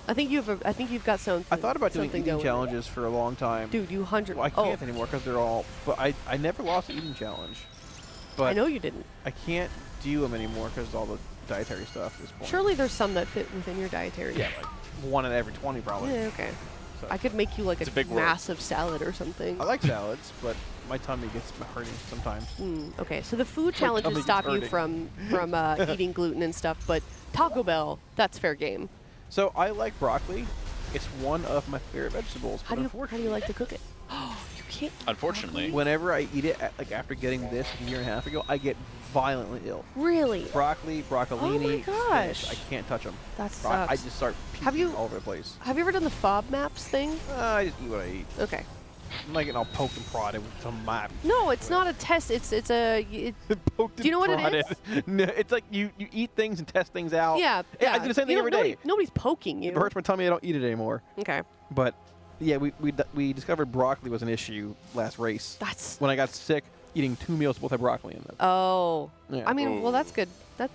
I think you've got something. I thought about doing something eating going. challenges for a long time. Dude, you 100. Well, I can't anymore because they're all. But I never lost an eating challenge. But I know you didn't. I can't do them anymore because of all the dietary stuff at this point. Surely there's some that fit within your dietary. Yeah, like 1 in every 20 probably. Yeah, okay. So I could make you like a massive salad or something. I like salads, but my tummy gets hurting sometimes. Okay, so the food My challenges tummy stop gets you from eating gluten and stuff, but Taco Bell, that's fair game. So I like broccoli. It's one of my favorite vegetables. How do you like to cook it? Oh, you can't. Unfortunately. Whenever I eat it, like after getting this a year and a half ago, I get violently ill. Really? Broccoli, broccolini. Oh my gosh. spinach, I can't touch them. That sucks. I just start puking all over the place. Have you ever done the FOB maps thing? I just eat what I eat. Okay. I'm not getting all poked and prodded with some map. No, it's not a test. It's a. Do you know what it is? No, it's like you eat things and test things out. Yeah. I do the same thing every day. Nobody's poking you. If it hurts my tummy, I don't eat it anymore. Okay. But yeah, we discovered broccoli was an issue last race. That's when I got sick. Eating 2 meals both had broccoli in them. Oh. Yeah. I mean, well, that's good. That.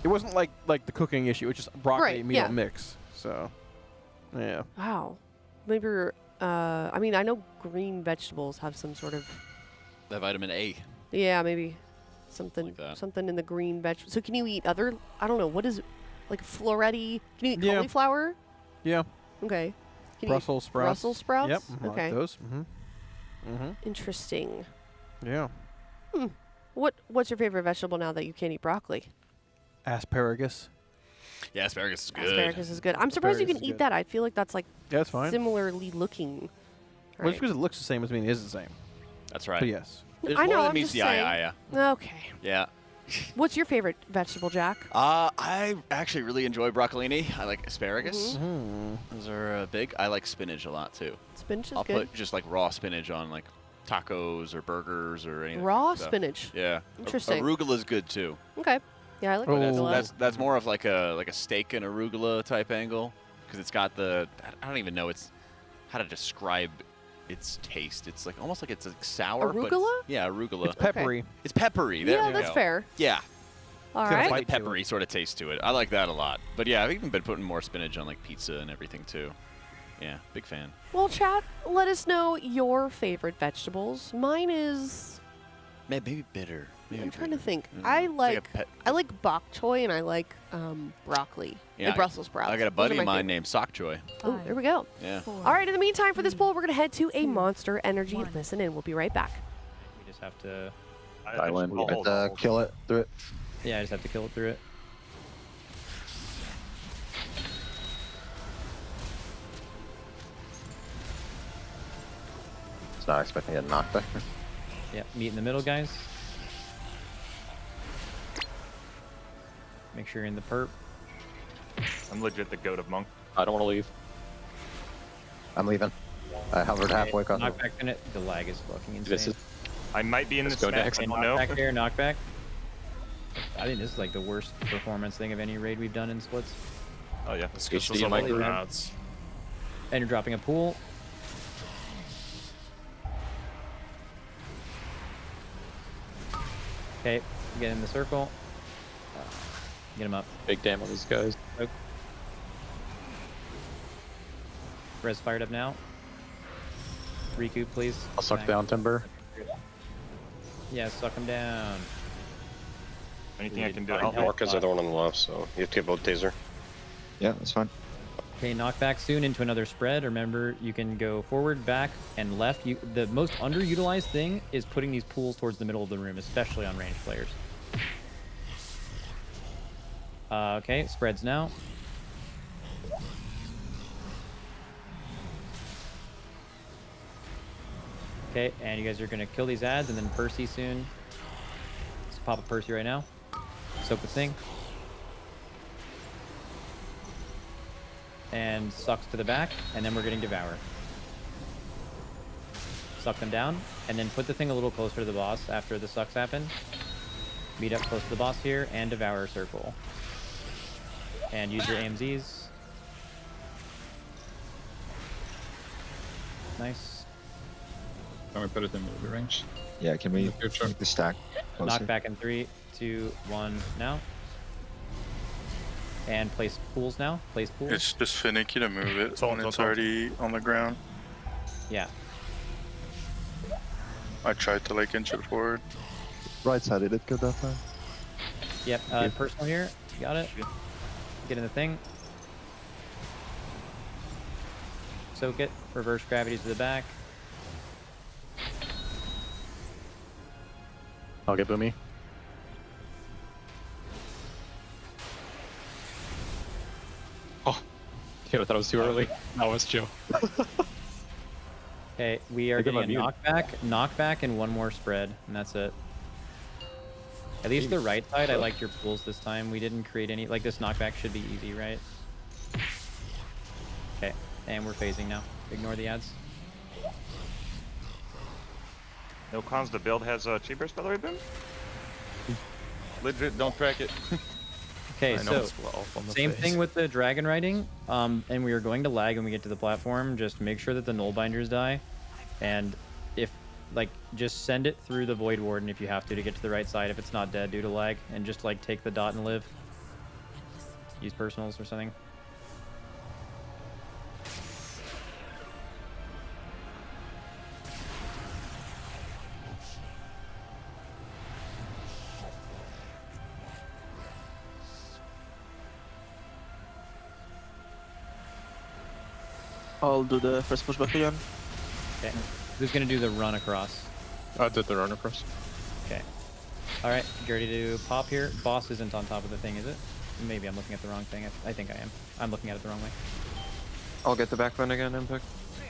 It wasn't like the cooking issue. It was just broccoli meal yeah. mix. So, yeah. Wow. Maybe. I mean, I know green vegetables have some sort of. That vitamin A. Yeah, maybe something Like something in the green vegetables. So can you eat other? I don't know. What is like floretti? Can you eat cauliflower? Yeah. Okay. Can Brussels sprouts. Brussels sprouts. Yep. Okay. Like those. Interesting. Yeah. What's your favorite vegetable now that you can't eat broccoli? Asparagus. Yeah, asparagus is good. Asparagus is good. I'm surprised you can eat that. I feel like that's like that's fine. Similarly looking. Well, just because it looks the same doesn't mean it is the same. That's right. But yes. There's I know. more than I'm meets just the saying. eye. Okay. Yeah. What's your favorite vegetable, Jack? I actually really enjoy broccolini. I like asparagus. Mm-hmm. Those are big. I like spinach a lot too. Spinach is I'll good. put just like raw spinach on like tacos or burgers or anything. Raw stuff. spinach. Yeah. Interesting. Arugula's good too. Okay. Yeah, I like arugula. That's more of like a steak and arugula type angle because it's got the I don't even know how to describe its taste. It's like almost like it's like sour. Arugula? But yeah, arugula. It's peppery. Okay. It's peppery. There Yeah, we that's go. fair. Yeah. All It's right. like a peppery sort of taste to it. I like that a lot. But yeah, I've even been putting more spinach on like pizza and everything too. Yeah, big fan. Well, chat, let us know your favorite vegetables. Mine is. Maybe bitter. Maybe I'm trying to bitter. think. Mm. I It's like a pet. I like bok choy and I like broccoli and Brussels sprouts. I got a Those buddy are my of mine favorite. named Sock Joy. Oh, there we go. Yeah. All right, in the meantime, for this poll, we're going to head to a Monster Energy listen in. We'll be right back. We just have to. Island. Kill it through it. Yeah, I just have to kill it through it. It's not expecting a knockback. Yeah, meet in the middle, guys. Make sure you're in the perp. I'm legit the goat of monk. I don't want to leave. I'm leaving. I hovered halfway across. Knockback in it. The lag is fucking insane. This is. I might be in this match. I don't know. Knockback here, knockback. I think this is like the worst performance thing of any raid we've done in splits. Oh yeah, This is on the routes. And you're dropping a pool. Okay, get in the circle. Get him up. Big damn on these guys. Okay. Res fired up now. Recoup, please. I'll suck down Timber. Yeah, suck him down. Anything I can do. I'll mark as the other one on the left, so you have to get both taser. Yeah, that's fine. Okay, knockback soon into another spread. Remember, you can go forward, back, and left. The most underutilized thing is putting these pools towards the middle of the room, especially on ranged players. Okay, spreads now. Okay, and you guys are gonna kill these ads and then Percy soon. Let's pop a Percy right now. Soak the thing. And sucks to the back, and then we're getting Devour. Suck them down, and then put the thing a little closer to the boss after the sucks happen. Meet up close to the boss here, and Devour circle. And use your AMZs. Nice. Can we put it in the range? Yeah, can we make the stack closer? Knock back in 3, 2, 1, now. And place pools now. Place pools. It's just finicky to move it when it's already on the ground. Yeah. I tried to like inch it forward. Right side, it did good that time. Yep, personal here. Got it. Get in the thing. Soak it. Reverse gravity to the back. I'll get Boomy. Oh, yeah, I thought it was too early. No, it's chill. Okay, we are getting a knockback, and one more spread, and that's it. At least the right side, I liked your pools this time. We didn't create any, like this knockback should be easy, right? Okay, and we're phasing now. Ignore the ads. No cons, the build has cheap burst by the way, Boom? Legit, don't track it. Okay, so same thing with the dragon riding, and we are going to lag when we get to the platform. Just make sure that the null binders die, and if like just send it through the void warden if you have to get to the right side if it's not dead due to lag, and just like take the dot and live. Use personals or something. I'll do the first pushback again. Okay. Who's gonna do the run across? I did the run across. Okay. All right, get ready to pop here. Boss isn't on top of the thing, is it? Maybe I'm looking at the wrong thing. I think I am. I'm looking at it the wrong way. I'll get the back run again, Impact.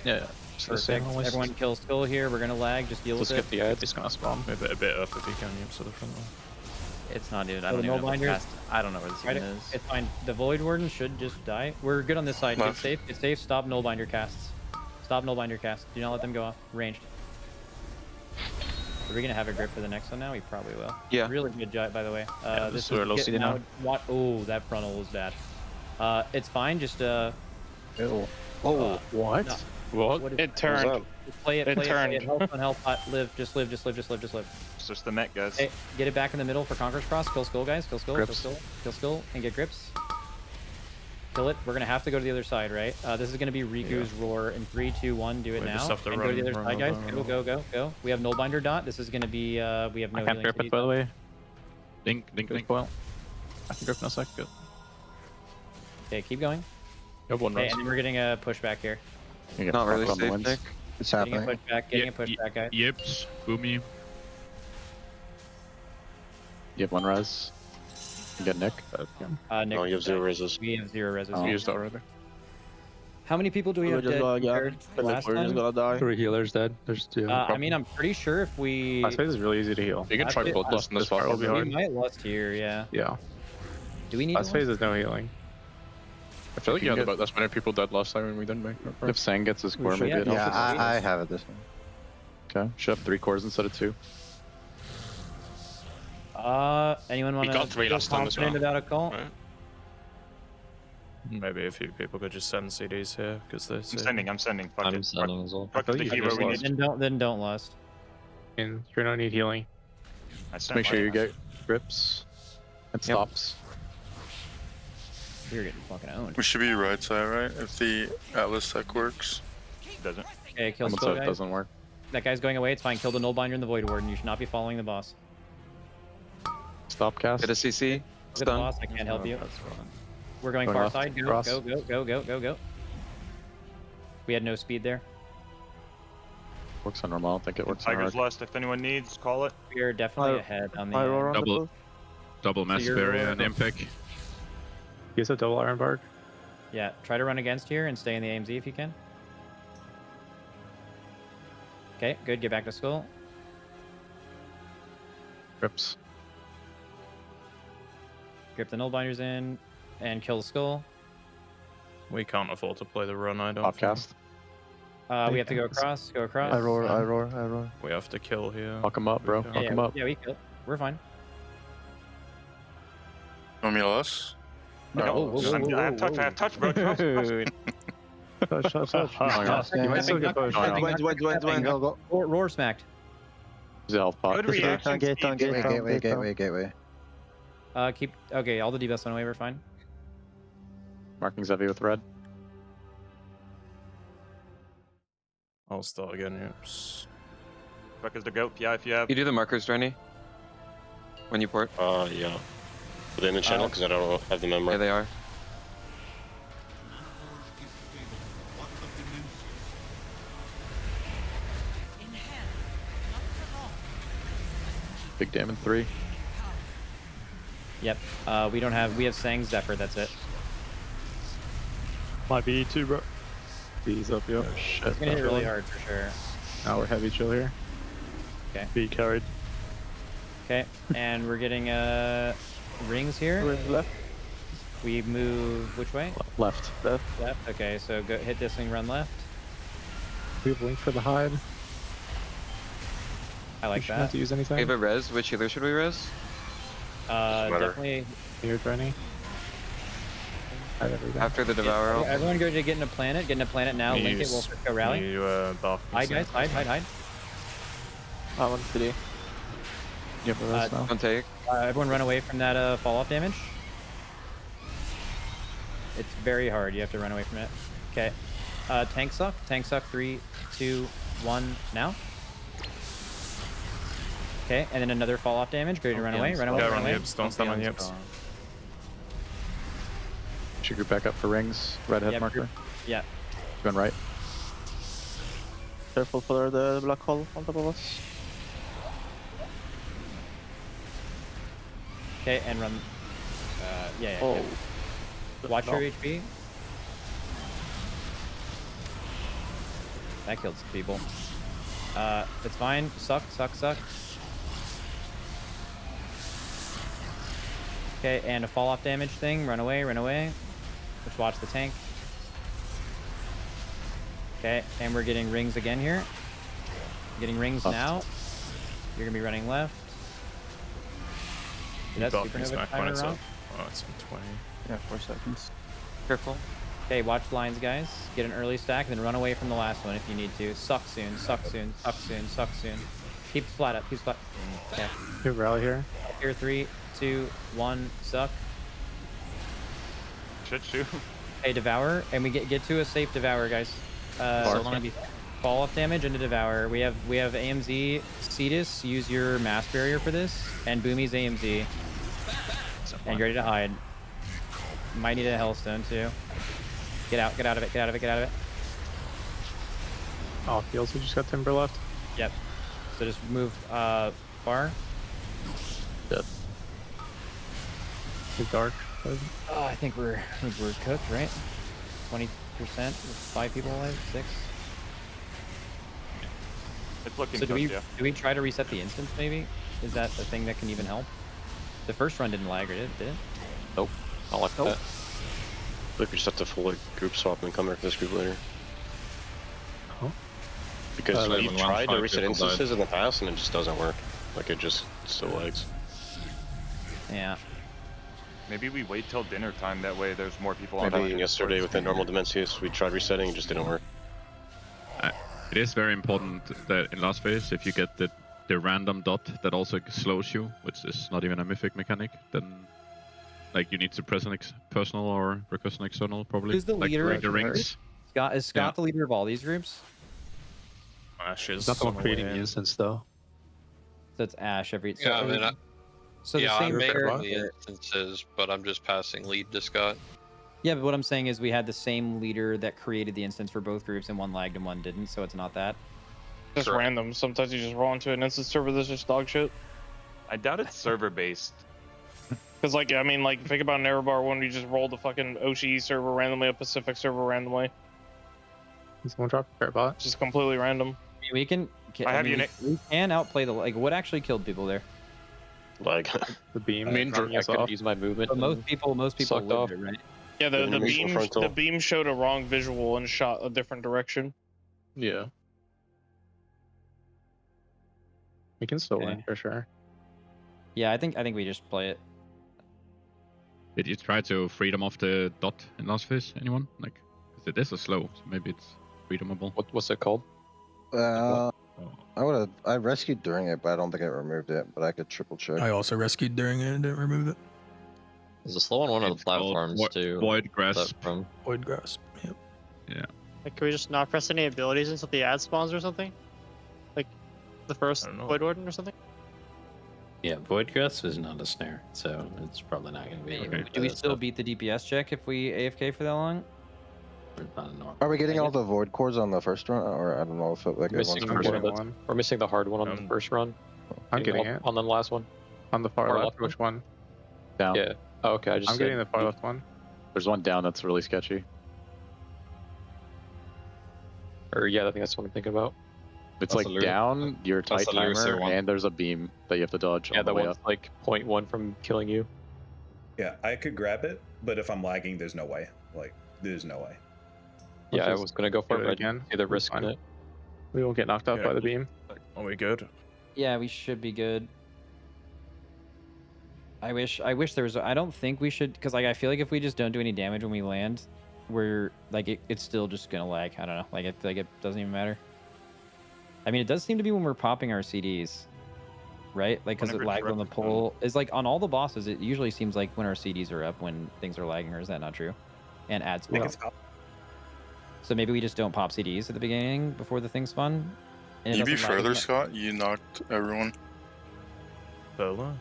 Yeah. Perfect. Everyone kill skull here. We're gonna lag. Just deal with it. Let's get the ads. He's gonna spawn. A bit up if you can, so the front one. It's not even. I don't even know where the cast. I don't know where this even is. It's fine. The void warden should just die. We're good on this side. Get safe. Get safe. Stop nullbinder casts. Stop nullbinder casts. Do not let them go off. Ranged. Are we gonna have a grip for the next one now? We probably will. Yeah. Really good job, by the way. This is low CD now. What? Oh, that frontal was bad. It's fine. Just Oh, what? No. What? It turned. Play it. It turned. Play it. Help on help. Live. Just live. Just live. Just live. Just live. It's just the mech, guys. Hey, get it back in the middle for Conqueror's Cross. Kill skull, guys. Kill skull. Grips. Kill skull. Kill skull, and get grips. Kill it. We're gonna have to go to the other side, right? This is gonna be Riku's roar in 3, 2, 1. Do it now. Just have to and run, go to the other run, side, guys. run, Go, go, go, go. We have nullbinder dot. This is gonna be. We have no. I can't healing grip it, CDs. by the way. Dink, dink, dink. Well, I can grip in a sec. Good. Okay, keep going. You have one Okay, run. and then we're getting a pushback here. Not really safe, Nick. It's Getting a happening. pushback. Getting a pushback, guys. Yips. Boomy. You have one res. You get Nick? Nick, No, you have 0 reses. We have 0 reses. Oh. Used already. How many people do we have dead compared to last time? gonna die. 3 healers dead. There's 2. I mean, I'm pretty sure if we... Last phase is really easy to heal. You can try Bloodlust in this part. We might lust here, yeah. Yeah. Do we need Last phase is no healing. I feel like you had about this many people dead last time when we didn't make it. If Sang gets his core, maybe it helps. Yeah, I have it this one. Okay, should have 3 cores instead of 2. Anyone want to got 3 last time as well. about a call? Right. Maybe a few people could just send CDs here because they're. I'm sending. Fuck I'm it. sending as well. Fuck the hero we need. Then don't lust. And you're gonna need healing. Make sure you get grips. It stops. You're getting fucking owned. We should be right side, right? If the Atlas tech works. It doesn't. Okay, kill Someone Skull said it guy. doesn't work. That guy's going away. It's fine. Kill the Nullbinder and the Void Warden. You should not be following the boss. Stop cast. Get a CC. Look at the boss. I can't help you. We're going far side. Go. We had no speed there. Works on normal. I don't think it works on Tiger's hard. Lust. If anyone needs, call it. We are definitely ahead on the. Double Mass Barrier and Impic. Use a double Iron Bark. Yeah, try to run against here and stay in the AMZ if you can. Okay, good. Get back to Skull. Grips. Grip the Nullbinders in and kill the Skull. We can't afford to play the run, I don't think. Cast. We have to go across. Go across. I roar. We have to kill here. Fuck him up, bro. Yeah, Fuck him up. Yeah, we kill. We're fine. Want me to lust? No, I have touch, bro. Touch. Touch. You might still get pushed. Roar smacked. Use the health pot. Good reaction. Gateway. Keep. Okay, all the debuffs went away. We're fine. Marking Zevi with red. I'll start again, yes. Fuck is the goat? Yeah, if you have. You do the markers, Zenni? When you port? Yeah. Within the channel, because I don't have the memory. Yeah, they are. Big damage 3. Yep. We have Sang Zephyr. That's it. Might be E2, bro. B's up, yo. Shit. It's gonna hit really hard for sure. Now we're heavy chill here. Okay. B carried. Okay, and we're getting rings here. Left. We move which way? Left. Left. Okay, so go hit this thing, run left. We have link for the hide. I like Not that. to use anything. We have a res. Which healer should we res? Definitely. Here, Tony. After the Devour. Everyone go to get in a planet. Get in a planet now. Link it. We'll go rally. Hide, guys. Hide. I want to do. Yeah, for this now. Don't take. Everyone run away from that fall-off damage. It's very hard. You have to run away from it. Okay. Tank suck. 3, 2, 1, now. Okay, and then another fall-off damage. Go to run away. Run away. Run the hips. Don't stand on the hips. Should group back up for rings. Red head marker. Yeah. Going right. Careful for the black hole on top of us. Okay, and run. Yeah. Oh. Watch your HP. That killed some people. It's fine. Suck. Okay, and a fall-off damage thing. Run away. Let's watch the tank. Okay, and we're getting rings again here. Getting rings now. You're gonna be running left. That's supernova timer wrong. Oh, it's in 20. Yeah, 4 seconds. Careful. Okay, watch lines, guys. Get an early stack, then run away from the last one if you need to. Suck soon. Keep flat up. Okay. Good rally here. Here, 3, 2, 1, suck. Shit, shoot. Hey, devour, and we get to a safe devour, guys. It's gonna be fall off damage into devour. We have AMZ. Cetus, use your mass barrier for this, and Boomy's AMZ. And you're ready to hide. Might need a Hellstone too. Get out of it. Oh, he also just got timber left. Yep. So just move far. Dead. Too dark. I think we're cooked, right? 20% with 5 people alive, 6. It's looking So do cooked, yeah. we try to reset the instance maybe? Is that a thing that can even help? The first run didn't lag, or did it? Nope. Not like Nope. that. Like we just have to full like group swap and come back to this group later. Because Like we've when tried to five reset people died. instances in the past and it just doesn't work. Like it just still lags. Yeah. Maybe we wait till dinner time, that way there's more people on. Maybe yesterday with the normal Dimensius, we tried resetting, it just didn't work. It is very important that in last phase, if you get the random dot that also slows you, which is not even a mythic mechanic, then like you need to press an personal or request an external probably. Who's the like leader? the rings. Scott is Scott the leader of all these groups? Ash is not the one creating the instance though. So it's Ash every. So Yeah, I mean, so yeah, the same I'm making fair- the instances, but I'm just passing lead to Scott. Yeah, but what I'm saying is we had the same leader that created the instance for both groups, and one lagged and one didn't, so it's not that. Just random. Sometimes you just roll into an instance server that's just dog shit. I doubt it's server based. Because, like, I mean, like, think about an error bar when we just rolled the fucking Oshi server randomly, a Pacific server randomly. Is someone drop a bot? Just completely random. We can. I have mean, unit. we can outplay the like. What actually killed people there? Like the beam. I mean, I could use my movement. But most people sucked lived off. it, right? Yeah, the Enemies beam in frontal. the beam showed a wrong visual and shot a different direction. Yeah. We can still win for sure. Yeah, I think we just play it. Did you try to free them off the dot in last phase? Anyone? Like, 'cause it is a slow, so maybe it's freedomable. What's it called? I rescued during it, but I don't think I removed it. But I could triple check. I also rescued during it and didn't remove it. There's a slow on one of the platforms too. Void Grasp. From Void Grasp. Yep. Yeah. Like, can we just not press any abilities until the ad spawns or something? Like the first Void Warden or something? Yeah, Void Grasp is not a snare, so it's probably not going to be. Do we still beat the DPS check if we AFK for that long? Are we getting all the void cores on the first run, or I don't know if it like We're missing the hard one on the first run. I'm getting it. On the last one. On the far Far left, left which one? Down. Yeah. Oh, okay. I'm getting the far left one. There's one down that's really sketchy. Or yeah, I think that's what I'm thinking about. It's That's like the lure. down your That's tight the lure timer, one. and there's a beam that you have to dodge. Yeah, on the that way one's up. like 0.1 from killing you. Yeah, I could grab it, but if I'm lagging, there's no way. Like, there's no way. Yeah, I was gonna go for do it, it but again. see the risk in it. We won't get knocked out Yeah. by the beam. Are we good? Yeah, we should be good. I wish there was. I don't think we should, because like I feel like if we just don't do any damage when we land, we're like it's still just gonna lag. I don't know. Like I feel like it doesn't even matter. I mean, it does seem to be when we're popping our CDs, right? Like because it Whenever lags on the it's up, pole. Is like on all the bosses. It usually seems like when our CDs are up when things are lagging, or is that not true? And ads. So maybe we just don't pop CDs at the beginning before the thing spun. And it You be doesn't lag further, again. Scott? You knocked everyone. Bola?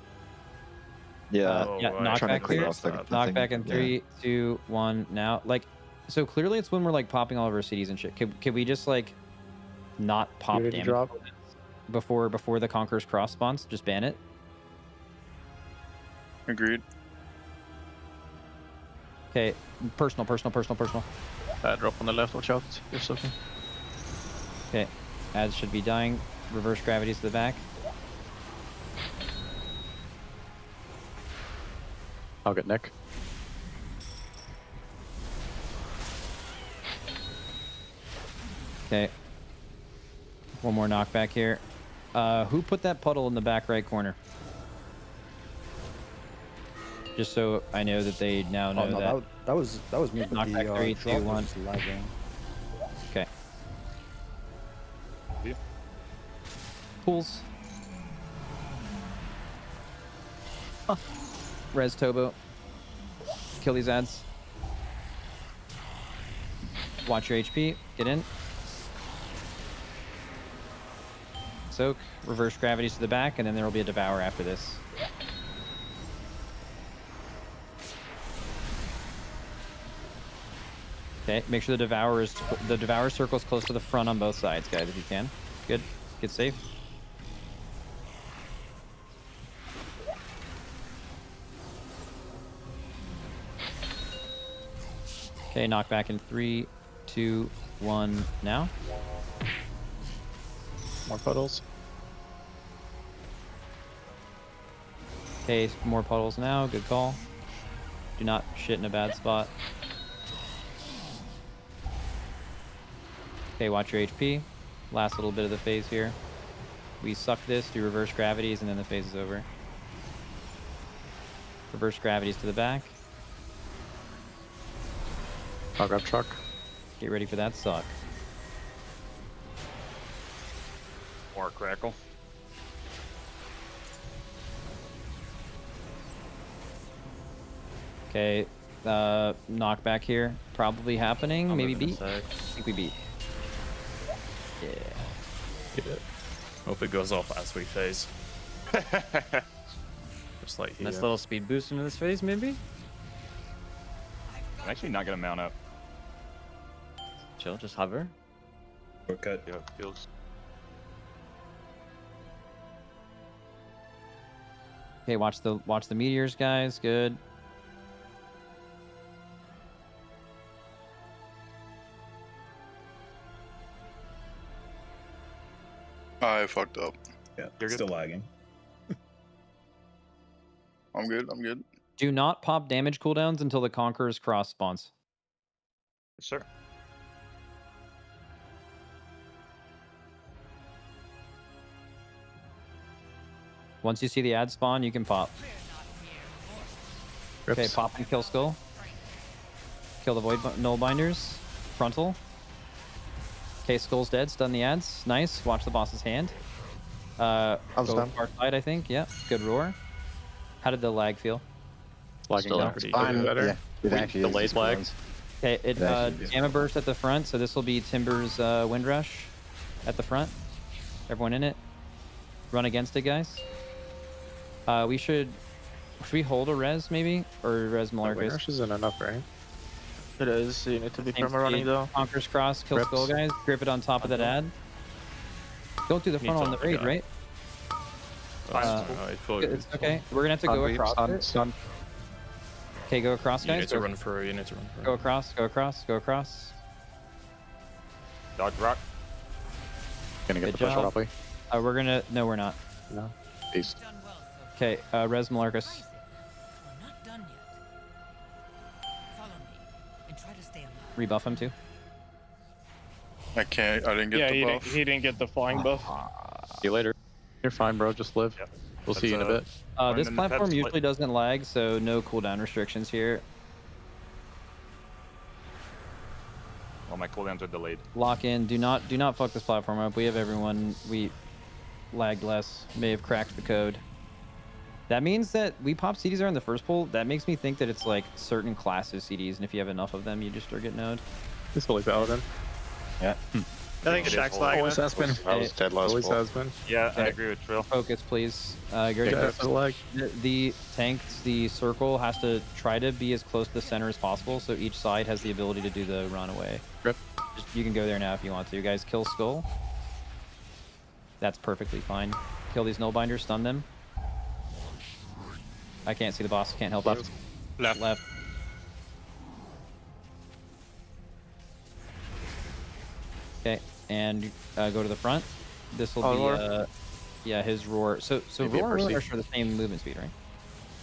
Yeah. Yeah, knockback here. Knockback in 3, 2, 1. Now, like, so clearly it's when we're like popping all of our CDs and shit. Could we just like not pop Unity damage drop. before the Conqueror's Cross spawns? Just ban it. Agreed. Okay, personal. Bad drop on the left, watch out. Josephine. Okay, ads should be dying. Reverse gravities to the back. I'll get Nick. Okay. One more knockback here. Who put that puddle in the back right corner? Just so I know that they now know that. That was me. But Knockback the 3, drop 2, 1. was lagging. Okay. Pools. Res Tobo. Kill these ads. Watch your HP. Get in. Soak. Reverse gravities to the back, and then there will be a Devour after this. Okay, make sure the Devour circle's close to the front on both sides, guys, if you can. Good. Get safe. Okay, knock back in 3, 2, 1, now. More puddles. Okay, more puddles now. Good call. Do not shit in a bad spot. Okay, watch your HP. Last little bit of the phase here. We suck this, do reverse gravities, and then the phase is over. Reverse gravities to the back. I'll grab truck. Get ready for that suck. More crackle. Okay, knockback here. Probably happening. Maybe beat. I think we beat. Yeah. Hope it goes off as we phase. Just like here. Nice little speed boost into this phase, maybe? I'm actually not gonna mount up. Chill, just hover. Shortcut. Yeah, feels. Okay, watch the meteors, guys. Good. I fucked up. Yeah, you're still lagging. I'm good. I'm good. Do not pop damage cooldowns until the Conqueror's Cross spawns. Yes, sir. Once you see the ad spawn, you can pop. Okay, pop and kill skull. Kill the void null binders. Frontal. Okay, skull's dead. Stun the ads. Nice. Watch the boss's hand. Go far side, I think. Yeah. Good roar. How did the lag feel? Lagging down pretty better. Yeah, it actually delayed lag. Okay, it Gamma Burst at the front, so this will be Timber's Windrush at the front. Everyone in it. Run against it, guys. Should we hold a res maybe, or res Malarcus? Windrush isn't enough, right? It is. You need to be perma running though. Conqueror's Cross, kill skull, guys. Grip it on top of that ad. Don't do the front on the raid, right? It's okay. We're gonna have to go across. Stun. Okay, go across, guys. You need to run through. You need to run through. Go across. Go across. Go across. Dodge rock. Gonna get Good the push job. probably. We're gonna. No, we're not. No. Peace. Okay, res Malarcus. Not done yet. Follow me and try to stay alive. Rebuff him too. I can't. I didn't get the buff. He didn't get the flying buff. See you later. You're fine, bro. Just live. Yep. We'll see you in a bit. This platform usually doesn't lag, so no cooldown restrictions here. Well, my cooldowns are delayed. Lock in. Do not fuck this platform up. We have everyone. We lagged less. May have cracked the code. That means that we pop CDs in the first pull. That makes me think that it's like certain classes CDs, and if you have enough of them, you just start getting node. It's fully paladin. Yeah. I think Shaq's lagging. Always has been. I was dead last Always pull. has been. Yeah, I agree with Trill. Focus, please. The tank, the circle has to try to be as close to the center as possible, so each side has the ability to do the run away. Rip. You can go there now if you want to. You guys kill skull. That's perfectly fine. Kill these null binders, stun them. I can't see the boss. Can't help Left. you. Left. Okay, and go to the front. This will be yeah, his roar. So roar and rush are the same movement speed, right?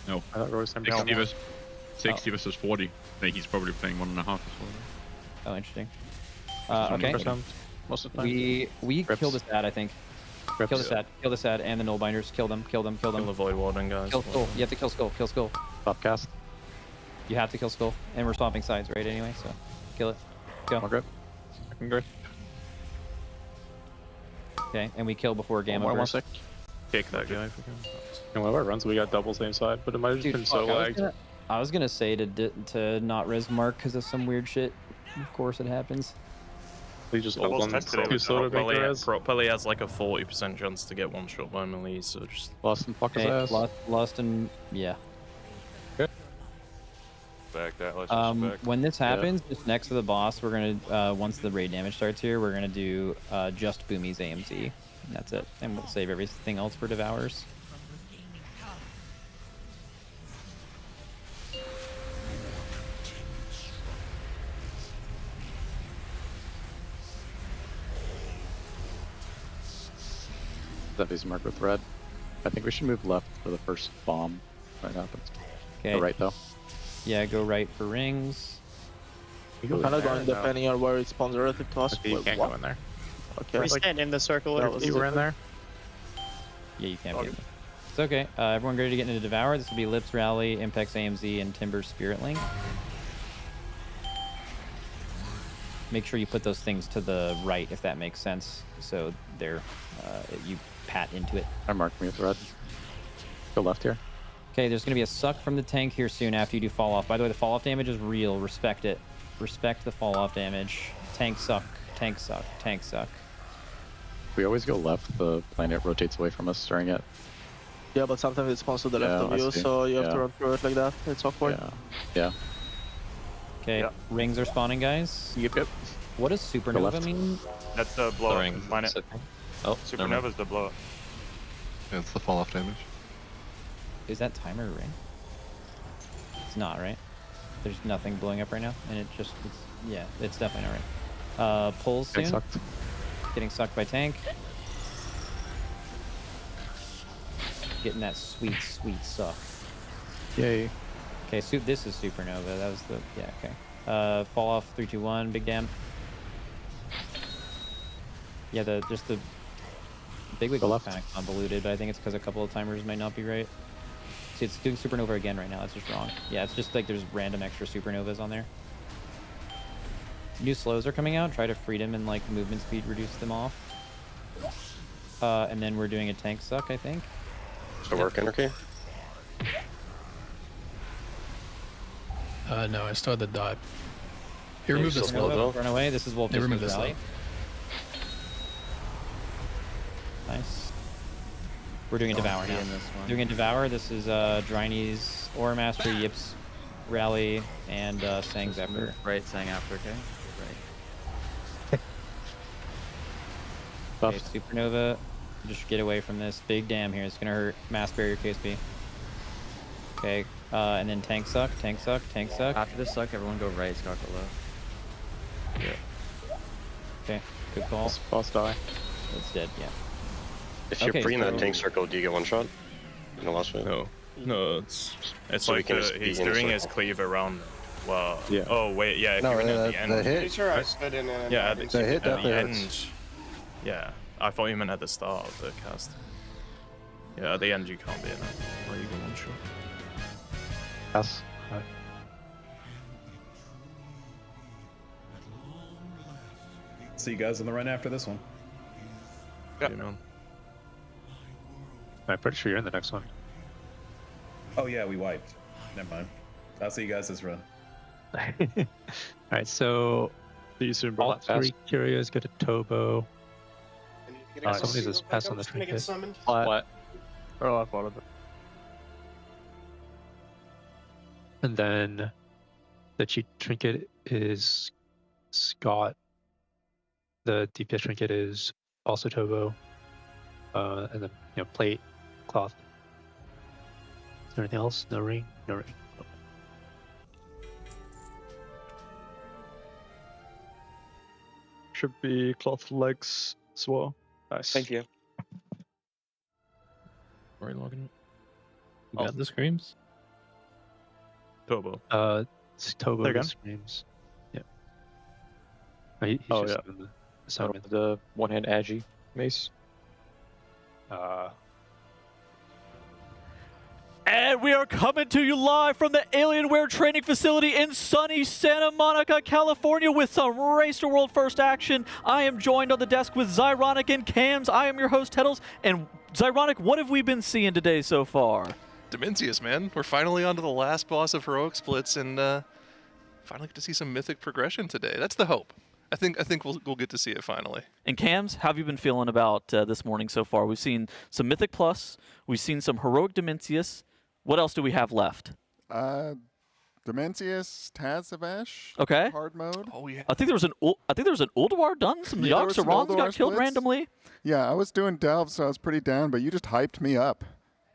No. I thought roar's 60 versus 40. I think he's probably playing 1.5 as well. Oh, interesting. Okay. Most of the time. We kill this ad, I think. Kill this ad. Kill this ad and the null binders. Kill them. Kill them. Kill them. Kill the void warden, guys. Kill skull. You have to kill skull. Kill skull. Stop cast. You have to kill skull. And we're swapping sides, right? Anyway, so kill it. Go. More grip. Second grip. Okay, and we kill before gamma One burst. sec. Kick that guy if we can. And one of our runs, we got double same side, but it might have just been so lagged. I was gonna say to not res Mark because of some weird shit. Of course it happens. We just ult on too slow to make the res. Probably has like a 40% chance to get one shot by melee, so just Lost and fuck his ass. Lost and yeah. Back that. Let's just back. When this happens, just next to the boss, we're gonna once the raid damage starts here, we're gonna do just Boomy's AMZ. And that's it, and we'll save everything else for Devours. Zephy's marked with red. I think we should move left for the first bomb when it happens. Okay. Go right though. Yeah, go right for rings. You're kind of going depending on where it spawns relative to us. Okay, you can't go in there. Okay. We stand in the circle. You were in there? Yeah, you can't be. It's okay. Everyone ready to get into Devour? This will be Lips Rally, Impex AMZ, and Timber Spirit Link. Make sure you put those things to the right, if that makes sense. So they're you pat into it. I marked me with red. Go left here. Okay, there's going to be a suck from the tank here soon after you do fall off. By the way, the fall off damage is real. Respect it. Respect the fall off damage. Tank suck. Tank suck. Tank suck. We always go left. The planet rotates away from us during it. Yeah, but sometimes it spawns to the left of you, so you have to run through it like that. It's awkward. Yeah. Okay, rings are spawning, guys. Yep. What does supernova mean? That's the blow up planet. Oh, Supernova's the blow up. Yeah, it's the fall off damage. Is that timer ring? It's not, right? There's nothing blowing up right now, and yeah, it's definitely not right. Pulls soon. Getting sucked by tank. Getting that sweet, sweet suck. Yay. Okay, so this is supernova. That was the okay. Fall off 3, 2, 1. Big damn. Yeah, just the big wig is kind of convoluted, but I think it's because a couple of timers might not be right. See, it's doing supernova again right now. That's just wrong. Yeah, it's just like there's random extra supernovas on there. New slows are coming out. Try to freedom and like movement speed reduce them off. And then we're doing a tank suck, I think. So work Anarchy? No, I still had the dive. He removed this slow. Run away. This is Wolf. They removed this rally. Nice. We're doing a Devour now. Doing a Devour. This is Dryne's Aura Master, Yips Rally, and Sang's after. Right, Sang after, okay? Right. Okay, Supernova. Just get away from this. Big damn here. It's gonna hurt. Mass Barrier KSB. Okay, and then Tank Suck, Tank Suck, Tank Suck. After this suck, everyone go right, Scott go left. Yeah. Okay, good call. Boss die. It's dead, yeah. If you're pre in that tank circle, do you get one shot? In the last fight? No, it's So like he's doing his cleave around. Well, yeah. Oh wait, yeah. If No, you're in at the the end. hit. Sure, I stood in it. Yeah, the hit at the definitely end. Yeah, I thought you meant at the start of the cast. Yeah, at the end you can't be in it. Or you can one shot. Yes. See you guys on the run after this one. Yeah. You know. I'm pretty sure you're in the next one. Oh yeah, we wiped. Never mind. I'll see you guys this run. Alright, so all three curios go to Tobo. Somebody just pass on the trinket. What? Oh, I followed it. And then the cheat trinket is Scott. The DPS trinket is also Tobo. And then plate, cloth. Is there anything else? No ring? No ring. Should be cloth legs as well. Nice. Thank you. Where are you logging? You got the screams? Tobo. It's Tobo There you the go. screams. Yeah. He's Oh, just yeah. doing the assignment. The one-hand agi mace. And we are coming to you live from the Alienware training facility in sunny Santa Monica, California with some Race to World First action. I am joined on the desk with Zyronic and Cams. I am your host, Heddles. And Zyronic, what have we been seeing today so far? Dimensius, man. We're finally onto the last boss of Heroic Splits and finally get to see some mythic progression today. That's the hope. I think we'll get to see it finally. And Cams, how have you been feeling about this morning so far? We've seen some Mythic Plus. We've seen some Heroic Dimensius. What else do we have left? Dimensius, Tazavesh. Okay. Hard mode. Oh yeah. I think there was an Ulduar done. Some Yogg Sarons got killed randomly. Yeah, I was doing delves, so I was pretty down, but you just hyped me up.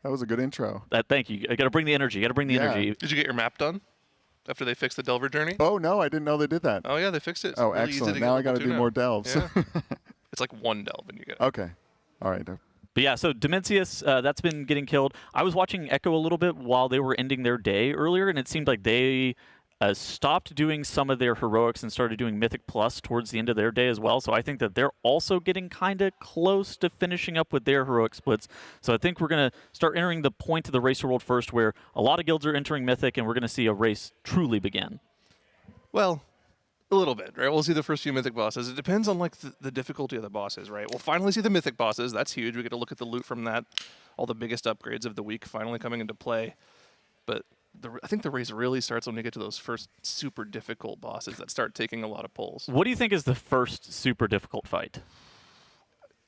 That was a good intro. Thank you. I got to bring the energy. Energy. Did you get your map done after they fixed the Delver journey? Oh no, I didn't know they did that. Oh yeah, they fixed it. It's oh, really easy excellent. to Now get I got to level 2 do more delves. Yeah. It's like one delve and you get it. Okay. All right. But yeah, so Dimensius, that's been getting killed. I was watching Echo a little bit while they were ending their day earlier, and it seemed like they stopped doing some of their heroics and started doing Mythic Plus towards the end of their day as well. So I think that they're also getting kind of close to finishing up with their heroic splits. So I think we're going to start entering the point of the Racer World First where a lot of guilds are entering Mythic, and we're going to see a race truly begin. Well, a little bit, right? We'll see the first few Mythic bosses. It depends on like the difficulty of the bosses, right? We'll finally see the Mythic bosses. That's huge. We get to look at the loot from that. All the biggest upgrades of the week finally coming into play. But I think the race really starts when we get to those first super difficult bosses that start taking a lot of pulls. What do you think is the first super difficult fight?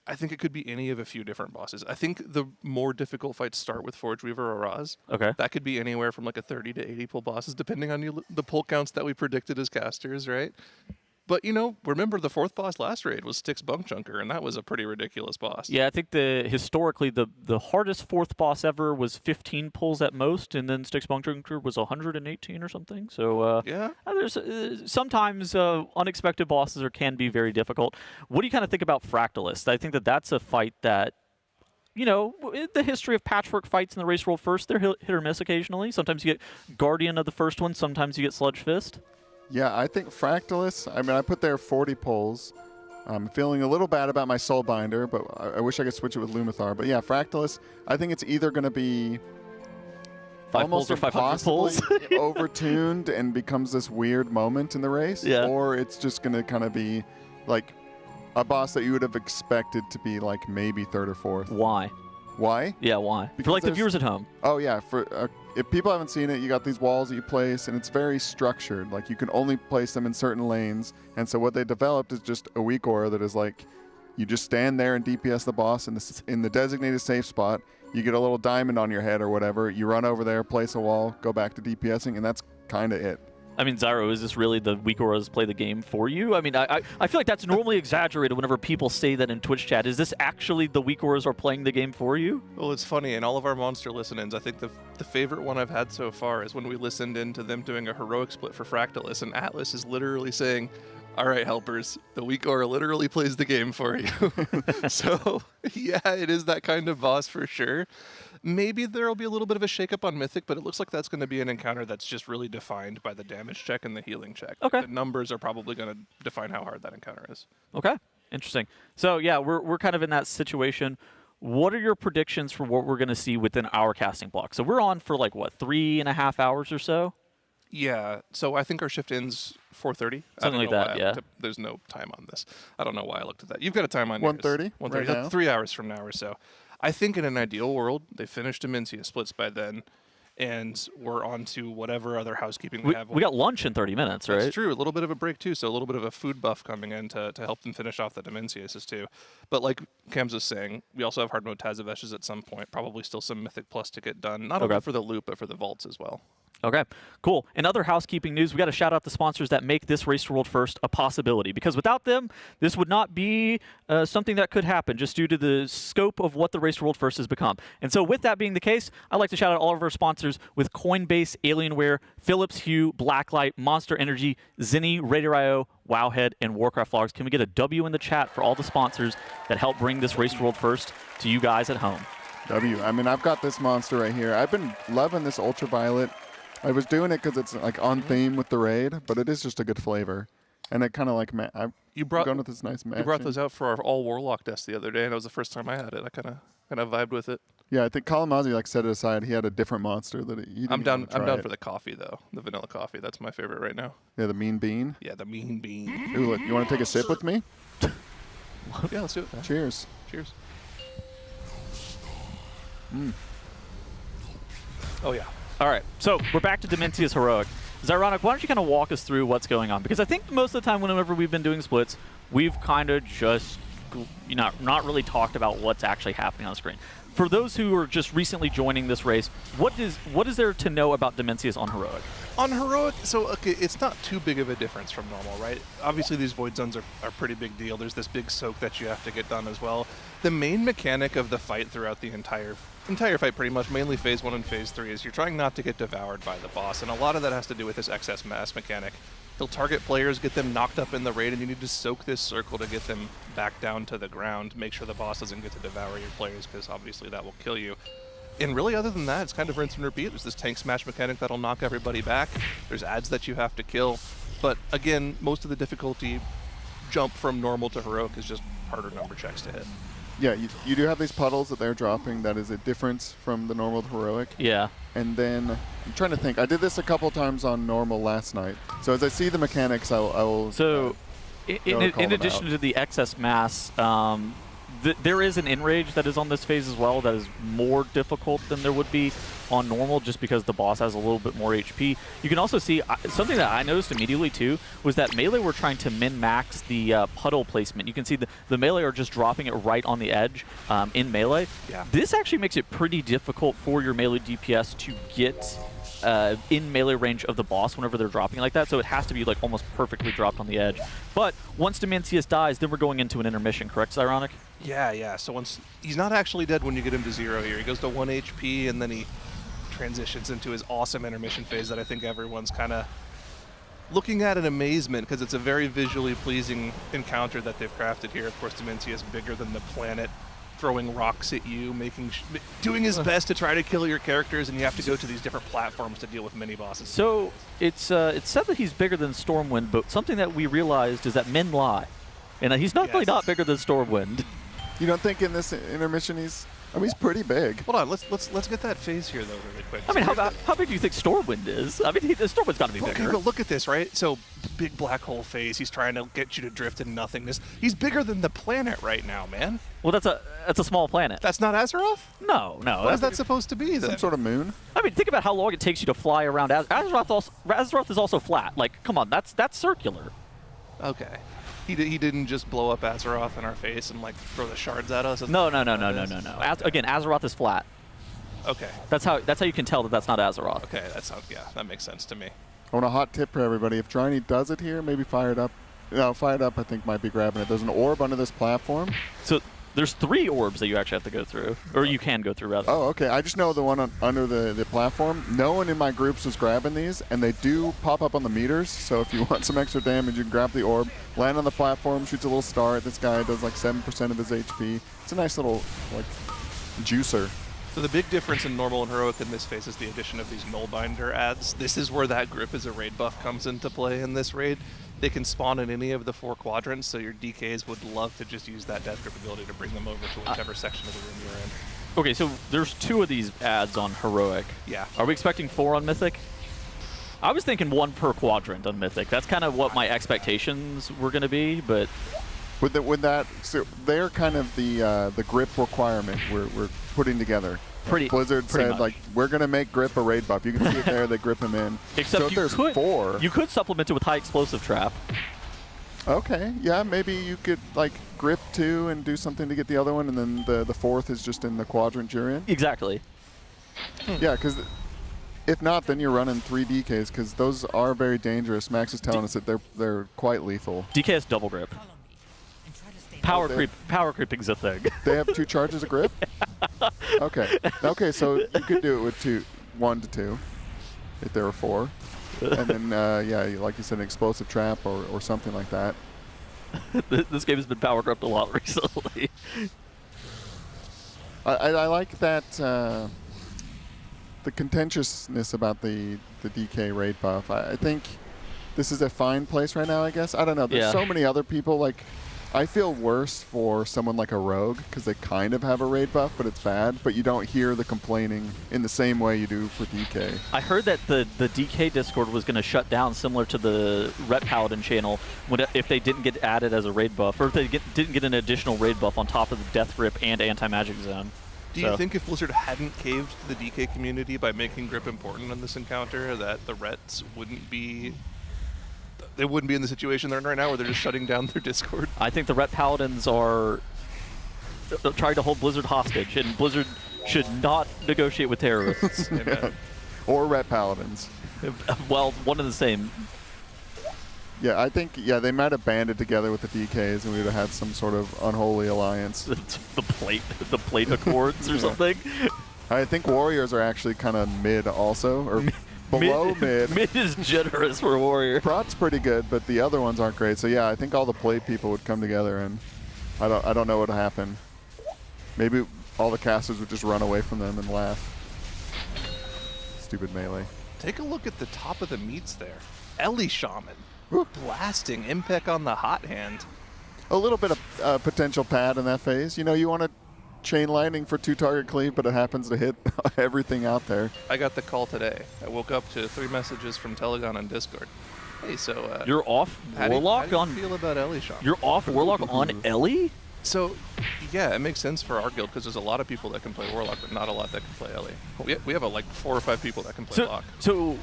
I think it could be any of a few different bosses. I think the more difficult fights start with Forge Weaver or Raz. Okay. That could be anywhere from like a 30 to 80 pull bosses, depending on the pull counts that we predicted as casters, right? But, you know, remember the fourth boss last raid was Styx Bunk Chunker, and that was a pretty ridiculous boss. Yeah, I think historically the hardest fourth boss ever was 15 pulls at most, and then Styx Bunk Chunker was 118 or something. So yeah, there's sometimes unexpected bosses can be very difficult. What do you kind of think about Fractalist? I think that's a fight that, you know, the history of patchwork fights in the Race World First, they're hit or miss occasionally. Sometimes you get Guardian of the first one, sometimes you get Sludge Fist. Yeah, I think Fractalist, I mean, I put there 40 pulls. I'm feeling a little bad about my Soulbinder, but I wish I could switch it with Lumathar. But yeah, Fractalist, I think it's either going to be 5 pulls or 500 pulls. overtuned and becomes this weird moment in the race, yeah. Or it's just going to kind of be like a boss that you would have expected to be like maybe third or fourth. Why? Why? Yeah, why? Because for like the viewers at home. Oh yeah, for if people haven't seen it, you got these walls that you place, and it's very structured. Like you can only place them in certain lanes, and so what they developed is just a weak aura that is like, you just stand there and DPS the boss in the designated safe spot. You get a little diamond on your head or whatever. You run over there, place a wall, go back to DPSing, and that's kind of it. I mean, Zyro, is this really the weak auras play the game for you? I mean, I feel like that's normally exaggerated whenever people say that in Twitch chat. Is this actually the weak auras are playing the game for you? Well, it's funny. In all of our monster listen-ins, I think the favorite one I've had so far is when we listened into them doing a heroic split for Fractalist, and Atlas is literally saying, all right, helpers, the weak aura literally plays the game for you. So, yeah, it is that kind of boss for sure. Maybe there will be a little bit of a shakeup on Mythic, but it looks like that's going to be an encounter that's just really defined by the damage check and the healing check. Okay. The numbers are probably going to define how hard that encounter is. Okay, interesting. So, yeah, we're kind of in that situation. What are your predictions for what we're going to see within our casting block? So we're on for like, what, 3.5 hours or so? Yeah, so I think our shift ends 4:30. Something like that, yeah. There's no time on this. I don't know why I looked at that. You've got a time on 1:30? 1:30. Right now? 3 hours from now or so. I think in an ideal world, they finish Dimensia splits by then, and we're on to whatever other housekeeping we have. We got lunch in 30 minutes, right? That's true. A little bit of a break, too, so a little bit of a food buff coming in to help them finish off the Dimensias, too. But like Kams was saying, we also have hard mode Tazaveshes at some point, probably still some Mythic Plus to get done, not only for the loot, but for the vaults as well. Okay, cool. In other housekeeping news, we got to shout out the sponsors that make this Race to World First a possibility, because without them, this would not be something that could happen just due to the scope of what the Race to World First has become. And so with that being the case, I'd like to shout out all of our sponsors with Coinbase, Alienware, Philips Hue, Blacklyte, Monster Energy, Zenni, RaiderIO, Wowhead, and Warcraft Logs. Can we get a W in the chat for all the sponsors that help bring this Race to World First to you guys at home? W. I mean, I've got this monster right here. I've been loving this Ultraviolet. I was doing it because it's like on theme with the raid, but it is just a good flavor, and it kind of like I'm going with this nice match. You brought those out for our all Warlock desk the other day, and it was the first time I had it. I kind of vibed with it. Yeah, I think Kalamazi like set it aside. He had a different monster that he didn't I'm down it. for the coffee though, the vanilla coffee. That's my favorite right now. Yeah, the mean bean. Yeah, the mean bean. Ooh, look, you want to take a sip with me? Yeah, let's do it. Man. Cheers. Cheers. Mm. Oh yeah. All right, so we're back to Dimensia's Heroic. Zyronic, why don't you kind of walk us through what's going on? Because I think most of the time whenever we've been doing splits, we've kind of just not really talked about what's actually happening on the screen. For those who are just recently joining this race, what is there to know about Dimensia's on Heroic? On Heroic, so okay, it's not too big of a difference from normal, right? Obviously these Void Zones are a pretty big deal. There's this big soak that you have to get done as well. The main mechanic of the fight throughout the entire entire fight pretty much, mainly phase 1 and phase 3, is you're trying not to get devoured by the boss, and a lot of that has to do with this excess mass mechanic. He'll target players, get them knocked up in the raid, and you need to soak this circle to get them back down to the ground. Make sure the boss doesn't get to devour your players, because obviously that will kill you. And really, other than that, it's kind of rinse and repeat. There's this tank smash mechanic that'll knock everybody back. There's ads that you have to kill. But again, most of the difficulty jump from normal to heroic is just harder number checks to hit. Yeah, you do have these puddles that they're dropping. That is a difference from the normal to heroic. Yeah. And then I'm trying to think. I did this a couple times on normal last night. So as I see the mechanics, I will. So, in addition to the excess mass, there is an enrage that is on this phase as well that is more difficult than there would be on normal, just because the boss has a little bit more HP. You can also see something that I noticed immediately too was that melee were trying to min-max the puddle placement. You can see the melee are just dropping it right on the edge in melee. Yeah. This actually makes it pretty difficult for your melee DPS to get in melee range of the boss whenever they're dropping like that, so it has to be like almost perfectly dropped on the edge. But once Demantius dies, then we're going into an intermission, correct, Ironic? Yeah. So once he's not actually dead when you get him to 0 here. He goes to 1 HP, and then he transitions into his awesome intermission phase that I think everyone's kind of looking at in amazement, because it's a very visually pleasing encounter that they've crafted here. Of course, Demantius bigger than the planet, throwing rocks at you, doing his best to try to kill your characters, and you have to go to these different platforms to deal with mini bosses. So it's said that he's bigger than Stormwind, but something that we realized is that men lie, and he's definitely not bigger than Stormwind. You don't think in this intermission he's pretty big. Hold on, let's get that phase here though really quick. I mean, how big do you think Stormwind is? I mean, Stormwind's got to be bigger. Okay, but look at this, right? So big black hole phase. He's trying to get you to drift in nothingness. He's bigger than the planet right now, man. Well, that's a small planet. That's not Azeroth? No. What is that supposed to be then? Some sort of moon? I mean, think about how long it takes you to fly around. Azeroth is also flat. Like, come on, that's circular. Okay. He didn't just blow up Azeroth in our face and like throw the shards at us? No. Again, Azeroth is flat. Okay. That's how you can tell that that's not Azeroth. Okay, that makes sense to me. I want a hot tip for everybody. If Driny does it here, maybe fire it up. No, fire it up I think might be grabbing it. There's an orb under this platform. So there's 3 orbs that you actually have to go through, or you can go through rather. Oh, okay. I just know the one under the platform. No one in my groups was grabbing these, and they do pop up on the meters. So if you want some extra damage, you can grab the orb, land on the platform, shoots a little star at this guy, does like 7% of his HP. It's a nice little like juicer. So the big difference in normal and heroic in this phase is the addition of these Nullbinder ads. This is where that grip as a raid buff comes into play in this raid. They can spawn in any of the 4 quadrants, so your DKs would love to just use that death grip ability to bring them over to whichever section of the room you're in. Okay, so there's 2 of these ads on heroic. Yeah. Are we expecting 4 on mythic? I was thinking 1 per quadrant on mythic. That's kind of what my expectations were going to be, but With that, so they're kind of the grip requirement we're putting together. Blizzard said much. like we're gonna make grip a raid buff. You can see it there. They grip him in. Except so if there's 4. You could supplement it with high explosive trap. Okay, yeah, maybe you could like grip 2 and do something to get the other one, and then the 4th is just in the quadrant you're in. Exactly. Yeah, because if not, then you're running 3 DKs because those are very dangerous. Max is telling us that they're quite lethal. DK has double grip. Power creeping's a thing. They have 2 charges of grip? Okay, so you could do it with 1 to 2 if there were 4. And then, yeah, like you said, an explosive trap or something like that. This game has been power crept a lot recently. I like that, the contentiousness about the DK raid buff. I think this is a fine place right now, I guess. I don't know. There's so many other people, like, I feel worse for someone like a rogue because they kind of have a raid buff, but it's bad. But you don't hear the complaining in the same way you do for DK. I heard that the DK Discord was going to shut down, similar to the Ret Paladin channel, if they didn't get added as a raid buff, or if they didn't get an additional raid buff on top of the Death Grip and Anti-Magic Zone. Do you think if Blizzard hadn't caved to the DK community by making grip important in this encounter, that the Rets wouldn't be... They wouldn't be in the situation they're in right now where they're just shutting down their Discord? I think the Ret Paladins are trying to hold Blizzard hostage, and Blizzard should not negotiate with terrorists. Or Ret Paladins. Well, one and the same. Yeah, I think, they might have banded together with the DKs and we would have had some sort of unholy alliance. The plate Accords or something? I think warriors are actually kind of mid also, or below mid. Mid is generous for warrior. Prot's pretty good, but the other ones aren't great. So yeah, I think all the plate people would come together, and I don't know what would happen. Maybe all the casters would just run away from them and laugh. Stupid melee. Take a look at the top of the meats there. Ellie Shaman. Blasting Impec on the hot hand. A little bit of potential pad in that phase. You know, you want to chain lightning for 2-target cleave, but it happens to hit everything out there. I got the call today. I woke up to 3 messages from Telegon on Discord. Hey, so you're off Warlock how do you feel about Ellie Shaman? You're off Warlock on Ellie? So, yeah, it makes sense for our guild because there's a lot of people that can play Warlock, but not a lot that can play Ellie. We have like 4 or 5 people that can play Lock. So,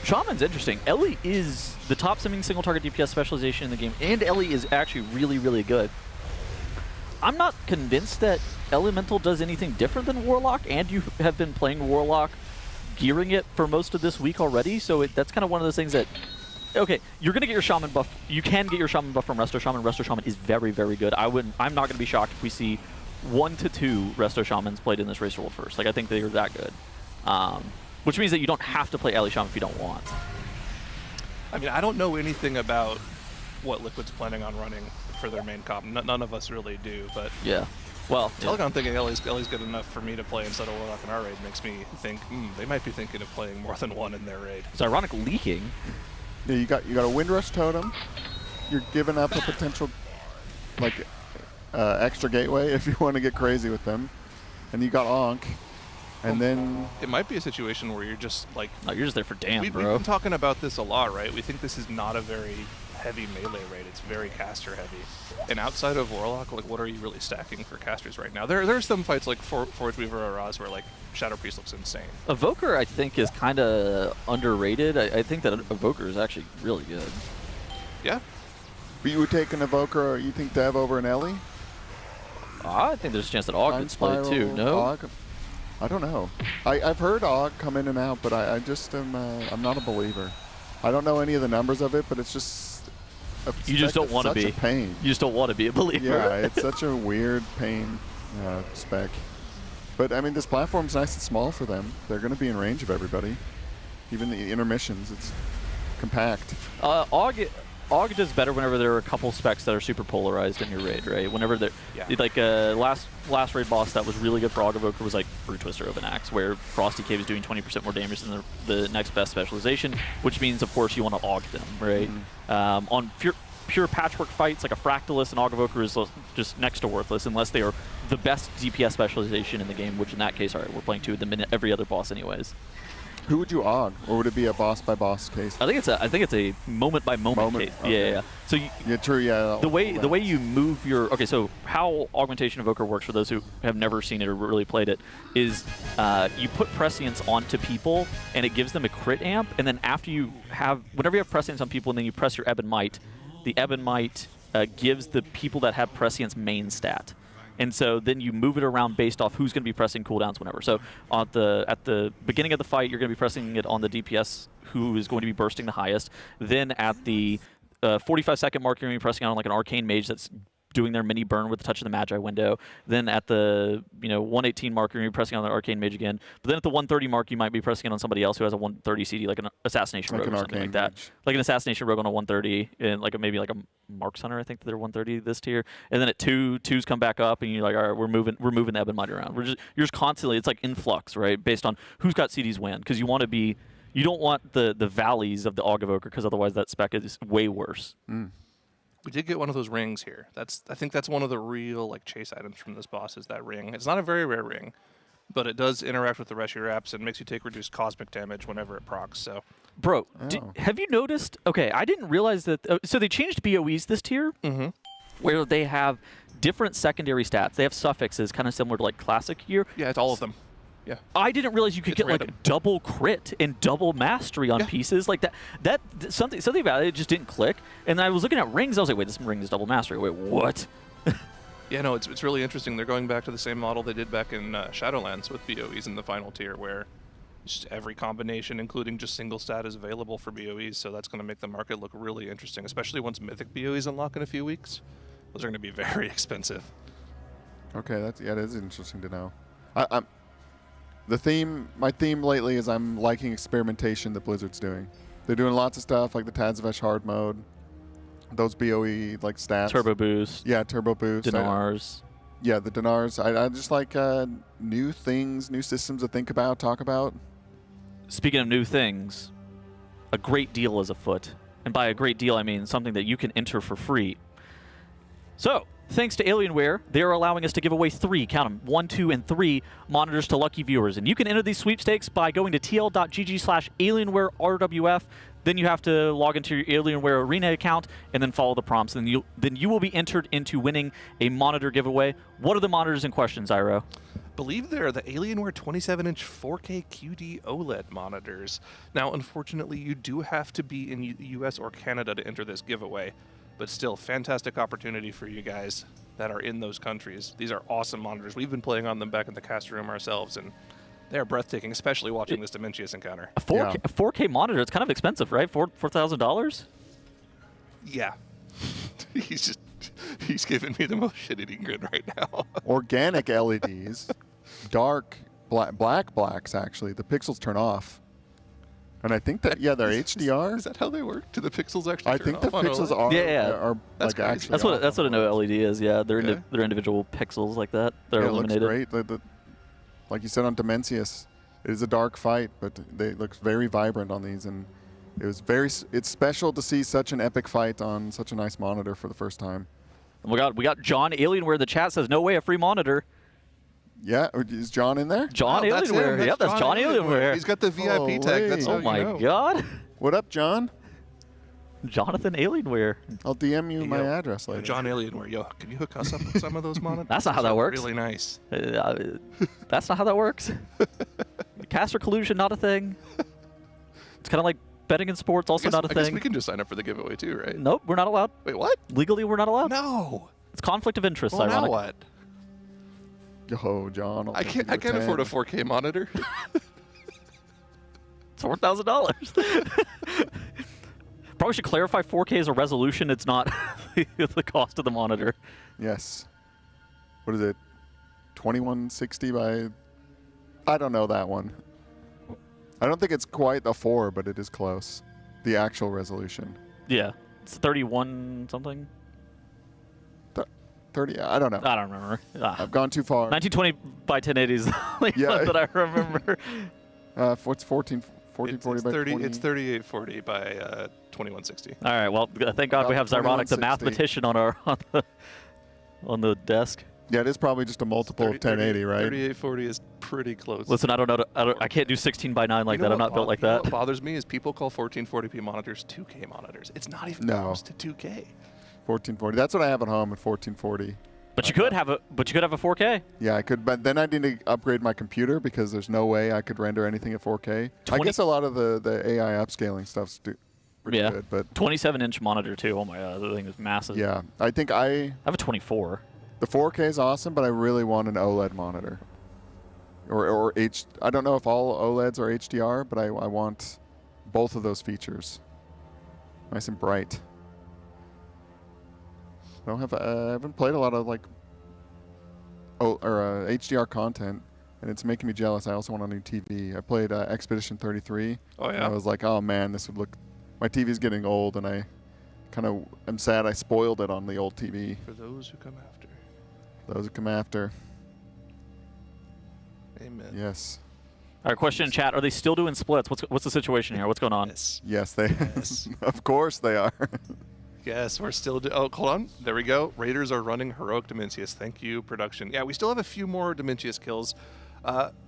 Shaman's interesting. Ellie is the top simming single target DPS specialization in the game, and Ellie is actually really, really good. I'm not convinced that Elemental does anything different than Warlock, and you have been playing Warlock, gearing it for most of this week already, so that's kind of one of those things that... Okay, you're going to get your Shaman buff. You can get your Shaman buff from Resto Shaman. Resto Shaman is very, very good. I'm not going to be shocked if we see 1 to 2 Resto Shamans played in this Racer World first. Like, I think they are that good. Which means that you don't have to play Ellie Shaman if you don't want. I mean, I don't know anything about what Liquid's planning on running for their main comp. None of us really do, but... Yeah. Well, Telegon thinking Ellie's good enough for me to play instead of Warlock in our raid makes me think, they might be thinking of playing more than 1 in their raid. It's ironic leaking. Yeah, you got a Windrush Totem. You're giving up a potential, like, extra gateway if you want to get crazy with them. And you got Ankh. And then... It might be a situation where you're just, like... No, you're just there for damn, We've been talking about this a lot, right? We think this is not a very heavy melee raid. It's very caster heavy. And outside of Warlock, like, what are you really stacking for casters right now? There's some fights like Forge Weaver or Raz where, like, Shadow Priest looks insane. Evoker, I think, is kind of underrated. I think that Evoker is actually really good. Yeah. But you would take an Evoker, or you think Dev over an Ellie? I think there's a chance that Og gets played too, no? Og? I don't know. I've heard Og come in and out, but I just am, I'm not a believer. I don't know any of the numbers of it, but it's just... You just don't want to be. Such a pain. You just don't want to be a believer. Yeah, it's such a weird pain spec. But, I mean, this platform's nice and small for them. They're going to be in range of everybody. Even the intermissions, it's compact. Og does better whenever there are a couple specs that are super polarized in your raid, right? Whenever they're... Yeah. Like, last raid boss that was really good for Og Evoker was, like, Brute Twister Open Axe, where Frosty Cave is doing 20% more damage than the next best specialization, which means, of course, you want to Og them, right? Mm-hmm. On pure patchwork fights, like a Fractalist and Og Evoker is just next to worthless unless they are the best DPS specialization in the game, which in that case, all right, we're playing 2 of them in every other boss anyways. Who would you Og, or would it be a boss by boss case? I think it's a moment by moment case. Okay. Yeah. So the way you move your so how Augmentation Evoker works for those who have never seen it or really played it is you put prescience onto people and it gives them a crit amp, and then whenever you have prescience on people and then you press your Ebb and Might, the Ebb and Might gives the people that have prescience main stat. And so then you move it around based off who's going to be pressing cooldowns whenever. So at the beginning of the fight, you're going to be pressing it on the DPS who is going to be bursting the highest. Then at the 45-second mark, you're going to be pressing on like an Arcane Mage that's doing their mini burn with the Touch of the Magi window. Then at the 118 mark, you're going to be pressing on the Arcane Mage again. But then at the 130 mark, you might be pressing it on somebody else who has a 130 CD, like an Assassination Rogue or something like that. Like an Assassination Rogue on a 130, and like maybe like a Marks Hunter, I think that they're 130 this tier. And then at 2s come back up, and you're like, all right, we're moving the Ebb and Might around. You're just constantly, it's like influx, right? Based on who's got CDs when, because you don't want the valleys of the Og Evoker, because otherwise that spec is way worse. We did get one of those rings here. I think that's one of the real like chase items from this boss is that ring. It's not a very rare ring, but it does interact with the rest of your apps and makes you take reduced cosmic damage whenever it procs. So, bro, have you noticed? Okay, I didn't realize that. So they changed BOEs this tier, where they have different secondary stats. They have suffixes, kind of similar to like classic gear. Yeah, it's all of them. Yeah. I didn't realize you could get random. Like double crit and double mastery on pieces like that. That something about it just didn't click. And I was looking at rings. I was like, wait, this ring is double mastery. Wait, what? Yeah, no, it's really interesting. They're going back to the same model they did back in Shadowlands with BOEs in the final tier, where just every combination, including just single stat, is available for BOEs. So that's going to make the market look really interesting, especially once Mythic BOEs unlock in a few weeks. Those are going to be very expensive. Okay, that is interesting to know. My theme lately is I'm liking experimentation that Blizzard's doing. They're doing lots of stuff like the Tazavesh hard mode, those BOE like stats. Turbo boost. Yeah, turbo boost. Dinars. Yeah, the dinars. I just like new things, new systems to think about, talk about. Speaking of new things, a great deal is afoot. And by a great deal, I mean something that you can enter for free. So, thanks to Alienware, they are allowing us to give away 3, count them, 1, 2, and 3 monitors to lucky viewers. And you can enter these sweepstakes by going to tl.gg/AlienwareRWF. Then you have to log into your Alienware Arena account and then follow the prompts. And then you will be entered into winning a monitor giveaway. What are the monitors in question, Zyro? Believe they're the Alienware 27-inch 4K QD OLED monitors. Now, unfortunately, you do have to be in the US or Canada to enter this giveaway. But still, fantastic opportunity for you guys that are in those countries. These are awesome monitors. We've been playing on them back in the cast room ourselves, and they're breathtaking, especially watching this Dimensius encounter. A 4K monitor, it's kind of expensive, right? $4,000? Yeah. He's giving me the most shit-eating grin right now. Organic LEDs, dark blacks actually. The pixels turn off. And I think that, yeah, they're HDR. Is that how they work? Do the pixels actually I turn think the off pixels on OLED? are like actually That's what an OLED is, yeah. They're individual pixels like that. They're illuminated. It looks great. Like you said on Dimensius, it is a dark fight, but it looks very vibrant on these. And it's special to see such an epic fight on such a nice monitor for the first time. We got John Alienware. The chat says, no way, a free monitor. Yeah, is John in there? John Alienware. Yep, that's John Alienware. He's got the VIP tag. That's oh my god. What up, John? Jonathan Alienware. I'll DM you my address later. John Alienware. Yo, can you hook us up with some of those monitors? That's not how that works. Really nice. That's not how that works. Caster collusion, not a thing. It's kind of like betting in sports, also not a I guess thing. we can just sign up for the giveaway too, right? Nope, we're not allowed. Wait, what? Legally, we're not allowed. No. It's conflict of interest, Well, ironic. now what? Yo, John. I can't afford a 4K monitor. It's $4,000. Probably should clarify 4K is a resolution. It's not the cost of the monitor. Yes. What is it? 2160 by... I don't know that one. I don't think it's quite a 4, but it is close. The actual resolution. Yeah. It's 31 something. 30, I don't know. I don't remember. I've gone too far. 1920 by 1080 is the only one that I remember. What's 1440 by 20? It's 3840 by 2160. All right. Well, thank God we have Zyronic, the mathematician, on the desk. Yeah, it is probably just a multiple of 1080, right? 3840 is pretty close. Listen, I don't know. I can't do 16 by 9 like that. I'm not built like that. What bothers me is people call 1440p monitors 2K monitors. It's not even close to 2K. 1440. That's what I have at home at 1440. But you could have a 4K. Yeah, I could, but then I need to upgrade my computer because there's no way I could render anything at 4K. I guess a lot of the AI upscaling stuff's pretty good, but 27-inch monitor too. Oh my god, the thing is massive. Yeah, I think I have a 24. The 4K is awesome, but I really want an OLED monitor. Or I don't know if all OLEDs are HDR, but I want both of those features. Nice and bright. I haven't played a lot of HDR content, and it's making me jealous. I also want a new TV. I played Expedition 33. Oh yeah. And I was like, oh man, this would look. My TV's getting old, and I kind of am sad I spoiled it on the old TV. For those who come after. Those who come after. Amen. Yes. All right, question in chat: are they still doing splits? What's the situation here? What's going on? Yes, they. Of course they are. Yes, we're still... oh, hold on. There we go. Raiders are running Heroic Dimensius. Thank you, production. Yeah, we still have a few more Dimensius kills.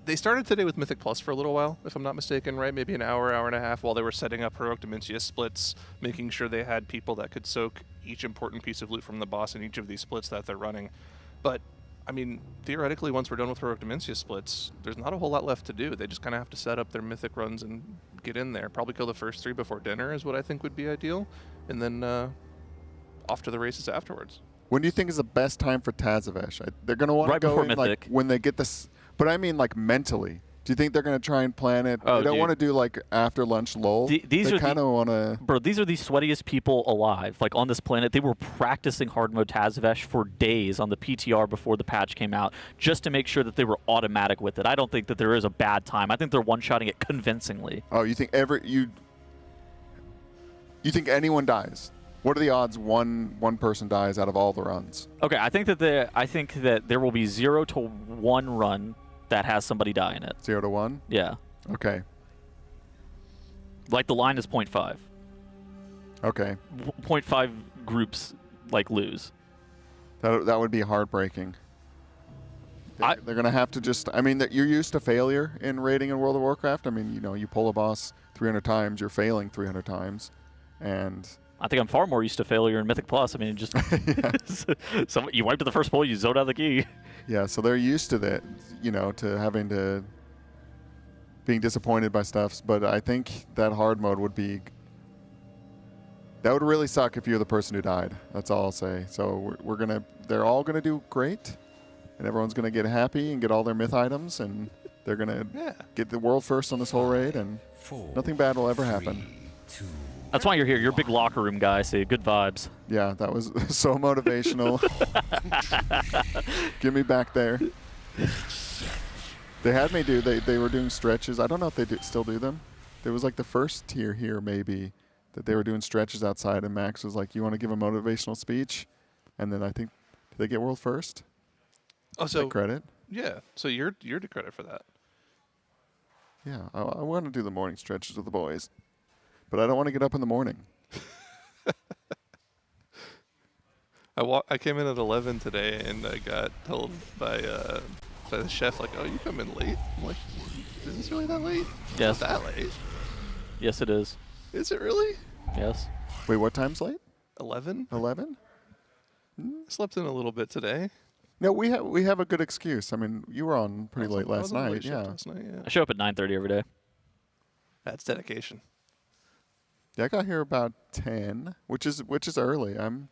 They started today with Mythic Plus for a little while, if I'm not mistaken, right? Maybe an hour and a half while they were setting up Heroic Dimensius splits, making sure they had people that could soak each important piece of loot from the boss in each of these splits that they're running. But, I mean, theoretically, once we're done with Heroic Dimensius splits, there's not a whole lot left to do. They just kind of have to set up their Mythic runs and get in there. Probably kill the first 3 before dinner is what I think would be ideal. And then off to the races afterwards. When do you think is the best time for Tazavesh? They're going to want to go in, like, when they get this... But I mean, like, mentally. Do Do you think they're going to try and plan it? Oh, they don't dude. want to do like after lunch lull. These they are kind of want to. Bro, these are the sweatiest people alive. Like on this planet, they were practicing hard mode Tazvesh for days on the PTR before the patch came out, just to make sure that they were automatic with it. I don't think that there is a bad time. I think they're one-shotting it convincingly. Oh, you think you think anyone dies? What are the odds one person dies out of all the runs? Okay, I think that there will be 0 to 1 run that has somebody die in it. 0 to 1? Yeah. Okay. Like the line is 0.5. Okay. 0.5 groups like lose. That would be heartbreaking. They're going to have to just. I mean, you're used to failure in raiding in World of Warcraft. I mean, you pull a boss 300 times, you're failing 300 times, and. I think I'm far more used to failure in Mythic Plus. I mean, just so you wiped at the first pull, you zoned out the key. Yeah, so they're used to that, to being disappointed by stuff. But I think that hard mode would really suck if you're the person who died. That's all I'll say. So they're all gonna do great, and everyone's gonna get happy and get all their myth items, and they're gonna get the world first on this whole raid, and nothing bad will ever happen. That's why you're here. You're a big locker room guy, so good vibes. Yeah, that was so motivational. Get me back there. They had me they were doing stretches. I don't know if they still do them. There was like the first tier here maybe that they were doing stretches outside, and Max was like, you want to give a motivational speech? And then I think, did they get world first? Oh, so credit? Yeah, so you're the credit for that. Yeah, I want to do the morning stretches with the boys. But I don't want to get up in the morning. I came in at 11 today, and I got told by the chef, like, "Oh, you come in late." I'm like, "Is this really that late?" Yes. Not that late. Yes, it is. Is it really? Yes. Wait, what time's late? 11. 11? Slept in a little bit today. No, we have a good excuse. I mean, you were on pretty late last night. Yeah. Last night, yeah. I show up at 9:30 every day. That's dedication. Yeah, I got here about 10, which is early. I'm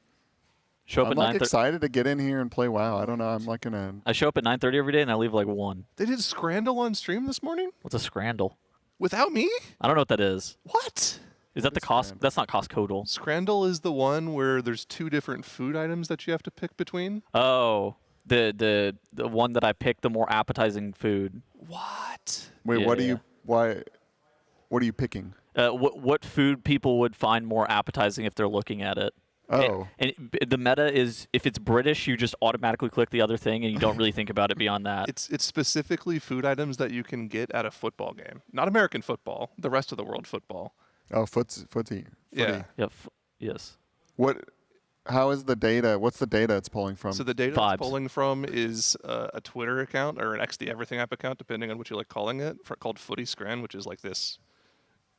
Show up at like 9:30. excited to get in here and play WoW. I don't know. I'm like gonna. I show up at 9:30 every day and I leave like 1. They did Scrandle on stream this morning? What's a Scrandle? Without me? I don't know what that is. What? Is that the cost? That's not Costco. Scrandle is the one where there's 2 different food items that you have to pick between. Oh, the one that I picked, the more appetizing food. What? Wait, what are you picking? What food people would find more appetizing if they're looking at it. Oh. And the meta is, if it's British, you just automatically click the other thing and you don't really think about it beyond that. It's specifically food items that you can get at a football game. Not American football, the rest of the world football. Oh, footy. Yeah. Yes. How is the data? What's the data it's pulling from? So the data it's pulling from is a Twitter account or an XD Everything app account, depending on what you like calling it, called Footy Scran, which is like this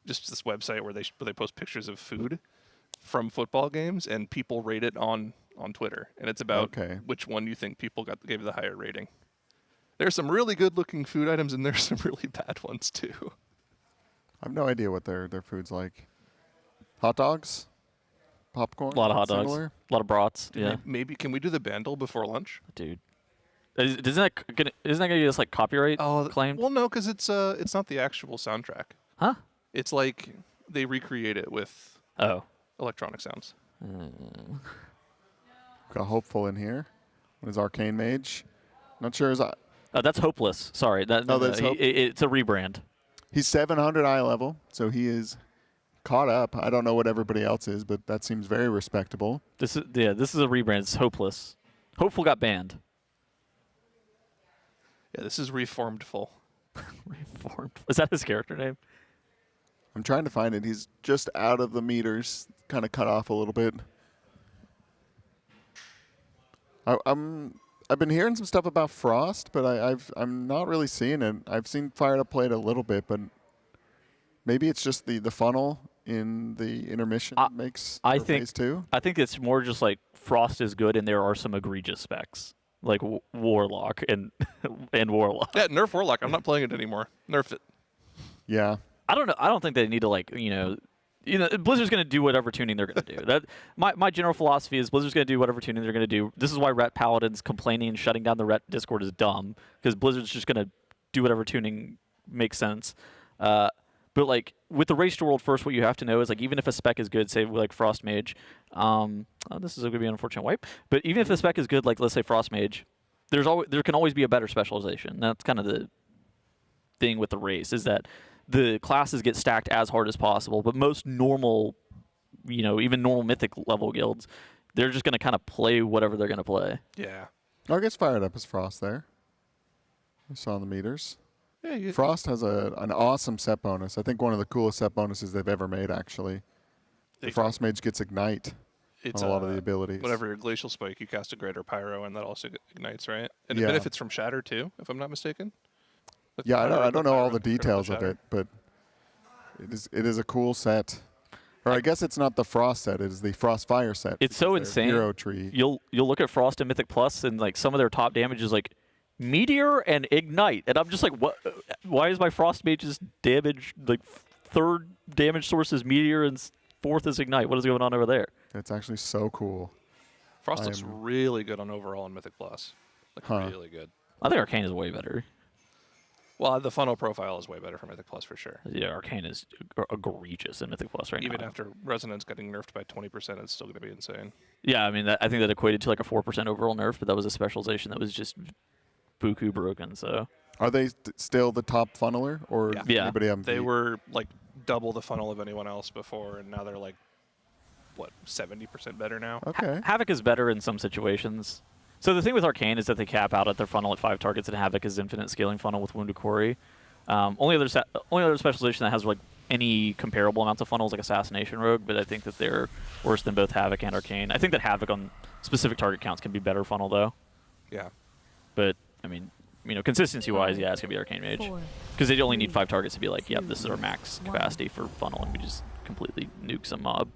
website where they post pictures of food from football games, and people rate it on Twitter, and it's about which one you think people gave the higher rating. There's some really good looking food items, and there's some really bad ones too. I have no idea what their food's like. Hot dogs, popcorn, A lot of hot dogs, similar? a lot of brats. Yeah. Maybe can we do the bandle before lunch, dude? Isn't that gonna get us like copyright claimed? Well, no, because it's not the actual soundtrack. Huh? It's like they recreate it with electronic sounds. Got Hopeful in here. What is Arcane Mage? Not sure. That's Hopeless. Sorry. That's it's a rebrand. He's 700 eye level, so he is caught up. I don't know what everybody else is, but that seems very respectable. This is a rebrand. It's Hopeless. Hopeful got banned. Yeah, this is Reformed Full. Reformed. Is that his character name? I'm trying to find it. He's just out of the meters, kind of cut off a little bit. I've been hearing some stuff about Frost, but I'm not really seeing it. I've seen Fired Up play it a little bit, but maybe it's just the funnel in the intermission makes phase 2. I think it's more just like Frost is good, and there are some egregious specs like Warlock and Warlock. Yeah, nerf Warlock. I'm not playing it anymore. Nerf it. Yeah. I don't know. I don't think they need to Blizzard's going to do whatever tuning they're going to do. That my general philosophy is Blizzard's going to do whatever tuning they're going to do. This is why Ret Paladins complaining and shutting down the Ret Discord is dumb, because Blizzard's just going to do whatever tuning makes sense. But like with the Race to World first, what you have to know is like even if a spec is good, say like Frost Mage, this is going to be an unfortunate wipe. But even if the spec is good, like let's say Frost Mage, there can always be a better specialization. That's kind of the thing with the race, is that the classes get stacked as hard as possible. But most normal, even normal Mythic level guilds, they're just going to kind of play whatever they're going to play. Yeah. I guess fired up as Frost there. I saw the meters. Yeah, Frost has an awesome set bonus. I think one of the coolest set bonuses they've ever made, actually. The Frost Mage gets Ignite on a lot of the abilities. Whatever your Glacial Spike, you cast a Greater Pyro, and that also ignites, right? And Yeah. it benefits from Shatter, too, if I'm not mistaken? Yeah, I don't know all the details of it, but it is a cool set. Or I guess it's not the Frost set; it is the Frost Fire set. It's so insane. Hero tree. You'll look at Frost and Mythic Plus, and like some of their top damage is like Meteor and Ignite, and I'm just like, what? Why is my Frost Mage's damage like third damage source is Meteor and fourth is Ignite? What is going on over there? It's actually so cool. Frost looks really good on overall in Mythic Plus. Really good. I think Arcane is way better. Well, the funnel profile is way better for Mythic Plus for sure. Yeah, Arcane is egregious in Mythic Plus right now. Even after Resonance getting nerfed by 20%, it's still going to be insane. Yeah, I mean, I think that equated to like a 4% overall nerf, but that was a specialization that was just buku broken. So, are they still the top funneler, or yeah. anybody have They were like double the funnel of anyone else before, and now they're like, what, 70% better now? Okay. Havoc is better in some situations. So the thing with Arcane is that they cap out at their funnel at 5 targets, and Havoc is infinite scaling funnel with Wounded Quarry. Only other specialization that has like any comparable amounts of funnels like Assassination Rogue, but I think that they're worse than both Havoc and Arcane. I think that Havoc on specific target counts can be better funnel though. Yeah. But I mean, consistency-wise, yeah, it's gonna be Arcane Mage because they only need 5 targets to be like, yep, this is our max capacity for funnel, and we just completely nuke some mob.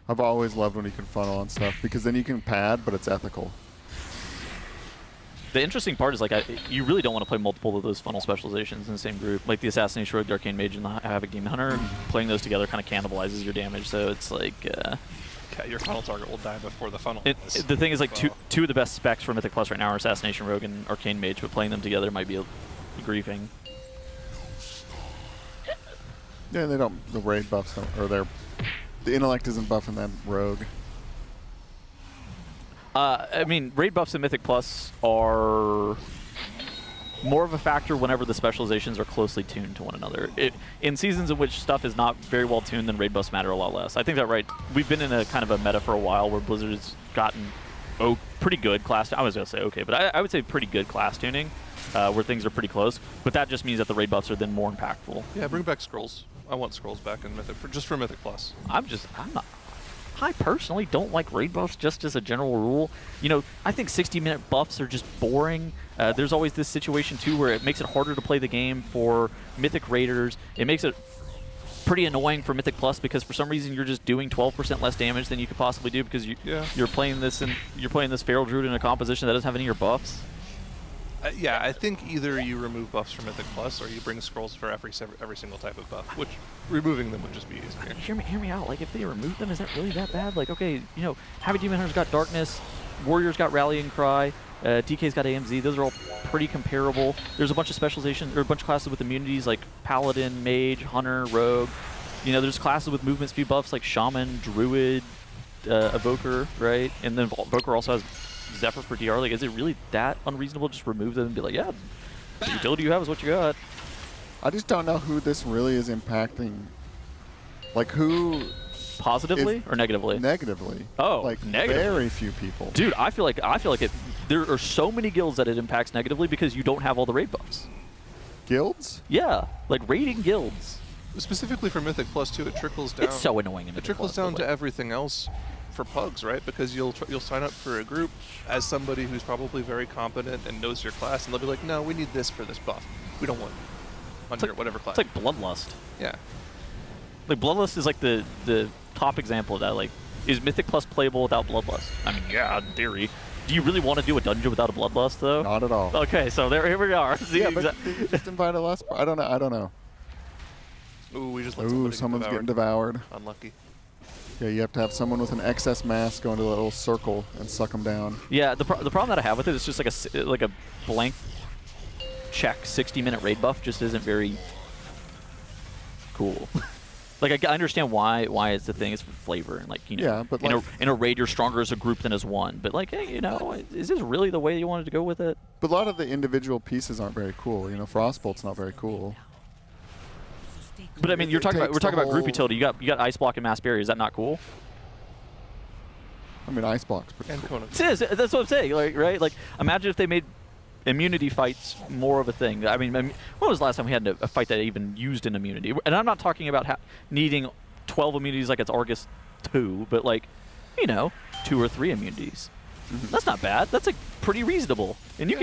I've always loved when you can funnel on stuff because then you can pad, but it's ethical. The interesting part is like you really don't want to play multiple of those funnel specializations in the same group. Like the Assassination Rogue, the Arcane Mage, and the Havoc Demon Hunter. Playing those together kind of cannibalizes your damage. So it's like your funnel target will die before the funnel. The thing is like two of the best specs for Mythic Plus right now are Assassination Rogue and Arcane Mage, but playing them together might be griefing. Yeah, they don't. The raid buffs don't, or the intellect isn't buffing that rogue. I mean, raid buffs in Mythic Plus are more of a factor whenever the specializations are closely tuned to one another. In seasons in which stuff is not very well tuned, then raid buffs matter a lot less. I think that right. We've been in a kind of a meta for a while where Blizzard's gotten pretty good class. I was gonna say okay, but I would say pretty good class tuning, where things are pretty close. But that just means that the raid buffs are then more impactful. Yeah, bring back scrolls. I want scrolls back in Mythic just for Mythic Plus. I personally don't like raid buffs just as a general rule. I think 60-minute buffs are just boring. There's always this situation, too, where it makes it harder to play the game for Mythic Raiders. It makes it pretty annoying for Mythic Plus because for some reason you're just doing 12% less damage than you could possibly do because you're playing this Feral Druid in a composition that doesn't have any of your buffs. Yeah, I think either you remove buffs from Mythic Plus or you bring scrolls for every single type of buff, which removing them would just be easier. Hear me out. Like, if they remove them, is that really that bad? Like, okay, Havoc Demon Hunter's got Darkness, Warrior's got Rallying Cry, DK's got AMZ. Those are all pretty comparable. There's a bunch of specializations, or a bunch of classes with immunities like Paladin, Mage, Hunter, Rogue. There's classes with movement speed buffs like Shaman, Druid, Evoker, right? And then Evoker also has Zephyr for DR. Like, is it really that unreasonable to just remove them and be like, yeah, the utility you have is what you got? I just don't know who this really is impacting. Like, who... Positively or negatively? Negatively. Oh, like negatively. Very few people. Dude, I feel like there are so many guilds that it impacts negatively because you don't have all the raid buffs. Guilds? Yeah, like raiding guilds. Specifically for Mythic Plus too, it trickles down. It's so annoying in Mythic It trickles Plus, down to everything else for pugs, right? Because you'll sign up for a group as somebody who's probably very competent and knows your class, and they'll be like, no, we need this for this buff. We don't want whatever class. It's like Bloodlust. Yeah. Like Bloodlust is like the top example of that. Like, is Mythic Plus playable without Bloodlust? I mean, yeah, in theory. Do you really want to do a dungeon without a Bloodlust, though? Not at all. Okay, so here we are. Yeah, but you just invited us. I don't know. Ooh, we just let someone's getting devoured. Unlucky. Yeah, you have to have someone with an excess mass go into a little circle and suck them down. Yeah, the problem that I have with it is just like a blank check 60-minute raid buff just isn't very cool. Like, I understand why it's the thing. It's for flavor and, like, you know, yeah, but in a raid, you're stronger as a group than as one. But, like, hey, you know, is this really the way you wanted to go with it? But a lot of the individual pieces aren't very cool. You know, Frostbolt's not very cool. But I mean, we're talking about group utility. You got Ice Block and Mass Barrier. Is that not cool? I mean, Ice Block's pretty cool. It is. That's what I'm saying. Like, right? Like, imagine if they made immunity fights more of a thing. I mean, when was the last time we had a fight that even used an immunity? And I'm not talking about needing 12 immunities like it's Argus 2, but like, you know, 2 or 3 immunities. That's not bad. That's like pretty reasonable. And you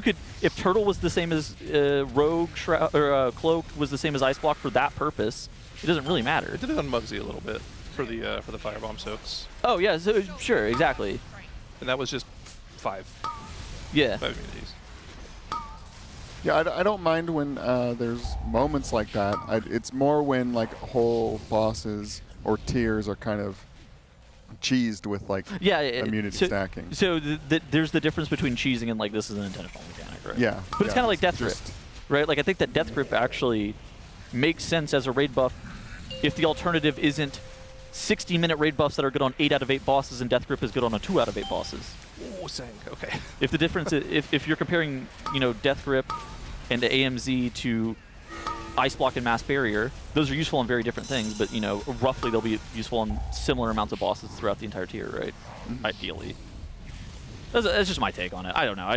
could, if Turtle was the same as Rogue or Cloak was the same as Ice Block for that purpose, it doesn't really matter. It did it on Muggsy a little bit for the Firebomb soaks. Oh yeah, so, sure, exactly. And that was just 5. Yeah. 5 immunities. Yeah, I don't mind when there's moments like that. It's more when like whole bosses or tiers are kind of cheesed with like immunity stacking. So there's the difference between cheesing and like this is an intentional mechanic, right? Yeah. But it's kind of like Death Grip, right? Like I think that Death Grip actually makes sense as a raid buff if the alternative isn't 60-minute raid buffs that are good on 8 out of 8 bosses and Death Grip is good on 2 out of 8 bosses. Oh, okay. If the difference is, if you're comparing, you know, Death Grip and the AMZ to Ice Block and Mass Barrier, those are useful on very different things, but, you know, roughly they'll be useful on similar amounts of bosses throughout the entire tier, right? Ideally. That's just my take on it. I don't know.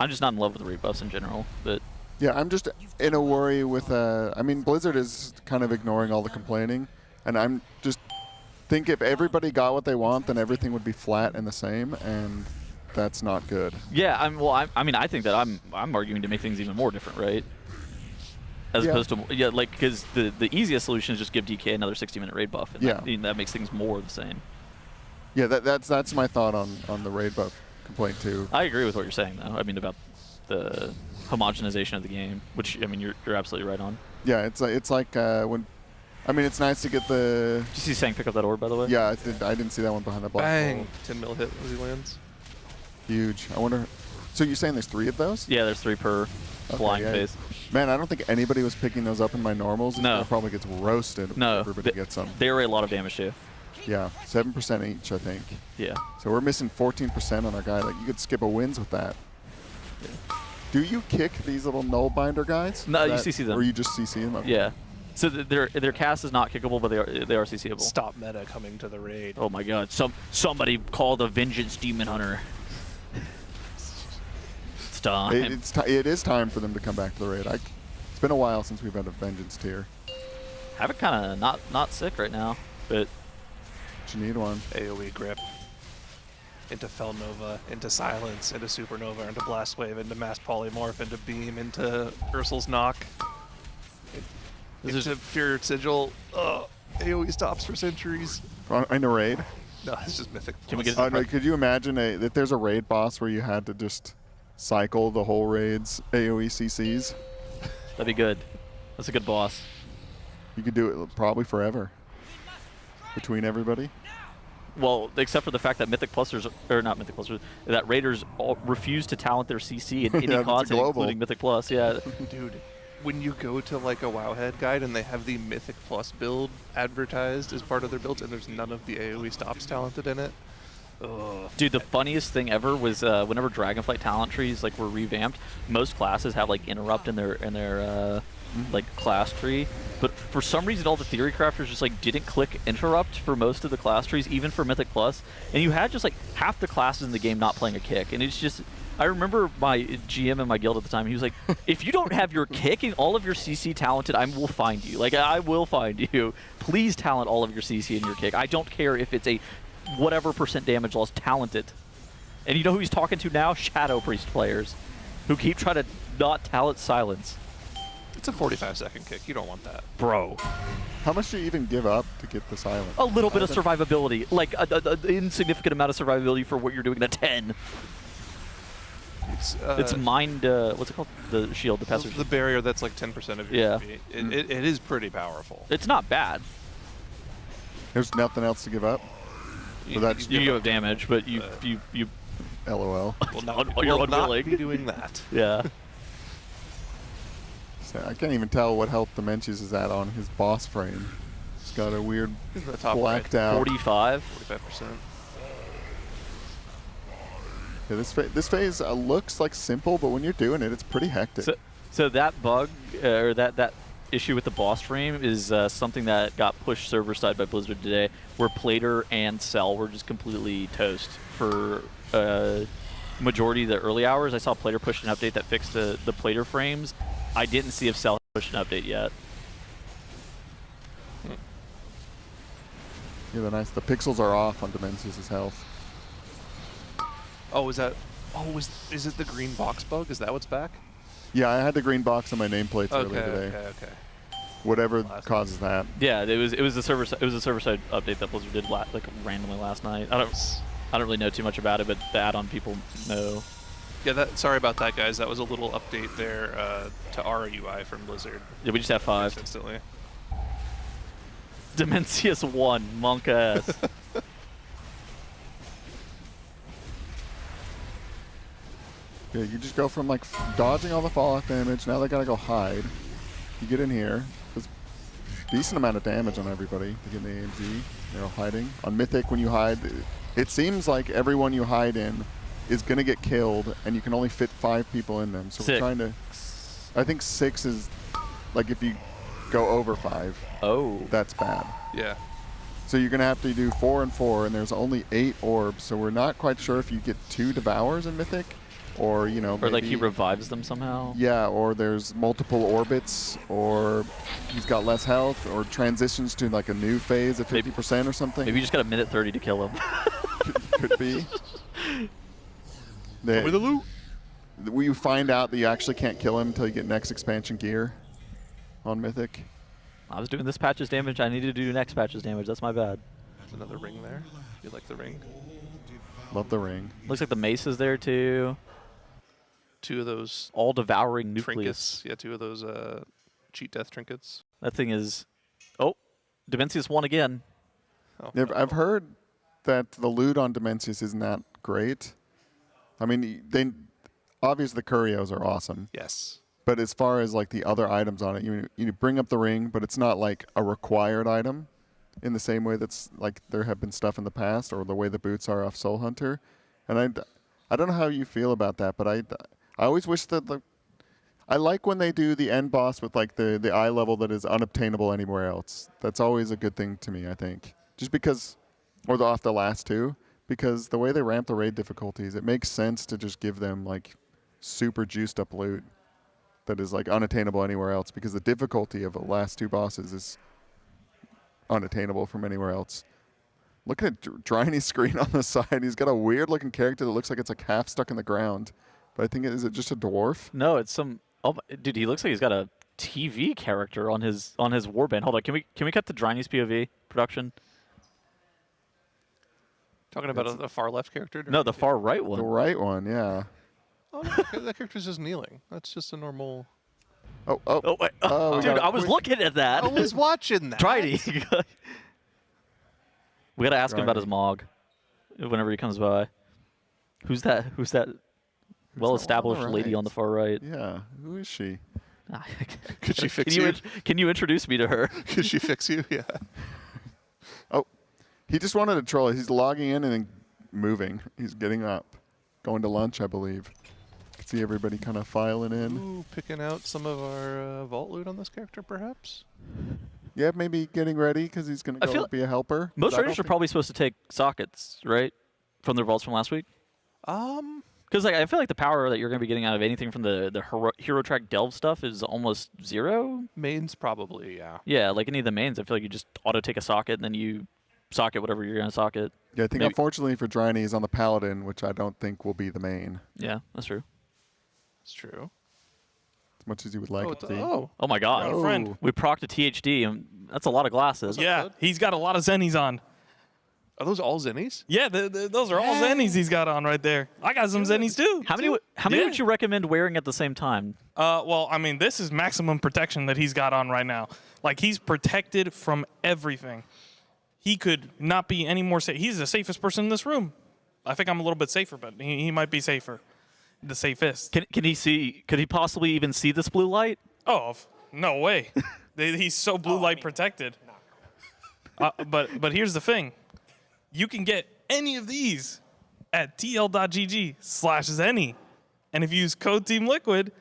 I'm just not in love with the raid buffs in general, but... Yeah, I'm just in a worry with, I mean, Blizzard is kind of ignoring all the complaining, and I'm just think if everybody got what they want, then everything would be flat and the same, and that's not good. Yeah, I mean, I think that I'm arguing to make things even more different, right? As opposed to, like, because the easiest solution is just give DK another 60-minute raid buff, and that makes things more the same. Yeah, that's my thought on the raid buff complaint too. I agree with what you're saying, though. I mean, about the homogenization of the game, which, I mean, you're absolutely right on. Yeah, it's like when, I mean, it's nice to get the... Did you see Sang pick up that orb, by the way? Yeah, I didn't see that one behind the black Bang! hole. 10 mil hit as he lands. Huge. I wonder... So you're saying there's 3 of those? Yeah, there's 3 per flying phase. Man, I don't think anybody was picking those up in my normals. No. It probably gets roasted when everybody gets them. They are a lot of damage too. Yeah, 7% each, I think. Yeah. So we're missing 14% on our guy. Like, you could skip a wins with that. Yeah. Do you kick these little null binder guys? No, you CC them. Or you just CC them? Okay. Yeah. So their cast is not kickable, but they are CCable. Stop meta coming to the raid. Oh my god. Somebody call the Vengeance Demon Hunter. It's time. It is time for them to come back to the raid. It's been a while since we've had a Vengeance tier. Have it kind of not sick right now, but... You need one. AoE grip. Into Felnova, into Silence, into Supernova, into Blast Wave, into Mass Polymorph, into Beam, into Ursul's Knock. Into Feared Sigil. AoE stops for centuries. In a raid? No, it's just Mythic Plus. Can we get no, could you imagine that there's a raid boss where you had to just cycle the whole raid's AoE CCs? That'd be good. That's a good boss. You could do it probably forever. Between everybody? Well, except for the fact that Mythic Plusers, or not Mythic Plusers, that Raiders all refuse to talent their CC in any content, including Mythic Plus, yeah. Dude, when you go to like a Wowhead guide and they have the Mythic Plus build advertised as part of their builds and there's none of the AoE stops talented in it. Ugh. Dude, the funniest thing ever was whenever Dragonflight talent trees like were revamped, most classes have like interrupt in their like class tree, but for some reason all the theory crafters just like didn't click interrupt for most of the class trees, even for Mythic Plus, and you had just like half the classes in the game not playing a kick, and it's just, I remember my GM in my guild at the time, he was like, if you don't have your kick and all of your CC talented, I will find you. Like, I will find you. Please talent all of your CC and your kick. I don't care if it's a whatever % damage loss, talent it. And you know who he's talking to now? Shadow Priest players who keep trying to not talent Silence. It's a 45-second kick. You don't want that. Bro. How much do you even give up to get the silence? A little bit of survivability. Like, an insignificant amount of survivability for what you're doing at 10. It's mind, what's it called? The shield, the passive The barrier that's like 10% of your HP. It is pretty powerful. It's not bad. There's nothing else to give up? You give up damage, but you LOL. Well, you're not unwilling. be doing that. Yeah. So I can't even tell what health Dimensions is at on his boss frame. He's got a weird He's in the top blacked right. out. 45. 45%. Yeah, this phase looks like simple, but when you're doing it, it's pretty hectic. So that bug or that issue with the boss frame is something that got pushed server side by Blizzard today, where Plater and Cell were just completely toast for majority of the early hours. I saw Plater push an update that fixed the Plater frames. I didn't see if Cell pushed an update yet. Yeah, the pixels are off on Dimensions' health. Oh, is that? Oh, is it the green box bug? Is that what's back? Yeah, I had the green box on my nameplates earlier today. Okay. Whatever causes that. Yeah, it was the server side update that Blizzard did like randomly last night. I don't really know too much about it, but the add-on people know. Yeah, sorry about that, guys. That was a little update there to our UI from Blizzard. Yeah, we just have 5 instantly. Dimensius 1, monk ass. Yeah, you just go from like dodging all the fallout damage. Now they gotta go hide. You get in here. There's a decent amount of damage on everybody to get in the AMZ. They're all hiding. On Mythic, when you hide, it seems like everyone you hide in is gonna get killed, and you can only fit 5 people in them. So we're trying to. I think 6 is like if you go over 5. Oh. That's bad. Yeah. So you're gonna have to do 4 and 4, and there's only 8 orbs. So we're not quite sure if you get 2 Devours in Mythic. Or, you know, or like he revives them somehow. Yeah, or there's multiple orbits, or he's got less health, or transitions to like a new phase at 50% or something. Maybe you just got a minute 30 to kill him. Could be. With the loot. You find out that you actually can't kill him until you get next expansion gear on Mythic. I was doing this patch's damage. I need to do next patch's damage. That's my bad. There's another ring there. You like the ring? Love the ring. Looks like the mace is there too. 2 of those all-devouring nucleus. Trinkets. Yeah, 2 of those cheat death trinkets. That thing is... Oh, Dimensius 1 again. Oh, no. I've heard that the loot on Dimensius isn't that great. I mean, obviously the Curios are awesome. Yes. But as far as like the other items on it, you bring up the ring, but it's not like a required item in the same way that's like there have been stuff in the past, or the way the boots are off Soul Hunter. And I don't know how you feel about that, but I always wish that I like when they do the end boss with like the eye level that is unobtainable anywhere else. That's always a good thing to me, I think. Just because, or off the last 2, because the way they ramp the raid difficulties, it makes sense to just give them like super juiced up loot that is like unattainable anywhere else, because the difficulty of the last 2 bosses is unattainable from anywhere else. Look at Dryny's screen on the side. He's got a weird looking character that looks like it's like half stuck in the ground. But I think is it just a dwarf? No, it's some. Oh, dude, he looks like he's got a TV character on his warband. Hold on, can we cut to Dryny's POV production? Talking about a far left character? No, the far right one. The right one, yeah. Oh, no, that character's just kneeling. That's just a normal. Dude, I was looking at that. I was watching that. Dryny. We gotta ask him about his Mog whenever he comes by. Who's that well-established lady on the far right? Yeah, who is she? Could she fix you? Can you introduce me to her? Could she fix you? Yeah. Oh, he just wanted to troll. He's logging in and then moving. He's getting up, going to lunch, I believe. See everybody kind of filing in. Ooh, picking out some of our vault loot on this character, perhaps? Yeah, maybe getting ready because he's going to go be a helper. Most raiders are probably supposed to take sockets, right? From their vaults from last week? Because I feel like the power that you're going to be getting out of anything from the hero track delve stuff is almost 0. Mains probably, yeah. Yeah, like any of the mains, I feel like you just auto take a socket and then you socket whatever you're going to socket. Yeah, I think unfortunately for Dryny, he's on the Paladin, which I don't think will be the main. Yeah, that's true. That's true. As much as you would like it to be. Oh my God. Oh. Friend. We procced a THD, and that's a lot of glasses. Yeah, he's got a lot of Zennies on. Are those all Zennies? Yeah, those are all Zennies he's got on right there. I got some Zennies too. How many would you recommend wearing at the same time? Well, I mean, this is maximum protection that he's got on right now. Like, he's protected from everything. He could not be any more safe. He's the safest person in this room. I think I'm a little bit safer, but he might be safer. The safest. Can he see? Could he possibly even see this blue light? Oh, no way. He's so blue light protected. But here's the thing. You can get any of these at tl.gg/Zenni. And if you use code Team Liquid,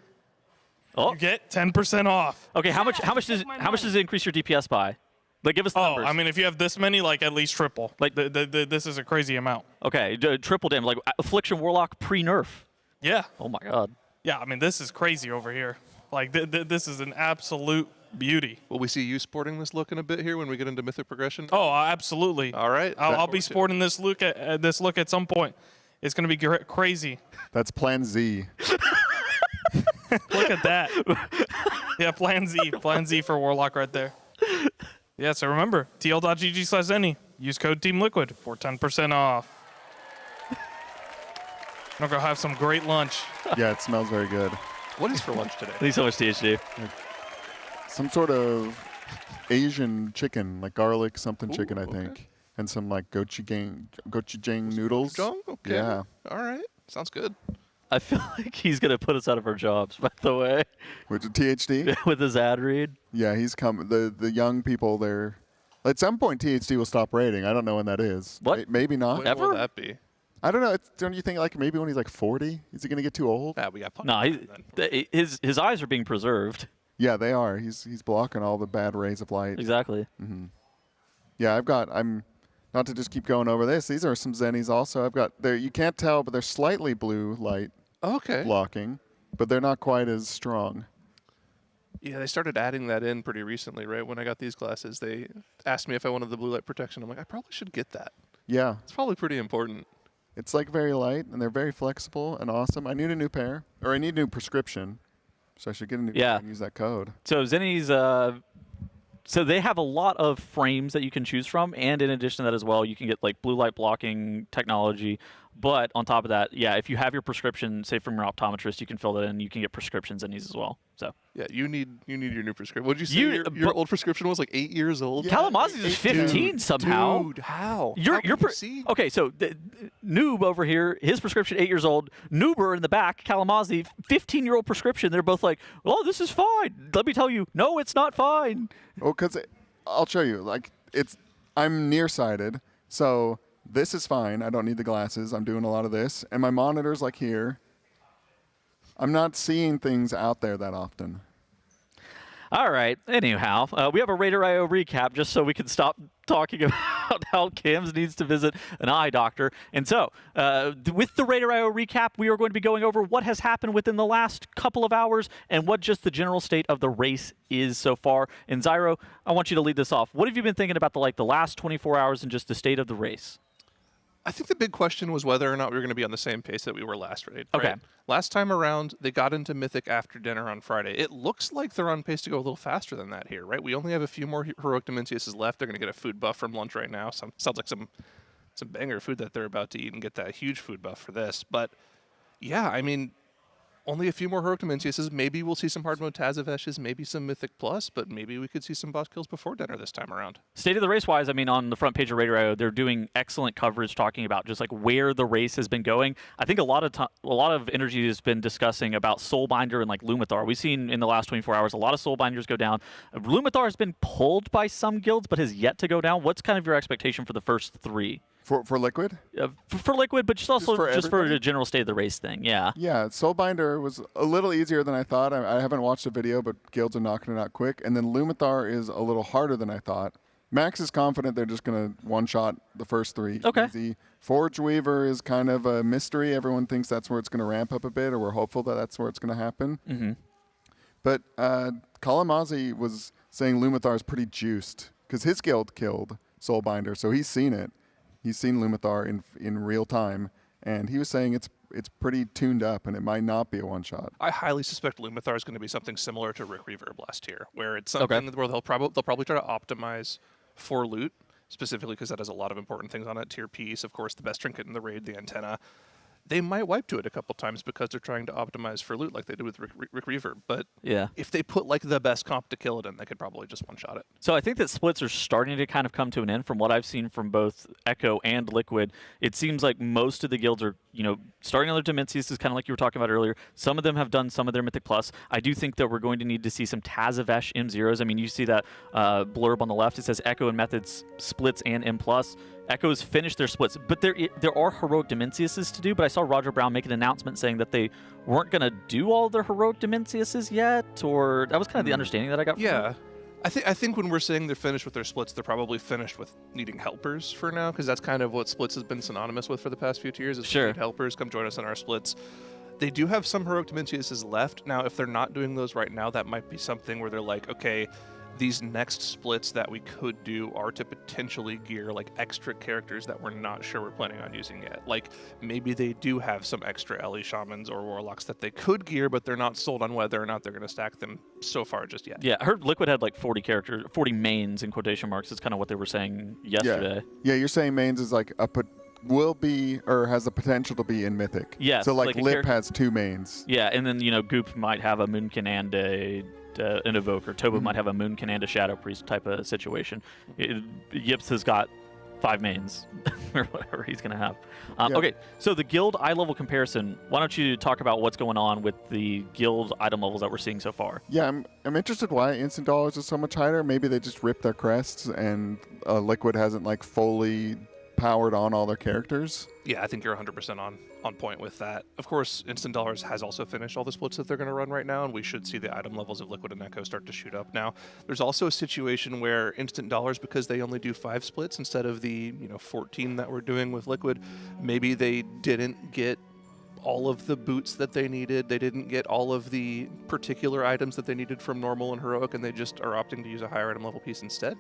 you get 10% off. Okay, how much does it increase your DPS by? Like, give us the numbers. I mean, if you have this many, like at least triple. Like this is a crazy amount. Okay, triple damage, like Affliction Warlock pre-nerf. Yeah. Oh my god. Yeah, I mean, this is crazy over here. Like, this is an absolute beauty. Will we see you sporting this look in a bit here when we get into Mythic Progression? Oh, absolutely. All right. I'll be sporting this look at some point. It's going to be crazy. That's Plan Z. Look at that. Yeah, Plan Z. Plan Z for Warlock right there. Yeah, so remember, tl.gg/Zenni. Use code Team Liquid for 10% off. I'm going to have some great lunch. Yeah, it smells very good. What is for lunch today? Thanks so much, THD. Some sort of Asian chicken, like garlic something chicken, I think. And some like gochujang noodles. Okay. Yeah. All right. Sounds good. I feel like he's going to put us out of our jobs, by the way. With the THD? With his ad read? Yeah, he's coming. The young people, they're... At some point, THD will stop raiding. I don't know when that is. What? Maybe not. When will that be? I don't know. Don't you think like maybe when he's like 40? Is he going to get too old? Yeah, we got No, his eyes are being preserved. Yeah, they are. He's blocking all the bad rays of light. Exactly. Mm-hmm. Yeah, I'm not to just keep going over this. These are some Zennies also. I've got there. You can't tell, but they're slightly blue light blocking, but they're not quite as strong. Yeah, they started adding that in pretty recently, right? When I got these glasses, they asked me if I wanted the blue light protection. I'm like, I probably should get that. Yeah. It's probably pretty important. It's like very light, and they're very flexible and awesome. I need a new pair, or I need a new prescription, so I should get a new pair and use that code. So Zenni's, so they have a lot of frames that you can choose from, and in addition to that as well, you can get like blue light blocking technology. But on top of that, yeah, if you have your prescription, say from your optometrist, you can fill that in. You can get prescriptions in these as well. So yeah, you need your new prescription. What did you say? Your old prescription was like 8 years old. Yeah, Kalamazi's is 15 somehow. Dude, how? Okay, so Noob over here, his prescription 8 years old. Noober in the back, Kalamazi, 15-year-old prescription. They're both like, "Oh, this is fine." Let me tell you, no, it's not fine. Oh, because I'll show you. Like I'm nearsighted, so. This is fine. I don't need the glasses. I'm doing a lot of this. And my monitor's like here. I'm not seeing things out there that often. All right. Anyhow, we have a RaiderIO recap just so we can stop talking about how Cams needs to visit an eye doctor. And so, with the RaiderIO recap, we are going to be going over what has happened within the last couple of hours and what just the general state of the race is so far. And Zyro, I want you to lead this off. What have you been thinking about the last 24 hours and just the state of the race? I think the big question was whether or not we were going to be on the same pace that we were last raid. Okay. Right? Last time around, they got into Mythic after dinner on Friday. It looks like they're on pace to go a little faster than that here, right? We only have a few more Heroic Dimensiuses left. They're going to get a food buff from lunch right now. Sounds like some banger food that they're about to eat and get that huge food buff for this. But yeah, I mean, only a few more Heroic Dimensiuses. Maybe we'll see some hard mode Tazaveshes, maybe some Mythic Plus, but maybe we could see some boss kills before dinner this time around. State of the race-wise, I mean, on the front page of RaiderIO, they're doing excellent coverage talking about just like where the race has been going. I think a lot of energy has been discussing about Soulbinder and like Lumathar. We've seen in the last 24 hours a lot of Soulbinders go down. Lumathar has been pulled by some guilds, but has yet to go down. What's kind of your expectation for the first three? For Liquid? For Liquid, but just for the general state of the race thing, yeah. Yeah, Soulbinder was a little easier than I thought. I haven't watched the video, but guilds are knocking it out quick. And then Lumathar is a little harder than I thought. Max is confident they're just going to one-shot the first three. Okay. Easy. Forge Weaver is kind of a mystery. Everyone thinks that's where it's going to ramp up a bit, or we're hopeful that that's where it's going to happen. Mm-hmm. But Kalamazi was saying Lumathar is pretty juiced because his guild killed Soulbinder, so he's seen it. He's seen Lumathar in real time, and he was saying it's pretty tuned up, and it might not be a one-shot. I highly suspect Lumathar is going to be something similar to Rick Reverb last year, where it's something where they'll probably try to optimize for loot, specifically because that has a lot of important things on it. Tier piece, of course, the best trinket in the raid, the antenna. they might wipe to it a couple times because they're trying to optimize for loot like they did with Rick Reaver. But yeah, if they put like the best comp to kill it in, they could probably just one-shot it. So I think that splits are starting to kind of come to an end from what I've seen from both Echo and Liquid. It seems like most of the guilds are, starting on their Dimensius is kind of like you were talking about earlier. Some of them have done some of their Mythic Plus. I do think that we're going to need to see some Tazavesh M0s. I mean, you see that blurb on the left. It says Echo and Methods splits and M+. Echoes finished their splits, but there are heroic Dimensiuses to do. But I saw Roger Brown make an announcement saying that they weren't going to do all their heroic Dimensiuses yet, or that was kind of the understanding that I got from Yeah. them. I think when we're saying they're finished with their splits, they're probably finished with needing helpers for now, because that's kind of what splits has been synonymous with for the past few years. Is Sure. We need helpers, come join us in our splits. They do have some heroic Dimensiuses left. Now, if they're not doing those right now, that might be something where they're like, okay, these next splits that we could do are to potentially gear like extra characters that we're not sure we're planning on using yet. Like maybe they do have some extra Ellie Shamans or Warlocks that they could gear, but they're not sold on whether or not they're going to stack them so far just yet. Yeah, I heard Liquid had like 40 characters, 40 mains in quotation marks. It's kind of what they were saying yesterday. Yeah, you're saying mains is like will be or has the potential to be in Mythic. Yes, So like like a Lip has 2 mains. Yeah, and then Goop might have a Moonkin and an Evoker. Toba might have a Moonkin and a Shadow Priest type of situation. Yips has got 5 mains or whatever he's going to have. Okay, so the guild eye level comparison. Why don't you talk about what's going on with the guild item levels that we're seeing so far? Yeah, I'm interested why instant dollars is so much higher. Maybe they just ripped their crests and Liquid hasn't like fully powered on all their characters. Yeah, I think you're 100% on point with that. Of course, Instant Dollars has also finished all the splits that they're going to run right now, and we should see the item levels of Liquid and Echo start to shoot up now. There's also a situation where Instant Dollars, because they only do 5 splits instead of the 14 that we're doing with Liquid, maybe they didn't get all of the boots that they needed. They didn't get all of the particular items that they needed from normal and heroic, and they just are opting to use a higher item level piece instead.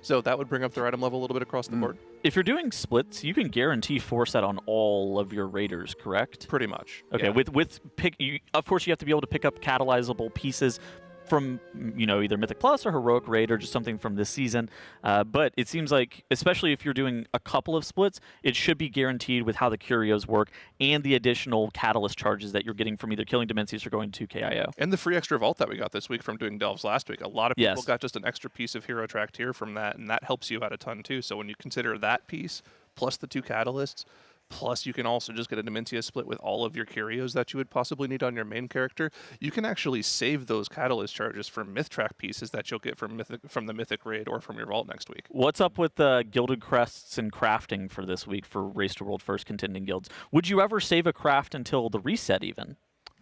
So that would bring up their item level a little bit across the board. If you're doing splits, you can guarantee 4-set on all of your raiders, correct? Pretty much. Okay, yeah. Of course you have to be able to pick up catalyzable pieces from either Mythic Plus or Heroic Raid or just something from this season. But it seems like, especially if you're doing a couple of splits, it should be guaranteed with how the curios work and the additional catalyst charges that you're getting from either killing Dimensius or going to KIO. And the free extra vault that we got this week from doing Delves last week. A lot of people got just an extra piece of hero track tier from that, and that helps you out a ton too. So when you consider that piece, plus the 2 catalysts, plus you can also just get a Dimensius split with all of your curios that you would possibly need on your main character, you can actually save those catalyst charges for myth track pieces that you'll get from the Mythic Raid or from your vault next week. What's up with Gilded Crests and crafting for this week for Race to World First contending guilds? Would you ever save a craft until the reset even?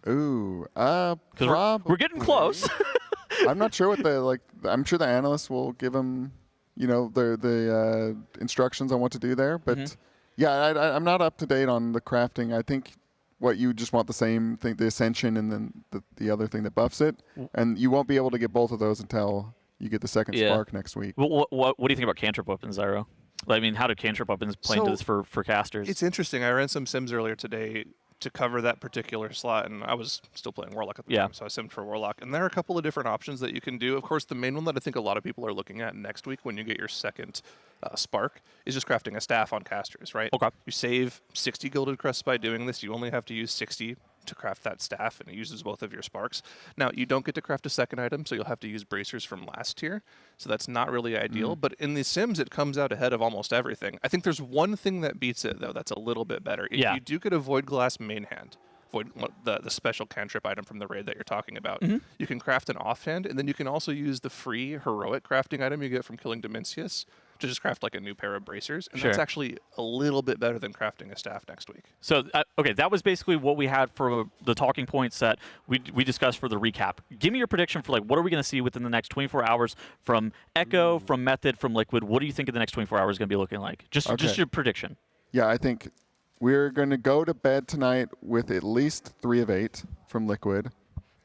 Ooh, because we're getting close. I'm not sure what I'm sure the analysts will give them, the instructions on what to do there, but yeah, I'm not up to date on the crafting. I think what you just want the same thing, the Ascension, and then the other thing that buffs it, and you won't be able to get both of those until you get the second spark next week. What do you think about cantrip weapons, Zyro? I mean, how do cantrip weapons play into this for casters? It's interesting. I ran some sims earlier today to cover that particular slot, and I was still playing Warlock at the time, so I simmed for Warlock. And there are a couple of different options that you can do. Of course, the main one that I think a lot of people are looking at next week when you get your second spark is just crafting a staff on casters, right? Okay. You save 60 Gilded Crests by doing this. You only have to use 60 to craft that staff, and it uses both of your sparks. Now, you don't get to craft a second item, so you'll have to use bracers from last tier, so that's not really ideal, but in the Sims, it comes out ahead of almost everything. I think there's one thing that beats it, though, that's a little bit better. If you do get a Void Glass main hand, the special cantrip item from the raid that you're talking about, you can craft an offhand, and then you can also use the free heroic crafting item you get from killing Dimensius to just craft like a new pair of bracers, and that's actually a little bit better than crafting a staff next week. So, okay, that was basically what we had for the talking points that we discussed for the recap. Give me your prediction for what are we going to see within the next 24 hours from Echo, from Method, from Liquid. What do you think the next 24 hours is going to be looking like? Just your prediction. Yeah, I think we're going to go to bed tonight with at least 3 of 8 from Liquid,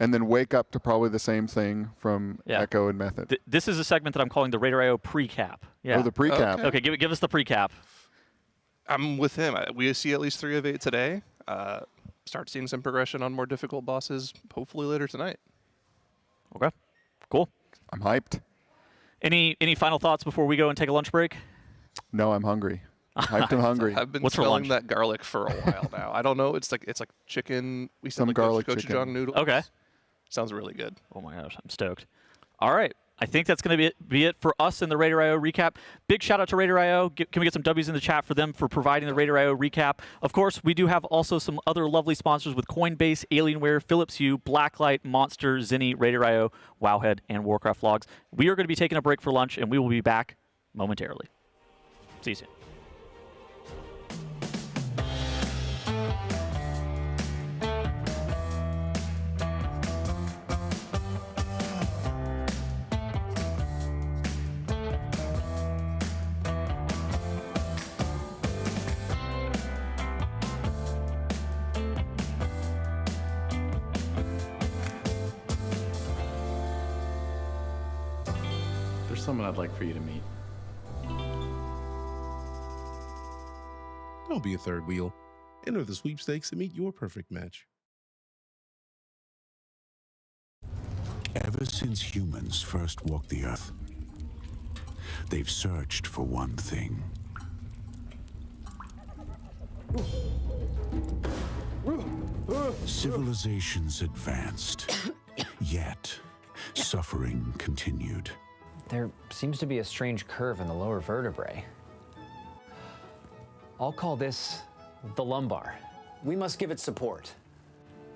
and then wake up to probably the same thing from Echo and Method. This is a segment that I'm calling the RaiderIO pre-cap. Yeah. Oh, the pre-cap. Okay, give us the pre-cap. I'm with him. We see at least 3 of 8 today. Start seeing some progression on more difficult bosses, hopefully later tonight. Okay, cool. I'm hyped. Any final thoughts before we go and take a lunch break? No, I'm hungry. Hyped and hungry. I've been What's for smelling lunch? that garlic for a while now. I don't know. It's like chicken. We said Some like garlic gochujang chicken. noodles. Okay. Sounds really good. Oh my gosh, I'm stoked. All right. I think that's going to be it for us in the RaiderIO recap. Big shout out to RaiderIO. Can we get some W's in the chat for them for providing the RaiderIO recap? Of course, we do have also some other lovely sponsors with Coinbase, Alienware, Philips Hue, Blacklyte, Monster, Zenni, RaiderIO, Wowhead, and Warcraft Logs. We are going to be taking a break for lunch, and we will be back momentarily. See you soon. There's someone I'd like for you to meet. Don't be a third wheel. Enter the sweepstakes and meet your perfect match. Ever since humans first walked the earth, they've searched for one thing. Civilizations advanced, yet suffering continued. There seems to be a strange curve in the lower vertebrae. I'll call this the lumbar. We must give it support.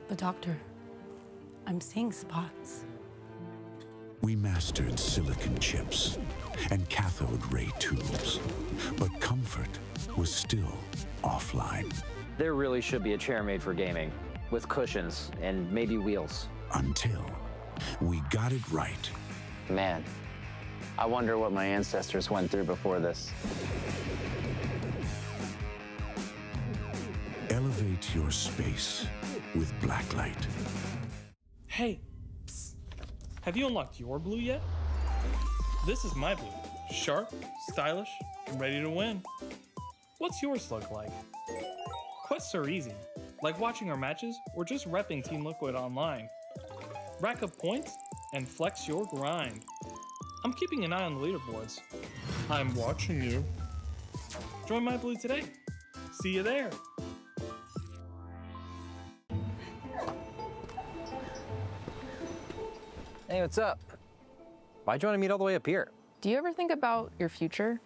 But doctor, I'm seeing spots. We mastered silicon chips and cathode ray tubes, but comfort was still offline. There really should be a chair made for gaming, with cushions and maybe wheels. Until we got it right. Man, I wonder what my ancestors went through before this. Elevate your space with Blacklyte. Hey, psst. Have you unlocked your blue yet? This is my blue. Sharp, stylish, and ready to win. What's yours look like? Quests are easy, like watching our matches or just repping Team Liquid online. Rack up points and flex your grind. I'm keeping an eye on the leaderboards. I'm watching you. Join my blue today. See you there. Hey, what's up? Why'd you want to meet all the way up here? Do you ever think about your future?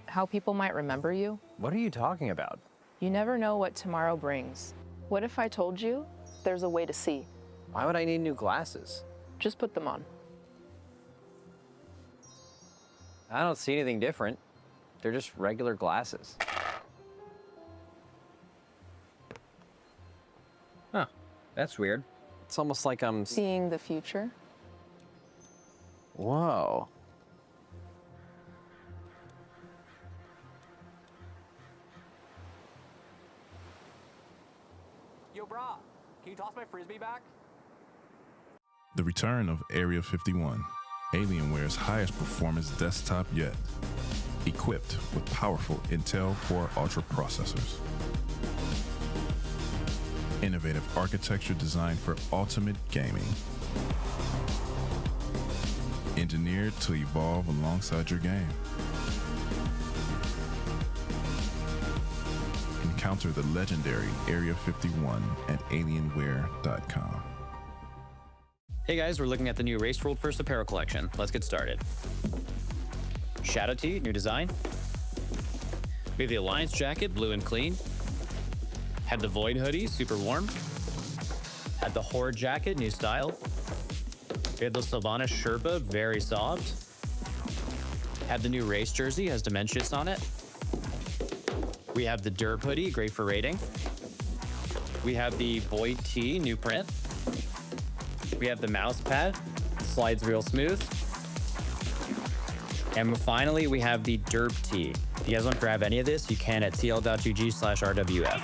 How people might remember you? What are you talking about? You never know what tomorrow brings. What if I told you there's a way to see? Why would I need new glasses? Just put them on. I don't see anything different. They're just regular glasses. Huh, that's weird. It's almost like I'm Seeing the future? Whoa. Yo, brah, can you toss my frisbee back? The return of Area 51, Alienware's highest performance desktop yet, equipped with powerful Intel Core Ultra processors. Innovative architecture designed for ultimate gaming. Engineered to evolve alongside your game. Encounter the legendary Area 51 at Alienware.com. Hey guys, we're looking at the new Race World First Apparel collection. Let's get started. Shadow Tee, new design. We have the Alliance jacket, blue and clean. Had the Void hoodie, super warm. Had the Horde jacket, new style. We had the Sylvanas Sherpa, very soft. Had the new race jersey, has Dimensions on it. We have the Derp hoodie, great for raiding. We have the Void tee, new print. We have the mouse pad, slides real smooth. And finally, we have the Derp tee. If you guys want to grab any of this, you can at tl.gg/RWF.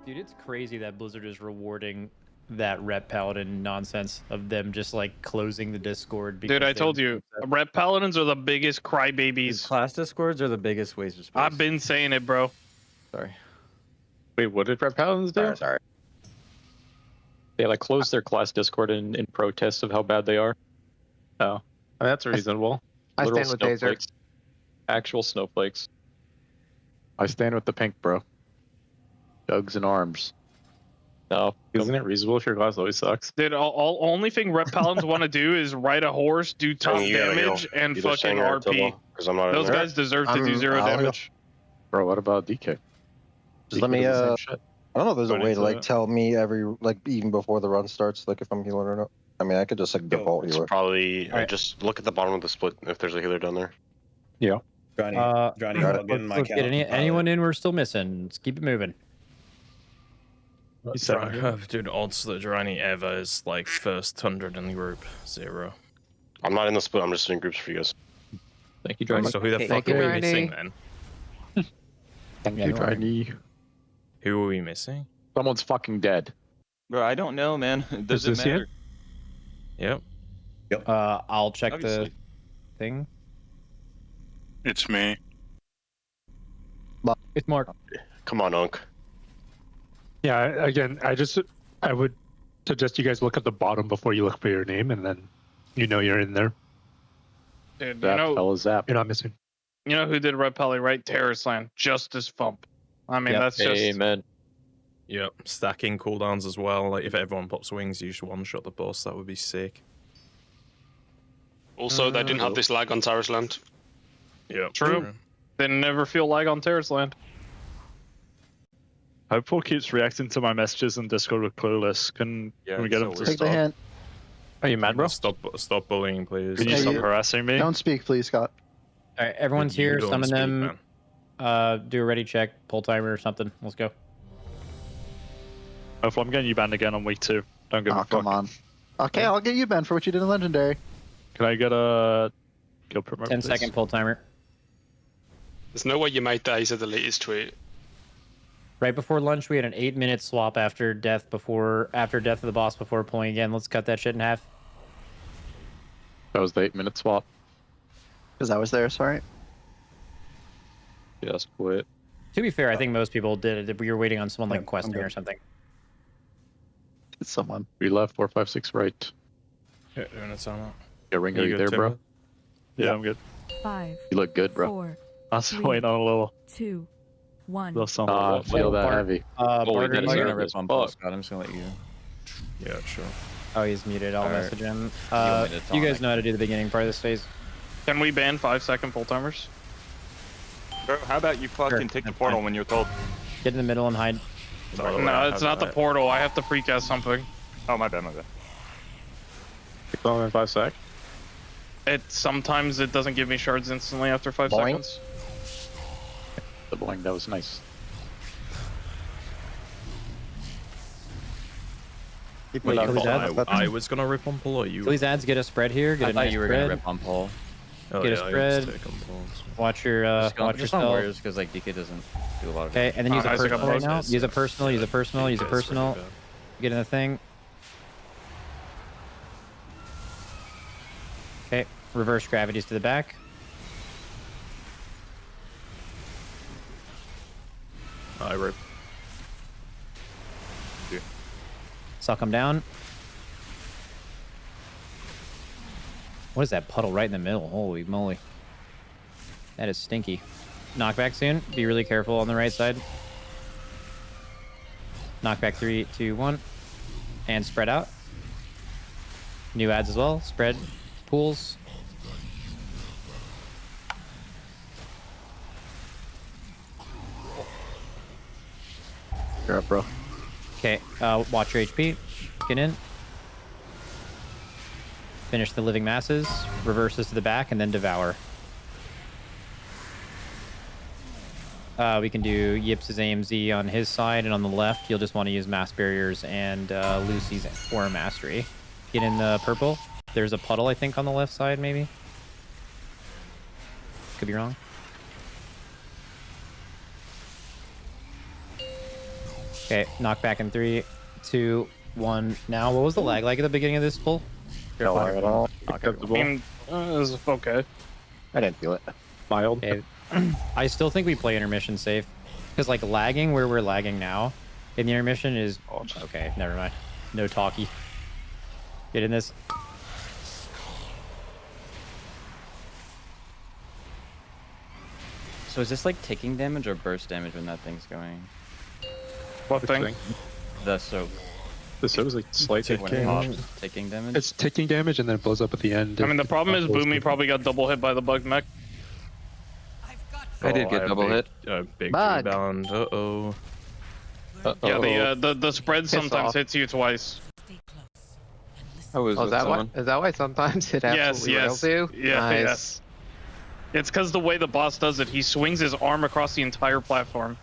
Dude, it's crazy that Blizzard is rewarding that Rep Paladin nonsense of them just like closing the Discord. Dude, I told you, Rep Paladins are the biggest crybabies. Class Discords are the biggest waste of space. I've been saying it, bro. Sorry. Wait, what did Rep Paladins do? Sorry. They like closed their class Discord in protest of how bad they are. Oh, that's reasonable. I Literal stand with Taser. snowflakes. Actual snowflakes. I stand with the pink, bro. Jugs and arms. No, isn't it reasonable if your class always sucks? Dude, only thing Rep Paladins want to do is ride a horse, do top you gotta damage, go. and You just fucking hang out, RP. Tibble, 'cause I'm not in Those there. guys deserve to do 0 I'll damage. Bro, what about DK? Just let me. I don't know if there's a Go way to like into tell me even before the run starts, like if I'm healing or not. I mean, I could just like default It's healer. probably just look at the bottom of the split if there's a healer down there. Yeah. Johnny, Johnny, let's- log in my let's get account. anyone in we're still missing. Let's keep it moving. Dude, odds that Drani ever is like first 100 in the group, 0. I'm not in the split. I'm just in groups for you guys. Thank you, So who the fuck are we missing then? Thank you, Driny. Who are we missing? Someone's fucking dead. Bro, I don't know, man. It doesn't this matter. Yep. I'll check Obviously. the thing. It's me. It's Mark. Come on, Unk. Yeah, again, I would suggest you guys look at the bottom before you look for your name, and then you know you're in there. Dude, Zap, you know, fella, zap. You're not missing. you know who did Rep Pally, right? Terrorist Justice Fump. I mean, that's just... Amen. Yep, stacking cooldowns as well. Like if everyone pops wings, you should one-shot the boss. That would be sick. Also, they didn't have this lag on Tyrus Land. Yeah, True. They never feel lag on Terrace Land. Hopeful keeps reacting to my messages in Discord with Clueless. Can we get him to Take stop? the hint. Are you mad, bro? Stop bullying, please. Can you stop harassing me? Don't speak, please, Scott. All right, everyone's You here. don't Summon speak, them. man. Do a ready check, pull timer or something. Let's go. Hopefully, I'm getting you banned again on week 2. Don't give a Oh, fuck. come on. Okay, I'll get you banned for what you did in Legendary. Can I get a guild promote, 10-second pull timer. There's no way you made that. He said the latest tweet. Right before lunch, we had an 8-minute swap after death of the boss before pulling again. Let's cut that shit in half. That was the 8-minute swap. Because I was there, sorry. Yeah, split. To be fair, I think most people did it. We were waiting on someone like questing or something. It's someone. We left 4, 5, 6 right. Yeah, doing it somewhat. Yeah, Ringo, you there, bro? Yeah, I'm good. 5. You look good, bro. 4. I was waiting on a little. 2. 1. Little something. I feel that Bart- heavy. Barter, I'm you gonna here? rip on Paul, Scott. I'm just gonna let you. Yeah, sure. Oh, he's muted. I'll Alright. message him. want me to talk? You guys know how to do the beginning part of this phase. Can we ban 5-second pull timers? Bro, how about you fucking take the portal when you're told? Get in the middle and hide. No, it's not the portal. I have to precast something. Oh, my bad, my bad. Keep on in 5 sec. Sometimes it doesn't give me shards instantly after 5 Boing. seconds. The boing, that was nice. Wait, Achilles I adds? was gonna rip on pull or you. Achilles adds, get a spread here. Get I a thought nice you were spread. gonna rip on Paul. Oh, Get a yeah, I spread. just take on pulls. Watch your Just watch on yourself. Warriors because like DK doesn't do a lot of. Okay, and then use a Isaac personal right now. opposes. Use a personal. Use a personal. Use a DK is really personal. bad. Get in the thing. Okay, reverse gravities to the back. I rip. Suck him down. What is that puddle right in the middle? Holy moly. That is stinky. Knockback soon. Be really careful on the right side. Knockback 3, 2, 1. And spread out. New ads as well. Spread. Pools. You're up, bro. Okay, watch your HP. Get in. Finish the living masses. Reverses to the back and then devour. We can do Yips' AMZ on his side, and on the left, you'll just want to use mass barriers and Lucy's Aura Mastery. Get in the purple. There's a puddle, I think, on the left side, maybe. Could be wrong. Okay, knock back in 3, 2, 1. Now, what was the lag like at the beginning of this pull? No lag at all. Acceptable. I mean, it was okay. I didn't feel it. Mild. Okay. I still think we play intermission safe. Because, like, lagging where we're lagging now in the intermission is... Okay, never mind. No talkie. Get in this. So is this like taking damage or burst damage when that thing's going? What thing? The soap. The soap is like slight When it pops, taking damage? It's taking damage and then it blows up at the end. I mean, the problem is Boomy probably got double hit by the bug mech. I did get double hit. Big Bug. rebound. Uh-oh. Yeah, the spread sometimes off. hits you twice. I was Oh, is that why? Is that why sometimes it absolutely rails you? Yeah, Nice. yes. It's because the way the boss does it, he swings his arm across the entire platform,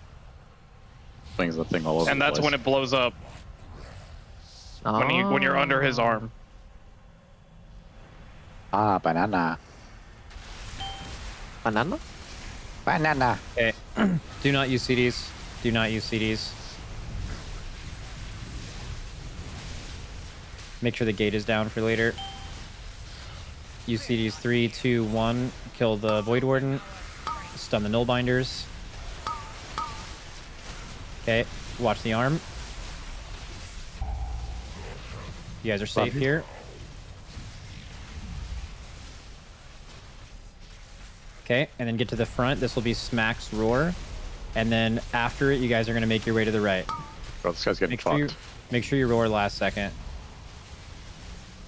Swings the thing all over. and the that's place. when it blows up. When you're under his arm. Ah, banana. Banana? Banana. Okay. Do not use CDs. Do not use CDs. Make sure the gate is down for later. Use CDs 3, 2, 1. Kill the Void Warden. Stun the Nullbinders. Okay. Watch the arm. You guys are safe here. Okay, and then get to the front. This will be Smack's Roar. And then after it, you guys are going to make your way to the right. Bro, this guy's getting fucked. Make sure you roar last second.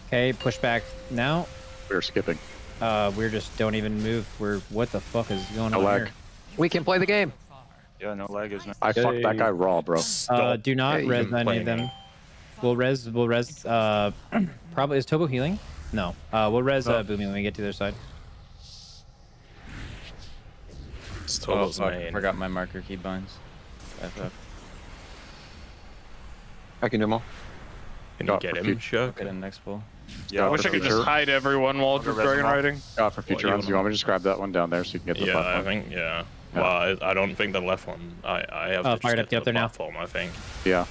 Okay, push back now. We're skipping. We're just don't even move. What the fuck is going on lag. here? We can play the game. Yeah, no lag is not. I fucked that guy raw, bro. Do not res any of them. We'll res. Probably is Tobo healing? No. We'll res Boomy when we get to their side. It's Tobo's I main. forgot my marker keybinds. FF. I can do them all. Can you get him, Chuck? Get him next pull. Yeah, I wish I could just hide everyone while just dragon riding. For future runs, you want me to just grab that one down there so you can get to the Yeah, platform? I think, yeah. Well, I don't think the left one. I have to fired up, get up there now. platform, I think. Yeah.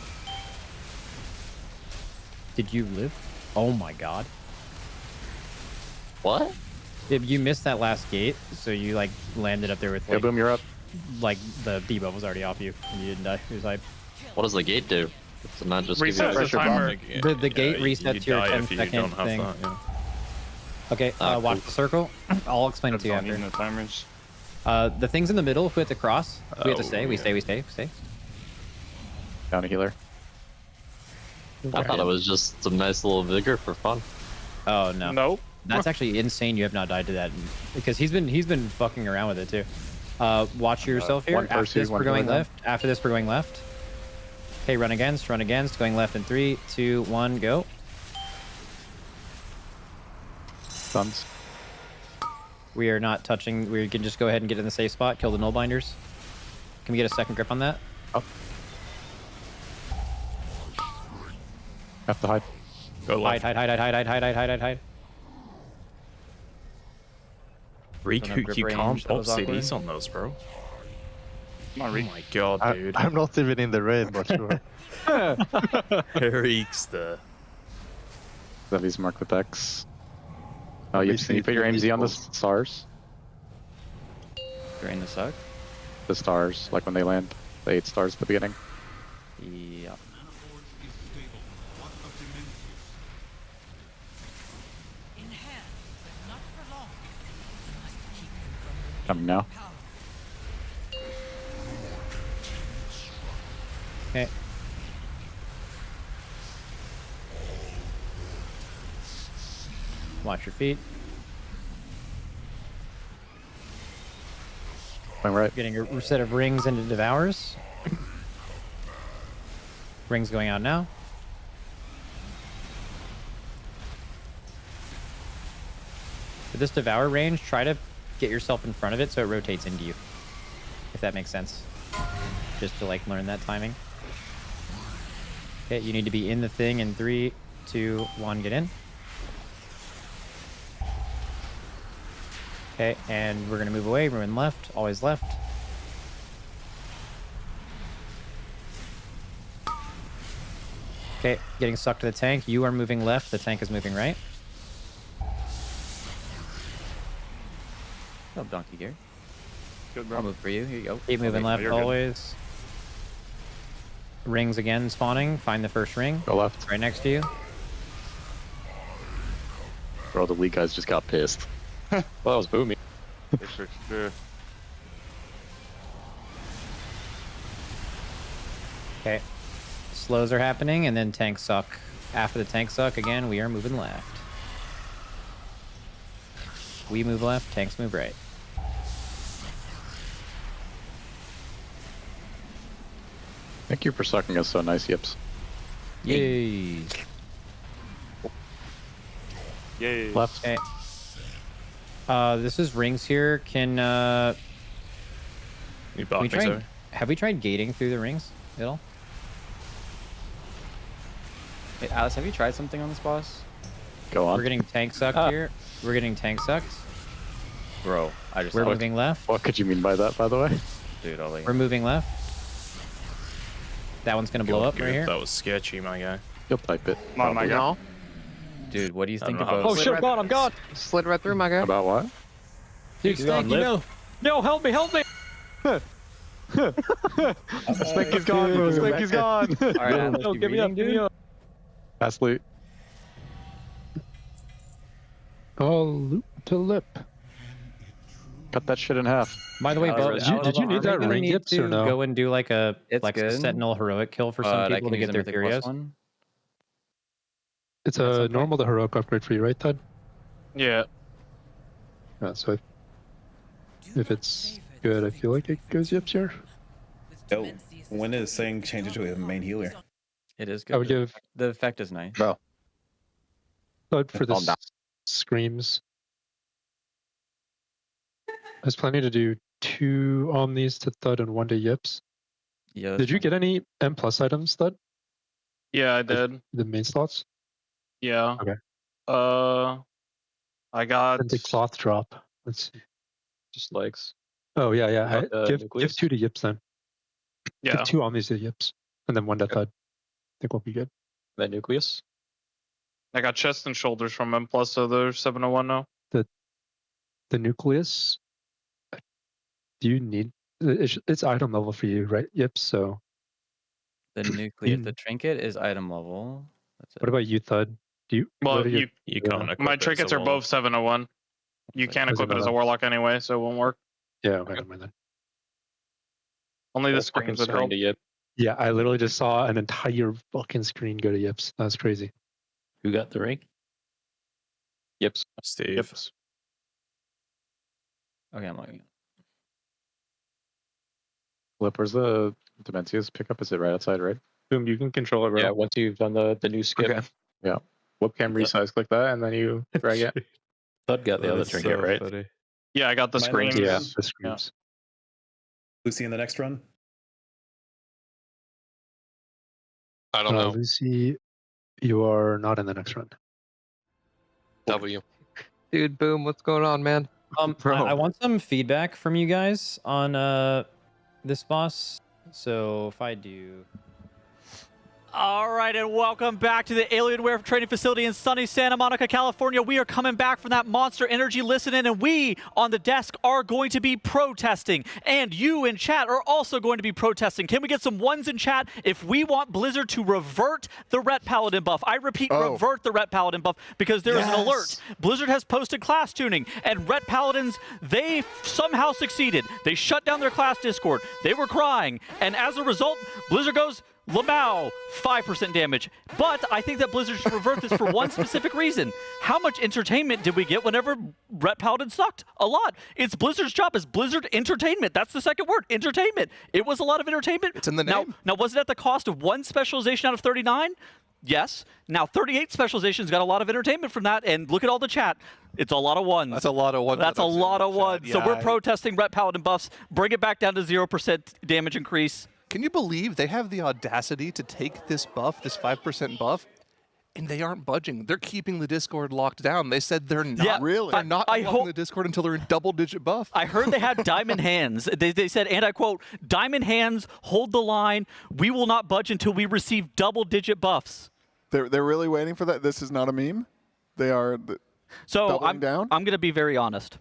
Did you live? Oh my god. What? You missed that last gate, so you like landed up there with like, Boom, you're up. Like the debuff was already off you and you didn't die. It was like What does the gate do? It's not just Resets the timer. The gate resets your 10-second thing. Okay, watch the circle. I'll explain it to you after. No timers. The things in the middle, if we have to cross, we have to stay. We stay. Down a healer. I thought it was just some nice little vigor for fun. Oh no. Nope. That's actually insane. You have not died to that because he's been fucking around with it too. Watch yourself here. After this, we're going left. After this, we're going left. Okay, run against. Going left in 3, 2, 1, go. Stuns. We are not touching. We can just go ahead and get in the safe spot. Kill the Nullbinders. Can we get a second grip on that? Oh. Have to hide. Go left. Hide. Reek, Don't have grip you range, can't that pop was awkward. CDs on those, bro. Come on, Oh Reek. my god, dude. I'm not even in the raid, but sure. Reek's the... Levy's marked with X. Oh, you put your AMZ on the stars. Drain the suck. The stars, like when they land. The 8 stars at the beginning. Yeah. Coming now. Okay. Watch your feet. Going right. Getting a set of rings into devours. Rings going out now. For this devour range, try to get yourself in front of it so it rotates into you. If that makes sense. Just to like learn that timing. Okay, you need to be in the thing in 3, 2, 1, get in. Okay, and we're gonna move away, ruin left, always left. Okay, getting sucked to the tank. You are moving left. The tank is moving right. What's up, Donkey Gear? Good, bro. I'll move for you. Here you go. Keep moving left you're good. always. Rings again spawning. Find the first ring. Go left. Right next to you. Bro, the league guys just got pissed. Well, that was Boomy. Okay. Slows are happening, and then tank suck. After the tank suck, again, we are moving left. We move left, tanks move right. Thank you for sucking us so nice, Yips. Yay. Yay. Left. Okay. This is rings here. Can You we block me, try? sir. Have we tried gating through the rings at all? Hey, Alice, have you tried something on this boss? Go on. We're getting tank sucked here. We're getting tank sucked. Bro, I just We're saw it. moving left. What could you mean by that, by the way? Dude, I'll let you We're moving left. That one's gonna blow up right here. That was sketchy, my guy. You'll pipe it. Come on, my guy. No. Dude, what do you I think don't know how about... to Oh shit, I'm gone, I'm gone. Slid right through, my guy. About what? Dude, Stanky, no. No, help me, help me. Spanky's gone, bro. Spanky's gone. Alright, Alice, No, you give me up, reading, give me dude? up. Fast loot. Oh, loop to lip. Cut that shit in half. By the way, Bo, Did you need that ring Yips or no? Go and do like a It's a good. Sentinel heroic kill for some people to get their curios. It's a normal to heroic upgrade for you, right, Todd? Yeah. Yeah, so if it's good, I feel like it goes Yips here. Yo, when is Sang changing to a main healer? It is good. I would give The effect is nice. Bro. Todd for Calm this down. screams. I was planning to do 2 Omnis to Thud and 1 to Yips. Yeah. Did you get any M+ items, Thud? Yeah, I did. The main slots? Yeah. Okay. I got... And the cloth drop. Let's see. Just legs. Oh, yeah, yeah. Not, Give nucleus? 2 to Yips then. Yeah. Give 2 Omnis to Yips. And then 1 to Thud. I think we'll be good. That nucleus? I got chest and shoulders from M+, so they're 701 now. The nucleus, do you need... It's item level for you, right, Yips? So The nucleus, the trinket is item level. That's it. what about you, Thud? Do you... Well, what are your- You can't equip my it trinkets as a are both 701. You can't As a equip it as a warlock. warlock anyway, so it won't work. Yeah, okay, never mind then. Only the Whole screens fucking would help. screen to Yip. Yeah, I literally just saw an entire fucking screen go to Yips. That's crazy. Who got the ring? Yips. Steve. Yips. Okay, I'm looking. Flip, where's the Dementia's pickup? Is it right outside, right? Boom, you can control it, bro. Yeah, once you've done the new skip. Okay. Yeah. Webcam resize, click that, and then you drag it. Thud got the other trinket, right? Yeah, I got the screens. Yeah, the screens. Lucy in the next run? I don't know. Lucy, you are not in the next round. W. Dude, boom, what's going on, man? I want some feedback from you guys on this boss. So if I do... All right, and welcome back to the Alienware training facility in sunny Santa Monica, California. We are coming back from that Monster Energy listen-in, and we on the desk are going to be protesting. And you in chat are also going to be protesting. Can we get some ones in chat if we want Blizzard to revert the Ret Paladin buff? I repeat, revert the Ret Paladin buff, because there is an alert. Blizzard has posted class tuning, and Ret Paladins, they somehow succeeded. They shut down their class Discord. They were crying, and as a result, Blizzard goes, Lamau, 5% damage. But I think that Blizzard should revert this for one specific reason. How much entertainment did we get whenever Ret Paladin sucked? A lot. It's Blizzard's job as Blizzard Entertainment. That's the second word, entertainment. It was a lot of entertainment. It's in the name. Now was it at the cost of 1 specialization out of 39? Yes. Now 38 specializations got a lot of entertainment from that, and look at all the chat. It's a lot of ones. That's a lot of ones. That's a lot of ones. So we're protesting Ret Paladin buffs. Bring it back down to 0% damage increase. Can you believe they have the audacity to take this buff, this 5% buff, and they aren't budging. They're keeping the Discord locked down. They said they're not. Yeah, Really? They're not unlocking the Discord until they're in double-digit buff. I heard they had diamond hands. They said, and I quote, "Diamond hands, hold the line. We will not budge until we receive double-digit buffs." They're really waiting for that. This is not a meme. They are. Doubling down. I'm going to be very honest,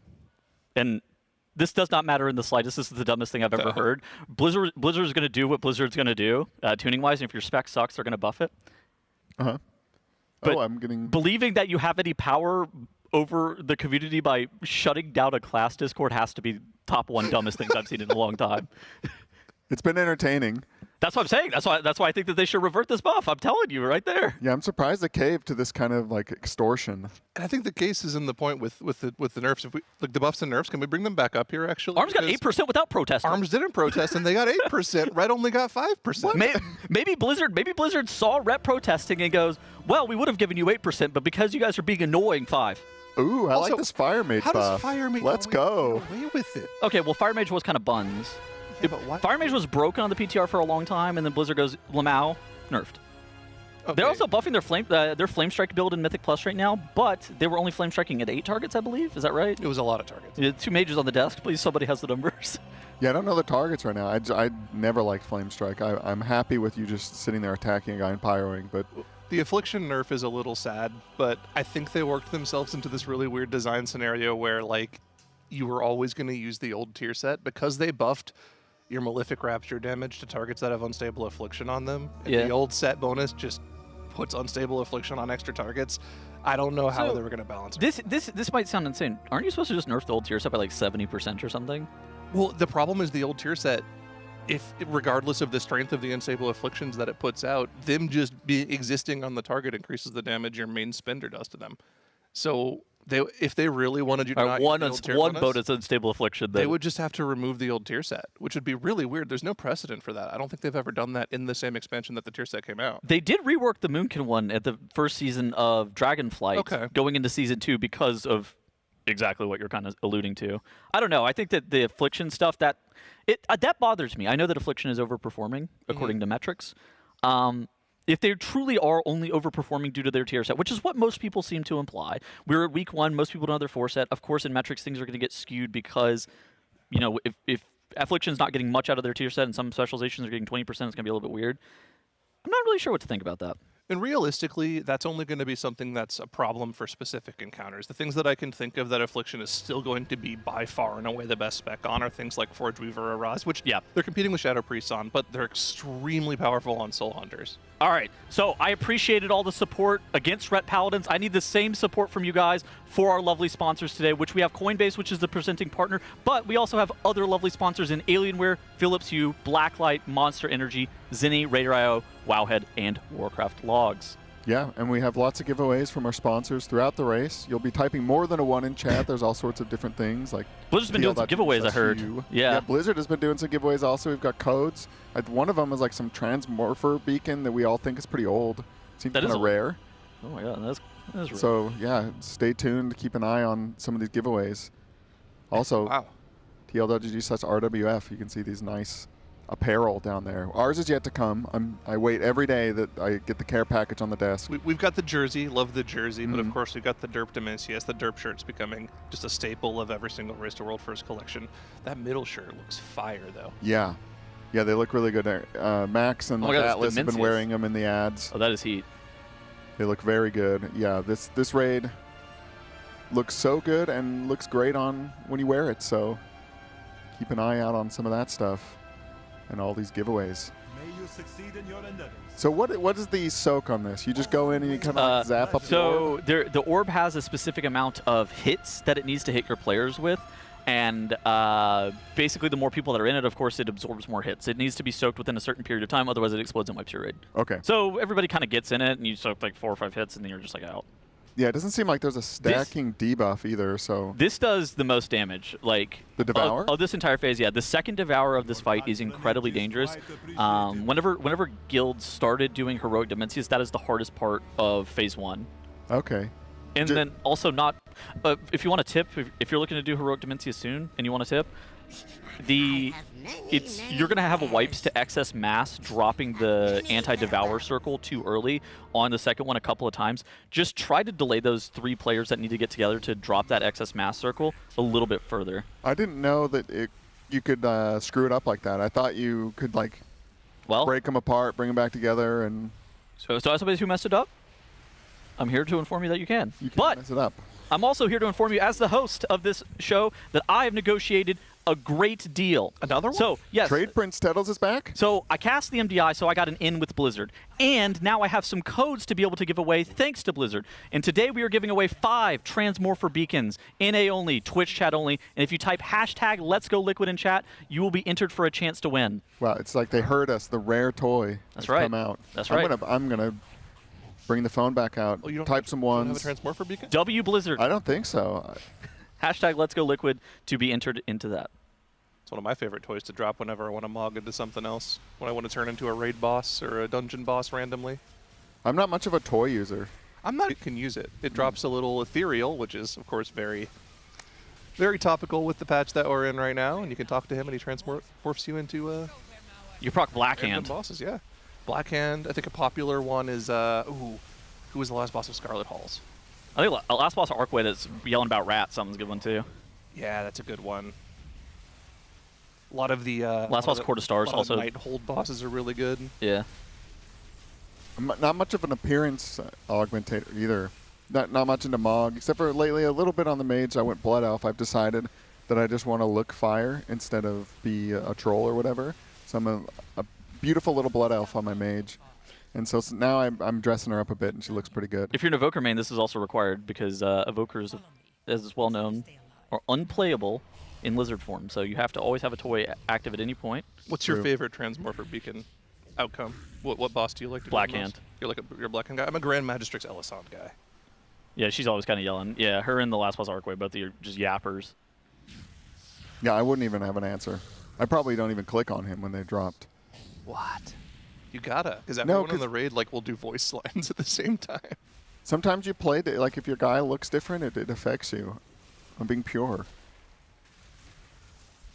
and this does not matter in the slightest. This is the dumbest thing I've ever heard. Blizzard is going to do what Blizzard's going to do, tuning-wise. And if your spec sucks, they're going to buff it. But I'm getting believing that you have any power over the community by shutting down a class Discord has to be top one dumbest things I've seen in a long time. It's been entertaining. That's what I'm saying. That's why I think that they should revert this buff. I'm telling you right there. Yeah, I'm surprised they caved to this kind of like extortion. And I think the case is in the point with the nerfs. If we like the buffs and nerfs, can we bring them back up here? Actually, Arms got 8% without protesting. Arms didn't protest, and they got 8%. Red only got 5%. Maybe Blizzard saw Rep protesting and goes, "Well, we would have given you 8%, but because you guys are being annoying, 5." Ooh, I like this Fire Mage how buff. does Fire Mage Let's go. Away with it? Okay, well, Fire Mage was kind of buns. Fire Mage was broken on the PTR for a long time, and then Blizzard goes, Lamau, nerfed. Okay. They're also buffing their flame strike build in Mythic Plus right now, but they were only flame striking at 8 targets, I believe. Is that right? It was a lot of targets. Yeah, 2 mages on the desk. Please, somebody has the numbers. Yeah, I don't know the targets right now. I never liked flame strike. I'm happy with you just sitting there attacking a guy and pyroing, but the Affliction nerf is a little sad, but I think they worked themselves into this really weird design scenario where like you were always going to use the old tier set because they buffed your Malefic Rapture damage to targets that have Unstable Affliction on them. And the old set bonus just puts Unstable Affliction on extra targets. I don't know how they were going to balance it. This might sound insane. Aren't you supposed to just nerf the old tier set by like 70% or something? Well, the problem is the old tier set, if regardless of the strength of the Unstable Afflictions that it puts out, them just existing on the target increases the damage your main spender does to them. So if they really wanted you to not one use the old tier bonus Unstable Affliction, they would just have to remove the old tier set, which would be really weird. There's no precedent for that. I don't think they've ever done that in the same expansion that the tier set came out. They did rework the Moonkin one at the first season of Dragonflight going into season 2 because of exactly what you're kind of alluding to. I don't know. I think that the Affliction stuff, that bothers me. I know that Affliction is overperforming according to metrics. If they truly are only overperforming due to their tier set, which is what most people seem to imply. We're at week 1, most people don't have their 4 set. Of course, in metrics, things are going to get skewed because, you know, if Affliction's not getting much out of their tier set and some specializations are getting 20%, it's going to be a little bit weird. I'm not really sure what to think about that. And realistically, that's only going to be something that's a problem for specific encounters. The things that I can think of that Affliction is still going to be by far and away the best spec on are things like Forge Weaver or Raz, which they're competing with Shadow Priests on, but they're extremely powerful on Soul Hunters. All right, so I appreciated all the support against Ret Paladins. I need the same support from you guys for our lovely sponsors today, which we have Coinbase, which is the presenting partner, but we also have other lovely sponsors in Alienware, Philips Hue, Blacklyte, Monster Energy, Zenni, RaiderIO, Wowhead, and Warcraft Logs. Yeah, and we have lots of giveaways from our sponsors throughout the race. You'll be typing more than a 1 in chat. There's all sorts of different things like Blizzard's been doing some giveaways, I heard. Yeah, Blizzard has been doing some giveaways also. We've got codes. One of them is like some Transmorpher beacon that we all think is pretty old. Seems kind of rare. Oh my god, that's rare. So yeah, stay tuned. Keep an eye on some of these giveaways. Also, TLWG/RWF. You can see these nice apparel down there. Ours is yet to come. I wait every day that I get the care package on the desk. We've got the jersey, love the jersey, but of course we've got the Derp Dimensius. The Derp shirt's becoming just a staple of every single Race to World First collection. That middle shirt looks fire, though. Yeah, they look really good. Max and Atlas have been wearing them in the ads. Oh, that is heat. They look very good. Yeah, this raid looks so good and looks great on when you wear it. So keep an eye out on some of that stuff. And all these giveaways. May you succeed in your endeavors. So what is the soak on this? You just go in and you kind of zap up the orb? So the orb has a specific amount of hits that it needs to hit your players with. And basically the more people that are in it, of course, it absorbs more hits. It needs to be soaked within a certain period of time, otherwise it explodes and wipes your raid. Okay. So everybody kind of gets in it, and you soak like 4 or 5 hits, and then you're just like out. Yeah, it doesn't seem like there's a stacking debuff either, so... This does the most damage. Like the Devour? Of this entire phase, yeah. The second Devour of this fight is incredibly dangerous. Whenever guilds started doing Heroic Dimensius, that is the hardest part of phase 1. Okay. And then also not... if you want to tip, if you're looking to do Heroic Dimensius soon, and you want to tip, you're gonna have a wipes to excess mass, dropping the anti-devour circle too early on the second one a couple of times. Just try to delay those 3 players that need to get together to drop that excess mass circle a little bit further. I didn't know that you could screw it up like that. I thought you could like break them apart, bring them back together, and so as somebody who messed it up, I'm here to inform you that you can. You can mess it up. I'm also here to inform you, as the host of this show, that I have negotiated a great deal. Another one? So, yes. Trade Prince Tettles is back? So, I cast the MDI, so I got an in with Blizzard. And now I have some codes to be able to give away thanks to Blizzard. And today we are giving away 5 Transmorpher beacons, NA only, Twitch chat only. And if you type hashtag Let's Go Liquid in chat, you will be entered for a chance to win. Wow, it's like they heard us. The rare toy has right. come out. That's right. I'm gonna bring the phone back out. Oh, you don't type some ones. You don't have a Transmorpher beacon? W Blizzard. I don't think so. Hashtag Let's Go Liquid to be entered into that. It's one of my favorite toys to drop whenever I want to mog into something else. When I want to turn into a raid boss or a dungeon boss randomly. I'm not much of a toy user. I'm not. You can use it. It drops a little ethereal, which is of course very, very topical with the patch that we're in right now. And you can talk to him, and he transmorphs you into. You proc Blackhand. Bosses, yeah. Blackhand. I think a popular one is who was the last boss of Scarlet Halls? I think last boss of Arcway that's yelling about rats. Something's a good one too. Yeah, that's a good one. A lot of the last boss of Court of Stars also. Night Hold bosses are really good. Yeah. I'm not much of an appearance augmentator either. Not much into Mog, except for lately a little bit on the mage. I went Blood Elf. I've decided that I just want to look fire instead of be a troll or whatever. So I'm a beautiful little Blood Elf on my mage. And so now I'm dressing her up a bit, and she looks pretty good. If you're an Evoker main, this is also required because Evokers, as is well known, are unplayable in lizard form. So you have to always have a toy active at any point. What's your favorite Transmorpher beacon outcome? What boss do you like to do? Blackhand. You're you're a Blackhand guy? I'm a Grand Magistrix Elisande guy. Yeah, she's always kind of yelling. Yeah, her and the last boss Arcway, both of you are just yappers. Yeah, I wouldn't even have an answer. I probably don't even click on him when they dropped. What? You gotta, because everyone in the raid will do voice lines at the same time. Sometimes you play, like if your guy looks different, it affects you. I'm being pure.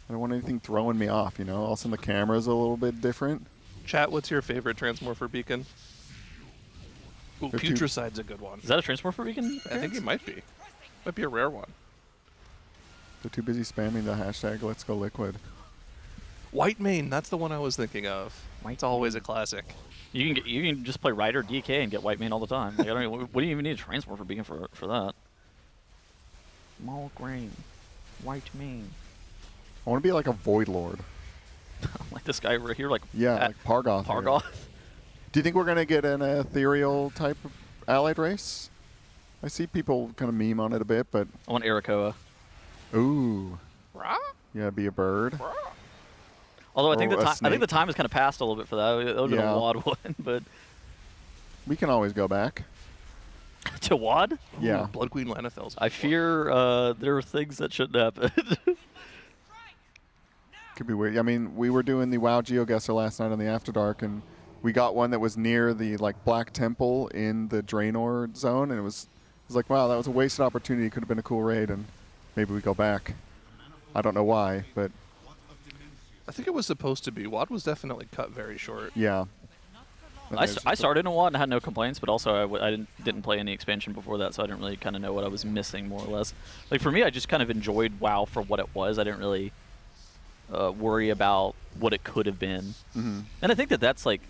I don't want anything throwing me off, you know? All of a sudden the camera's a little bit different. Chat, what's your favorite Transmorpher beacon? Ooh, Putricide's a good one. Is that a Transmorpher beacon? I think it might be. Might be a rare one. They're too busy spamming the hashtag Let's Go Liquid. White Mane, that's the one I was thinking of. It's always a classic. You can just play Rider DK and get White Mane all the time. Like, I don't even, what do you even need a Transmorpher beacon for that? Small grain, White Mane. I want to be like a Void Lord. Like this guy over here, like like Pargoth. Pargoth. Do you think we're gonna get an ethereal type of allied race? I see people kind of meme on it a bit, but I want Arakoa. Ooh. Yeah, be a bird. Although I think the time has kind of passed a little bit for that. It would have been a WoD one, but we can always go back. To WoD? Yeah. Ooh, Blood Queen Lanathel's. I fear there are things that shouldn't happen. Could be weird. I mean, we were doing the WoW GeoGuessr last night on the After Dark, and we got one that was near the Black Temple in the Draenor zone, and it was like, wow, that was a wasted opportunity. Could have been a cool raid, and maybe we go back. I don't know why, but I think it was supposed to be. WoD was definitely cut very short. Yeah. I started in a WoD and had no complaints, but also I didn't play any expansion before that, so I didn't really kind of know what I was missing, more or less. Like, for me, I just kind of enjoyed WoW for what it was. I didn't really worry about what it could have been. Mm-hmm. And I think that's like,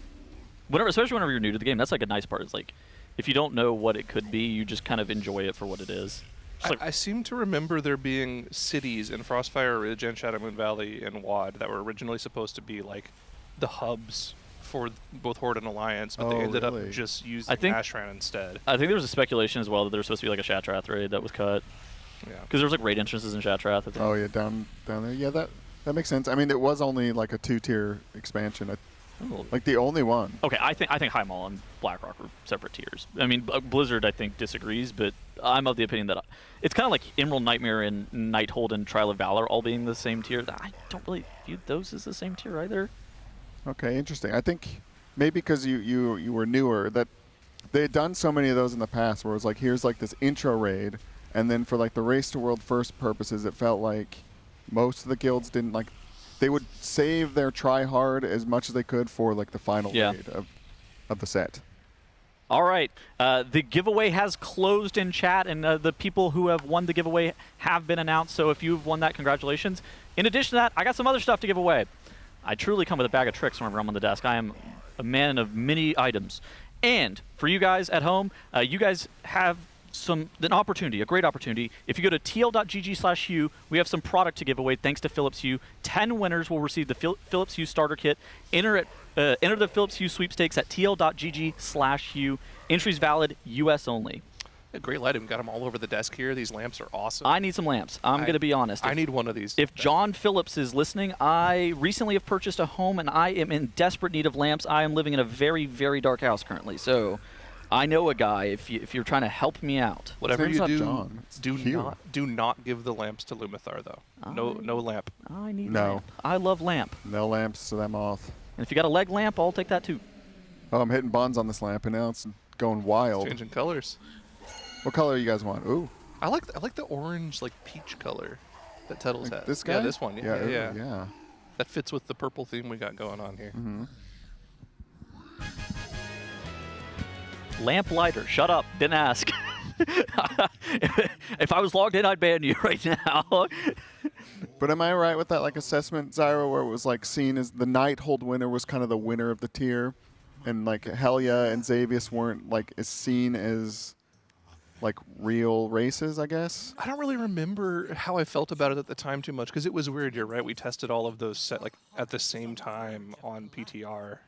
especially whenever you're new to the game, that's like a nice part. It's like, if you don't know what it could be, you just kind of enjoy it for what it is. I seem to remember there being cities in Frostfire Ridge and Shadowmoon Valley and WoD that were originally supposed to be like the hubs for both Horde and Alliance, but they ended up just using Ashran instead. I think there was a speculation as well that there was supposed to be like a Shatrath raid that was cut. Yeah. Because there was like raid entrances in Shatrath. I think. Oh yeah, down there. Yeah, that makes sense. I mean, it was only like a 2-tier expansion. Like the only one. Okay, I think High Maul and Blackrock are separate tiers. I mean, Blizzard I think disagrees, but I'm of the opinion that it's kind of like Emerald Nightmare and Nighthold and Trial of Valor all being the same tier. I don't really view those as the same tier either. Okay, interesting. I think maybe because you were newer, that they had done so many of those in the past where it was like, here's like this intro raid, and then for like the Race to World First purposes, it felt like most of the guilds didn't like. They would save their try hard as much as they could for like the final raid of the set. All right, the giveaway has closed in chat, and the people who have won the giveaway have been announced. So if you've won that, congratulations. In addition to that, I got some other stuff to give away. I truly come with a bag of tricks whenever I'm on the desk. I am a man of many items. And for you guys at home, you guys have an opportunity, a great opportunity. If you go to tl.gg/Hue, we have some product to give away thanks to Philips Hue. 10 winners will receive the Philips Hue starter kit. Enter the Philips Hue sweepstakes at tl.gg/Hue. Entries valid U.S. only. A great light. We got them all over the desk here. These lamps are awesome. I need some lamps. I'm going to be honest. I need one of these. If John Phillips is listening, I recently have purchased a home, and I am in desperate need of lamps. I am living in a very, very dark house currently, so I know a guy if you're trying to help me out. Whatever you do not give the lamps to Lumathar, though. No lamp. I need lamp. I love lamp. No lamps to that moth. And if you got a leg lamp, I'll take that too. Oh, I'm hitting bonds on this lamp, and now it's going wild. It's changing colors. What color you guys want? Ooh. I like the orange, like peach color that Tettles has. This guy? Yeah, this one. Yeah. That fits with the purple theme we got going on here. Lamp lighter. Shut up. Didn't ask. If I was logged in, I'd ban you right now. But am I right with that like assessment, Zyro, where it was like seen as the Nighthold winner was kind of the winner of the tier, and like Helia and Xavius weren't like as seen as like real races, I guess? I don't really remember how I felt about it at the time too much, because it was weird. You're right. We tested all of those at the same time on PTR.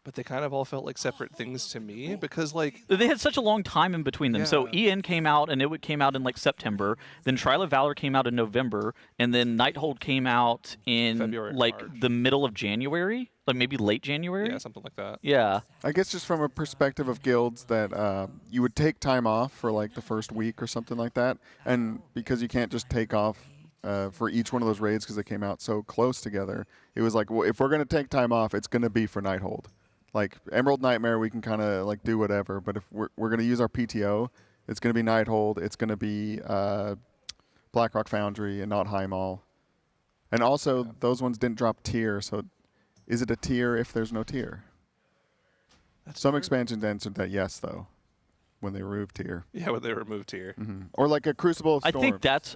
But they kind of all felt like separate things to me, because like they had such a long time in between them. Yeah. So EN came out, and it came out in like September. Then Trial of Valor came out in November, and then Nighthold came out in February, like March. the middle of January, like maybe late January. Yeah, something like that. Yeah. I guess just from a perspective of guilds that you would take time off for like the first week or something like that, and because you can't just take off for each one of those raids because they came out so close together, it was like, well, if we're going to take time off, it's going to be for Nighthold. Like Emerald Nightmare, we can kind of like do whatever, but if we're going to use our PTO, it's going to be Nighthold, it's going to be Blackrock Foundry and not Highmall. And also, those ones didn't drop tier, so is it a tier if there's no tier? Some expansions answered that yes, though, when they removed tier. Yeah, when they removed tier. Or like a Crucible of Storms.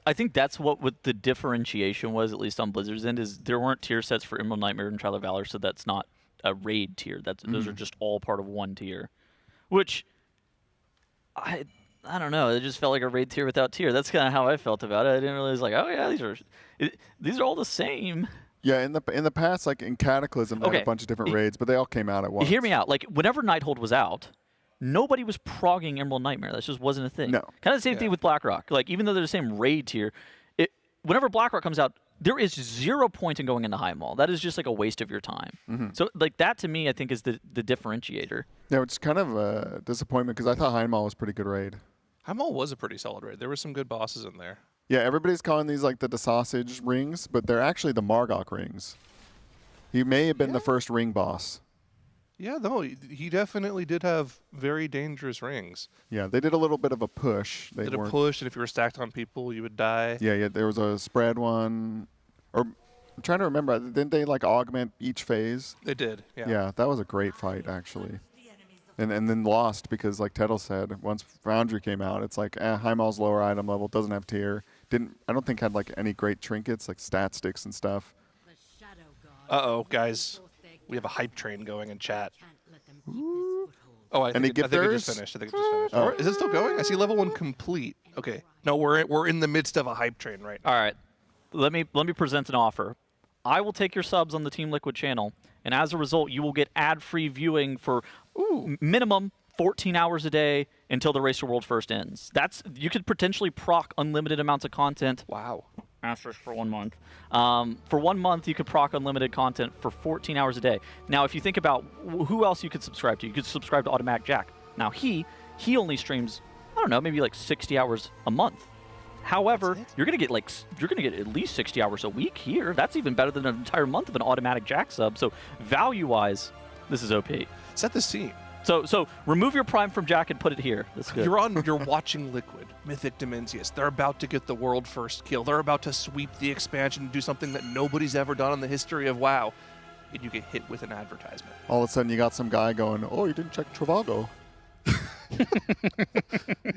I think that's what the differentiation was, at least on Blizzard's end, is there weren't tier sets for Emerald Nightmare and Trial of Valor, so that's not a raid tier. Those are just all part of one tier, which I don't know. It just felt like a raid tier without tier. That's kind of how I felt about it. I didn't realize like, oh yeah, these are all the same. Yeah, in the past, like in Cataclysm, they had a bunch of different raids, but they all came out at once. Hear me out. Like whenever Nighthold was out, nobody was progging Emerald Nightmare. That just wasn't a thing. No. Kind of the same thing with Blackrock. Like even though they're the same raid tier, whenever Blackrock comes out, there is 0 point in going into Highmall. That is just like a waste of your time. So like that to me, I think is the differentiator. Yeah, which is kind of a disappointment because I thought Highmall was a pretty good raid. Highmall was a pretty solid raid. There were some good bosses in there. Yeah, everybody's calling these like the sausage rings, but they're actually the Margok rings. He may have been the first ring boss. Yeah, no, he definitely did have very dangerous rings. Yeah, they did a little bit of a push. They did a push, and if you were stacked on people, you would die. Yeah, there was a spread one. Or I'm trying to remember, didn't they like augment each phase? They did, yeah. Yeah, that was a great fight, actually. And then lost because, like Tettle said, once Foundry came out, it's like, Highmall's lower item level, doesn't have tier. I don't think had like any great trinkets, like stat sticks and stuff. Uh-oh, guys. We have a hype train going in chat. Oh, I think it just finished. Oh. Is it still going? I see level 1 complete. Okay. No, we're in the midst of a hype train right now. All right. Let me present an offer. I will take your subs on the Team Liquid channel, and as a result, you will get ad-free viewing for minimum 14 hours a day until the Race to World First ends. You could potentially proc unlimited amounts of content. Wow. Asterisk for 1 month. For 1 month, you could proc unlimited content for 14 hours a day. Now, if you think about who else you could subscribe to, you could subscribe to Automatic Jack. Now, he only streams, I don't know, maybe like 60 hours a month. However, you're gonna get at least 60 hours a week here. That's even better than an entire month of an Automatic Jack sub. So value-wise, this is OP. Set the scene. So remove your prime from Jack and put it here. That's good. You're watching Liquid, Mythic Dimensius. They're about to get the world first kill. They're about to sweep the expansion and do something that nobody's ever done in the history of WoW. And you get hit with an advertisement. All of a sudden, you got some guy going, "Oh, you didn't check Travago."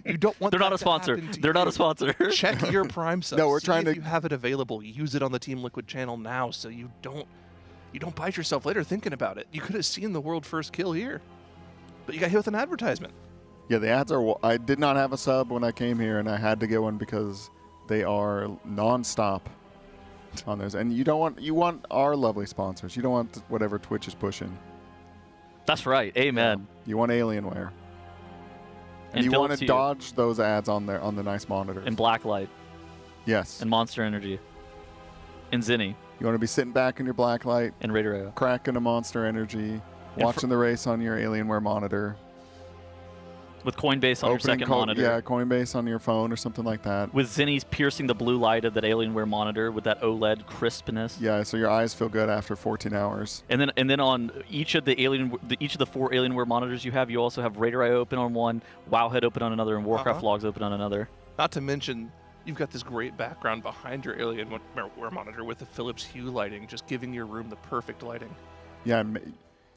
You don't want. They're not a sponsor. They're not a sponsor. Check your Prime subs. No, we're See trying if to. you have it available. Use it on the Team Liquid channel now, so you don't bite yourself later thinking about it. You could have seen the world first kill here, but you got hit with an advertisement. Yeah, the ads are. I did not have a sub when I came here, and I had to get one because they are nonstop on those. And you don't want. You want our lovely sponsors. You don't want whatever Twitch is pushing. That's right. Amen. You want Alienware. And you want to dodge those ads on there on the nice monitors. And Blacklyte. Yes. And Monster Energy. And Zenni. You want to be sitting back in your Blacklyte. And RaiderIO. Cracking a Monster Energy. Watching the race on your Alienware monitor. With Coinbase on your second monitor. Yeah, Coinbase on your phone or something like that. With Zenni's piercing the blue light of that Alienware monitor with that OLED crispness. Yeah, so your eyes feel good after 14 hours. And then on each of the four Alienware monitors you also have RaiderIO open on one, Wowhead open on another, and Warcraft logs open on another. Not to mention, you've got this great background behind your Alienware monitor with the Philips Hue lighting, just giving your room the perfect lighting. Yeah,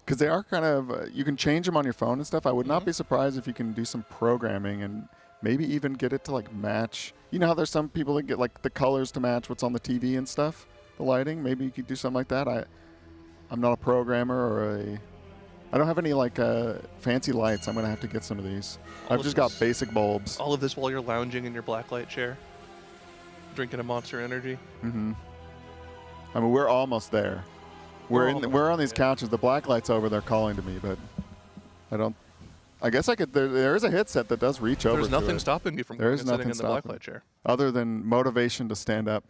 because they are kind of, you can change them on your phone and stuff. I would not be surprised if you can do some programming and maybe even get it to like match. You know how there's some people that get like the colors to match what's on the TV and stuff, the lighting. Maybe you could do something like that. I'm not a programmer or I don't have any like fancy lights. I'm gonna have to get some of these. I've just got basic bulbs. All of this while you're lounging in your Blacklight chair, drinking a Monster Energy. Mm-hmm. I mean, we're almost there. We're on these couches. The Blacklight's over there calling to me, but I guess I could. There is a headset that does reach over. There's to nothing it. stopping you from sitting in the Blacklight chair, other than motivation to stand up.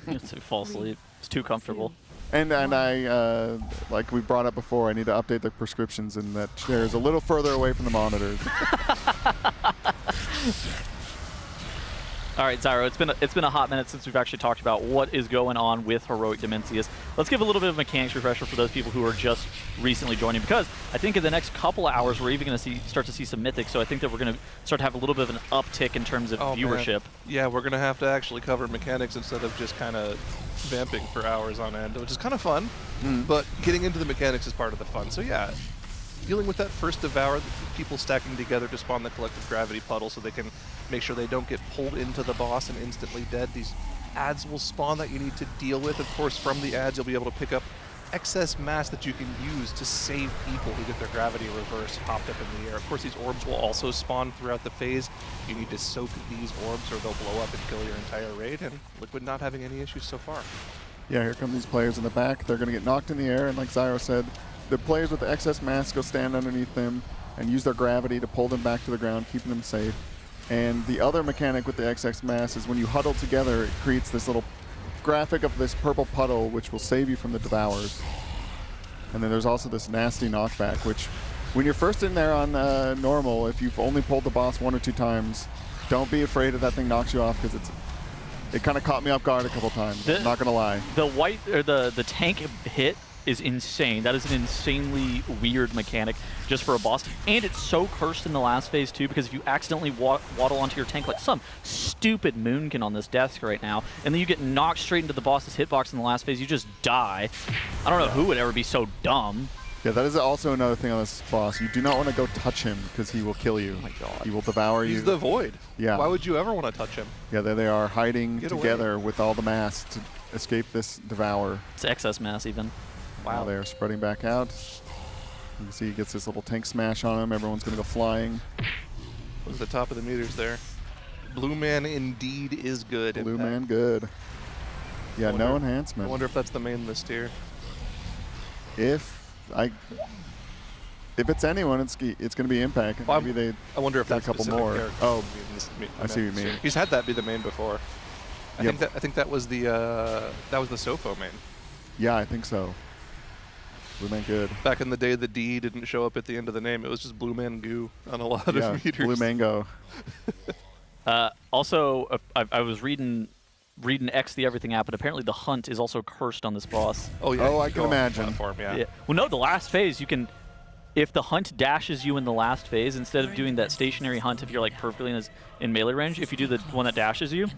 To fall asleep. It's too comfortable. And I like we brought up before. I need to update the prescriptions, and that chair is a little further away from the monitors. All right, Zyro, it's been a hot minute since we've actually talked about what is going on with Heroic Dimensius. Let's give a little bit of mechanics refresher for those people who are just recently joining, because I think in the next couple of hours we're even going to start to see some Mythics, so I think that we're going to start to have a little bit of an uptick in terms of viewership. Man. Yeah, we're going to have to actually cover mechanics instead of just kind of vamping for hours on end, which is kind of fun, but getting into the mechanics is part of the fun. So yeah, dealing with that first Devour, people stacking together to spawn the collective gravity puddle so they can make sure they don't get pulled into the boss and instantly dead. These ads will spawn that you need to deal with. Of course, from the ads, you'll be able to pick up excess mass that you can use to save people who get their gravity reverse hopped up in the air. Of course, these orbs will also spawn throughout the phase. You need to soak these orbs or they'll blow up and kill your entire raid, and Liquid not having any issues so far. Yeah, here come these players in the back. They're going to get knocked in the air, and like Zyro said, the players with the excess mass go stand underneath them and use their gravity to pull them back to the ground, keeping them safe. And the other mechanic with the excess mass is when you huddle together, it creates this little graphic of this purple puddle, which will save you from the Devours. And then there's also this nasty knockback, which when you're first in there on normal, if you've only pulled the boss 1 or 2 times, don't be afraid if that thing knocks you off, because it kind of caught me off guard a couple times. I'm not gonna lie. The white or the tank hit is insane. That is an insanely weird mechanic just for a boss. And it's so cursed in the last phase too, because if you accidentally waddle onto your tank like some stupid moonkin on this desk right now, and then you get knocked straight into the boss's hitbox in the last phase, you just die. I don't know who would ever be so dumb. Yeah, that is also another thing on this boss. You do not want to go touch him, because he will kill you. Oh my god. He will devour you. He's the Void. Yeah. Why would you ever want to touch him? Yeah, there they are, hiding Get together with all the mass to escape this Devour. It's excess mass even. Wow. Now they're spreading back out. You can see he gets this little tank smash on him. Everyone's going to go flying. Look at the top of the meters there. Blue Man indeed is good. Blue Man good. Yeah, no enhancement. I wonder if that's the main list here. If it's anyone, it's going to be Impact. Well, maybe I wonder if that's a couple specific more. characters. Oh, I see what you mean. He's had that be the main before. I think that was the Sofo main. Yeah, I think so. Blue Man good. Back in the day, the D didn't show up at the end of the name. It was just Blue Man Goo on a lot of meters. Blue Mango. Also, I was reading X the Everything app, but apparently the Hunt is also cursed on this boss. Oh yeah. Oh, I can imagine. Platform, yeah. Well, no, the last phase you can if the hunt dashes you in the last phase, instead of doing that stationary hunt if you're like perfectly in melee range, if you do the one that dashes you,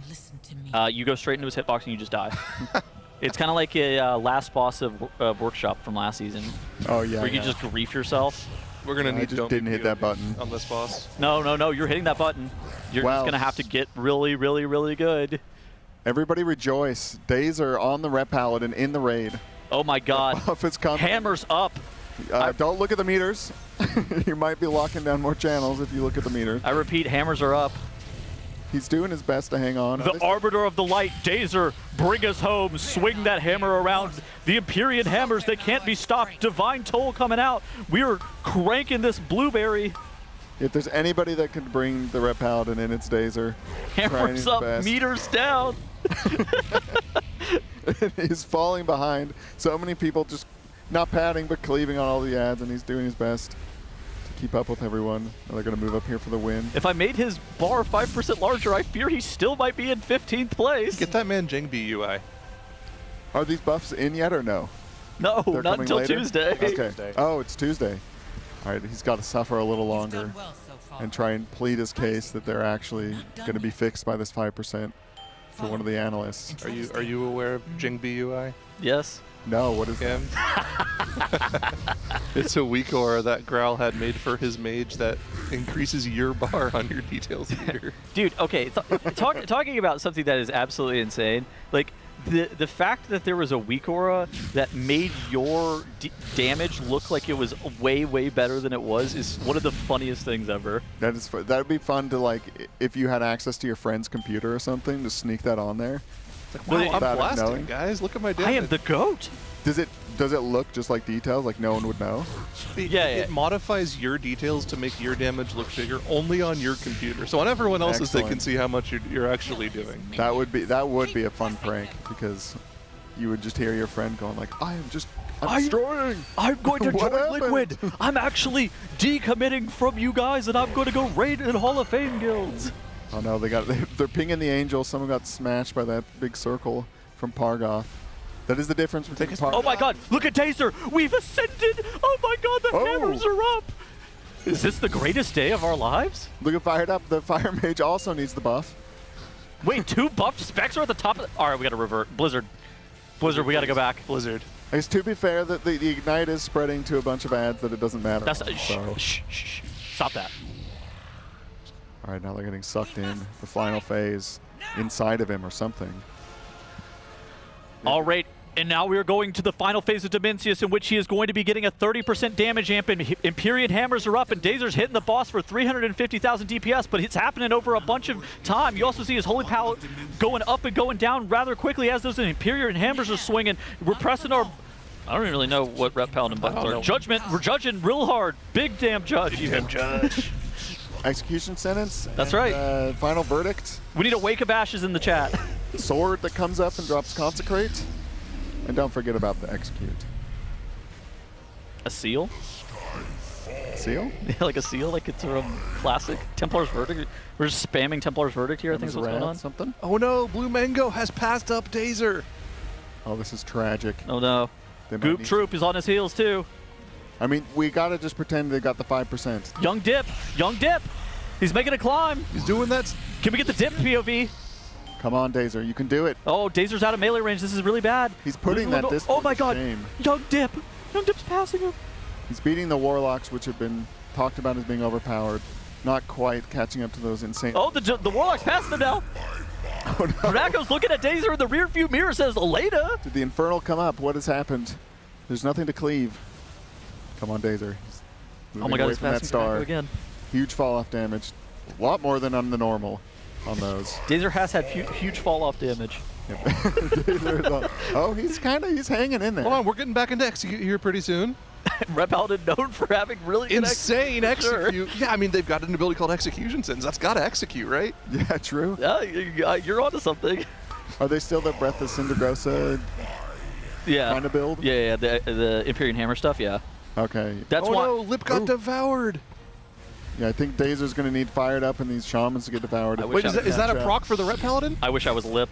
you go straight into his hitbox and you just die. It's kind of like a last boss of Workshop from last season. Oh yeah. Where you just grief yourself. We're gonna need. I just didn't hit that button on this boss. No, you're hitting that button. You're just gonna have to get really, really, really good. Everybody rejoice! Dazer on the Rep Paladin in the raid. Oh my God! The buff is coming. Hammers up. Don't look at the meters. You might be locking down more channels if you look at the meters. I repeat, hammers are up. He's doing his best to hang on. The Arbiter of the Light, Dazer, bring us home. Swing that hammer around. The Empyrean hammers, they can't be stopped. Divine Toll coming out. We are cranking this blueberry. If there's anybody that could bring the Rep Paladin in, it's Dazer. Hammers up, meters down. He's falling behind. So many people just not padding, but cleaving on all the ads, and he's doing his best to keep up with everyone. And they're going to move up here for the win. If I made his bar 5% larger, I fear he still might be in 15th place. Get that man Jingbi UI. Are these buffs in yet or no? No, They're not until later? Tuesday. Okay. Oh, it's Tuesday. All right, he's got to suffer a little longer and try and plead his case that they're actually going to be fixed by this 5% for one of the analysts. Are you aware of Jingbi UI? Yes. No, what is that? It's a weak aura that Growl had made for his mage that increases your bar on your details meter. Dude, okay, talking about something that is absolutely insane, like the fact that there was a weak aura that made your damage look like it was way, way better than it was is one of the funniest things ever. That would be fun to, like, if you had access to your friend's computer or something, to sneak that on there. Like, wow, I'm blasting, guys. Look at my damage. I am the GOAT. Does it look just like details, like no one would know? It modifies your details to make your damage look bigger only on your computer. So on everyone else's, they can see how much you're actually doing. That would be a fun prank, because you would just hear your friend going like, I'm destroying. I'm going to What join happened? Liquid. I'm actually decommitting from you guys, and I'm going to go raid in Hall of Fame guilds. Oh no, they're pinging the angel. Someone got smashed by that big circle from Pargoth. That is the difference between Pargoth. Oh my God, look at Dazer. We've ascended. Oh my God, the hammers are up. Is this the greatest day of our lives? Look at Fired Up. The Fire Mage also needs the buff. Wait, 2 buffed specs are at the top of all right, we got to revert. Blizzard, we got to go back. Blizzard. I guess, to be fair, that the Ignite is spreading to a bunch of ads that it doesn't matter. That's on, shh. Stop that. All right, now they're getting sucked in the final phase inside of him or something. All right, and now we are going to the final phase of Dimensius, in which he is going to be getting a 30% damage amp, and Empyrean hammers are up, and Dazer's hitting the boss for 350,000 DPS, but it's happening over a bunch of time. You also see his Holy Palette going up and going down rather quickly as those Empyrean hammers are swinging. We're pressing our... I don't even really know what Rep Paladin buttons are. Judgment, we're judging real hard. Big damn judge. Big damn judge. Execution sentence. That's and, right. Final verdict. We need a wake of ashes in the chat. Sword that comes up and drops Consecrate. And don't forget about the execute. A seal? Seal? Yeah, like a seal, like it's from classic Templar's Verdict. We're just spamming Templar's Verdict here. I think is what's going on. Something? Oh no, Blue Mango has passed up Dazer. Oh, this is tragic. Oh no. Goop Troop is on his heels too. I mean, we gotta just pretend they got the 5%. Young Dip. He's making a climb. He's doing that. Can we get the Dip POV? Come on, Dazer, you can do it. Oh, Dazer's out of melee range. This is really bad. He's putting that distance. Oh my God. Shame. Young Dip's passing him. He's beating the Warlocks, which have been talked about as being overpowered. Not quite catching up to those insane... Oh, the Warlock's passing him now. Oh no. Draco's looking at Dazer in the rear view mirror, says, Elena. Did the Infernal come up? What has happened? There's nothing to cleave. Come on, Dazer. Oh my God, he's from that passing star. again. Huge fall-off damage. A lot more than on the normal on those. Dazer has had huge fall-off damage. Oh, he's hanging in there. Hold on, we're getting back into execute here pretty soon. Rep Paladin known for having really good insane execute. Sure. Yeah, I mean they've got an ability called Execution Sentence. That's got to execute, right? Yeah, true. Yeah, you're onto something. Are they still the Breath of Cindergrosa? Kind of build? Yeah, the Empyrean Hammer stuff. Yeah. Okay. That's why. Oh no, Lip got devoured. Yeah, I think Dazer's going to need Fired Up and these Shamans to get devoured. Wait, is that a proc for the Rep Paladin? I wish I was Lip.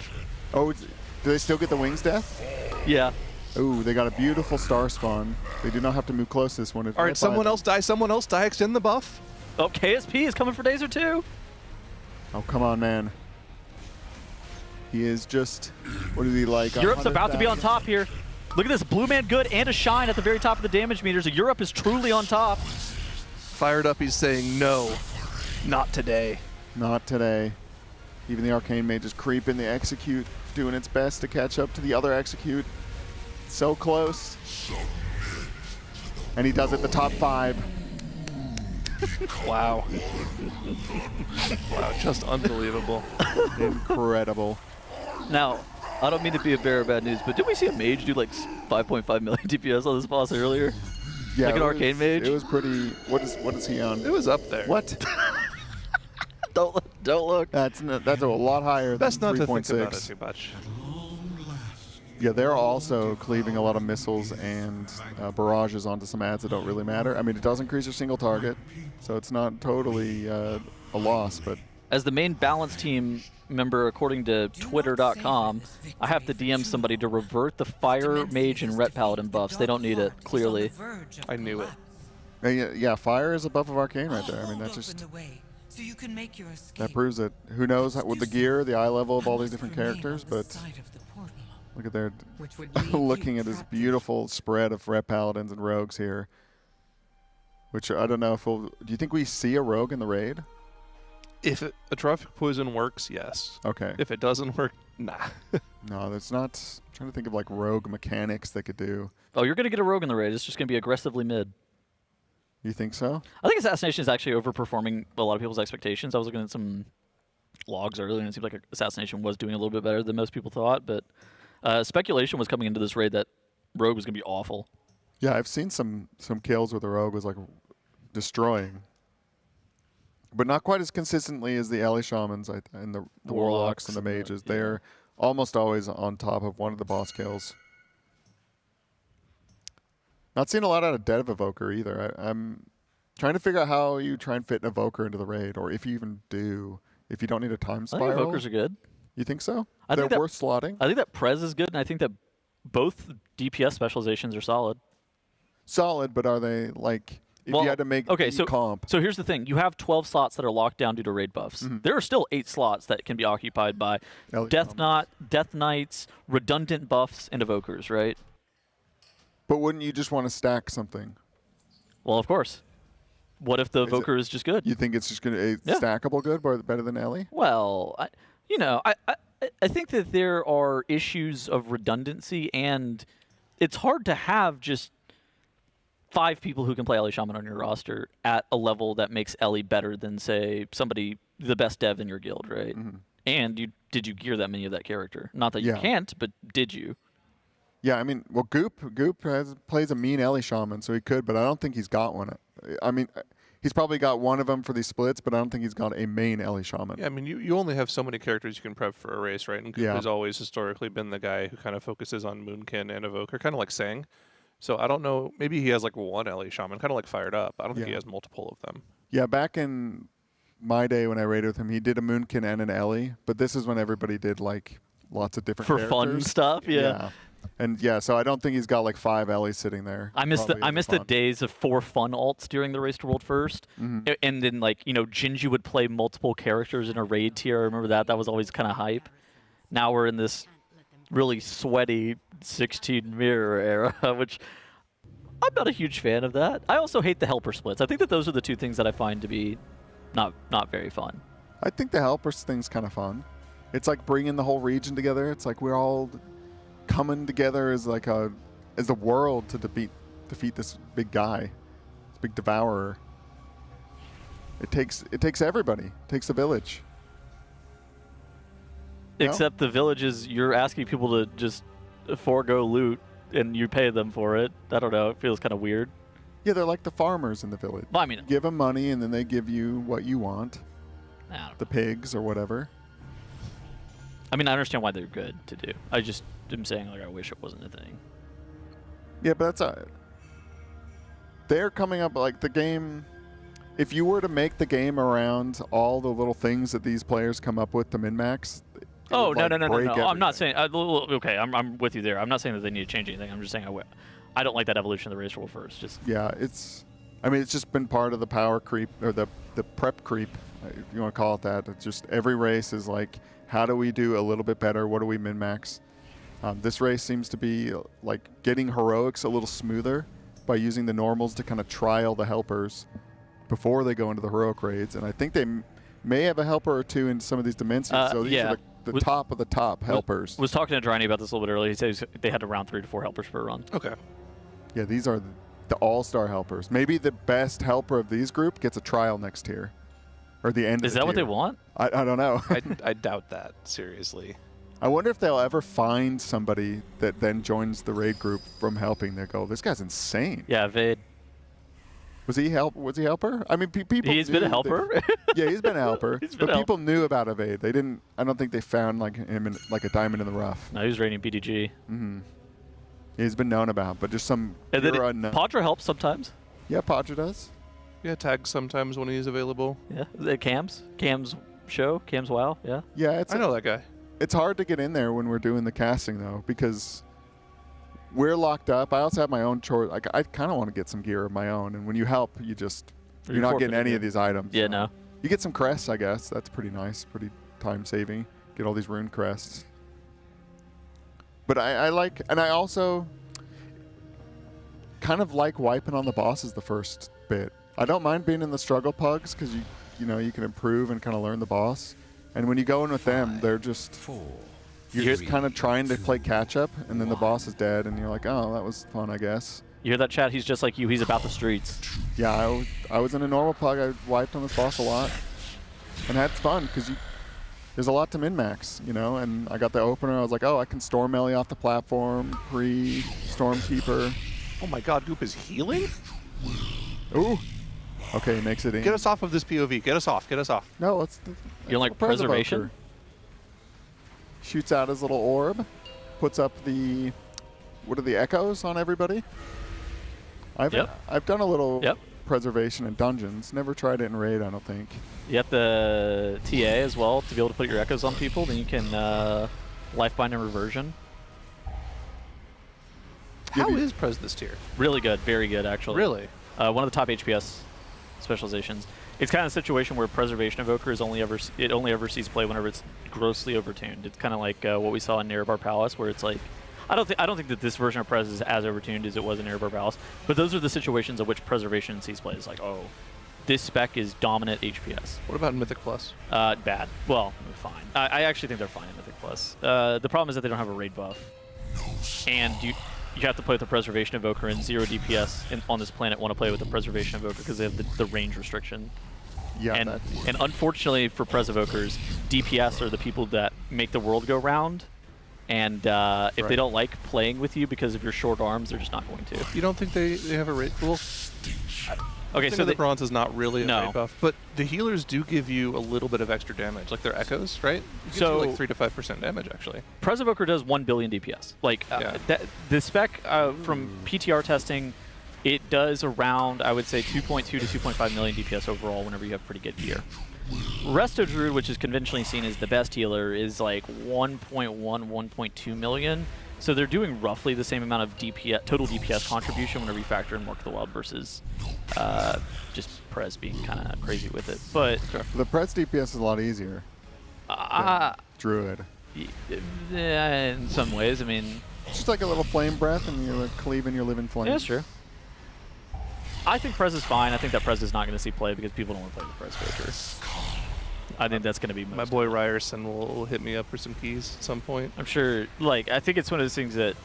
Oh, do they still get the Wings Death? Yeah. Ooh, they got a beautiful star spawn. They do not have to move close this one. All right, someone else die. Someone else die. Extend the buff. Oh, KSP is coming for Dazer too. Oh, come on, man. He is just, what is he like? Europe's about to be on top here. Look at this, blue man good and a shine at the very top of the damage meters. Europe is truly on top. Fired up, he's saying no, not today. Not today. Even the Arcane Mage is creeping the Execute, doing its best to catch up to the other Execute. So close. And he does it, the top 5. Wow. Wow, just unbelievable. Incredible. Now, I don't mean to be a bearer of bad news, but did we see a mage do like 5.5 million DPS on this boss earlier? Yeah, like an Arcane Mage? It was pretty, what is he on? It was up there. What? Don't look. That's a lot higher Best than not 3.6. to think about it too much. Yeah, they're also cleaving a lot of missiles and barrages onto some ads that don't really matter. I mean, it does increase your single target, so it's not totally a loss, but... As the main balance team member, according to Twitter.com, I have to DM somebody to revert the Fire Mage and Ret Paladin buffs. They don't need it, clearly. I knew it. Yeah, Fire is a buff of Arcane right there. I mean, that just... That proves it. Who knows with the gear, the eye level of all these different characters, but... Look at there, looking at this beautiful spread of Ret Paladins and Rogues here. Which I don't know if we'll... Do you think we see a Rogue in the raid? If Atrophic Poison works, yes. Okay. If it doesn't work, nah. No, that's not... I'm trying to think of like Rogue mechanics they could do. Oh, you're going to get a Rogue in the raid. It's just going to be aggressively mid. You think so? I think Assassination is actually overperforming a lot of people's expectations. I was looking at some logs earlier, and it seemed like Assassination was doing a little bit better than most people thought, but... speculation was coming into this raid that Rogue was going to be awful. Yeah, I've seen some kills where the Rogue was like destroying. But not quite as consistently as the Alley Shamans and the Warlocks and the Mages. Yeah. They're almost always on top of one of the boss kills. Not seeing a lot out of Dead of Evoker either. I'm trying to figure out how you try and fit an Evoker into the raid, or if you even do. If you don't need a time spiral. I think Evokers are good. You think so? I They're think that, worth slotting? I think that Prez is good, and I think that both DPS specializations are solid. Solid, but are they like... If you had to make comp. So here's the thing. You have 12 slots that are locked down due to raid buffs. There are still 8 slots that can be occupied by Death Knights, redundant buffs, and Evokers, right? But wouldn't you just want to stack something? Well, of course. What if the Evoker is just good? You think it's just going to stackable good, but better than Ellie? Well, I think that there are issues of redundancy, and it's hard to have just 5 people who can play Ellie Shaman on your roster at a level that makes Ellie better than, say, somebody, the best dev in your guild, right? And did you gear that many of that character? Not that you can't, but did you? Yeah, I mean, well, Goop plays a mean Ellie Shaman, so he could, but I don't think he's got one. I mean, he's probably got one of them for these splits, but I don't think he's got a main Ellie Shaman. Yeah, I mean, you only have so many characters you can prep for a race, right? And Goop has always historically been the guy who kind of focuses on Moonkin and Evoker, kind of like Sang. So I don't know, maybe he has like one Ellie Shaman, kind of like Fired Up. I don't think he has multiple of them. Yeah, back in my day when I raided with him, he did a Moonkin and an Ellie, but this is when everybody did like lots of different characters. fun stuff, yeah. And yeah, so I don't think he's got like 5 Ellies sitting there. I miss the days of 4 fun alts during the Race to World First, and then like Jinju would play multiple characters in a raid tier. I remember that was always kind of hype. Now we're in this really sweaty 16 mirror era, which I'm not a huge fan of that. I also hate the helper splits. I think that those are the 2 things that I find to be not very fun. I think the helpers thing's kind of fun. It's like bringing the whole region together. It's like we're all coming together as like as a world to defeat this big guy, this big devourer. It takes everybody. It takes the village. Except the villages, you're asking people to just forego loot and you pay them for it. I don't know. It feels kind of weird. Yeah, they're like the farmers in the village. Well, I mean, give them money and then they give you what you want. The pigs or whatever. I mean, I understand why they're good to do. I just am saying, like, I wish it wasn't a thing. Yeah, but that's they're coming up like the game. If you were to make the game around all the little things that these players come up with to min-max, Oh, would, no, like, no, no, no, break no. I'm not everything. saying... okay, I'm with you there. I'm not saying that they need to change anything. I'm just saying I don't like that evolution of the race rule first. Just Yeah, I mean, it's just been part of the power creep, or the prep creep, if you want to call it that. It's just every race is like, how do we do a little bit better? What do we min-max? This race seems to be like getting heroics a little smoother by using the normals to kind of trial the helpers before they go into the heroic raids. And I think they may have a helper or two in some of these dimensions. So these are the top of the top helpers. Was talking to Dryny about this a little bit earlier. He said they had to round 3 to 4 helpers per run. Okay. Yeah, these are the all-star helpers. Maybe the best helper of these group gets a trial next tier. Or the end of Is the that what tier. they want? I don't know. I doubt that, seriously. I wonder if they'll ever find somebody that then joins the raid group from helping. They go, this guy's insane. Yeah, Vade. Was he helper? I mean, people. He's been a helper. Yeah, he's been a helper. been But people knew about Evade. They didn't. I don't think they found like him in like a diamond in the rough. No, he was raiding BDG. Mm-hmm. He's been known about, but just some And then pure unknown. Padra helps sometimes. Yeah, Padra does. Yeah, tags sometimes when he's available. Yeah, the Cam's show, Cam's WoW. Yeah. Yeah, I know that guy. It's hard to get in there when we're doing the casting though, because we're locked up. I also have my own chore. Like I kind of want to get some gear of my own, and when you help, you're not getting any of these items. Yeah, no. You get some crests, I guess. That's pretty nice, pretty time saving. Get all these rune crests. But I like, and I also kind of like wiping on the bosses the first bit. I don't mind being in the struggle pugs because you know you can improve and kind of learn the boss. And when you go in with them, they're just you're just kind of trying to play catch up, and then the boss is dead, and you're like, oh, that was fun, I guess. You hear that, chat? He's just like you. He's about the streets. Yeah, I was in a normal pug. I wiped on this boss a lot, and had fun because there's a lot to min-max, you know. And I got the opener. I was like, oh, I can storm melee off the platform, Stormkeeper. Oh my God, Goop is healing? Ooh. Okay, he makes it in. Get us off of this POV. Get us off. Get us off. No, let's. You like preservation? Shoots out his little orb, puts up the. What are the echoes on everybody? I've done a little preservation in dungeons. Never tried it in raid, I don't think. You have the TA as well to be able to put your echoes on people. Then you can lifebind and reversion. How is Pres this tier? Really good, very good actually. Really? One of the top HPS specializations. It's kind of a situation where Preservation Evoker is only ever sees play whenever it's grossly overtuned. It's kind of like what we saw in Nerebar Palace, where it's like, I don't think that this version of Prez is as overtuned as it was in Nerebar Palace, but those are the situations in which Preservation sees play. It's like, oh, this spec is dominant HPS. What about Mythic Plus? Bad. Well, fine. I actually think they're fine in Mythic Plus. The problem is that they don't have a raid buff, and you have to play with the Preservation Evoker, and 0 DPS on this planet want to play with the Preservation Evoker because they have the range restriction. Yeah, and unfortunately for Pres Evokers, DPS are the people that make the world go round, and if they don't like playing with you because of your short arms, they're just not going to. You don't think they have a raid? Well, okay, so the bronze is not really a raid buff, but the healers do give you a little bit of extra damage, like their echoes, right? It gives you like 3 to 5% damage actually. Pres Evoker does 1 billion DPS. Like the spec from PTR testing, it does around, I would say, 2.2 to 2.5 million DPS overall whenever you have pretty good gear. Resto Druid, which is conventionally seen as the best healer, is like 1.1, 1.2 million. So they're doing roughly the same amount of DPS, total DPS contribution whenever you factor in Mark of the Wild versus just Prez being kind of crazy with it. But the Prez DPS is a lot easier than Druid. Yeah, in some ways. I mean, it's just like a little flame breath, and you're like cleaving your living flame. Yeah, that's true. I think Prez is fine. I think that Prez is not going to see play because people don't want to play the Prez Faker. I think that's going to be my boy Ryerson will hit me up for some keys at some point. I'm sure. Like, I think it's one of those things that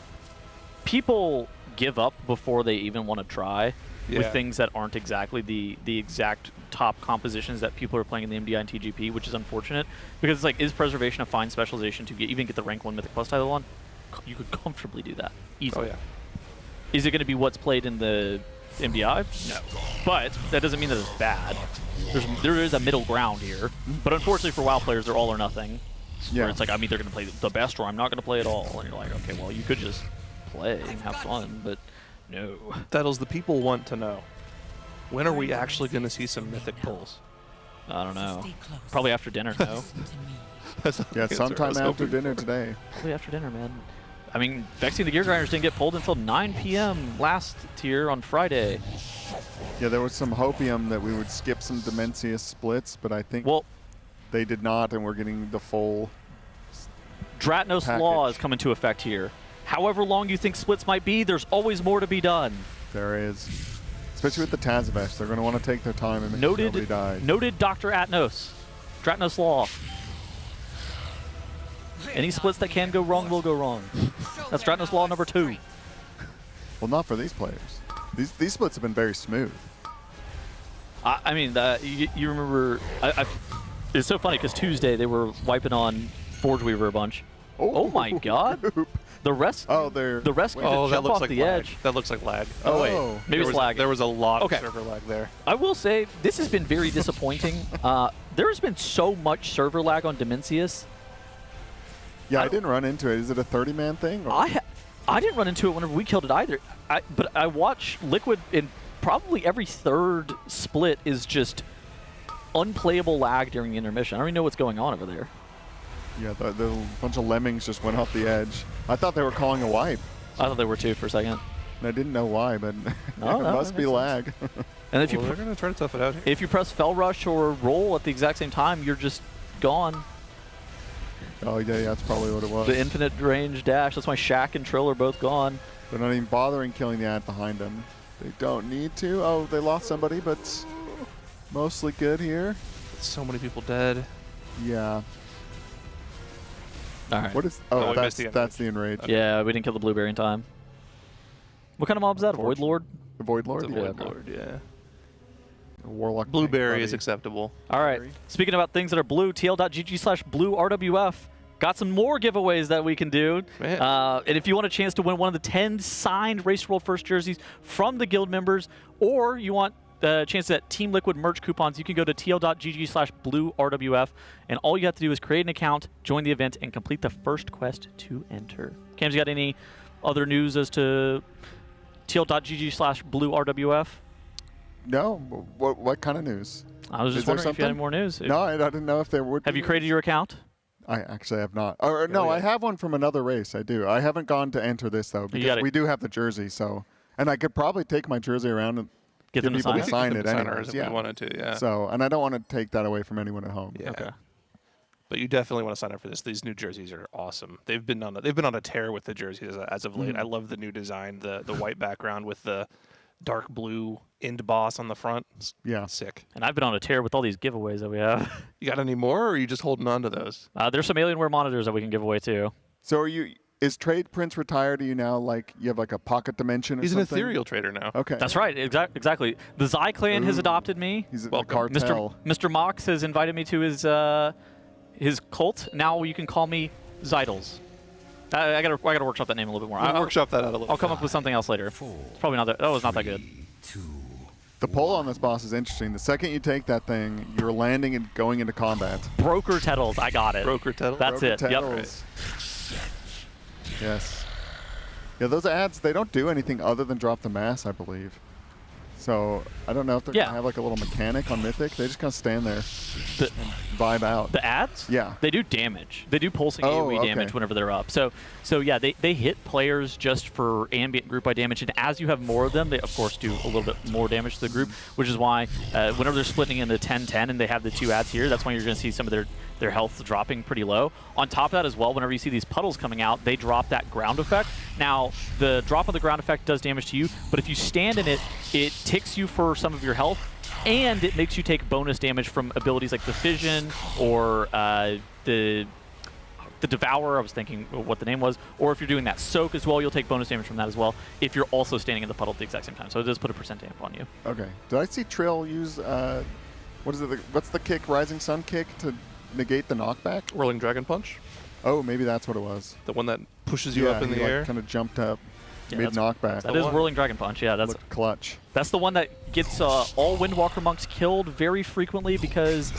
people give up before they even want to try with things that aren't exactly the exact top compositions that people are playing in the MDI and TGP, which is unfortunate because it's like, is Preservation a fine specialization to even get the rank 1 Mythic Plus title on? You could comfortably do that easily. Oh yeah. Is it going to be what's played in the MDI? No. But that doesn't mean that it's bad. There is a middle ground here. But unfortunately for WoW players, they're all or nothing. Yeah. Where it's like, I'm either going to play the best or I'm not going to play at all. And you're like, okay, well, you could just play and have fun, but no. That'll the people want to know. When are we actually going to see some Mythic pulls? I don't know. Probably after dinner, no? Yeah, sometime after dinner today. Probably after dinner, man. I mean, Vexing the Gear Grinders didn't get pulled until 9 p.m. last tier on Friday. Yeah, there was some hopium that we would skip some Dimensius splits, but I think they did not, and we're getting the full Dratnos package. Law is coming into effect here. However long you think splits might be, there's always more to be done. There is. Especially with the Tazavesh. They're going to want to take their time and make sure nobody dies. Noted Dr. Atnos. Dratnos Law. Any splits that can go wrong will go wrong. That's Dratnos Law number 2. Well, not for these players. These splits have been very smooth. I mean, you remember... it's so funny because Tuesday they were wiping on Forge Weaver a bunch. Oh my god. The rest. Oh, they're. The rest. Oh, that jump looks off like the lag. edge. That looks like lag. Oh wait, maybe it's lag. There was a lot of server lag there. I will say this has been very disappointing. There's been so much server lag on Dimensius. Yeah, I didn't run into it. Is it a 30-man thing? Or? I didn't run into it whenever we killed it either. But I watch Liquid in probably every third split is just unplayable lag during the intermission. I don't even know what's going on over there. Yeah, the bunch of lemmings just went off the edge. I thought they were calling a wipe. I thought they were too for a second. And I didn't know why, but no, it must be lag. And if they're going to try to tough it out here. If you press Fell Rush or Roll at the exact same time, you're just gone. Oh, yeah, that's probably what it was. The infinite range dash. That's why Shaq and Trill are both gone. They're not even bothering killing the ad behind them. They don't need to. Oh, they lost somebody, but mostly good here. So many people dead. Yeah. All right. What is? Oh, that's the enrage. Yeah, we didn't kill the blueberry in time. What kind of mob is that? A Void Lord? The Void Lord? It's a Void Lord, yeah. Warlock. Blueberry is acceptable. All right. Speaking about things that are blue, tl.gg/bluerwf got some more giveaways that we can do. And if you want a chance to win one of the 10 signed Race World First jerseys from the guild members, or you want the chance at Team Liquid merch coupons, you can go to tl.gg/bluerwf, and all you have to do is create an account, join the event, and complete the first quest to enter. Cam's got any other news as to tl.gg/bluerwf? No. What kind of news? I was just wondering if you had any more news. No, I didn't know if there would. Have you created your account? I actually have not. Or no, I have one from another race. I do. I haven't gone to enter this though because we do have the jersey. So, and I could probably take my jersey around and get them people to sign it anyways. If we wanted to, yeah. So, and I don't want to take that away from anyone at home. Yeah. Okay. But you definitely want to sign up for this. These new jerseys are awesome. They've been on a tear with the jerseys as of late. I love the new design, the white background with the dark blue end boss on the front. Yeah. Sick. And I've been on a tear with all these giveaways that we have. You got any more, or are you just holding on to those? There's some Alienware monitors that we can give away too. So is Trade Prince retired? Are you now you have like a pocket dimension or He's something? an ethereal trader now. Okay. That's right. Exactly. The Zai clan has adopted me. He's a cartel. Mr. Mox has invited me to his cult. Now you can call me Zidles. I gotta workshop that name a little bit more. I'll workshop that out a little. I'll come up with something else later. It's probably not that. That was not that good. The pull on this boss is interesting. The second you take that thing, you're landing and going into combat. Broker Tettles. I got it. Broker Tettles. That's Broker it. Tettles. Yep. Yes. Yeah, those ads, they don't do anything other than drop the mass, I believe. So I don't know if they're going to have like a little mechanic on Mythic. They just kind of stand there and vibe out. The ads? Yeah. They do damage. They do pulsing AoE damage whenever they're up. So yeah, they hit players just for ambient group by damage. And as you have more of them, they of course do a little bit more damage to the group, which is why whenever they're splitting into 10-10 and they have the 2 ads here, that's when you're going to see some of their health dropping pretty low. On top of that as well, whenever you see these puddles coming out, they drop that ground effect. Now, the drop of the ground effect does damage to you, but if you stand in it, it ticks you for some of your health, and it makes you take bonus damage from abilities like the Fission or the Devour, I was thinking what the name was, or if you're doing that Soak as well, you'll take bonus damage from that as well if you're also standing in the puddle at the exact same time. So it does put a % damp on you. Okay. Did I see Trill use, what is it, what's the kick, Rising Sun kick to negate the knockback? Whirling Dragon Punch. Oh, maybe that's what it was. The one that pushes you up in the air? Kind of jumped up mid knockback. That is Whirling Dragon Punch, yeah. That's looked clutch. That's the one that gets all Windwalker monks killed very frequently because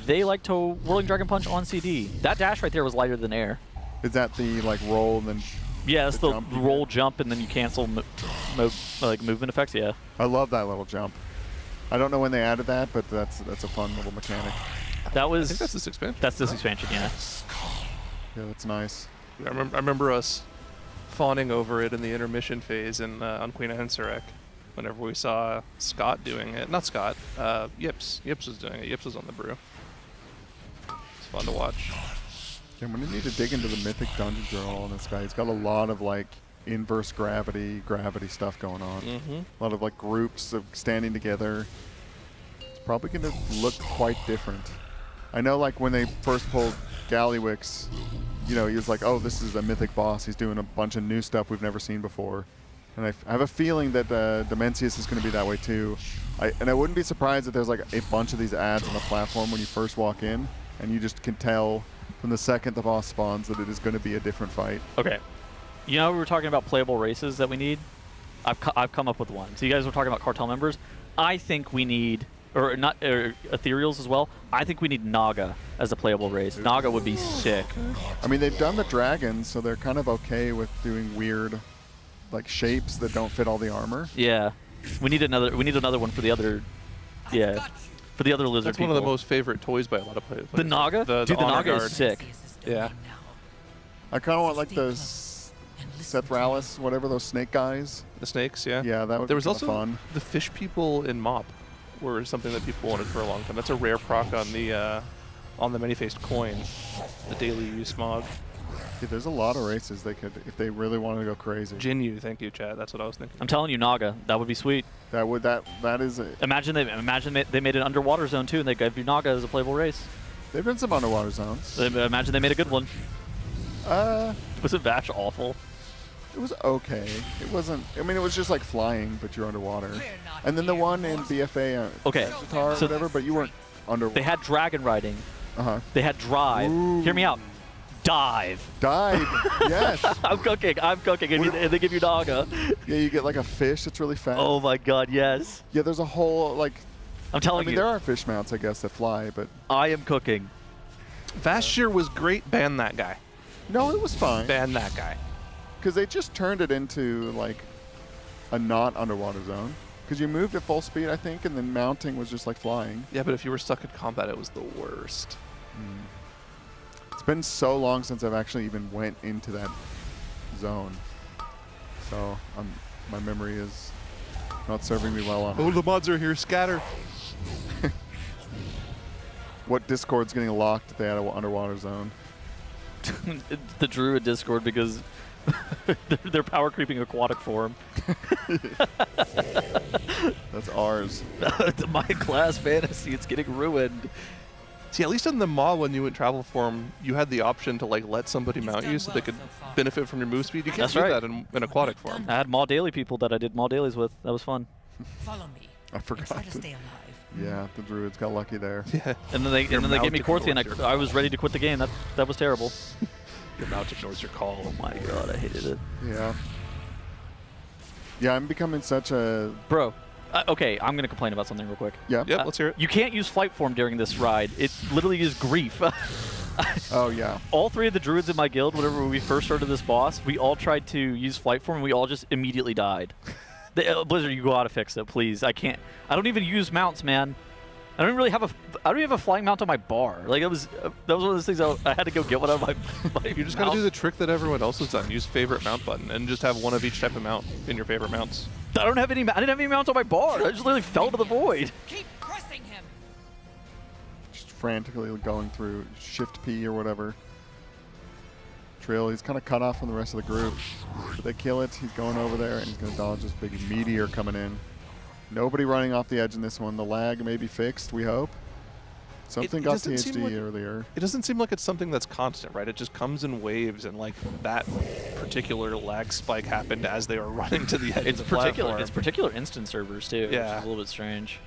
they like to Whirling Dragon Punch on CD. That dash right there was lighter than air. Is that the roll and then? Yeah, that's the roll, jump, and then you cancel movement effects. Yeah. I love that little jump. I don't know when they added that, but that's a fun little mechanic. That was. I think that's this expansion. That's this expansion, yeah. Yeah, that's nice. I remember us fawning over it in the intermission phase on Queen Anserek. Whenever we saw Scott doing it, not Scott, Yips was doing it. Yips was on the brew. It's fun to watch. Yeah, I'm gonna need to dig into the Mythic Dungeon Journal on this guy. He's got a lot of like inverse gravity stuff going on. A lot of like groups of standing together. It's probably gonna look quite different. I know, like when they first pulled Gallywix, you know, he was like, "Oh, this is a Mythic boss. He's doing a bunch of new stuff we've never seen before." And I have a feeling that Dimensius is going to be that way too. And I wouldn't be surprised if there's like a bunch of these ads on the platform when you first walk in, and you just can tell from the second the boss spawns that it is going to be a different fight. Okay. You know, we were talking about playable races that we need. I've come up with one. So you guys were talking about cartel members. I think we need, or ethereals as well. I think we need Naga as a playable race. Naga would be sick. I mean, they've done the dragons, so they're kind of okay with doing weird, like shapes that don't fit all the armor. Yeah, we need another one for the other. Yeah, for the other lizard. That's one of the most favorite toys by a lot of players. The Naga, dude, the Naga is sick. Yeah. I kind of want like the Sethralis, whatever those snake guys. The snakes, yeah. Yeah, that would There be was also fun. the fish people in Mop, were something that people wanted for a long time. That's a rare proc on the many-faced coin, the daily use smog. Yeah, there's a lot of races they could, if they really wanted to go crazy. Jinyu, thank you, Chad. That's what I was thinking. I'm telling you, Naga, that would be sweet. That is. Imagine they made an underwater zone too, and they gave you Naga as a playable race. They've been some underwater zones. Imagine they made a good one. Was it Vash awful? It was okay. It wasn't. I mean, it was just like flying, but you're underwater. And then the one in BFA, okay, Sagitar, so whatever, but you weren't underwater. They had dragon riding. They had drive. Ooh. Hear me out. Dive. Dive. Yes. I'm cooking. And they give you Naga. Yeah, you get like a fish that's really fast. Oh my God, yes. Yeah, there's a whole like. I'm telling you. There are fish mounts, I guess, that fly, but. I am cooking. Vashir was great. Ban that guy. No, it was fine. Ban that guy. Because they just turned it into like a not underwater zone. Because you moved at full speed, I think, and then mounting was just like flying. Yeah, but if you were stuck in combat, it was the worst. It's been so long since I've actually even went into that zone. So my memory is not serving me well on Oh, the mods are here. Scatter. What Discord's getting locked if they had an underwater zone? The Druid Discord, because they're power creeping aquatic form. That's ours. My class fantasy, it's getting ruined. See, at least in the Maw, when you went travel form, you had the option to like let somebody mount you so they could benefit from your move speed. You can't That's do right. that in aquatic form. I had Maw Daily people that I did Maw Dailies with. That was fun. Follow me. I forgot. Try to stay alive. Yeah, the Druids got lucky there. Yeah. And then they gave me Quarthy, and I was ready to quit the game. That was terrible. Your mount ignores your call. Oh my God, I hated it. Yeah. Yeah, I'm becoming such a... Bro, okay, I'm going to complain about something real quick. Yeah. Yep, let's hear it. You can't use flight form during this ride. It literally is grief. Oh, yeah. All three of the druids in my guild, whenever we first started this boss, we all tried to use flight form, and we all just immediately died. Blizzard, you gotta fix it, please. I can't. I don't even use mounts, man. I don't really have a flying mount on my bar. Like that was one of those things I had to go get one out of my You just gotta do the trick that everyone else has done. Use favorite mount button and just have one of each type of mount in your favorite mounts. I didn't have any mounts on my bar. I just literally fell to the void. Keep pressing him. Just frantically going through Shift P or whatever. Trill, he's kind of cut off from the rest of the group. But they kill it, he's going over there, and he's going to dodge this big meteor coming in. Nobody running off the edge in this one. The lag may be fixed, we hope. Something got THD earlier. It doesn't seem like it's something that's constant, right? It just comes in waves, and like that particular lag spike happened as they were running to the edge of the platform. It's particular instant servers too, which Yeah. is a little bit strange.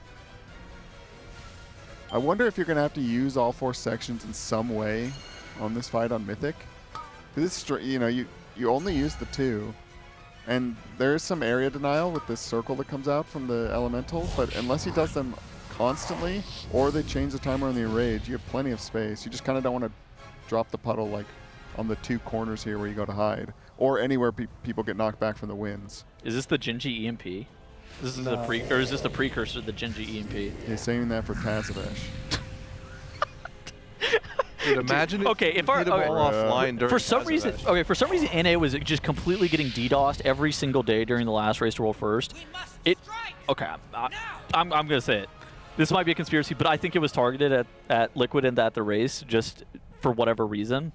I wonder if you're going to have to use all 4 sections in some way on this fight on Mythic. This, you know, you only use the 2, and there is some area denial with this circle that comes out from the elemental. But unless he does them constantly, or they change the timer on the enrage, you have plenty of space. You just kind of don't want to drop the puddle like on the 2 corners here where you go to hide, or anywhere people get knocked back from the winds. Is this the Genji EMP? This is the or is this the precursor to the Genji EMP? He's saying that for Tazavesh. Dude, imagine if our hit them all offline during for some reason, for some reason, NA was just completely getting DDoSed every single day during the last race to world first. I'm gonna say it. This might be a conspiracy, but I think it was targeted at Liquid and at the race just for whatever reason.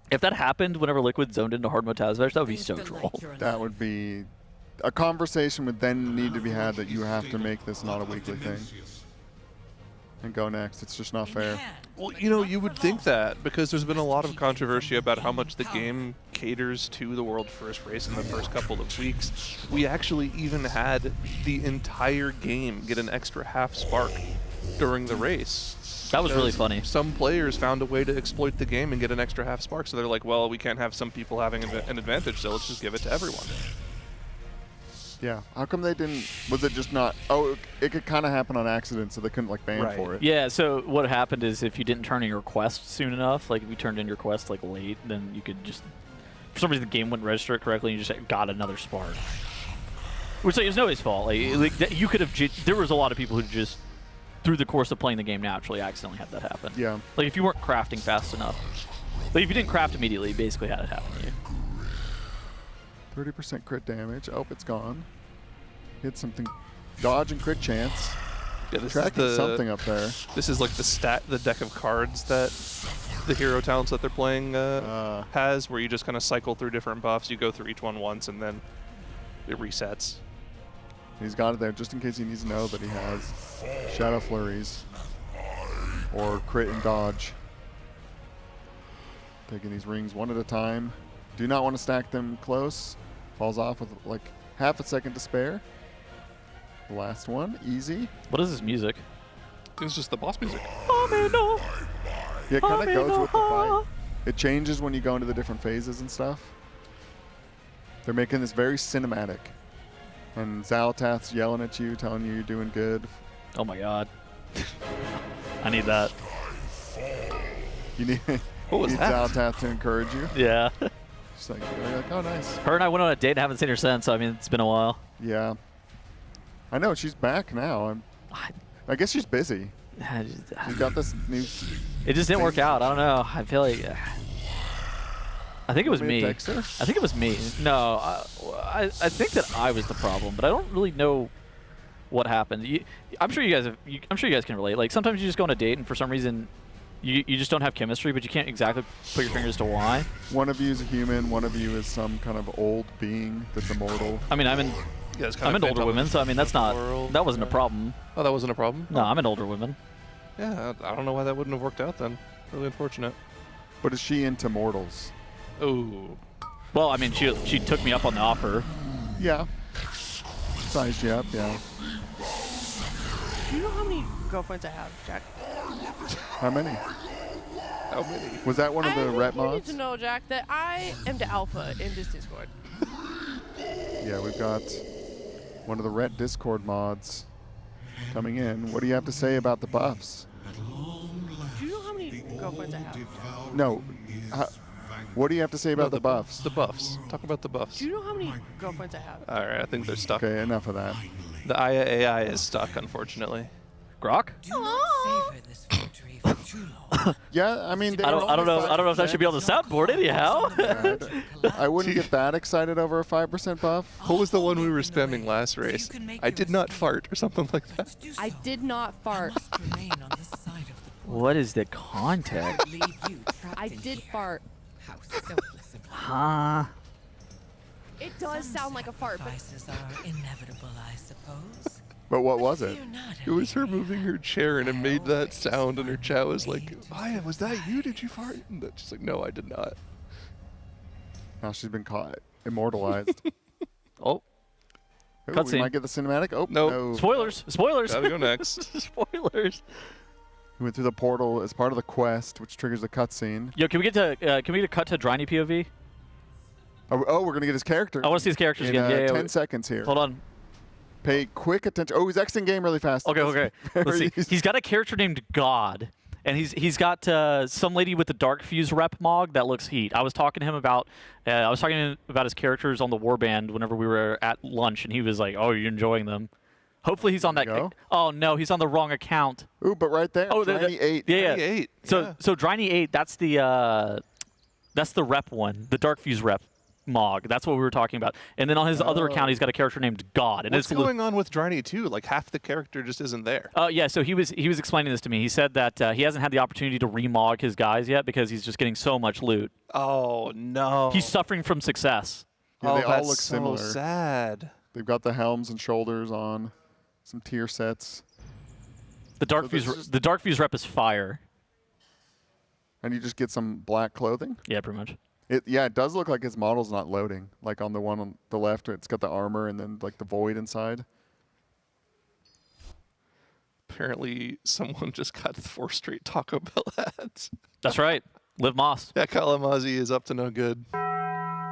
If that happened whenever Liquid zoned into hard mode Tazavesh, that would be so troll. That would be a conversation would then need to be had that you have to make this not a weekly thing. And go next. It's just not fair. Well, you know, you would think that because there's been a lot of controversy about how much the game caters to the world first race in the first couple of weeks. We actually even had the entire game get an extra half spark during the race. That was really funny. Some players found a way to exploit the game and get an extra half spark, so they're like, well, we can't have some people having an advantage, so let's just give it to everyone. Yeah. How come they didn't? Was it just not? Oh, it could kind of happen on accident, so they couldn't like ban for it. Yeah. So what happened is if you didn't turn in your quest soon enough, like if you turned in your quest like late, then you could just for some reason the game wouldn't register it correctly, and you just got another spark. Which like, is nobody's fault. Like you could have. There was a lot of people who just through the course of playing the game naturally accidentally had that happen. Yeah. Like if you weren't crafting fast enough, like if you didn't craft immediately, you basically had it happen to you. 30% crit damage. Oh, it's gone. Hit something. Dodge and crit chance. Yeah, this Tracking is something up there. This is like the deck of cards that the hero talents that they're playing has, where you just kind of cycle through different buffs. You go through each one once, and then it resets. He's got it there just in case he needs to know that he has Shadow Flurries or crit and dodge. Taking these rings one at a time. Do not want to stack them close. Falls off with like half a second to spare. The last one, easy. What is this music? It's just the boss music. Yeah, it kind of goes with the fight. It changes when you go into the different phases and stuff. They're making this very cinematic. And Zalatath's yelling at you, telling you you're doing good. Oh my god. I need that. You need, what was need that? Zalatath to encourage you. Yeah. Just like, you're like, oh, nice. Her and I went on a date and haven't seen her since, so I mean, it's been a while. Yeah. I know, she's back now. I guess she's busy. She's got this new... It just didn't work out. I don't know. I feel like... I think it was me. I think it was me. No, I think that I was the problem, but I don't really know what happened. I'm sure you guys have. I'm sure you guys can relate. Like sometimes you just go on a date and for some reason you just don't have chemistry, but you can't exactly put your fingers to why. One of you is a human. One of you is some kind of old being that's immortal. I mean, I'm into older women, so I mean that's not that wasn't a problem. Oh, that wasn't a problem? No, I'm into older women. Yeah, I don't know why that wouldn't have worked out then. Really unfortunate. But is she into mortals? Oh. Well, I mean, she took me up on the offer. Yeah. Sized you up, yeah. Do you know how many girlfriends I have, Jack? How many? How many? Was that one of the rep You need mods? to know, Jack, that I am the alpha in this Discord. Yeah, we've got one of the Ret Discord mods coming in. What do you have to say about the buffs? Do you know how many girlfriends I have? No. What do you have to say about the buffs? The buffs. Talk about the buffs. Do you know how many girlfriends I have? All right, I think they're stuck. Okay, enough of that. The Aya AI is stuck, unfortunately. Grok? Yeah, I mean, I don't know if that should be on the soundboard anyhow. I wouldn't get that excited over a 5% buff. What was the one we were spamming last race? I did not fart or something like that. I did not fart. What is the context? I did fart. Huh? It does sound like a fart, but inevitable, I suppose. But what was it? It was her moving her chair and it made that sound and her chat was like, Aya, was that you? Did you fart? And she's like, no, I did not. Now she's been caught, immortalized. Oh. We Cutscene. might get the cinematic. Oh, Nope. no. Spoilers. Spoilers. Gotta go next. Spoilers. We went through the portal as part of the quest, which triggers the cutscene. Yo, can we get a cut to Dryny POV? Oh, we're gonna get his character. I want to see his characters in, again. Yeah, 10 seconds here. Hold on. Pay quick attention. Oh, he's exiting game really fast. Okay. Let's see. He's got a character named God, And he's got some lady with the Dark Fuse rep mog that looks heat. I was talking to him about his characters on the warband whenever we were at lunch, and he was like, "Oh, you're enjoying them." Hopefully he's on that. Oh no, he's on the wrong account. Ooh, but right there. Oh, Dryny 8. Yeah. Dryny 8. So Dryny 8. That's the rep one, the Dark Fuse rep mog. That's what we were talking about. And then on his other account, he's got a character named God. And what's going on with Dryny 2? Like half the character just isn't there. Yeah. So he was explaining this to me. He said that he hasn't had the opportunity to remog his guys yet because he's just getting so much loot. Oh no. He's suffering from success. Yeah, they all that's look similar. So sad. They've got the helms and shoulders on. Some tier sets. The Dark Fuse rep is fire. And you just get some black clothing? Yeah, pretty much. It does look like his model's not loading. Like on the one on the left, it's got the armor and then like the void inside. Apparently, someone just got 4 straight Taco Bell ads. That's right. Liv Moss. Yeah, Kalamazoo is up to no good.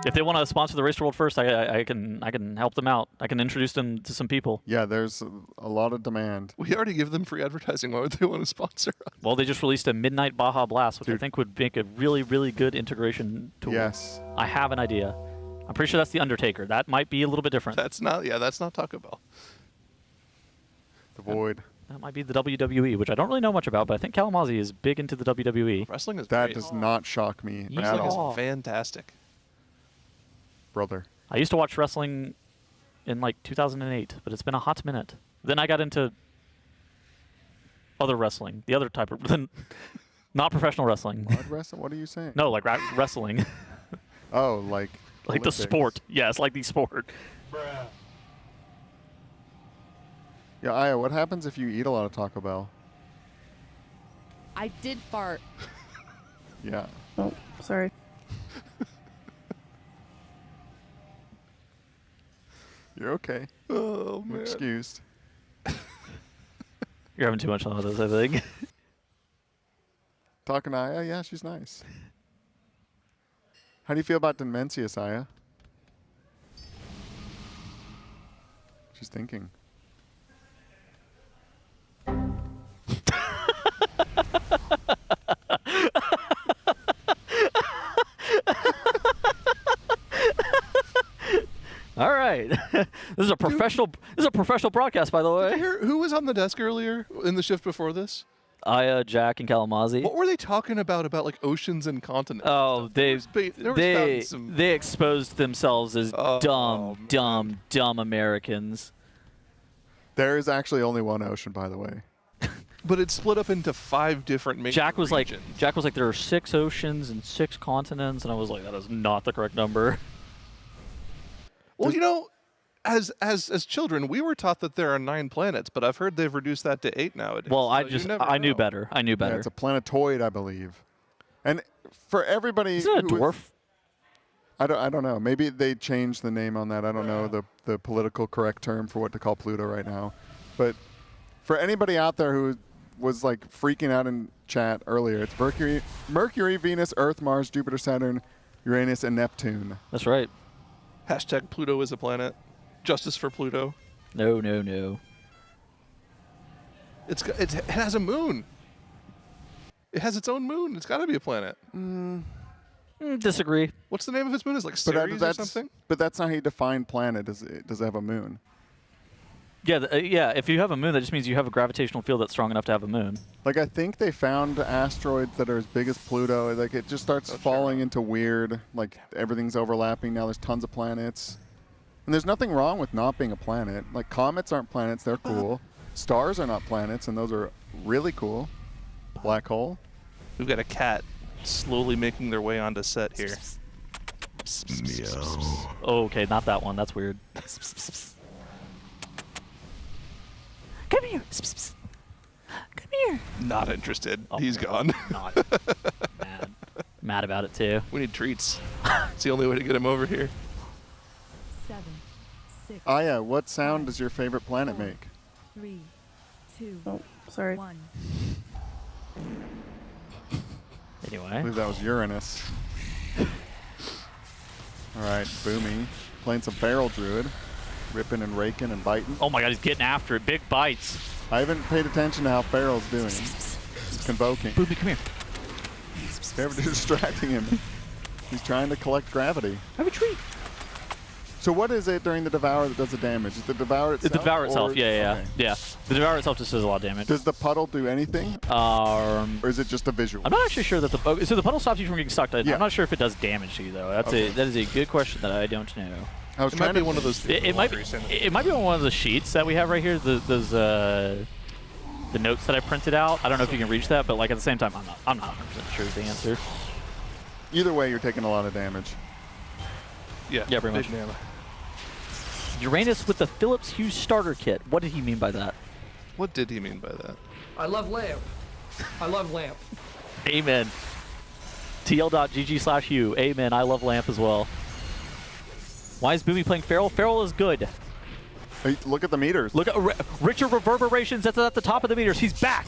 If they want to sponsor the Race to World first, I can help them out. I can introduce them to some people. Yeah, there's a lot of demand. We already give them free advertising. Why would they want to sponsor us? Well, they just released a Midnight Baja Blast, which I think would make a really, really good integration tool. Yes. I have an idea. I'm pretty sure that's the Undertaker. That might be a little bit different. That's not Taco Bell. The Void. That might be the WWE, which I don't really know much about, but I think Kalamazoo is big into the WWE. Wrestling is that great. does not shock me at Wrestling all. is fantastic. Brother. I used to watch wrestling in like 2008, but it's been a hot minute. Then I got into other wrestling, the other type of, not professional wrestling. Mud wrestling? What are you saying? No, like wrestling. Oh, like the Olympics. sport. Yes, like the sport. Yeah, Aya, what happens if you eat a lot of Taco Bell? I did fart. Yeah. Oh, sorry. You're okay. Oh, man. Excused. You're having too much fun with this, I think. Talking to Aya? Yeah, she's nice. How do you feel about Dimensius, Aya? She's thinking. All right, this is a professional. This is a professional broadcast, by the way. Who was on the desk earlier in the shift before this? Aya, Jack, and Kalamazoo. What were they talking about like oceans and continents? Oh, they exposed themselves as dumb Americans. There is actually only one ocean, by the way. But it's split up into 5 different major Jack was regions. like, there are 6 oceans and 6 continents, and I was like, that is not the correct number. Well, you know, as children, we were taught that there are 9 planets, but I've heard they've reduced that to 8 nowadays. Well, so I knew better. I knew better. Yeah, it's a planetoid, I believe. And for everybody, isn't it a dwarf? I don't know. Maybe they changed the name on that. I don't know the political correct term for what to call Pluto right now. But for anybody out there who was like freaking out in chat earlier, it's Mercury, Venus, Earth, Mars, Jupiter, Saturn, Uranus, and Neptune. That's right. Hashtag Pluto is a planet. Justice for Pluto. No, no, no. It has a moon. It has its own moon. It's got to be a planet. Disagree. What's the name of its moon? Is like Ceres or something? But that's not how you define planet. Does it have a moon? Yeah, yeah. If you have a moon, that just means you have a gravitational field that's strong enough to have a moon. Like, I think they found asteroids that are as big as Pluto. Like, it just starts falling into weird, like, everything's overlapping. Now there's tons of planets. And there's nothing wrong with not being a planet. Like, comets aren't planets. They're cool. Stars are not planets, and those are really cool. Black hole. We've got a cat slowly making their way onto set here. Oh, okay, not that one. That's weird. Come here. Come here. Not interested. Oh, He's gone. Not mad about it too. We need treats. It's the only way to get him over here. 7, 6. Aya, what sound does your favorite planet make? 3, 2. Oh, sorry. 1. Anyway. I believe that was Uranus. All right, Boomy. Playing some Feral Druid. Ripping and raking and biting. Oh my god, he's getting after it. Big bites. I haven't paid attention to how Feral's doing. It's convoking. Booby, come here. They're distracting him. He's trying to collect gravity. Have a treat. So what is it during the Devour that does the damage? Is the Devour itself? The Devour itself, or- yeah. okay. Yeah. The Devour itself just does a lot of damage. Does the puddle do anything? Or is it just a visual? I'm not actually sure that the so the puddle stops you from getting sucked. I'm not sure if it does damage to you though. That is a good question that I don't know. I was trying to be one of those. It might be on one of the sheets that we have right here. Those the notes that I printed out. I don't know if you can reach that, but like at the same time, I'm not 100% sure is the answer. Either way, you're taking a lot of damage. Yeah. Yeah, pretty much. Uranus with the Philips Hue starter kit. What did he mean by that? What did he mean by that? I love lamp. I love lamp. Amen. TL.gg/Hue. Amen. I love lamp as well. Why is Boomy playing Feral? Feral is good. Hey, look at the meters. Look at richer reverberations. That's at the top of the meters. He's back.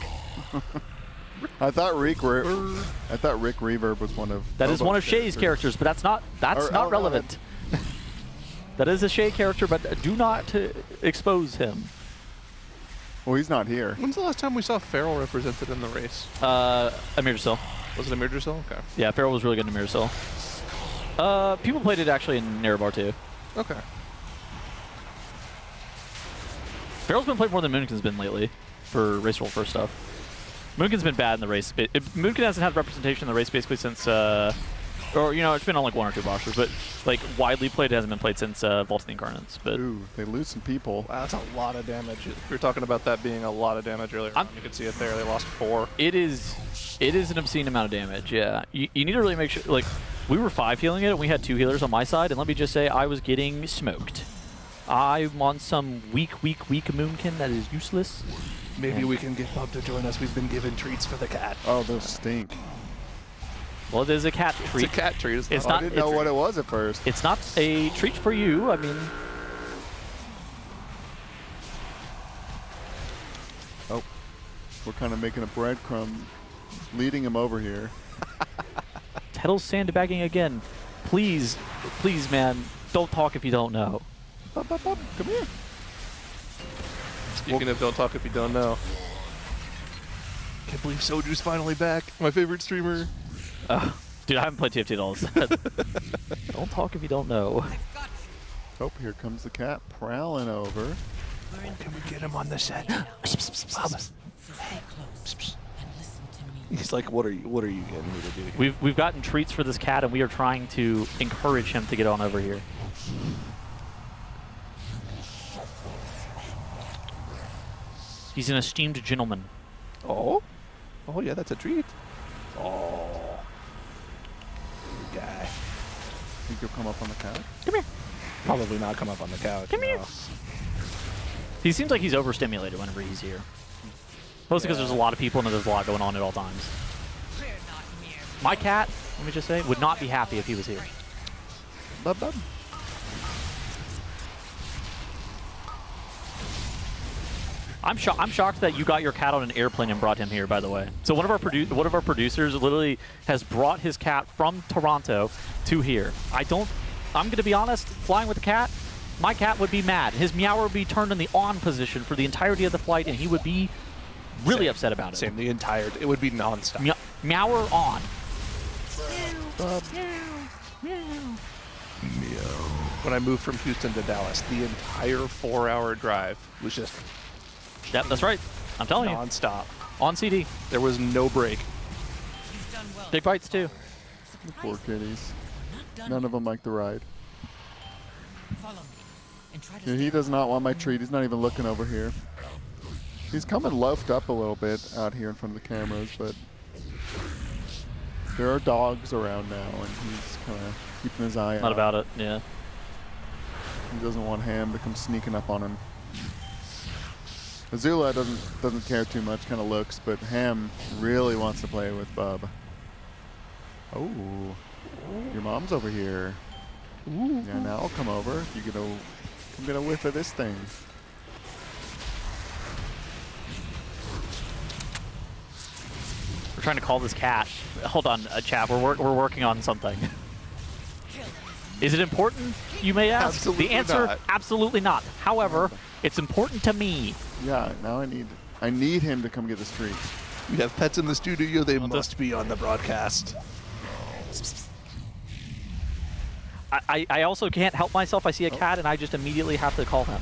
I thought Rick Reverb was one of. That is one of Shay's characters, but that's not relevant. That is a Shay character, but do not expose him. Well, he's not here. When's the last time we saw Feral represented in the race? Amir Sil. Was it Amir Sil? Okay. Yeah, Feral was really good in Amir Sil. People played it actually in Nerebar too. Okay. Feral's been played more than Moonkin's been lately for race roll first stuff. Moonkin's been bad in the race. Moonkin hasn't had representation in the race basically since, or you know, it's been on like 1 or 2 boxers, but like widely played, it hasn't been played since Vault of the Incarnates. But ooh, they lose some people. Wow, that's a lot of damage. We were talking about that being a lot of damage earlier. You could see it there. They lost 4. It is an obscene amount of damage. Yeah, you need to really make sure. Like, we were 5 healing it, and we had 2 healers on my side, and let me just say, I was getting smoked. I'm on some weak Moonkin that is useless. Maybe we can get Bob to join us. We've been given treats for the cat. Oh, those stink. Well, it is a cat treat. It's a cat treat. It's not. I didn't know what it was at first. It's not a treat for you. I mean. Oh, we're kind of making a breadcrumb, leading him over here. Tettle's sandbagging again. Please, man, don't talk if you don't know. Come here. Speaking of don't talk if you don't know. Can't believe Soju's finally back. My favorite streamer. Dude, I haven't played TFT at all. Don't talk if you don't know. Oh, here comes the cat prowling over. Can we get him on the set? He's like, what are you getting me to do here? We've gotten treats for this cat, and we are trying to encourage him to get on over here. He's an esteemed gentleman. Oh yeah, that's a treat. Oh, good guy. Think he'll come up on the couch? Come here. Probably not come up on the couch. Come here. He seems like he's overstimulated whenever he's here. Mostly because there's a lot of people and there's a lot going on at all times. My cat, let me just say, would not be happy if he was here. Bub. I'm shocked that you got your cat on an airplane and brought him here, by the way. So one of our producers literally has brought his cat from Toronto to here. I'm going to be honest, flying with the cat, my cat would be mad. His meower would be turned in the on position for the entirety of the flight, and he would be really upset about it. Same, it would be non-stop. Meower on. When I moved from Houston to Dallas, the entire 4-hour drive was just... Yep, that's right. I'm telling you. Non-stop. On CD. There was no break. Big bites too. The poor kitties. None of them like the ride. Yeah, he does not want my treat. He's not even looking over here. He's coming loafed up a little bit out here in front of the cameras, but there are dogs around now, and he's kind of keeping his eye out. Not about it, yeah. He doesn't want Ham to come sneaking up on him. Azula doesn't care too much, kind of looks, but Ham really wants to play with Bub. Oh, your mom's over here. Ooh. Yeah, now I'll come over if you get a whiff of this thing. We're trying to call this cat. Hold on, chat. We're working on something. Is it important, you may ask? Absolutely the answer, not. Absolutely not. However, it's important to me. Yeah, now I need him to come get this treat. We have pets in the studio. They must be on the broadcast. I also can't help myself. I see a cat and I just immediately have to call him.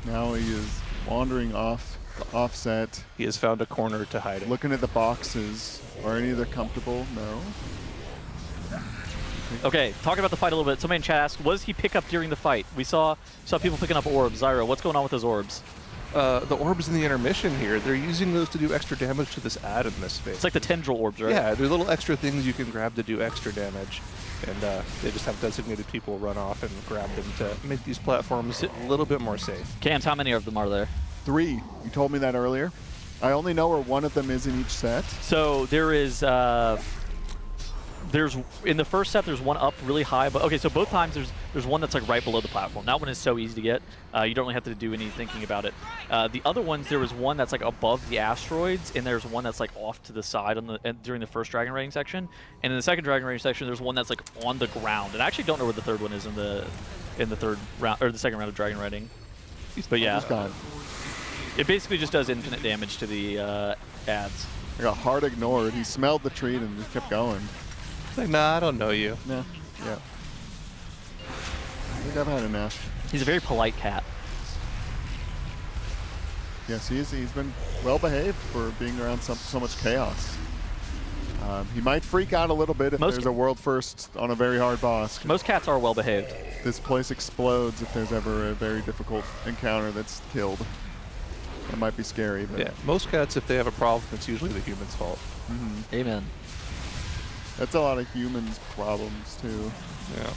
Now he is wandering off the offset. He has found a corner to hide in. Looking at the boxes. Are any of them comfortable? No. Okay, talking about the fight a little bit. Somebody in chat asked, what does he pick up during the fight? We saw people picking up orbs. Zyro, what's going on with those orbs? The orbs in the intermission here, they're using those to do extra damage to this ad in this phase. It's like the tendril orbs, right? Yeah, they're little extra things you can grab to do extra damage. And they just have designated people run off and grab them to make these platforms a little bit more safe. Cams, how many of them are there? 3. You told me that earlier. I only know where one of them is in each set. So there is, in the first set, there's one up really high. But okay, so both times there's one that's like right below the platform. That one is so easy to get. You don't really have to do any thinking about it. The other ones, there was one that's like above the asteroids, and there's one that's like off to the side during the first dragon raiding section. And in the second dragon raiding section, there's one that's like on the ground. And I actually don't know where the third one is in the third round or the second round of dragon raiding. But yeah, it basically just does infinite damage to the ads. I got hard ignored. He smelled the treat and just kept going. Like, nah, I don't know you. Yeah. I think I've had enough. He's a very polite cat. Yes, he's been well behaved for being around so much chaos. He might freak out a little bit if there's a world first on a very hard boss. Most cats are well behaved. This place explodes if there's ever a very difficult encounter that's killed. That might be scary. But yeah, most cats, if they have a problem, it's usually the human's fault. Mm-hmm. Amen. That's a lot of humans' problems too. Yeah.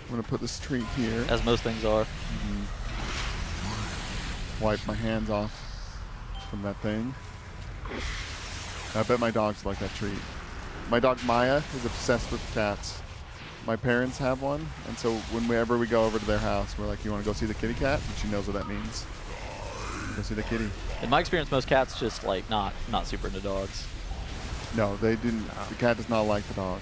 I'm gonna put this treat here. As most things are. Mm-hmm. Wipe my hands off from that thing. I bet my dogs like that treat. My dog Maya is obsessed with cats. My parents have one, and so whenever we go over to their house, we're like, "You want to go see the kitty cat?" And she knows what that means. Go see the kitty. In my experience, most cats just like not super into dogs. No, they didn't. The cat does not like the dog.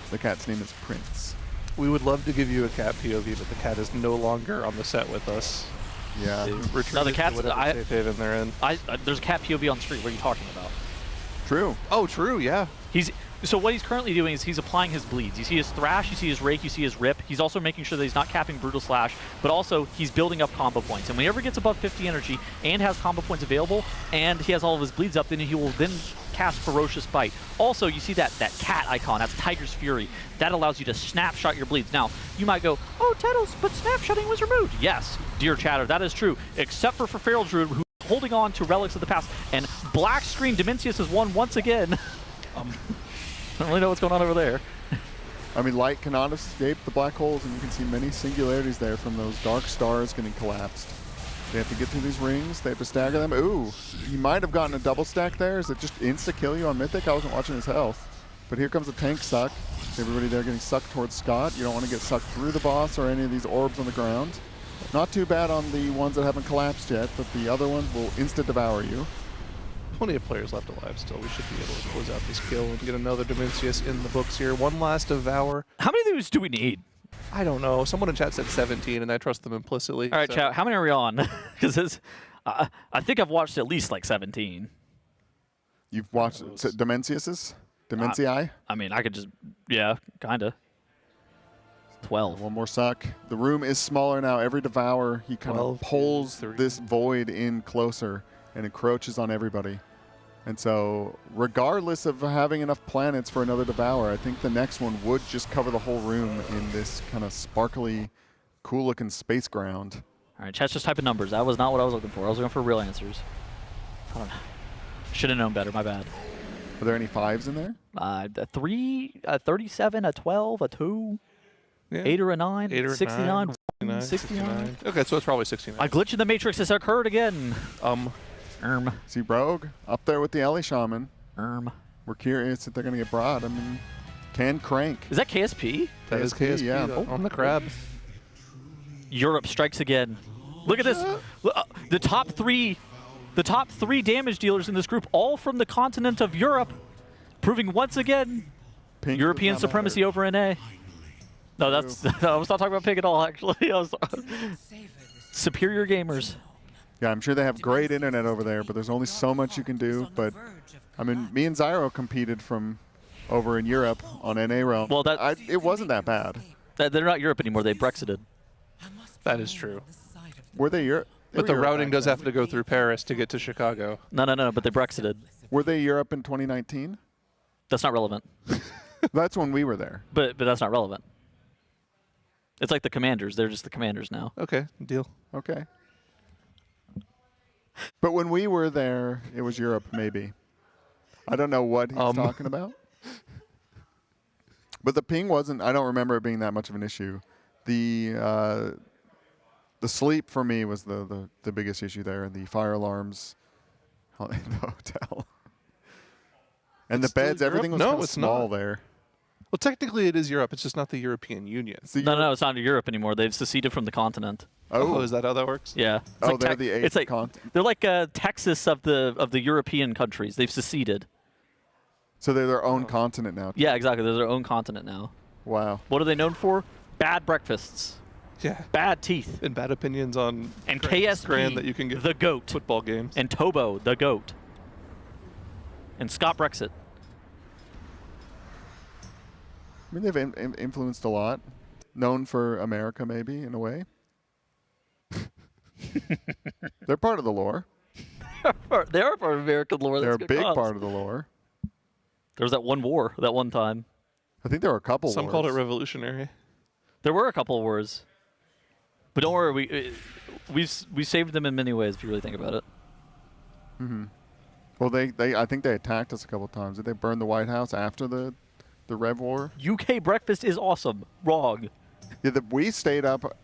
The cat's name is Prince. We would love to give you a cat POV, but the cat is no longer on the set with us. Yeah. No, the cat's. Safe haven they're in. There's a cat POV on street. What are you talking about? True. Oh, true. Yeah. So what he's currently doing is he's applying his bleeds. You see his thrash, you see his rake, you see his rip. He's also making sure that he's not capping brutal slash, but also he's building up combo points. And whenever he gets above 50 energy and has combo points available, and he has all of his bleeds up, then he will then cast Ferocious Bite. Also, you see that cat icon, that's Tiger's Fury. That allows you to snapshot your bleeds. Now, you might go, oh, Tettles, but snapshotting was removed. Yes, dear chatter, that is true, except for Feral Druid, who's holding on to relics of the past. And black screen Dimensius has won once again. I don't really know what's going on over there. I mean, light cannot escape the black holes, and you can see many singularities there from those dark stars getting collapsed. They have to get through these rings. They have to stagger them. Ooh, he might have gotten a double stack there. Is it just insta-kill you on Mythic? I wasn't watching his health. But here comes a tank suck. Everybody there getting sucked towards Scott. You don't want to get sucked through the boss or any of these orbs on the ground. Not too bad on the ones that haven't collapsed yet, but the other ones will insta-devour you. Plenty of players left alive still. We should be able to close out this kill and get another Dimensius in the books here. One last Devour. How many of these do we need? I don't know. Someone in chat said 17, and I trust them implicitly. All right, chat, how many are we on? Because I think I've watched at least like 17. You've watched Dimensius's? Dimensi? I mean, I could just, yeah, kind of. 12. One more suck. The room is smaller now. Every Devour, he kind of pulls this void in closer and encroaches on everybody. And so, regardless of having enough planets for another Devour, I think the next one would just cover the whole room in this kind of sparkly, cool-looking space ground. All right, chat's just typing numbers. That was not what I was looking for. I was looking for real answers. I don't know. Should have known better. My bad. Are there any 5s in there? A 3, a 37, a 12, a 2, 8 or a 9, 8 or 69, 9, 69. Okay, so it's probably 69. A glitch in the Matrix has occurred again. See Rogue up there with the Ellie Shaman. We're curious if they're going to get brought. I mean, can crank. Is that KSP? That is KSP, yeah. On the crab. Europe strikes again. Look at this. The top three damage dealers in this group, all from the continent of Europe, proving once again Pink European supremacy over NA. No, that's I was not talking about Pink at all, actually. Superior gamers. Yeah, I'm sure they have great internet over there, but there's only so much you can do. But I mean, me and Zyro competed from over in Europe on NA Realm. Well, it wasn't that bad. They're not Europe anymore. They Brexited. That is true. Were they Europe? But the routing does have to go through Paris to get to Chicago. No, but they Brexited. Were they Europe in 2019? That's not relevant. That's when we were there. But that's not relevant. It's like the Commanders. They're just the Commanders now. Okay, deal. Okay. But when we were there, it was Europe, maybe. I don't know what he's talking about. But the ping wasn't, I don't remember it being that much of an issue. The sleep for me was the biggest issue there. The fire alarms in the hotel. And It's the beds, still everything was Europe? kind No, of it's small not. there. Well, technically it is Europe. It's just not the European Union. No, it's not Europe anymore. They've seceded from the continent. Oh, is that how that works? Yeah. Oh, they're the eighth continent. They're like Texas of the European countries. They've seceded. So they're their own continent now. Yeah, exactly. They're their own continent now. Wow. What are they known for? Bad breakfasts. Yeah. Bad teeth. And bad opinions on and KSP, KSP that you can get the GOAT. Football games. And Tobo the GOAT. And Scott Brexit. I mean, they've influenced a lot. Known for America, maybe, in a way. They're part of the lore. They are part of American lore. They're a That's big part of the lore. There was that one war, that one time. I think there were a couple Some wars. called it revolutionary. There were a couple of wars. But don't worry, we saved them in many ways if you really think about it. Mm-hmm. Well, I think they attacked us a couple times. Did they burn the White House after the Rev War? UK breakfast is awesome. Wrong. Yeah, we stayed up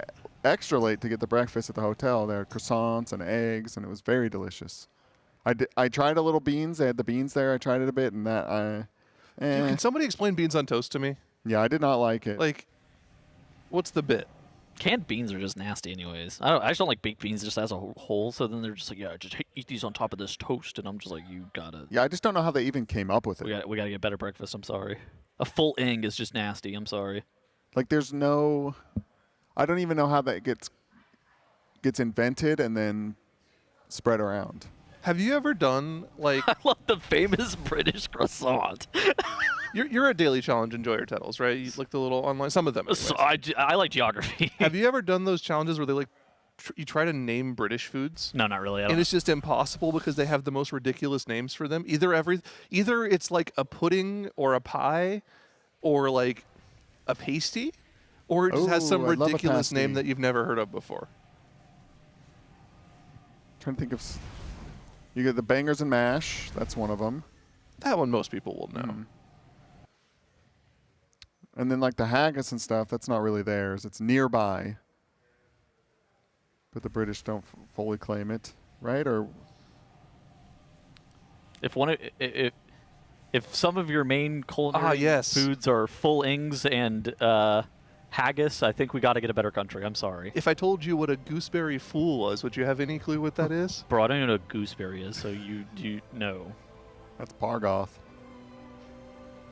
extra late to get the breakfast at the hotel. There were croissants and eggs, and it was very delicious. I tried a little beans. They had the beans there. I tried it a bit, and Can somebody explain beans on toast to me? Yeah, I did not like it. Like, what's the bit? Canned beans are just nasty anyways. I just don't like baked beans just as a whole, so then they're just like, yeah, just eat these on top of this toast, and I'm just like, you gotta... Yeah, I just don't know how they even came up with it. We gotta get better breakfast, I'm sorry. A full ing is just nasty, I'm sorry. Like, there's no... I don't even know how that gets invented and then spread around. Have you ever done, like... I love the famous British croissant. You're a daily challenge enjoyer, Tettles, right? You look the little online... Some of them. So I like geography. Have you ever done those challenges where they, like, you try to name British foods? No, not really. And it's just impossible because they have the most ridiculous names for them. Either it's like a pudding or a pie or, like, a pasty, or it just has some ridiculous name that you've never heard of before. Trying to think of... You get the bangers and mash. That's one of them. That one most people will know. And then like the haggis and stuff, that's not really theirs. It's nearby. But the British don't fully claim it, right? Or if some of your main culinary foods are full ings and haggis, I think we got to get a better country. I'm sorry. If I told you what a gooseberry fool was, would you have any clue what that is? Bro, I don't even know what gooseberry is, so you know. That's Pargoth.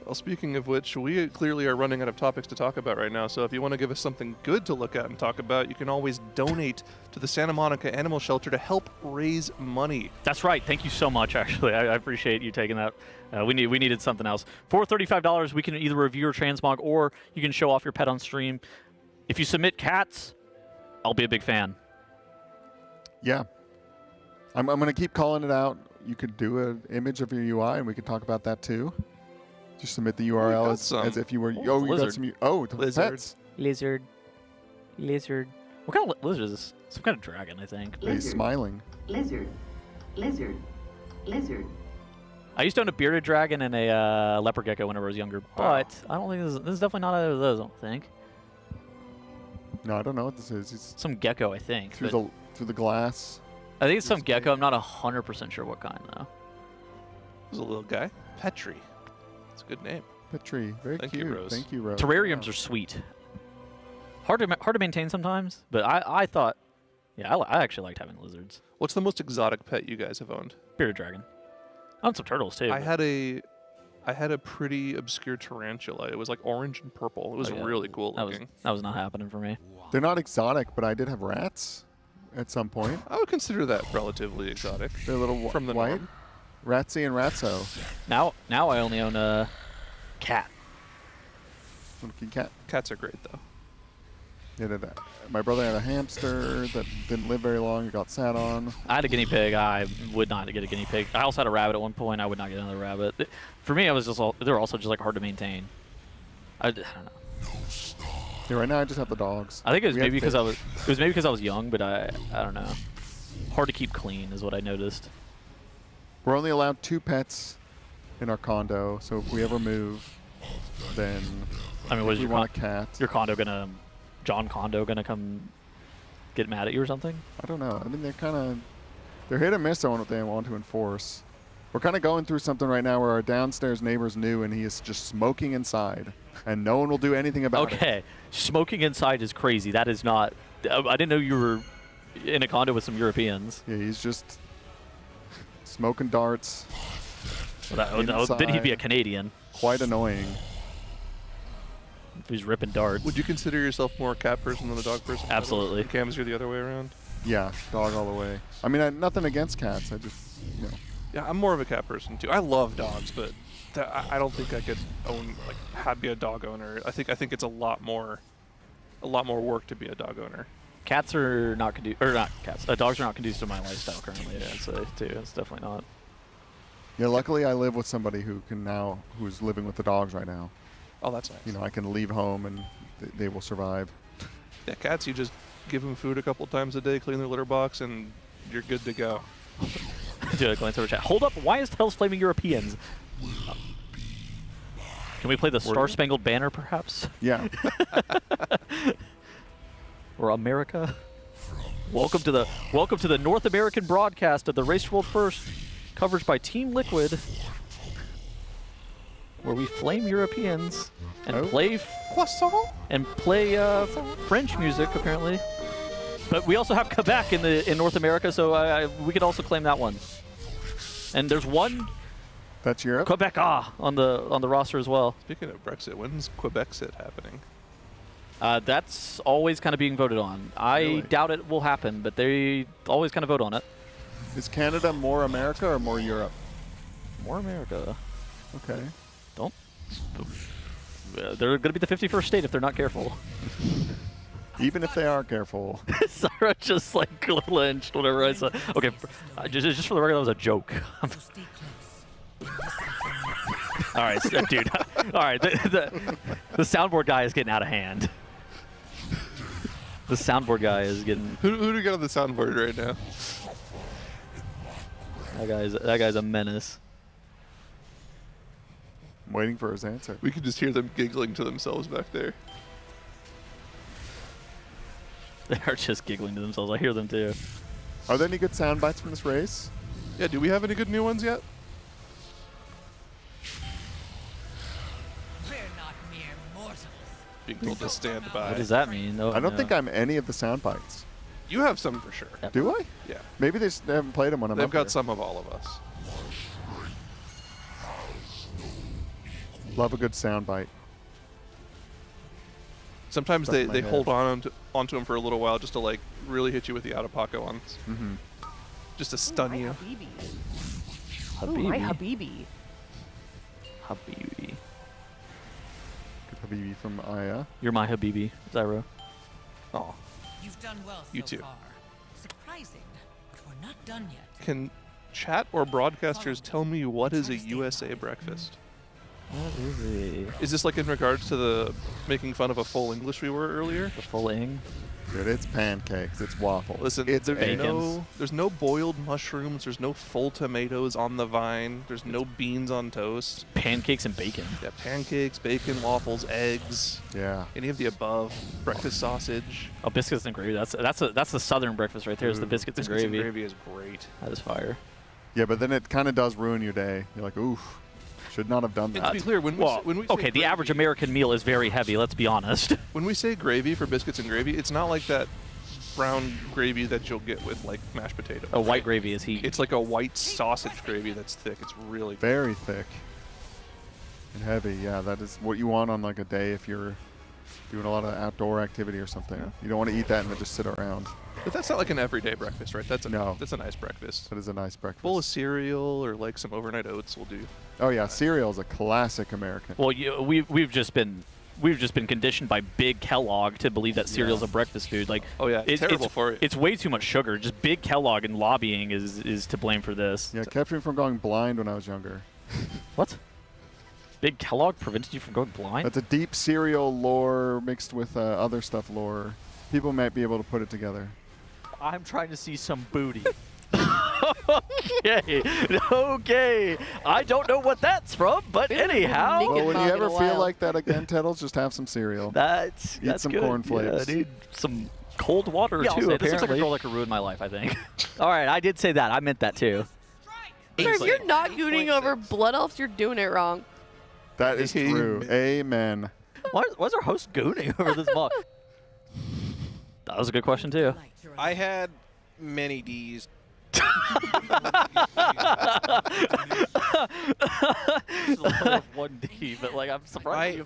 Well, speaking of which, we clearly are running out of topics to talk about right now, so if you want to give us something good to look at and talk about, you can always donate to the Santa Monica Animal Shelter to help raise money. That's right. Thank you so much, actually. I appreciate you taking that. We needed something else. For $35, we can either review or transmog, or you can show off your pet on stream. If you submit cats, I'll be a big fan. Yeah. I'm going to keep calling it out. You could do an image of your UI, and we could talk about that too. Just submit the URL as if you were... Oh, you got some... Oh, pets. Lizard. What kind of lizard is this? Some kind of dragon, I think. He's smiling. Lizard. I used to own a bearded dragon and a leopard gecko whenever I was younger, but I don't think this is definitely not either of those, I don't think. No, I don't know what this is. It's some gecko, I think. Through the glass. I think it's some gecko. I'm not 100% sure what kind, though. There's a little guy. Petri. It's a good name. Petri. Very Thank cute. You, Rose. Thank you, Rose. Terrariums are sweet. Hard to maintain sometimes, but I thought, yeah, I actually liked having lizards. What's the most exotic pet you guys have owned? Bearded dragon. I owned some turtles, too. I had a pretty obscure tarantula. It was like orange and purple. It was really cool looking. That was not happening for me. They're not exotic, but I did have rats. at some point. I would consider that relatively exotic. They're a little from the white. norm. Ratsy and Ratso. Now I only own a cat. Little cat. Cats are great though. My brother had a hamster that didn't live very long. It got sat on. I had a guinea pig. I would not get a guinea pig. I also had a rabbit at one point. I would not get another rabbit. For me, I was they're also just like hard to maintain. I don't know. Yeah, right now I just have the dogs. I think it was maybe because I was young, but I don't know. Hard to keep clean is what I noticed. We're only allowed 2 pets in our condo, so if we ever move, then I mean, what is we your want a cat. Your condo gonna, John Condo gonna come get mad at you or something? I don't know. I mean, they're hit or miss on what they want to enforce. We're kind of going through something right now where our downstairs neighbor's new and he is just smoking inside, and no one will do anything about it. Okay, smoking inside is crazy. That is not. I didn't know you were in a condo with some Europeans. Yeah, he's just smoking darts. Well, then he'd be a Canadian. Quite annoying. If he's ripping darts. Would you consider yourself more a cat person than a dog person? Absolutely. Cams, you're the other way around? Yeah, dog all the way. I mean, nothing against cats. I just, Yeah, I'm more of a cat person too. I love dogs, but I don't think I could be a dog owner. I think it's a lot more work to be a dog owner. Cats are not cats. Dogs are not conducive to my lifestyle currently. I'd say too. It's definitely not. Yeah, luckily I live with somebody who's living with the dogs right now. Oh, that's nice. You know, I can leave home and they will survive. Yeah, cats, you just give them food a couple times a day, clean their litter box, and you're good to go. Do a glance over chat. Hold up, why is Tails flaming Europeans? Can we play the Star Spangled Banner, perhaps? Yeah. Or America? Welcome to the North American broadcast of the Race World First, coverage by Team Liquid, where we flame Europeans and play French music apparently. But we also have Quebec in North America, so we could also claim that one. And there's one. That's Europe. Quebec on the roster as well. Speaking of Brexit, when's Quebexit happening? That's always kind of being voted on. I doubt it will happen, but they always kind of vote on it. Is Canada more America or more Europe? More America. Okay. Don't. They're going to be the 51st state if they're not careful. Even if they are careful. Sarah just like clinched whatever I said. Okay, just for the record, that was a joke. All right, dude. All right, the soundboard guy is getting out of hand. The soundboard guy is getting. Who do we got on the soundboard right now? That guy's a menace. I'm waiting for his answer. We can just hear them giggling to themselves back there. They are just giggling to themselves. I hear them too. Are there any good sound bites from this race? Yeah, do we have any good new ones yet? We're not mere mortals. Being told to stand by. What does that mean? Oh, I don't no. think I'm any of the sound bites. You have some for sure. Do I? Yeah. Maybe they haven't played them when I'm They've up got here. some of all of us. Love a good sound bite. Sometimes Stuck in my they head. hold onto them for a little while just to like really hit you with the out-of-pocket ones. Mm-hmm. Just to stun you. Ooh, my Habibi. Habibi. Good Habibi from Aya. You're my Habibi, Zyro. Oh. You've done well so You too. far. Surprising, but we're not done yet. Can chat or broadcasters tell me what is a USA breakfast? What is Is this like in regards to the making fun of a full English we were earlier? The full ing? Dude, it's pancakes. It's waffles. Listen, it's there's no boiled mushrooms. There's no full tomatoes on the vine. There's no beans on toast. Pancakes and bacon. Yeah, pancakes, bacon, waffles, eggs. Yeah. Any of the above. Breakfast sausage. Oh, biscuits and gravy. That's the southern breakfast right there. Is the biscuits and gravy. Gravy is great. That is fire. Yeah, but then it kind of does ruin your day. You're like, oof, should not have done that. To be clear, when we say okay, the average American meal is very heavy. Let's be honest. When we say gravy for biscuits and gravy, it's not like that brown gravy that you'll get with like mashed potatoes. A white gravy is heat. It's like a white sausage gravy that's thick. It's really very thick and heavy. Yeah, that is what you want on like a day if you're doing a lot of outdoor activity or something. Yeah. You don't want to eat that and then just sit around. But that's not like an everyday breakfast, right? That's a No. That's a nice breakfast. That is a nice breakfast. Bowl of cereal or like some overnight oats will do. Oh yeah, cereal is a classic American. Well, we've just been conditioned by Big Kellogg to believe that cereal's a breakfast food. Like, oh yeah, it's terrible for you. It's way too much sugar. Just Big Kellogg and lobbying is to blame for this. Yeah, it kept me from going blind when I was younger. What? Big Kellogg prevented you from going blind? That's a deep cereal lore mixed with other stuff lore. People might be able to put it together. I'm trying to see some booty. Okay. I don't know what that's from, but anyhow. Well, when you ever feel like that again, Tettles, just have some cereal. That's Eat some good. cornflakes. Yeah, I need some cold water Yeah, too. this looks like a girl that could ruin my life, I think. All right, I did say that. I meant that too. Sir, if you're not gooning over blood elves, you're doing it wrong. That is true. Amen. Why's our host gooning over this book? That was a good question too. I had many D's. One D, but like I'm surprised.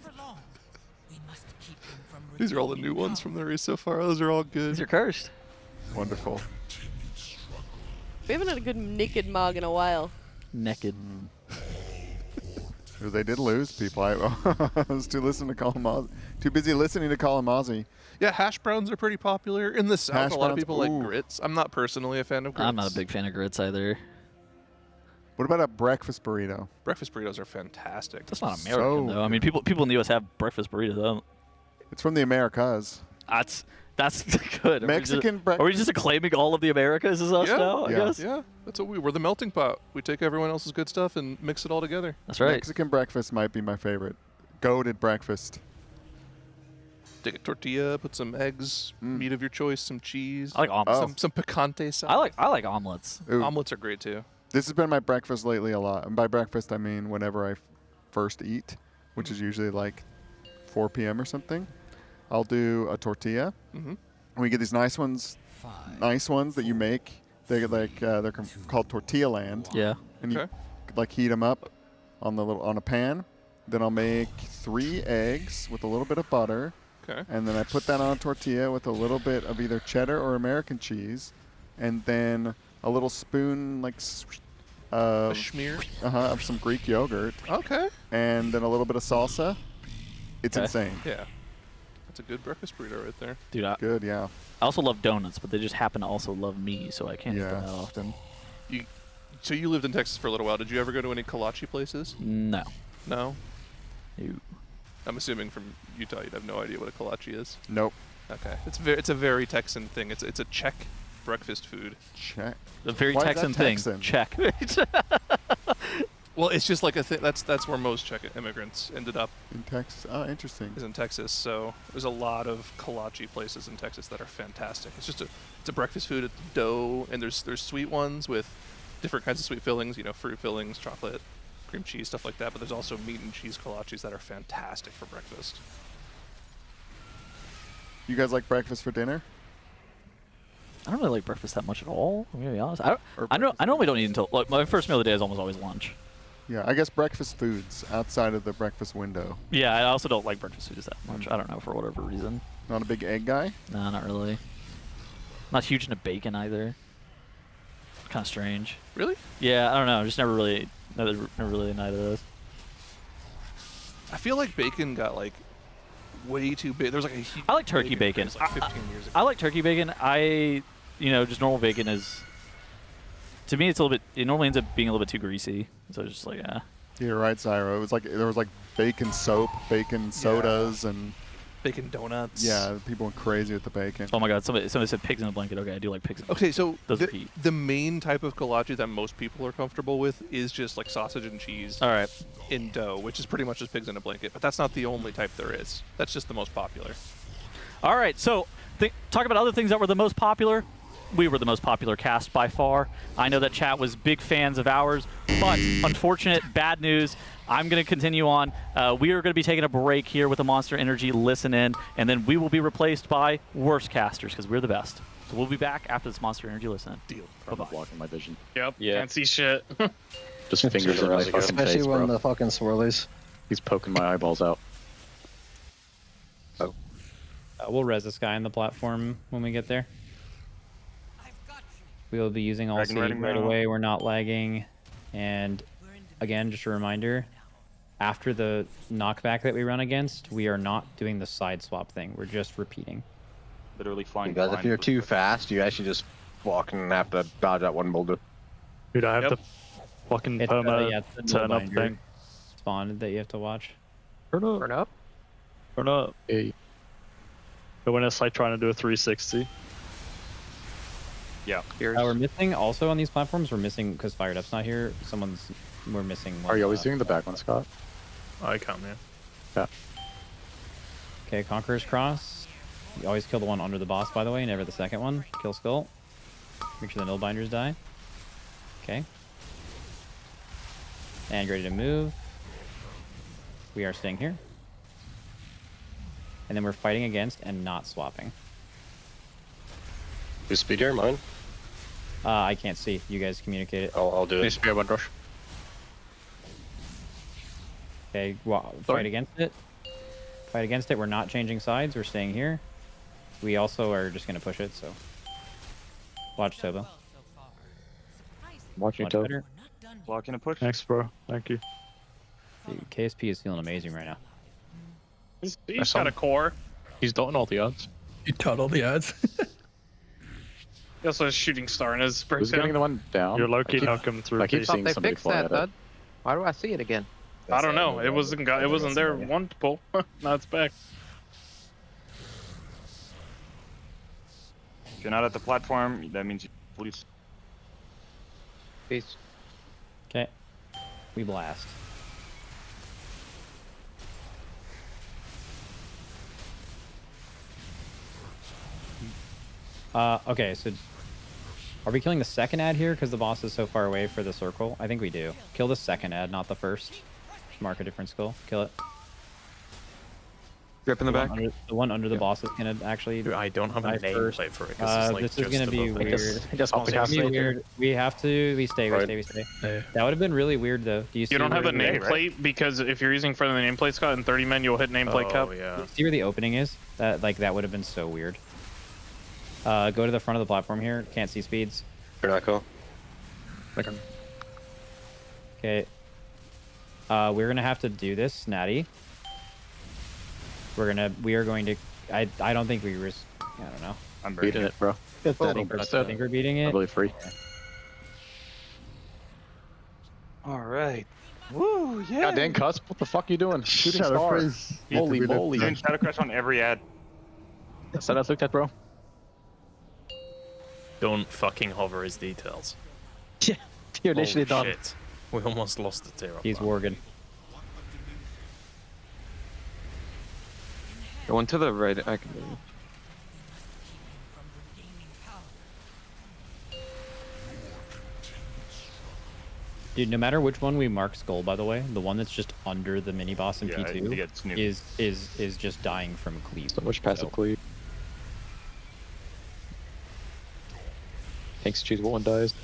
These are all the new ones from the race so far. Those are all good. These are cursed. Wonderful. We haven't had a good naked mog in a while. Naked. They did lose people. I was too busy listening to Kalamazoo. Yeah, hash browns are pretty popular in the South. Hash A lot of browns, people like ooh. grits. I'm not personally a fan of grits. I'm not a big fan of grits either. What about a breakfast burrito? Breakfast burritos are fantastic. That's not American though. I mean, people in the U.S. have breakfast burritos. It's from the Americas. That's good. Mexican Are we just acclaiming all of the Americas as us now? I guess. Yeah, that's what we're the melting pot. We take everyone else's good stuff and mix it all together. That's right. Mexican breakfast might be my favorite. Goated breakfast. Take a tortilla, put some eggs, meat of your choice, some cheese. I like omelets. Some picante sauce. I like omelets. Ooh. Omelets are great too. This has been my breakfast lately a lot. And by breakfast, I mean whenever I first eat, which is usually like 4 p.m. or something. I'll do a tortilla. Mm-hmm. And we get these nice ones that you make. They're called Tortilla Land. Yeah. And you like heat them up on a pan. Then I'll make 3 eggs with a little bit of butter. Okay. And then I put that on a tortilla with a little bit of either cheddar or American cheese, and then a little spoon a schmear of some Greek yogurt. Okay. And then a little bit of salsa. It's insane. Yeah. That's a good breakfast burrito right there. Dude, Good, yeah. I also love donuts, but they just happen to also love me, so I can't eat them that often. So you lived in Texas for a little while. Did you ever go to any kolache places? No. No? No. I'm assuming from Utah you'd have no idea what a kolache is. Nope. Okay. It's a very Texan thing. It's a Czech breakfast food. Czech. The very Why is Texan that thing. Texan? Czech. Well, it's just like a thing. That's where most Czech immigrants ended up. In Texas. Oh, interesting. Is in Texas. So there's a lot of kolache places in Texas that are fantastic. It's a breakfast food. It's dough, and there's sweet ones with different kinds of sweet fillings. You know, fruit fillings, chocolate, cream cheese, stuff like that. But there's also meat and cheese kolaches that are fantastic for breakfast. You guys like breakfast for dinner? I don't really like breakfast that much at all. I'm gonna be honest. I normally don't eat until like my first meal of the day is almost always lunch. Yeah, I guess breakfast foods outside of the breakfast window. Yeah, I also don't like breakfast foods that much. I don't know, for whatever reason. Not a big egg guy? No, not really. Not huge into bacon either. Kind of strange. Really? Yeah, I don't know. Just never really neither of those. I feel like bacon got like way too big. There's like a huge I like turkey bacon. craze, like 15 years ago. I like turkey bacon. Just normal bacon is, to me, it normally ends up being a little bit too greasy. So it's just like, You're right, Zyro. It was like there was like bacon soap, bacon sodas, and bacon donuts. Yeah, people went crazy with the bacon. Oh my God! Somebody said pigs in a blanket. Okay, I do like pigs. Okay, so those are heat. the main type of kolache that most people are comfortable with is just like sausage and cheese. All right. In dough, which is pretty much just pigs in a blanket. But that's not the only type there is. That's just the most popular. All right, so talk about other things that were the most popular. We were the most popular cast by far. I know that chat was big fans of ours, but unfortunate, bad news. I'm going to continue on. We are going to be taking a break here with the Monster Energy Listen In, and then we will be replaced by worst casters because we're the best. So we'll be back after this Monster Energy Listen In. Deal. Probably blocking my vision. Yep. Yeah. Can't see shit. Just fingers in my fucking Especially face, when bro. the fucking swirlies. He's poking my eyeballs out. Oh. We'll res this guy on the platform when we get there. We will be using all seed right away. We're not lagging. And again, just a reminder, after the knockback that we run against, we are not doing the side swap thing. We're just repeating. Literally flying. You guys, if you're too fast, you actually just walk and have to dodge that one boulder. Dude, I have the fucking perma turn up thing. Spawn that you have to watch. Turn up. Turn up. Turn up. Hey. But when it's like trying to do a 360. Yeah. We're missing also on these platforms. We're missing because Fired Up's not here. We're missing. Are you always doing the back one, Scott? I can't, man. Yeah. Okay, Conqueror's Cross. You always kill the one under the boss, by the way, never the second one. Kill Skull. Make sure the Nullbinders die. Okay. And ready to move. We are staying here. And then we're fighting against and not swapping. Who's speedier? Mine? I can't see. You guys communicate it. I'll do it. Spear one rush. Okay, well, fight against it. Fight against it. We're not changing sides. We're staying here. We also are just going to push it, so. Watch Tobo. Watching Tobo. Blocking a push. Thanks, bro. Thank you. Dude, KSP is feeling amazing right now. He's got a core. He's dotting all the odds. He taught all the odds. He also has shooting star in his Who's getting the one down? You're low-key not coming through. I keep Thought seeing they somebody fixed fly that, at it. bud. Why do I see it again? I don't know. It wasn't there one to pull. Now it's back. If you're not at the platform, that means you please. Peace. Okay. We blast. Okay, so are we killing the second ad here because the boss is so far away for the circle? I think we do. Kill the second ad, not the first. Mark a different skull. Kill it. Grip in the back. The one under the boss is gonna actually. Dude, I don't have a name first. plate for it. It's like This is gonna be weird. Just It's gonna be weird. We have to. We stay. We stay. Yeah. That would have been really weird though. Do you see? You don't have a where- nameplate because if you're using friendly nameplate, Scott, in 30 men, you'll hit nameplate cap. Yeah. See where the opening is? That would have been so weird. Go to the front of the platform here. Can't see speeds. Echo. Okay. We're gonna have to do this, Natty. We are going to. I don't think we risk. I don't know. I'm beating it, bro. I think we're beating it. Probably free. All right. Woo, yeah. God dang, Cusp, what the fuck are you doing? Shooting stars. Holy moly. Doing Shadow Crash on every ad. That's what I looked at, bro. Don't fucking hover his details. Yeah, you're literally done. Shit. We almost lost the Terra. He's Worgen. Going to the right. I can. Dude, no matter which one we mark skull, by the way, the one that's just under the mini boss in P2 is just dying from cleave. So much passive cleave. Thanks, choose what one dies.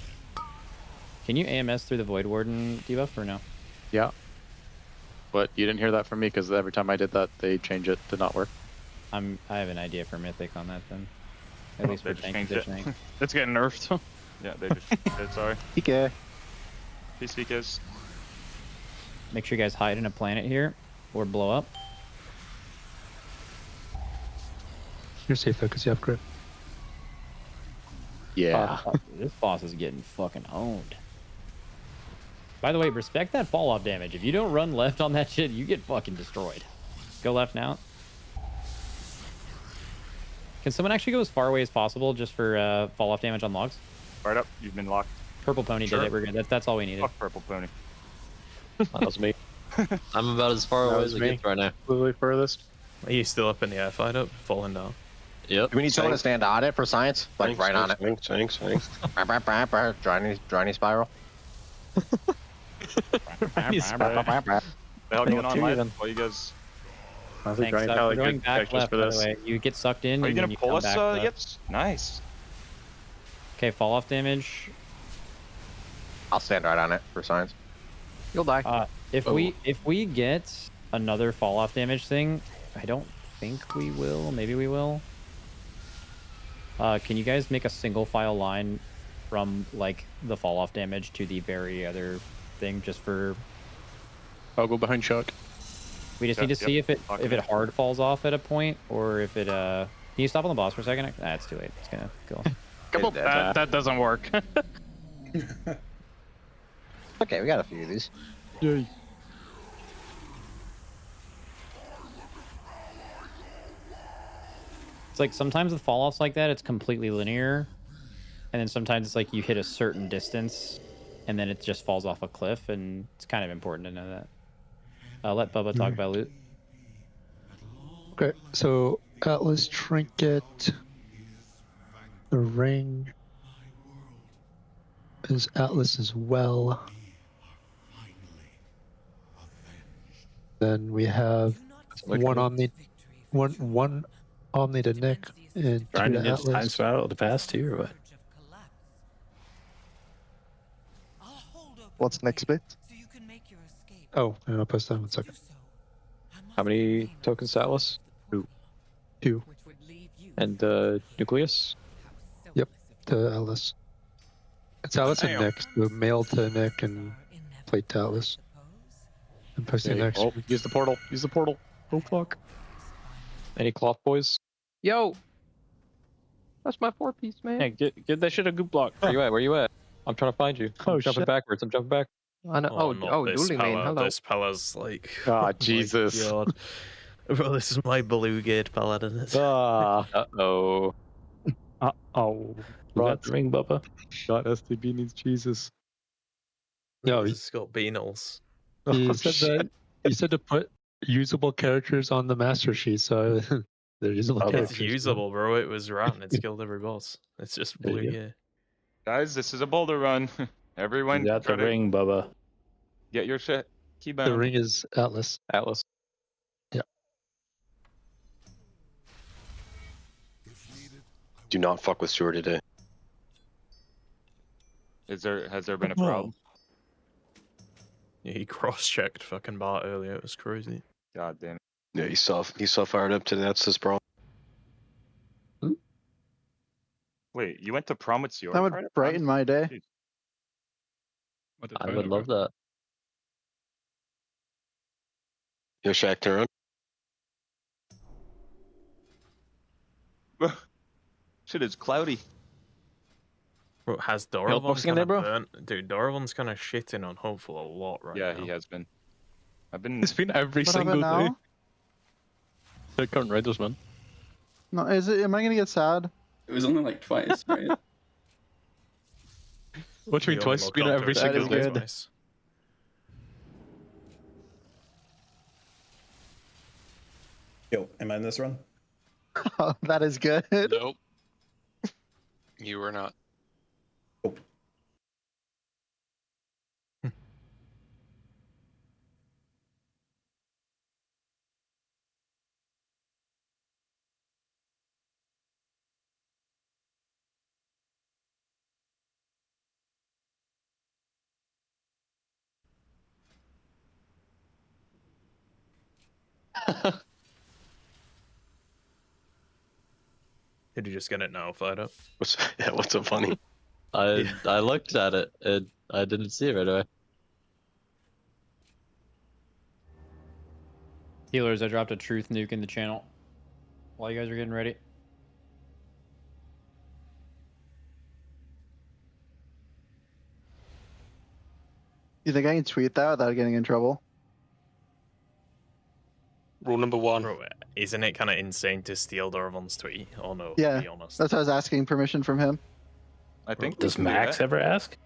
Can you AMS through the Void Warden debuff or no? Yeah. But you didn't hear that from me because every time I did that, they change it to not work. I have an idea for Mythic on that then. At least for tank positioning. It's getting nerfed. Yeah, they just did, sorry. PK. Peace, PKs. Make sure you guys hide in a planet here or blow up. You're safe though, because you have grip. Yeah. This boss is getting fucking owned. By the way, respect that fall off damage. If you don't run left on that shit, you get fucking destroyed. Go left now. Can someone actually go as far away as possible just for fall off damage on logs? Right up, you've been locked. Purple Pony did it. We're good. That's all we needed. Fuck Purple Pony. That was me. I'm about as far away as I get right now. Literally furthest. Are you still up in the air fight up? Falling down? Yep. Do we need someone to stand on it for science? Like right on it. Swing. Johnny spiral. The hell going on live? Well, you guys. Thanks, we're going back left, by the way. You get sucked in. Are you and gonna then you pull come us? back left. Yep. Nice. Okay, fall off damage. I'll stand right on it for science. You'll die. If we get another fall off damage thing, I don't think we will. Maybe we will. Can you guys make a single file line from like the fall off damage to the very other thing, just for? I'll go behind Chuck. We just need to see if it hard falls off at a point, or if it Can you stop on the boss for a second? Ah, it's too late. It's gonna go. Come on. That doesn't work. Okay, we got a few of these. Yay. It's like sometimes with fall offs like that, it's completely linear, and then sometimes it's like you hit a certain distance, and then it just falls off a cliff, and it's kind of important to know that. Let Bubba talk about loot. Okay, so Atlas trinket, the ring is Atlas as well. Then we have one Omni to Nick and Trying two to to get time Atlas. spout to pass too, or what? What's next bit? Oh, and I'll post that in 1 second. How many tokens to Atlas? Two. And Nucleus? Yep, to Atlas. It's Atlas and Nick. So mail to Nick and plate to Atlas. And posting next. Oh, use the portal. Use the portal. Oh fuck. Any cloth boys? Yo, that's my 4-piece, man. Hey, get that shit a goop block. Where you at? Where you at? I'm trying to find you. I'm jumping backwards. I'm jumping back. I know. Oh, this dueling main. Pella. Hello. This Pella's like. Ah, oh Jesus. my God. Bro, this is my blue gate paladin. Ah. Uh-oh. Uh-oh. You got the ring, Bubba? Got STB needs Jesus. No, he's got Beanals. He said to put usable characters on the master sheet, so they're usable characters. It's usable, bro. It was rotten. It's killed every boss. It's just blue gear. Guys, this is a boulder run. Everyone, You got the ring, Bubba. get your shit. Keybound. The ring is Atlas. Atlas. Yeah. Do not fuck with Stewart today. Has there been a problem? Yeah, he cross-checked fucking Bart earlier. It was crazy. God damn it. Yeah, he's so fired up today. That's his problem. Wait, you went to prom with Stewart? That would brighten my day. I would love that. Yo, Shaq, turn around. Shit, it's cloudy. Bro, has Health Doravon boxing in there, bro? Dude, Doravon's kind of shitting on Hopeful a lot right now. Yeah, he has been. It's been every What single happened day. now? They're current Raiders, man. No, is it? Am I gonna get sad? It was only like twice, right? What do you mean twice? It's been every single day. Twice. Yo, am I in this run? Oh, that is good. Nope. You were not. Did you just get it now, fired up? What's so funny? I looked at it and I didn't see it right away. Healers, I dropped a truth nuke in the channel while you guys are getting ready. You think I can tweet that without getting in trouble? Rule number 1. Bro, isn't it kind of insane to steal Doravon's tweet? Oh no, Yeah, to be honest. that's why I was asking permission from him. I think. Does Max ever ask?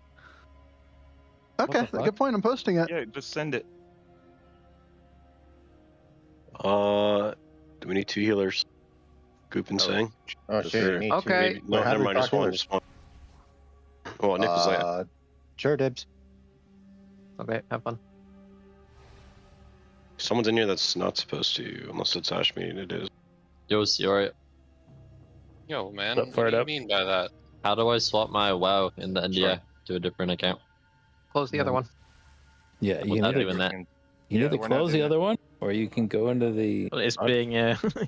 Okay, good point. I'm posting it. Yeah, just send it. Do we need 2 healers? Goop and Sang? Oh shit, you need two. Okay. No, How never do we mind, talk just one. healers? Just one. Oh, Nick was like, Sure, dibs. Okay, have fun. someone's in here that's not supposed to, unless it's Ashmead, it is. Yo, see, alright. Yo, man, Up, what fired do you up. mean by that? How do I swap my WoW in the NDI to a different account? Close the other one. Yeah, you Without need doing that. You need to we're not close the doing other one? Or you can go into the It's being,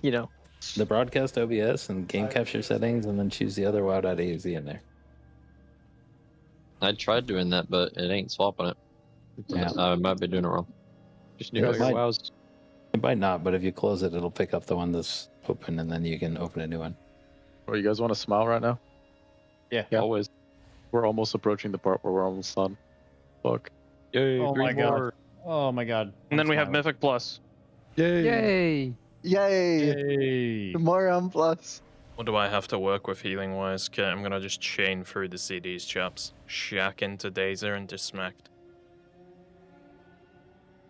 you know, the broadcast OBS and game capture settings, and then choose the other WoW.exe in there. I tried doing that, but it ain't swapping it. Yeah. I might be doing it wrong. Just new WoWs. It might not, but if you close it, it'll pick up the one that's open, and then you can open a new one. Or you guys want to smile right now? Yeah. Always. We're almost approaching the part where we're almost done. Fuck. Yay, Oh green my god. water. Oh my god. And then we have Mythic Plus. Yay. Yay! Yay! More plus. What do I have to work with healing wise? Okay, I'm gonna just chain through the CDs, chaps. Shack into Dazer and just smacked.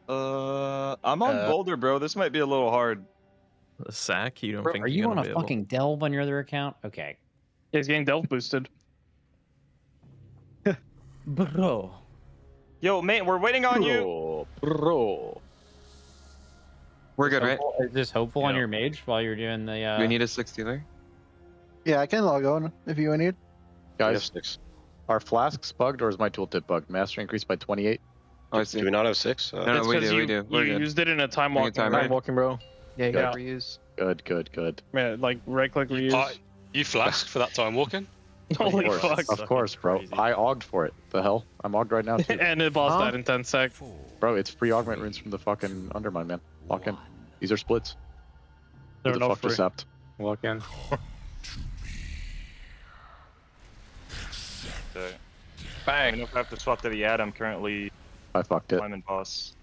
I'm on Boulder, bro. This might be a little hard. The sack? You don't Bro, think are you're you on gonna a be able- fucking delve on your other account? Okay. Yeah, he's getting delve boosted. Bro. Yo, mate, we're waiting on you. Bro. We're good, right? Is this hopeful on your mage while you're doing the? Do we need a 60-er? Yeah, I can log on if you need. Guys, are flasks bugged or is my tooltip bugged? Mastery increased by 28. Oh, I see. Do we not have 6? No, It's we 'cause do, we you- do. We're You good. used it in a time walking. Time raid. walking, bro. Yeah, you Yeah. got reuse. Good, good, good. Yeah, like right click reuse. You flask for that time walking? Holy of course, fuck. Of course, bro. I ogged for it. The hell? I'm ogged right now, too. And the boss died in 10 sec. Bro, it's free augment runes from the fucking Undermine, man. Lock in. These are splits. They're Who the not fuck free. just zapped? Walk in. Okay. Bang. I don't know if I have to swap to the ad. I'm currently I fucked it. climbing boss.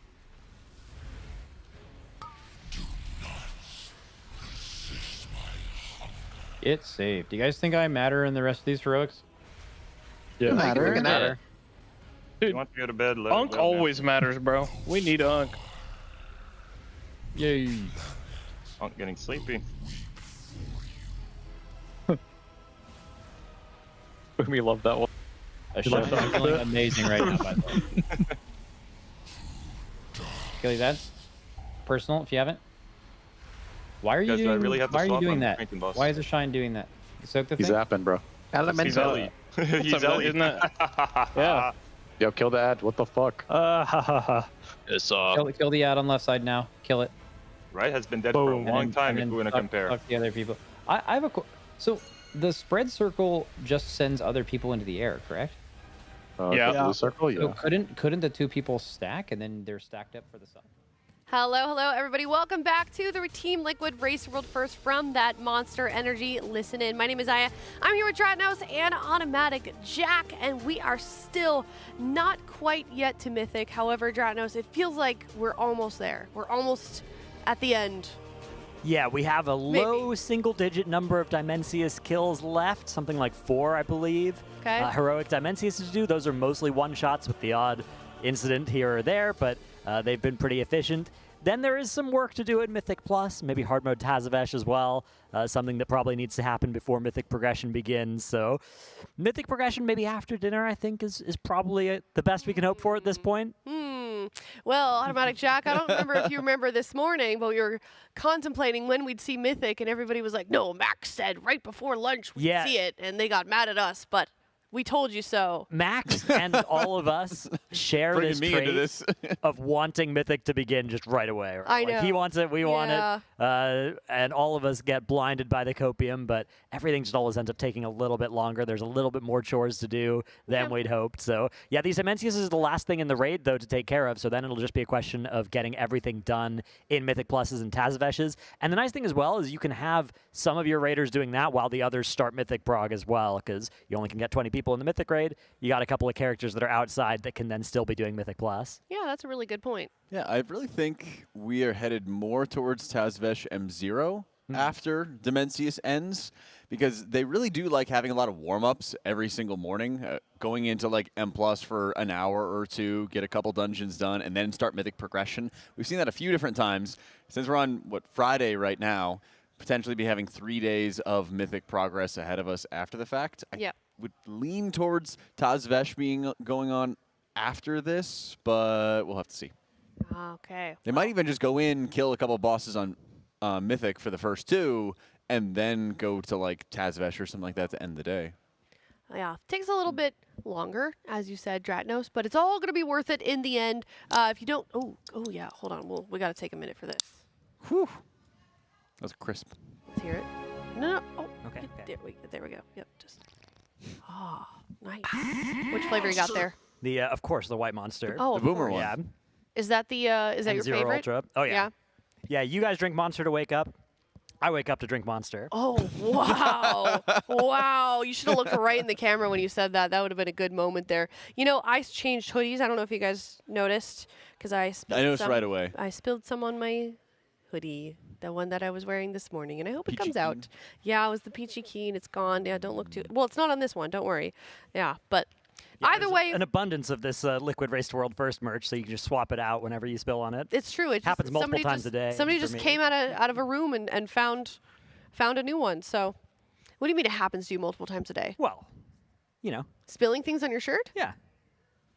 It's saved. Do you guys think I matter in the rest of these heroics? Yeah. Matter. If you want to go to bed, let Unk it go, man. always matters, bro. We need Unk. Yay. Unk getting sleepy. We love that one. I'm feeling amazing right now, by the way. Gilly, that's personal if you haven't. Why are you Guys, do I doing? really have to why are you swap? doing I'm that? drinking boss. Why is the shine doing that? Soak the He's thing. zapping, bro. He's Ellie. He's Ellie. Isn't it? Yeah. Yo, kill the ad. What the fuck? It's Kill the ad on left side now. Kill it. Right has been dead for a And long then- time and if then we want to fuck- compare. Fuck the other people. I have a so the spread circle just sends other people into the air, correct? Yeah. The blue circle, So yeah. couldn't the two people stack and then they're stacked up for the sun? Hello, everybody. Welcome back to the Team Liquid Race World First from that Monster Energy Listen In. My name is Aya. I'm here with Dratnos and Automatic Jack, and we are still not quite yet to Mythic. However, Dratnos, it feels like we're almost there. We're almost at the end. Yeah, we have a low single-digit number of Dimensius kills left, something like 4, I believe. Okay. Heroic Dimensius to do. Those are mostly one-shots with the odd incident here or there, but they've been pretty efficient. Then there is some work to do at Mythic Plus, maybe hard mode Tazavesh as well, something that probably needs to happen before Mythic Progression begins. So Mythic Progression maybe after dinner, I think, is probably the best we can hope for at this point. Well, Automatic Jack, I don't remember if you remember this morning, but we were contemplating when we'd see Mythic, and everybody was like, no, Max said right before lunch we'd see it, and they got mad at us, but we told you so. Max and all of us share Bringing this me trait into this. of wanting Mythic to begin just right away. Right? I Like, he know. wants it, we want it, and all of us get blinded by the copium, but everything just always ends up taking a little bit longer. There's a little bit more chores to do than we'd hoped. So, yeah, these Dimensius is the last thing in the raid, though, to take care of, so then it'll just be a question of getting everything done in Mythic Pluses and Tazaveshes. And the nice thing as well is you can have some of your raiders doing that while the others start Mythic Prog as well, because you only can get 20 people in the Mythic raid. You got a couple of characters that are outside that can then still be doing Mythic Plus. Yeah, that's a really good point. Yeah, I really think we are headed more towards Tazvesh M0 after Dimensius ends, because they really do like having a lot of warm-ups every single morning, going into like M Plus for an hour or two, get a couple dungeons done, and then start Mythic Progression. We've seen that a few different times. Since we're on, Friday right now, potentially be having 3 days of Mythic progress ahead of us after the fact. Yep. Would lean towards Tazvesh going on after this, but we'll have to see. Okay. They might even just go in, kill a couple bosses on Mythic for the first 2, and then go to like Tazvesh or something like that to end the day. Yeah, takes a little bit longer, as you said, Dratnos, but it's all going to be worth it in the end. If you don't, oh yeah, hold on, we got to take a minute for this. Whew. That was crisp. Let's hear it. No. Oh, okay. There we go. Yep, just. Oh, nice. Which flavor you got there? The of course the white monster. Oh, the boomer one. Yeah. Is that the is that your Zero favorite? Ultra. Oh yeah. Yeah, you guys drink Monster to wake up. I wake up to drink Monster. Oh, wow. Wow. You should have looked right in the camera when you said that. That would have been a good moment there. You know, I changed hoodies. I don't know if you guys noticed, because I noticed right away. I spilled some on my hoodie, the one that I was wearing this morning, and I hope it comes Peachy out. Keen. Yeah, it was the Peachy Keen. It's gone. Yeah, don't look too... Well, it's not on this one. Don't worry. Yeah, but... Yeah, either way, an abundance of this Liquid Race to World First merch, so you can just swap it out whenever you spill on it. it's true. It happens multiple times a day. Somebody for just me. came out of a room and found a new one. So, what do you mean it happens to you multiple times a day? Well, you know, spilling things on your shirt? Yeah.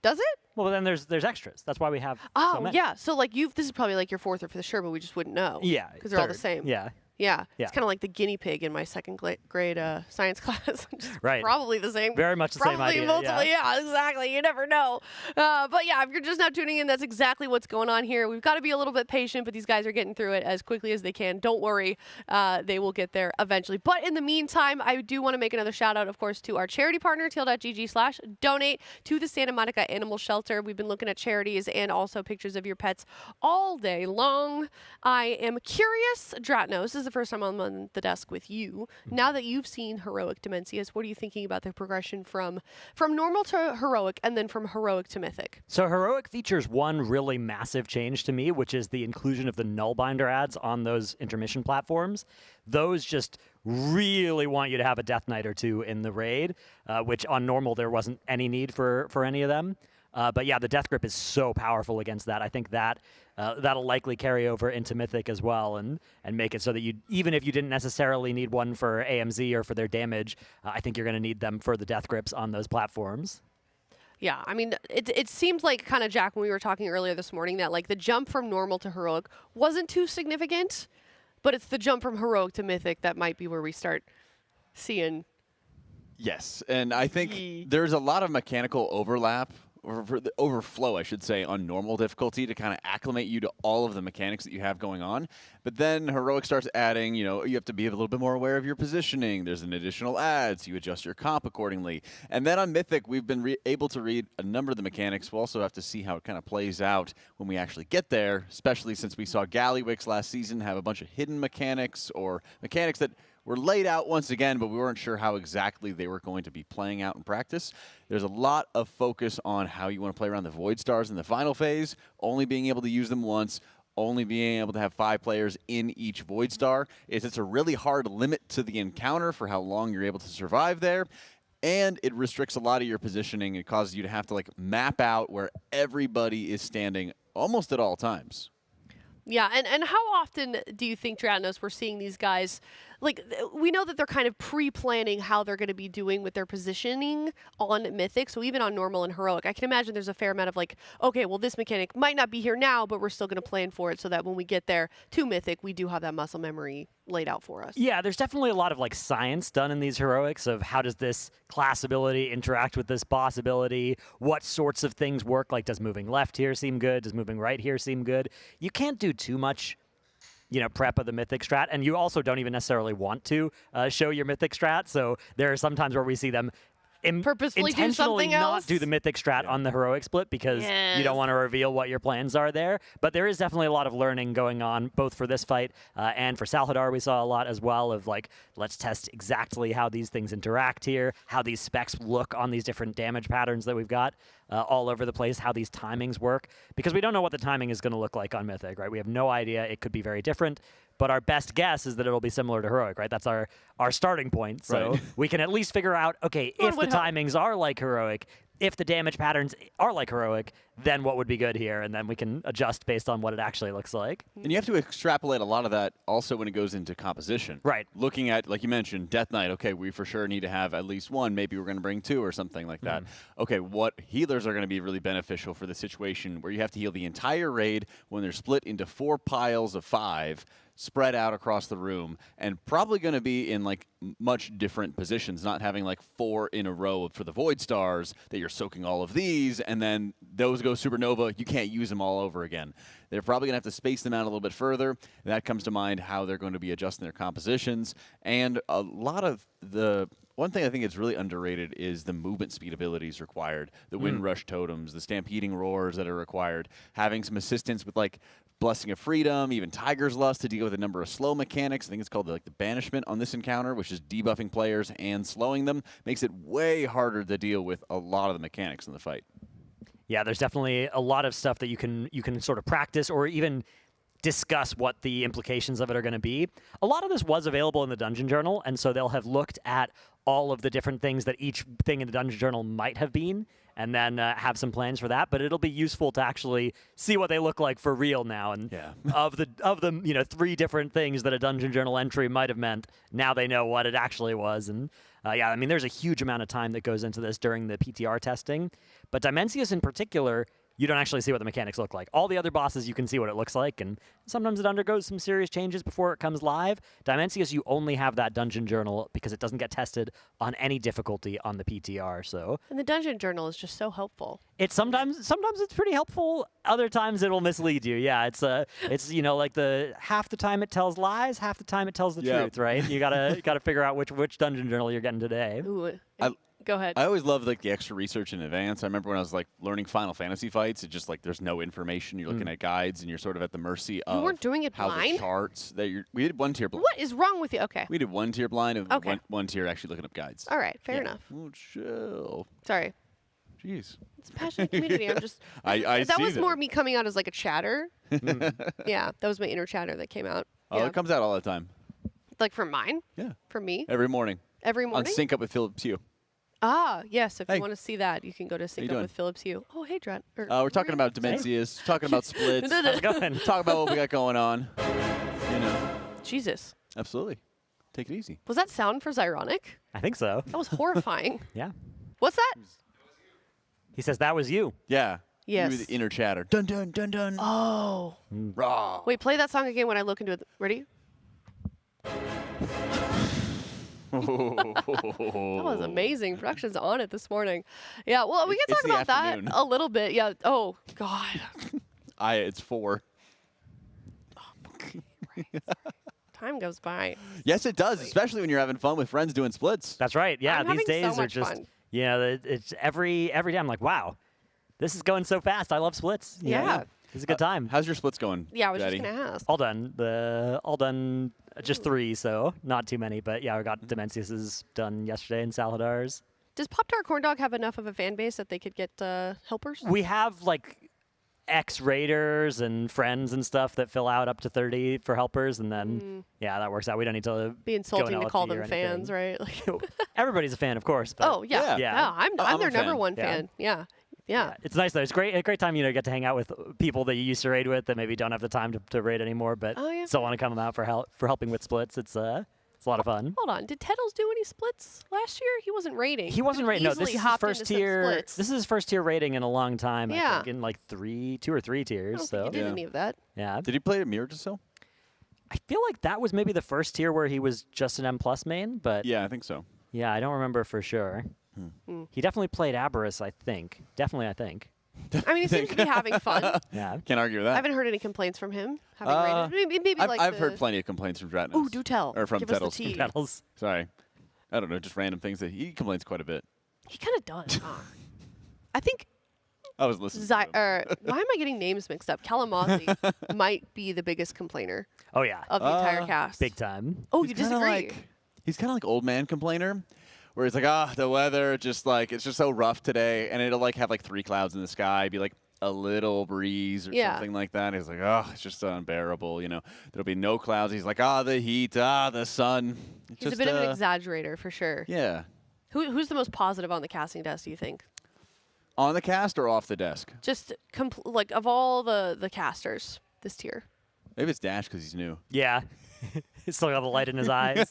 Does it? Well, then there's extras. That's why we have. Oh, so many. yeah. So like this is probably like your fourth or fifth shirt, but we just wouldn't know. Yeah. Because they're all the third. same. Yeah. Yeah. Yeah. It's kind of like the guinea pig in my second grade science class. Right. Probably the same. Very much the same Probably idea. multiple. Yeah, exactly. You never know. But yeah, if you're just now tuning in, that's exactly what's going on here. We've got to be a little bit patient, but these guys are getting through it as quickly as they can. Don't worry. They will get there eventually. But in the meantime, I do want to make another shout out, of course, to our charity partner, teal.gg/donate to the Santa Monica Animal Shelter. We've been looking at charities and also pictures of your pets all day long. I am curious, Dratnos, this is the first time I'm on the desk with you. Now that you've seen Heroic Dimensius, what are you thinking about the progression from normal to Heroic and then from Heroic to Mythic? So Heroic features one really massive change to me, which is the inclusion of the Nullbinder ads on those intermission platforms. Those just really want you to have a Death Knight or two in the raid, which on normal there wasn't any need for any of them. But yeah, the Death Grip is so powerful against that. I think that that'll likely carry over into Mythic as well, and make it so that you, even if you didn't necessarily need one for AMZ or for their damage, I think you're going to need them for the Death Grips on those platforms. Yeah, I mean, it seemed like kind of, Jack, when we were talking earlier this morning, that like the jump from normal to Heroic wasn't too significant, but it's the jump from Heroic to Mythic that might be where we start seeing. Yes, and I think there's a lot of mechanical overlap, or the overflow, I should say, on normal difficulty to kind of acclimate you to all of the mechanics that you have going on. But then Heroic starts adding, you have to be a little bit more aware of your positioning. There's an additional ad, so you adjust your comp accordingly. And then on Mythic, we've been able to read a number of the mechanics. We'll also have to see how it kind of plays out when we actually get there, especially since we saw Gallywix last season have a bunch of hidden mechanics, or mechanics that were laid out once again, but we weren't sure how exactly they were going to be playing out in practice. There's a lot of focus on how you want to play around the Void Stars in the final phase, only being able to use them once, only being able to have 5 players in each Void Star. It's a really hard limit to the encounter for how long you're able to survive there. And it restricts a lot of your positioning. It causes you to have to map out where everybody is standing almost at all times. Yeah, and how often do you think, Dratnos, we're seeing these guys, we know that they're kind of pre-planning how they're going to be doing with their positioning on Mythic, so even on Normal and Heroic, I can imagine there's a fair amount of okay, well, this mechanic might not be here now, but we're still going to plan for it so that when we get there to Mythic, we do have that muscle memory laid out for us. Yeah, there's definitely a lot of science done in these Heroics of how does this class ability interact with this boss ability, what sorts of things work, does moving left here seem good, does moving right here seem good? You can't do too much prep of the Mythic strat, and you also don't even necessarily want to show your Mythic strat, so there are some times where we see them purposefully do intentionally something not else? do the Mythic strat on the Heroic split because you don't want to reveal what your plans are there. But there is definitely a lot of learning going on, both for this fight and for Salhadar. We saw a lot as well of let's test exactly how these things interact here, how these specs look on these different damage patterns that we've got all over the place, how these timings work, because we don't know what the timing is going to look like on Mythic, right? We have no idea. It could be very different. But our best guess is that it'll be similar to Heroic, right? That's our starting point. So we can at least figure out, okay, if the timings are like Heroic, if the damage patterns are like Heroic, then what would be good here, and then we can adjust based on what it actually looks like. And you have to extrapolate a lot of that also when it goes into composition. Right. Looking at, like you mentioned, Death Knight. Okay, we for sure need to have at least one. Maybe we're going to bring 2 or something like that. Okay, what healers are going to be really beneficial for the situation where you have to heal the entire raid when they're split into 4 piles of 5, spread out across the room, and probably going to be in like much different positions, not having like 4 in a row for the Void Stars that you're soaking all of these, and then those go supernova, you can't use them all over again. They're probably going to have to space them out a little bit further. That comes to mind how they're going to be adjusting their compositions, and a lot of the one thing I think is really underrated is the movement speed abilities required, the Wind Rush totems, the Stampeding Roars that are required, having some assistance with like Blessing of Freedom, even Tiger's Lust to deal with a number of slow mechanics. I think it's called the Banishment on this encounter, which is debuffing players and slowing them. Makes it way harder to deal with a lot of the mechanics in the fight. Yeah, there's definitely a lot of stuff that you can sort of practice or even discuss what the implications of it are going to be. A lot of this was available in the Dungeon Journal, and so they'll have looked at all of the different things that each thing in the Dungeon Journal might have been, and then have some plans for that. But it'll be useful to actually see what they look like for real now. And of the 3 different things that a Dungeon Journal entry might have meant, now they know what it actually was. And yeah, I mean, there's a huge amount of time that goes into this during the PTR testing. But Dimensius in particular, you don't actually see what the mechanics look like. All the other bosses, you can see what it looks like, and sometimes it undergoes some serious changes before it comes live. Dimensius, you only have that Dungeon Journal because it doesn't get tested on any difficulty on the PTR. So, and the Dungeon Journal is just so helpful. It's sometimes it's pretty helpful. Other times it will mislead you. Yeah, it's like the half the time it tells lies, half the time it tells the truth. Right? You gotta figure out which Dungeon Journal you're getting today. Ooh. Go ahead. I always love like the extra research in advance. I remember when I was like learning Final Fantasy fights, it's just like there's no information. You're looking at guides and you're sort of at the mercy of you weren't doing it how blind? the charts that we did 1 tier blind. What is wrong with you? Okay. We did 1 tier blind and Okay. one tier actually looking up guides. All right, fair enough. Oh, chill. Sorry. Jeez. It's a passionate community. I'm just I that see was more me coming out as like a chatter. Yeah, that was my inner chatter that came out. Oh, Yeah. it comes out all the time. Like for mine? Yeah. For me? Every morning. Every On morning? Sync Up with Philips Hue. Ah, yes. If Hey. you want to see that, you can go to Sync Up doing? with Philips Hue. Oh, hey, Drat. We're talking about Dimensius, talking about splits. How's it going? Talk about what we got going on. You know. Jesus. Absolutely. Take it easy. Was that sound for Zyronic? I think so. That was horrifying. Yeah. What's that? He says that was you. Yeah. Yes. You were the inner chatter. Dun dun dun dun. Oh. Raw. Wait, play that song again when I look into it. Ready? That was amazing. Production's on it this morning. Yeah, well, we can It's talk the about that afternoon. a little bit. Yeah. Oh, God. It's 4. Time goes by. Yes, it does, especially when you're having fun with friends doing splits. That's right. Yeah, I'm these having so days are much just fun. it's every day I'm like, wow, this is going so fast. I love splits. You know? Yeah. It's a good time. How's your splits going? Yeah, I was Daddy? just going to ask. All done. Just 3, so not too many. But yeah, we got Dimensius's done yesterday and Saladar's. Does Pop Tart Corn Dog have enough of a fan base that they could get helpers? We have like ex-raiders and friends and stuff that fill out up to 30 for helpers, and then yeah, that works out. We don't need to be insulting go to call LFG or them fans, anything. right? Like Everybody's a fan, of course. But oh yeah, yeah. I'm their number one fan. Yeah. Yeah. It's nice though. It's a great time, get to hang out with people that you used to raid with that maybe don't have the time to raid anymore, but still want to come out for helping with splits. It's a lot of fun. Hold on, did Teddles do any splits last year? He wasn't raiding. He wasn't raiding. No, this is his first tier. Splits. This is his first tier raiding in a long time. Yeah. I think in like 2 or 3 tiers. I don't so think he did any of that. Yeah. Did he play a mirror just so? I feel like that was maybe the first tier where he was just an M+ main, but yeah, I think so. Yeah, I don't remember for sure. He definitely played Aberrus, I think. I think. I mean, he seems to be having fun. Yeah. Can't argue with that. I haven't heard any complaints from him. Having raided. Maybe I've heard plenty of complaints from Dratnos. Ooh, do tell. Or from Give us the Teddles. tea. Teddles. Sorry. I don't know, just random things that he complains quite a bit. He kind of does. I think I was listening. why am I getting names mixed up? Kalamazzi might be the biggest complainer. Oh yeah. Of the entire cast. Big time. Oh, you disagree? He's kind of like old man complainer, where he's like, the weather just like it's just so rough today, and it'll like have like 3 clouds in the sky, be like a little breeze or something like that. He's like, it's just unbearable, There'll be no clouds. He's like, the heat, the sun. He's a bit of an exaggerator for sure. Yeah. Who's the most positive on the casting desk, do you think? On the cast or off the desk? Just like of all the casters this tier. Maybe it's Dash because he's new. Yeah. He's still got the light in his eyes.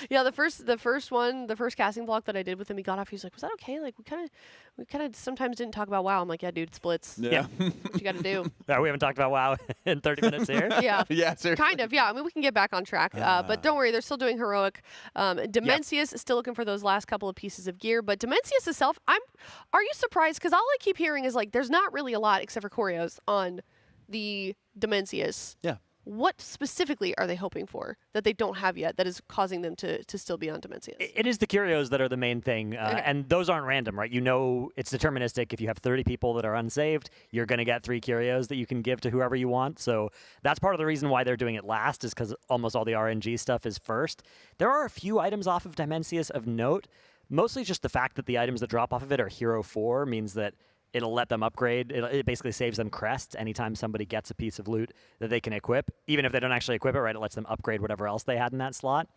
Yeah, the first casting block that I did with him, he got off. He was like, "Was that okay? Like, we kind of sometimes didn't talk about WoW." I'm like, "Yeah, dude, it splits. Yeah. What you got to do?" We haven't talked about WoW in 30 minutes here. Yeah. Yeah, seriously. Kind of. Yeah. I mean, we can get back on track, but don't worry, they're still doing heroic. Dimensius is still looking for those last couple of pieces of gear, but Dimensius itself, are you surprised? Because all I keep hearing is like, there's not really a lot except for choreos on the Dimensius. Yeah. What specifically are they hoping for that they don't have yet that is causing them to still be on Dimensius? It is the curios that are the main thing, Okay. and those aren't random, right? You know it's deterministic. If you have 30 people that are unsaved, you're going to get 3 curios that you can give to whoever you want. So that's part of the reason why they're doing it last, is because almost all the RNG stuff is first. There are a few items off of Dimensius of note, mostly just the fact that the items that drop off of it are Hero 4 means that it'll let them upgrade. It basically saves them crests anytime somebody gets a piece of loot that they can equip. Even if they don't actually equip it, right, it lets them upgrade whatever else they had in that slot.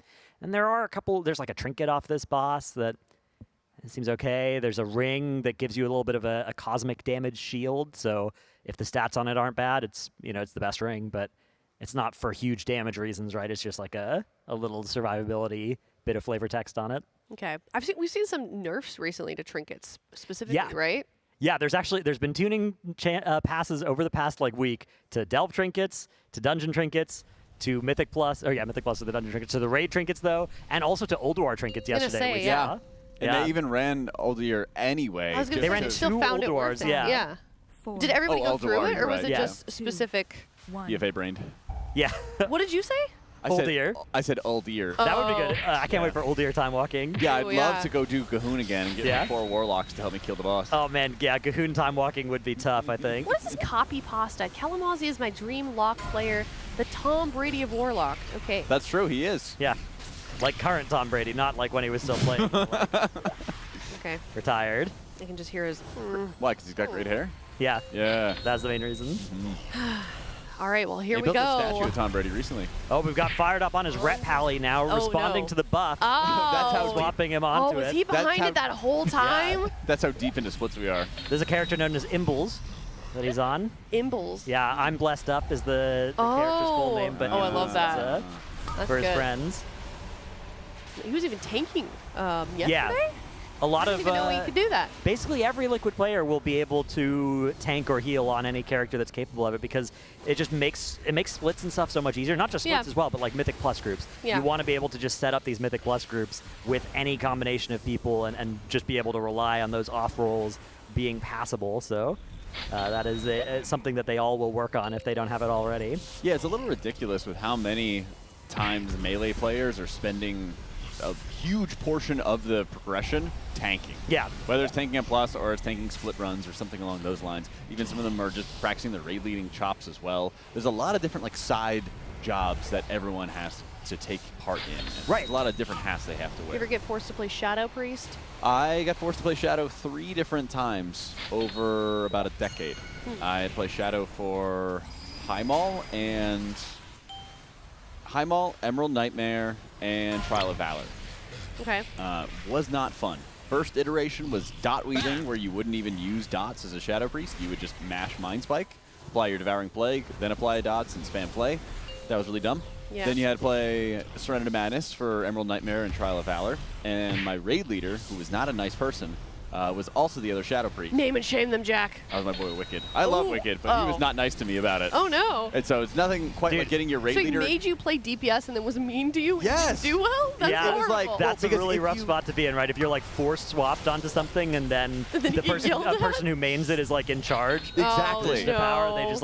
And there are there's like a trinket off this boss that it seems okay. There's a ring that gives you a little bit of a cosmic damage shield. So if the stats on it aren't bad, it's the best ring, but it's not for huge damage reasons, right? It's just like a little survivability bit of flavor text on it. Okay. We've seen some nerfs recently to trinkets specifically, right? Yeah, there's been tuning passes over the past week to Delve trinkets, to Dungeon trinkets, to Mythic Plus. Mythic Plus to the Dungeon trinkets, to the Raid trinkets though, and also to Ulduar trinkets yesterday. Say, yeah. And they even ran Ulduar anyway. I was going to say, they still found it worth it. Yeah. Did everybody go through it, or was it just specific? UFA brained. Yeah. What did you say? I said Ulduar. That would be good. I can't wait for Ulduar time walking. Yeah, I'd love to go do Gahoon again and get 4 warlocks to help me kill the boss. Oh man, yeah, Gahoon time walking would be tough, I think. What is this copy pasta? Kalamazzi is my dream lock player, the Tom Brady of Warlock. Okay. That's true, he is. Yeah. Like current Tom Brady, not like when he was still playing. Okay. Retired. I can just hear his... Why, because he's got great hair? Yeah. Yeah. That's the main reason. All right, well, here we built go. a statue of Tom Brady recently. Oh, we've got fired up on his rep pally now, responding to the buff. Oh. That's how swapping him onto it. Was he behind it that whole time? Yeah. That's how deep into splits we are. There's a character known as Imbles that he's on. Imbles? Yeah, I'm Blessed Up is the character's full name. But I love that. That's for his good. friends. He was even tanking yesterday? Yeah. A lot I didn't even know he could do that. Basically, every Liquid player will be able to tank or heal on any character that's capable of it, because it just makes splits and stuff so much easier. Not just splits as well, but like Mythic Plus groups. Yeah. You want to be able to just set up these Mythic Plus groups with any combination of people and just be able to rely on those off rolls being passable. So that is something that they all will work on if they don't have it already. Yeah, it's a little ridiculous with how many times melee players are spending a huge portion of the progression tanking. Yeah. Whether it's tanking a plus or it's tanking split runs or something along those lines. Even some of them are just practicing the raid leading chops as well. There's a lot of different side jobs that everyone has to take part in. And right. There's a lot of different hats they have to wear. You ever get forced to play Shadow Priest? I got forced to play Shadow 3 different times over about a decade. I had played Shadow for Highmaul, Emerald Nightmare, and Trial of Valor. Okay. Was not fun. First iteration was dot weaving, where you wouldn't even use dots as a Shadow Priest. You would just mash Mind Spike, apply your Devouring Plague, then apply dots and spam play. That was really dumb. Yeah. Then you had to play Surrender to Madness for Emerald Nightmare and Trial of Valor. And my raid leader, who was not a nice person, was also the other Shadow Priest. Name and shame them, Jack. That was my boy Wicked. I love Wicked, but he was not nice to me about it. Oh, no. And so it's nothing quite like getting your raid leader. So he made you play DPS and then was mean to you? Yes. And you do well? That's yeah, horrible. That's a really rough spot to be in, right? If you're force swapped onto something and then the person who mains it is in charge. Exactly. The power, they just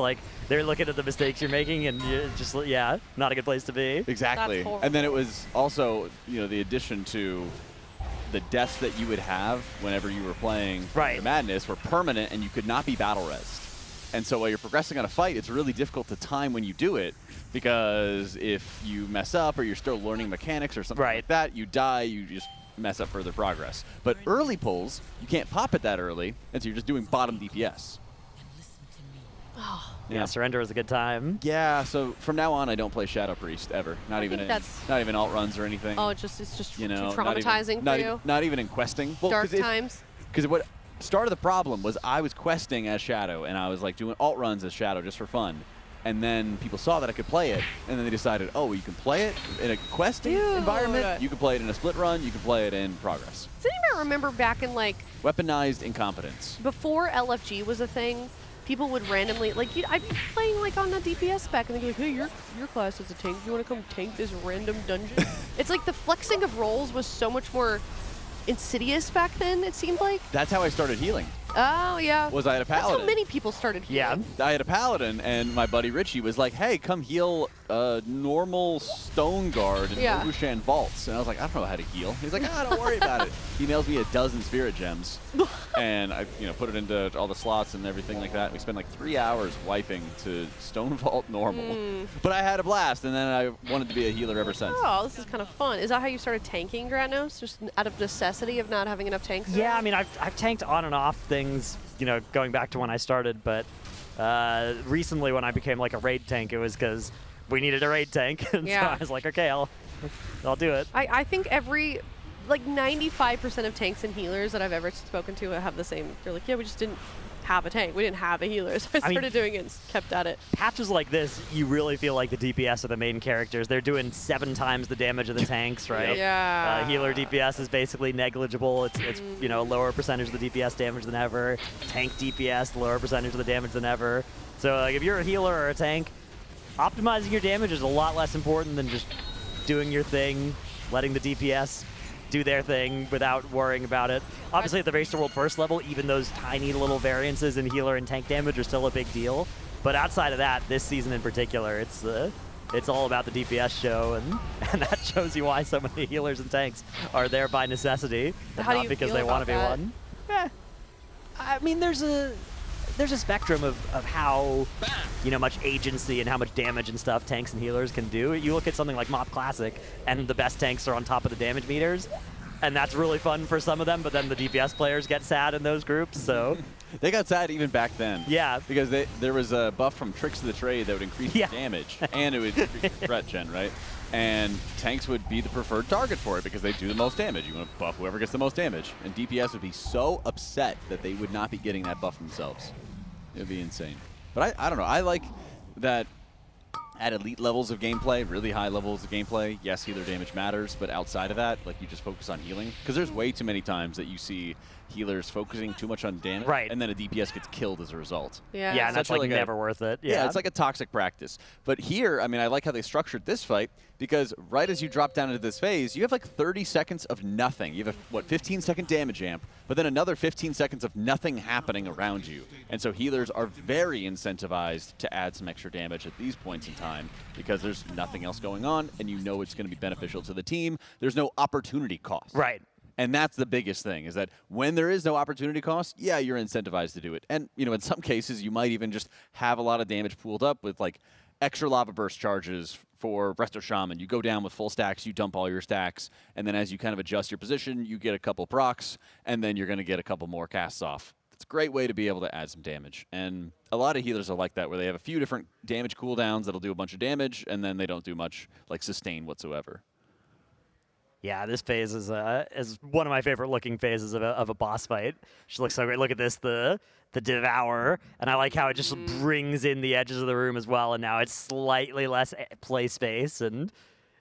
they're looking at the mistakes you're making, and you're just not a good place to be. Exactly. And then it was also the addition to the deaths that you would have whenever you were playing Madness were permanent, and you could not be battle rest. And so while you're progressing on a fight, it's really difficult to time when you do it, because if you mess up or you're still learning mechanics or something like that, you die, you just mess up further progress. But early pulls, you can't pop it that early, and so you're just doing bottom DPS. Oh. Yeah, Surrender is a good time. Yeah, so from now on, I don't play Shadow Priest ever. Not even alt runs or anything. Oh, it's just too traumatizing for you? Not even in questing. Dark times? Because what started the problem was I was questing as Shadow, and I was like doing alt runs as Shadow just for fun. And then people saw that I could play it, and then they decided, oh, you can play it in a questing environment. You can play it in a split run. You can play it in progress. Does anybody remember back in like Weaponized incompetence. before LFG was a thing? People would randomly I'd be playing like on the DPS spec, and they'd be like, "Hey, your class is a tank. You want to come tank this random dungeon?" It's like the flexing of roles was so much more insidious back then. It seemed like. That's how I started healing. Oh yeah. Was I had a paladin? That's how many people started healing. Yeah, I had a paladin, and my buddy Richie was like, "Hey, come heal normal stone guard in Wushan vaults." And I was like, "I don't know how to heal." He's like, "Ah, don't worry about it." He mails me a dozen spirit gems, and I, put it into all the slots and everything like that. We spent like 3 hours wiping to stone vault normal, but I had a blast, and then I wanted to be a healer ever since. Oh, this is kind of fun. Is that how you started tanking, Dratnos? Just out of necessity of not having enough tanks? Yeah, I mean, I've tanked on and off things, going back to when I started, but recently when I became like a raid tank, it was because we needed a raid tank, and so I was like, okay, I'll do it. I think like 95% of tanks and healers that I've ever spoken to have the same. They're like, yeah, we just didn't have a tank. We didn't have a healer, so I started doing it and kept at it. Patches like this, you really feel like the DPS are the main characters. They're doing 7 times the damage of the tanks, right? Yeah. Healer DPS is basically negligible. It's a lower percentage of the DPS damage than ever. Tank DPS, lower percentage of the damage than ever. So like if you're a healer or a tank, optimizing your damage is a lot less important than just doing your thing, letting the DPS do their thing without worrying about it. Obviously, at the Race to World First level, even those tiny little variances in healer and tank damage are still a big deal. But outside of that, this season in particular, it's all about the DPS show, and that shows you why so many healers and tanks are there by necessity, and not because they want to be one. I mean, there's a spectrum of how much agency and how much damage and stuff tanks and healers can do. You look at something like Mop Classic, and the best tanks are on top of the damage meters, and that's really fun for some of them, but then the DPS players get sad in those groups, so... They got sad even back then. Yeah. Because there was a buff from Tricks of the Trade that would increase damage, and it would increase threat gen, right? And tanks would be the preferred target for it because they do the most damage. You want to buff whoever gets the most damage. And DPS would be so upset that they would not be getting that buff themselves. It would be insane. But I don't know. I like that at elite levels of gameplay, really high levels of gameplay, yes, healer damage matters, but outside of that, like, you just focus on healing. Because there's way too many times that you see healers focusing too much on damage, and then a DPS gets killed as a result. Yeah, and that's like never worth it. Yeah, it's like a toxic practice. But here, I mean, I like how they structured this fight, because right as you drop down into this phase, you have like 30 seconds of nothing. You have a, 15-second damage amp, but then another 15 seconds of nothing happening around you. And so healers are very incentivized to add some extra damage at these points in time, because there's nothing else going on, and you know it's going to be beneficial to the team. There's no opportunity cost. Right. And that's the biggest thing, is that when there is no opportunity cost, yeah, you're incentivized to do it. And, in some cases, you might even just have a lot of damage pooled up with, like, extra lava burst charges for Resto Shaman. You go down with full stacks, you dump all your stacks, and then as you kind of adjust your position, you get a couple procs, and then you're going to get a couple more casts off. It's a great way to be able to add some damage. And a lot of healers are like that, where they have a few different damage cooldowns that'll do a bunch of damage, and then they don't do much, like, sustain whatsoever. Yeah, this phase is one of my favorite looking phases of a boss fight. She looks so great. Look at this, the Devour, and I like how it just brings in the edges of the room as well, and now it's slightly less play space, and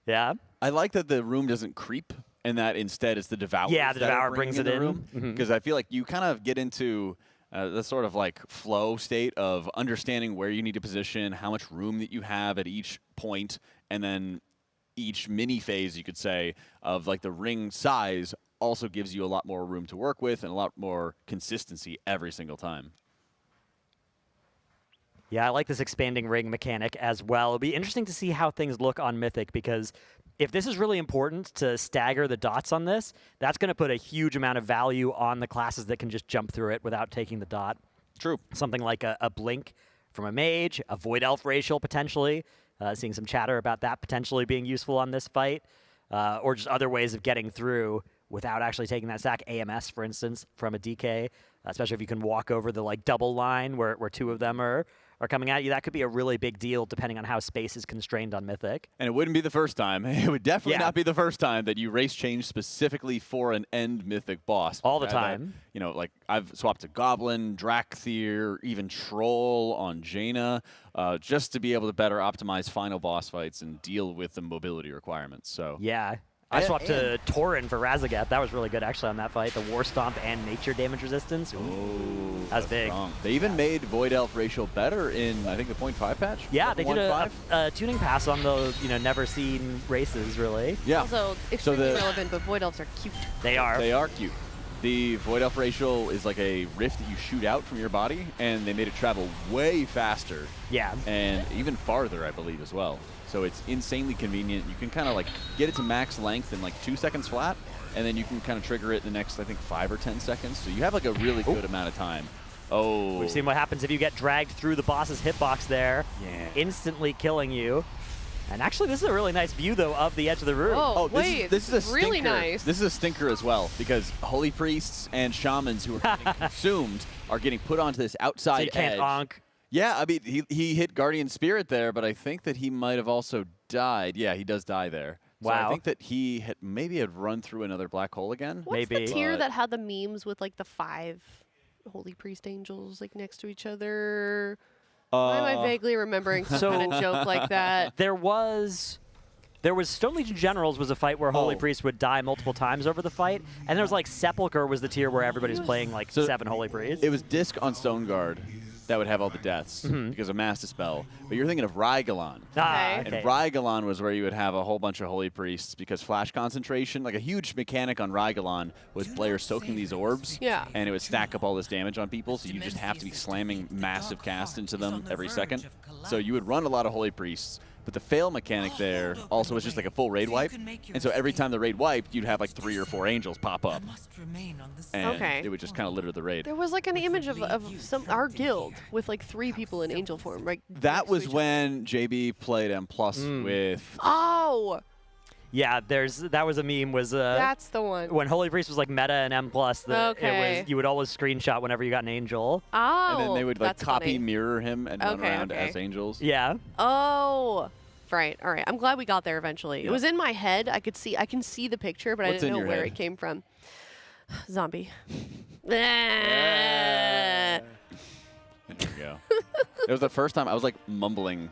yeah. I like that the room doesn't creep, and that instead it's the Devour. Yeah, the Devour brings it in. Room, because I feel like you kind of get into the sort of like flow state of understanding where you need to position, how much room that you have at each point, and then each mini phase, you could say, of like the ring size also gives you a lot more room to work with and a lot more consistency every single time. Yeah, I like this expanding ring mechanic as well. It'll be interesting to see how things look on Mythic, because if this is really important to stagger the dots on this, that's going to put a huge amount of value on the classes that can just jump through it without taking the dot. True. Something like a Blink from a mage, a Void Elf racial potentially. Seeing some chatter about that potentially being useful on this fight, or just other ways of getting through without actually taking that sack. AMS, for instance, from a DK, especially if you can walk over the like double line where two of them are are coming at you, that could be a really big deal depending on how space is constrained on Mythic. And it wouldn't be the first time. It would definitely Yeah. not be the first time that you race change specifically for an end Mythic boss. All the I've had, time. you know, like I've swapped to Goblin, Drakthir, even Troll on Jaina, just to be able to better optimize final boss fights and deal with the mobility requirements. So Yeah. I swapped to Tauren for Razagat. That was really good, actually, on that fight. The War Stomp and Nature damage resistance. Ooh, that's big. Strong. They even made Void Elf ratio better in, I think, the 0.5 patch. Yeah, they did a 1.5. tuning pass on those, never seen races, really. Yeah. Also extremely relevant, but Void Elves are cute. They are. They are cute. The Void Elf racial is like a rift that you shoot out from your body, and they made it travel way faster. Yeah. And even farther, I believe, as well. So it's insanely convenient. You can kind of like get it to max length in like 2 seconds flat, and then you can kind of trigger it in the next, I think, 5 or 10 seconds. So you have like a really good amount of time. Oh. We've seen what happens if you get dragged through the boss's hitbox there, instantly killing you. And actually, this is a really nice view, though, of the edge of the room. Oh, this is a stinker. really nice. This is a stinker as well, because holy priests and shamans who are getting consumed are getting put onto this outside So you can't edge. onk. Yeah, I mean, he hit Guardian Spirit there, but I think that he might have also died. Yeah, he does die there. So I Wow. think that he maybe had run through another black hole again. What's the tier that had the memes with like the 5 holy priest angels like next to each other? Why am I vaguely remembering some kind of joke like that? There was Stone Legion Generals was a fight where Holy Priest would die multiple times over the fight, and there was like Sepulcher was the tier where everybody was playing like 7 Holy Priests. It was Disc on Stone Guard that would have all the deaths because of Mass Dispel. But you're thinking of Rygalon. Ah, And okay. Rygalon was where you would have a whole bunch of Holy Priests because Flash Concentration, like a huge mechanic on Rygalon, was players soaking these orbs. Yeah. And it would stack up all this damage on people, so you just have to be slamming massive cast into them every second. So you would run a lot of Holy Priests. But the fail mechanic there also was just like a full raid wipe. And so every time the raid wiped, you'd have like 3 or 4 angels pop up. And Okay. it would just kind of litter the raid. There was like an image of our guild with like 3 people in angel form, right? That was when JB played M+ with... Oh! Yeah, that was a meme. That's the one. When Holy Priest was like meta and M+, Okay. you would always screenshot whenever you got an angel. Oh, And then they would like that's copy funny. mirror him and run Okay, around okay. as angels. Yeah. Oh, right. All right. I'm glad we got there eventually. Yeah. It was in my head. I can see the picture, but What's I didn't in know your where head? it came from. Zombie. There you go. It was the first time I was like mumbling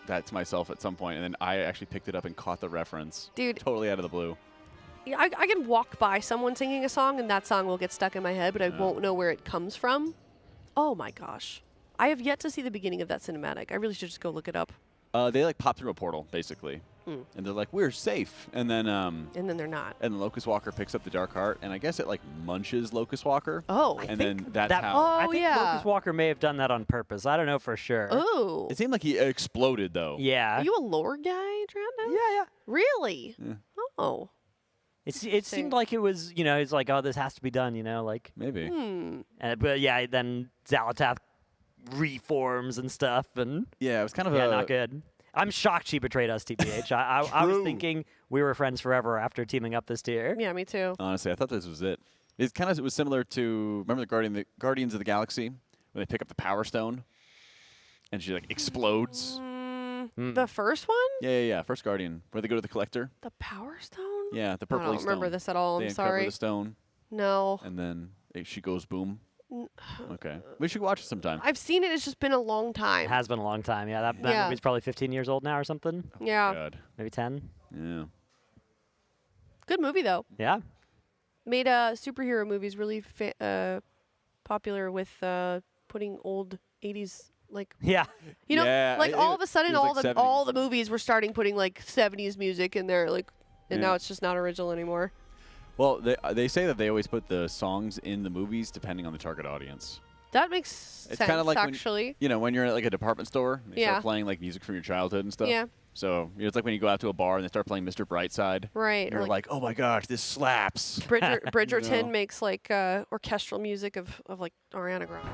that to myself at some point, and then I actually picked it up and caught the reference. Dude. Totally out of the blue. Yeah, I can walk by someone singing a song, and that song will get stuck in my head, but I won't know where it comes from. Oh my gosh. I have yet to see the beginning of that cinematic. I really should just go look it up. They like pop through a portal, basically. Hmm. And they're like, we're safe. And then And then they're not. and the Locust Walker picks up the Dark Heart, and I guess it like munches Locust Walker. Oh. And then that's how... I think yeah. Locust Walker may have done that on purpose. I don't know for sure. Oh. It seemed like he exploded, though. Yeah. Are you a lore guy, Dratno? Yeah. Really? Yeah. Oh. It seemed like it was, it's like, oh, this has to be done, like. Maybe. But yeah, then Xalatath reforms and stuff, and Yeah, it was kind of not good. I'm shocked she betrayed us, TBH. I was thinking we were friends forever after teaming up this tier. Yeah, me too. Honestly, I thought this was it. It was similar to, remember the Guardians of the Galaxy when they pick up the Power Stone and she like explodes? The first one? Yeah. First Guardian, where they go to the Collector. The Power Stone? Yeah, the I purple don't remember this at all. They I'm uncover sorry. the stone. No. And then she goes boom. Okay. We should watch it sometime. I've seen it. It's just been a long time. It has been a long time. Yeah, that Yeah. movie's probably 15 years old now or something. Yeah. God. Maybe 10. Yeah. Good movie, though. Yeah. Made superhero movies really popular with putting old 80s, like... Yeah. You know, Yeah, like all of a sudden, it was like 70s. all the movies were starting putting like 70s music in there, like, and Yeah. now it's just not original anymore. Well, they say that they always put the songs in the movies depending on the target audience. That makes It's sense, kind of like actually. when you're at like a department store, they Yeah. start playing like music from your childhood and stuff. Yeah. So it's like when you go out to a bar and they start playing Mr. Brightside. Right, And or you're like- like, oh my gosh, this slaps. Bridgerton know? makes like orchestral music of like Ariana Grande.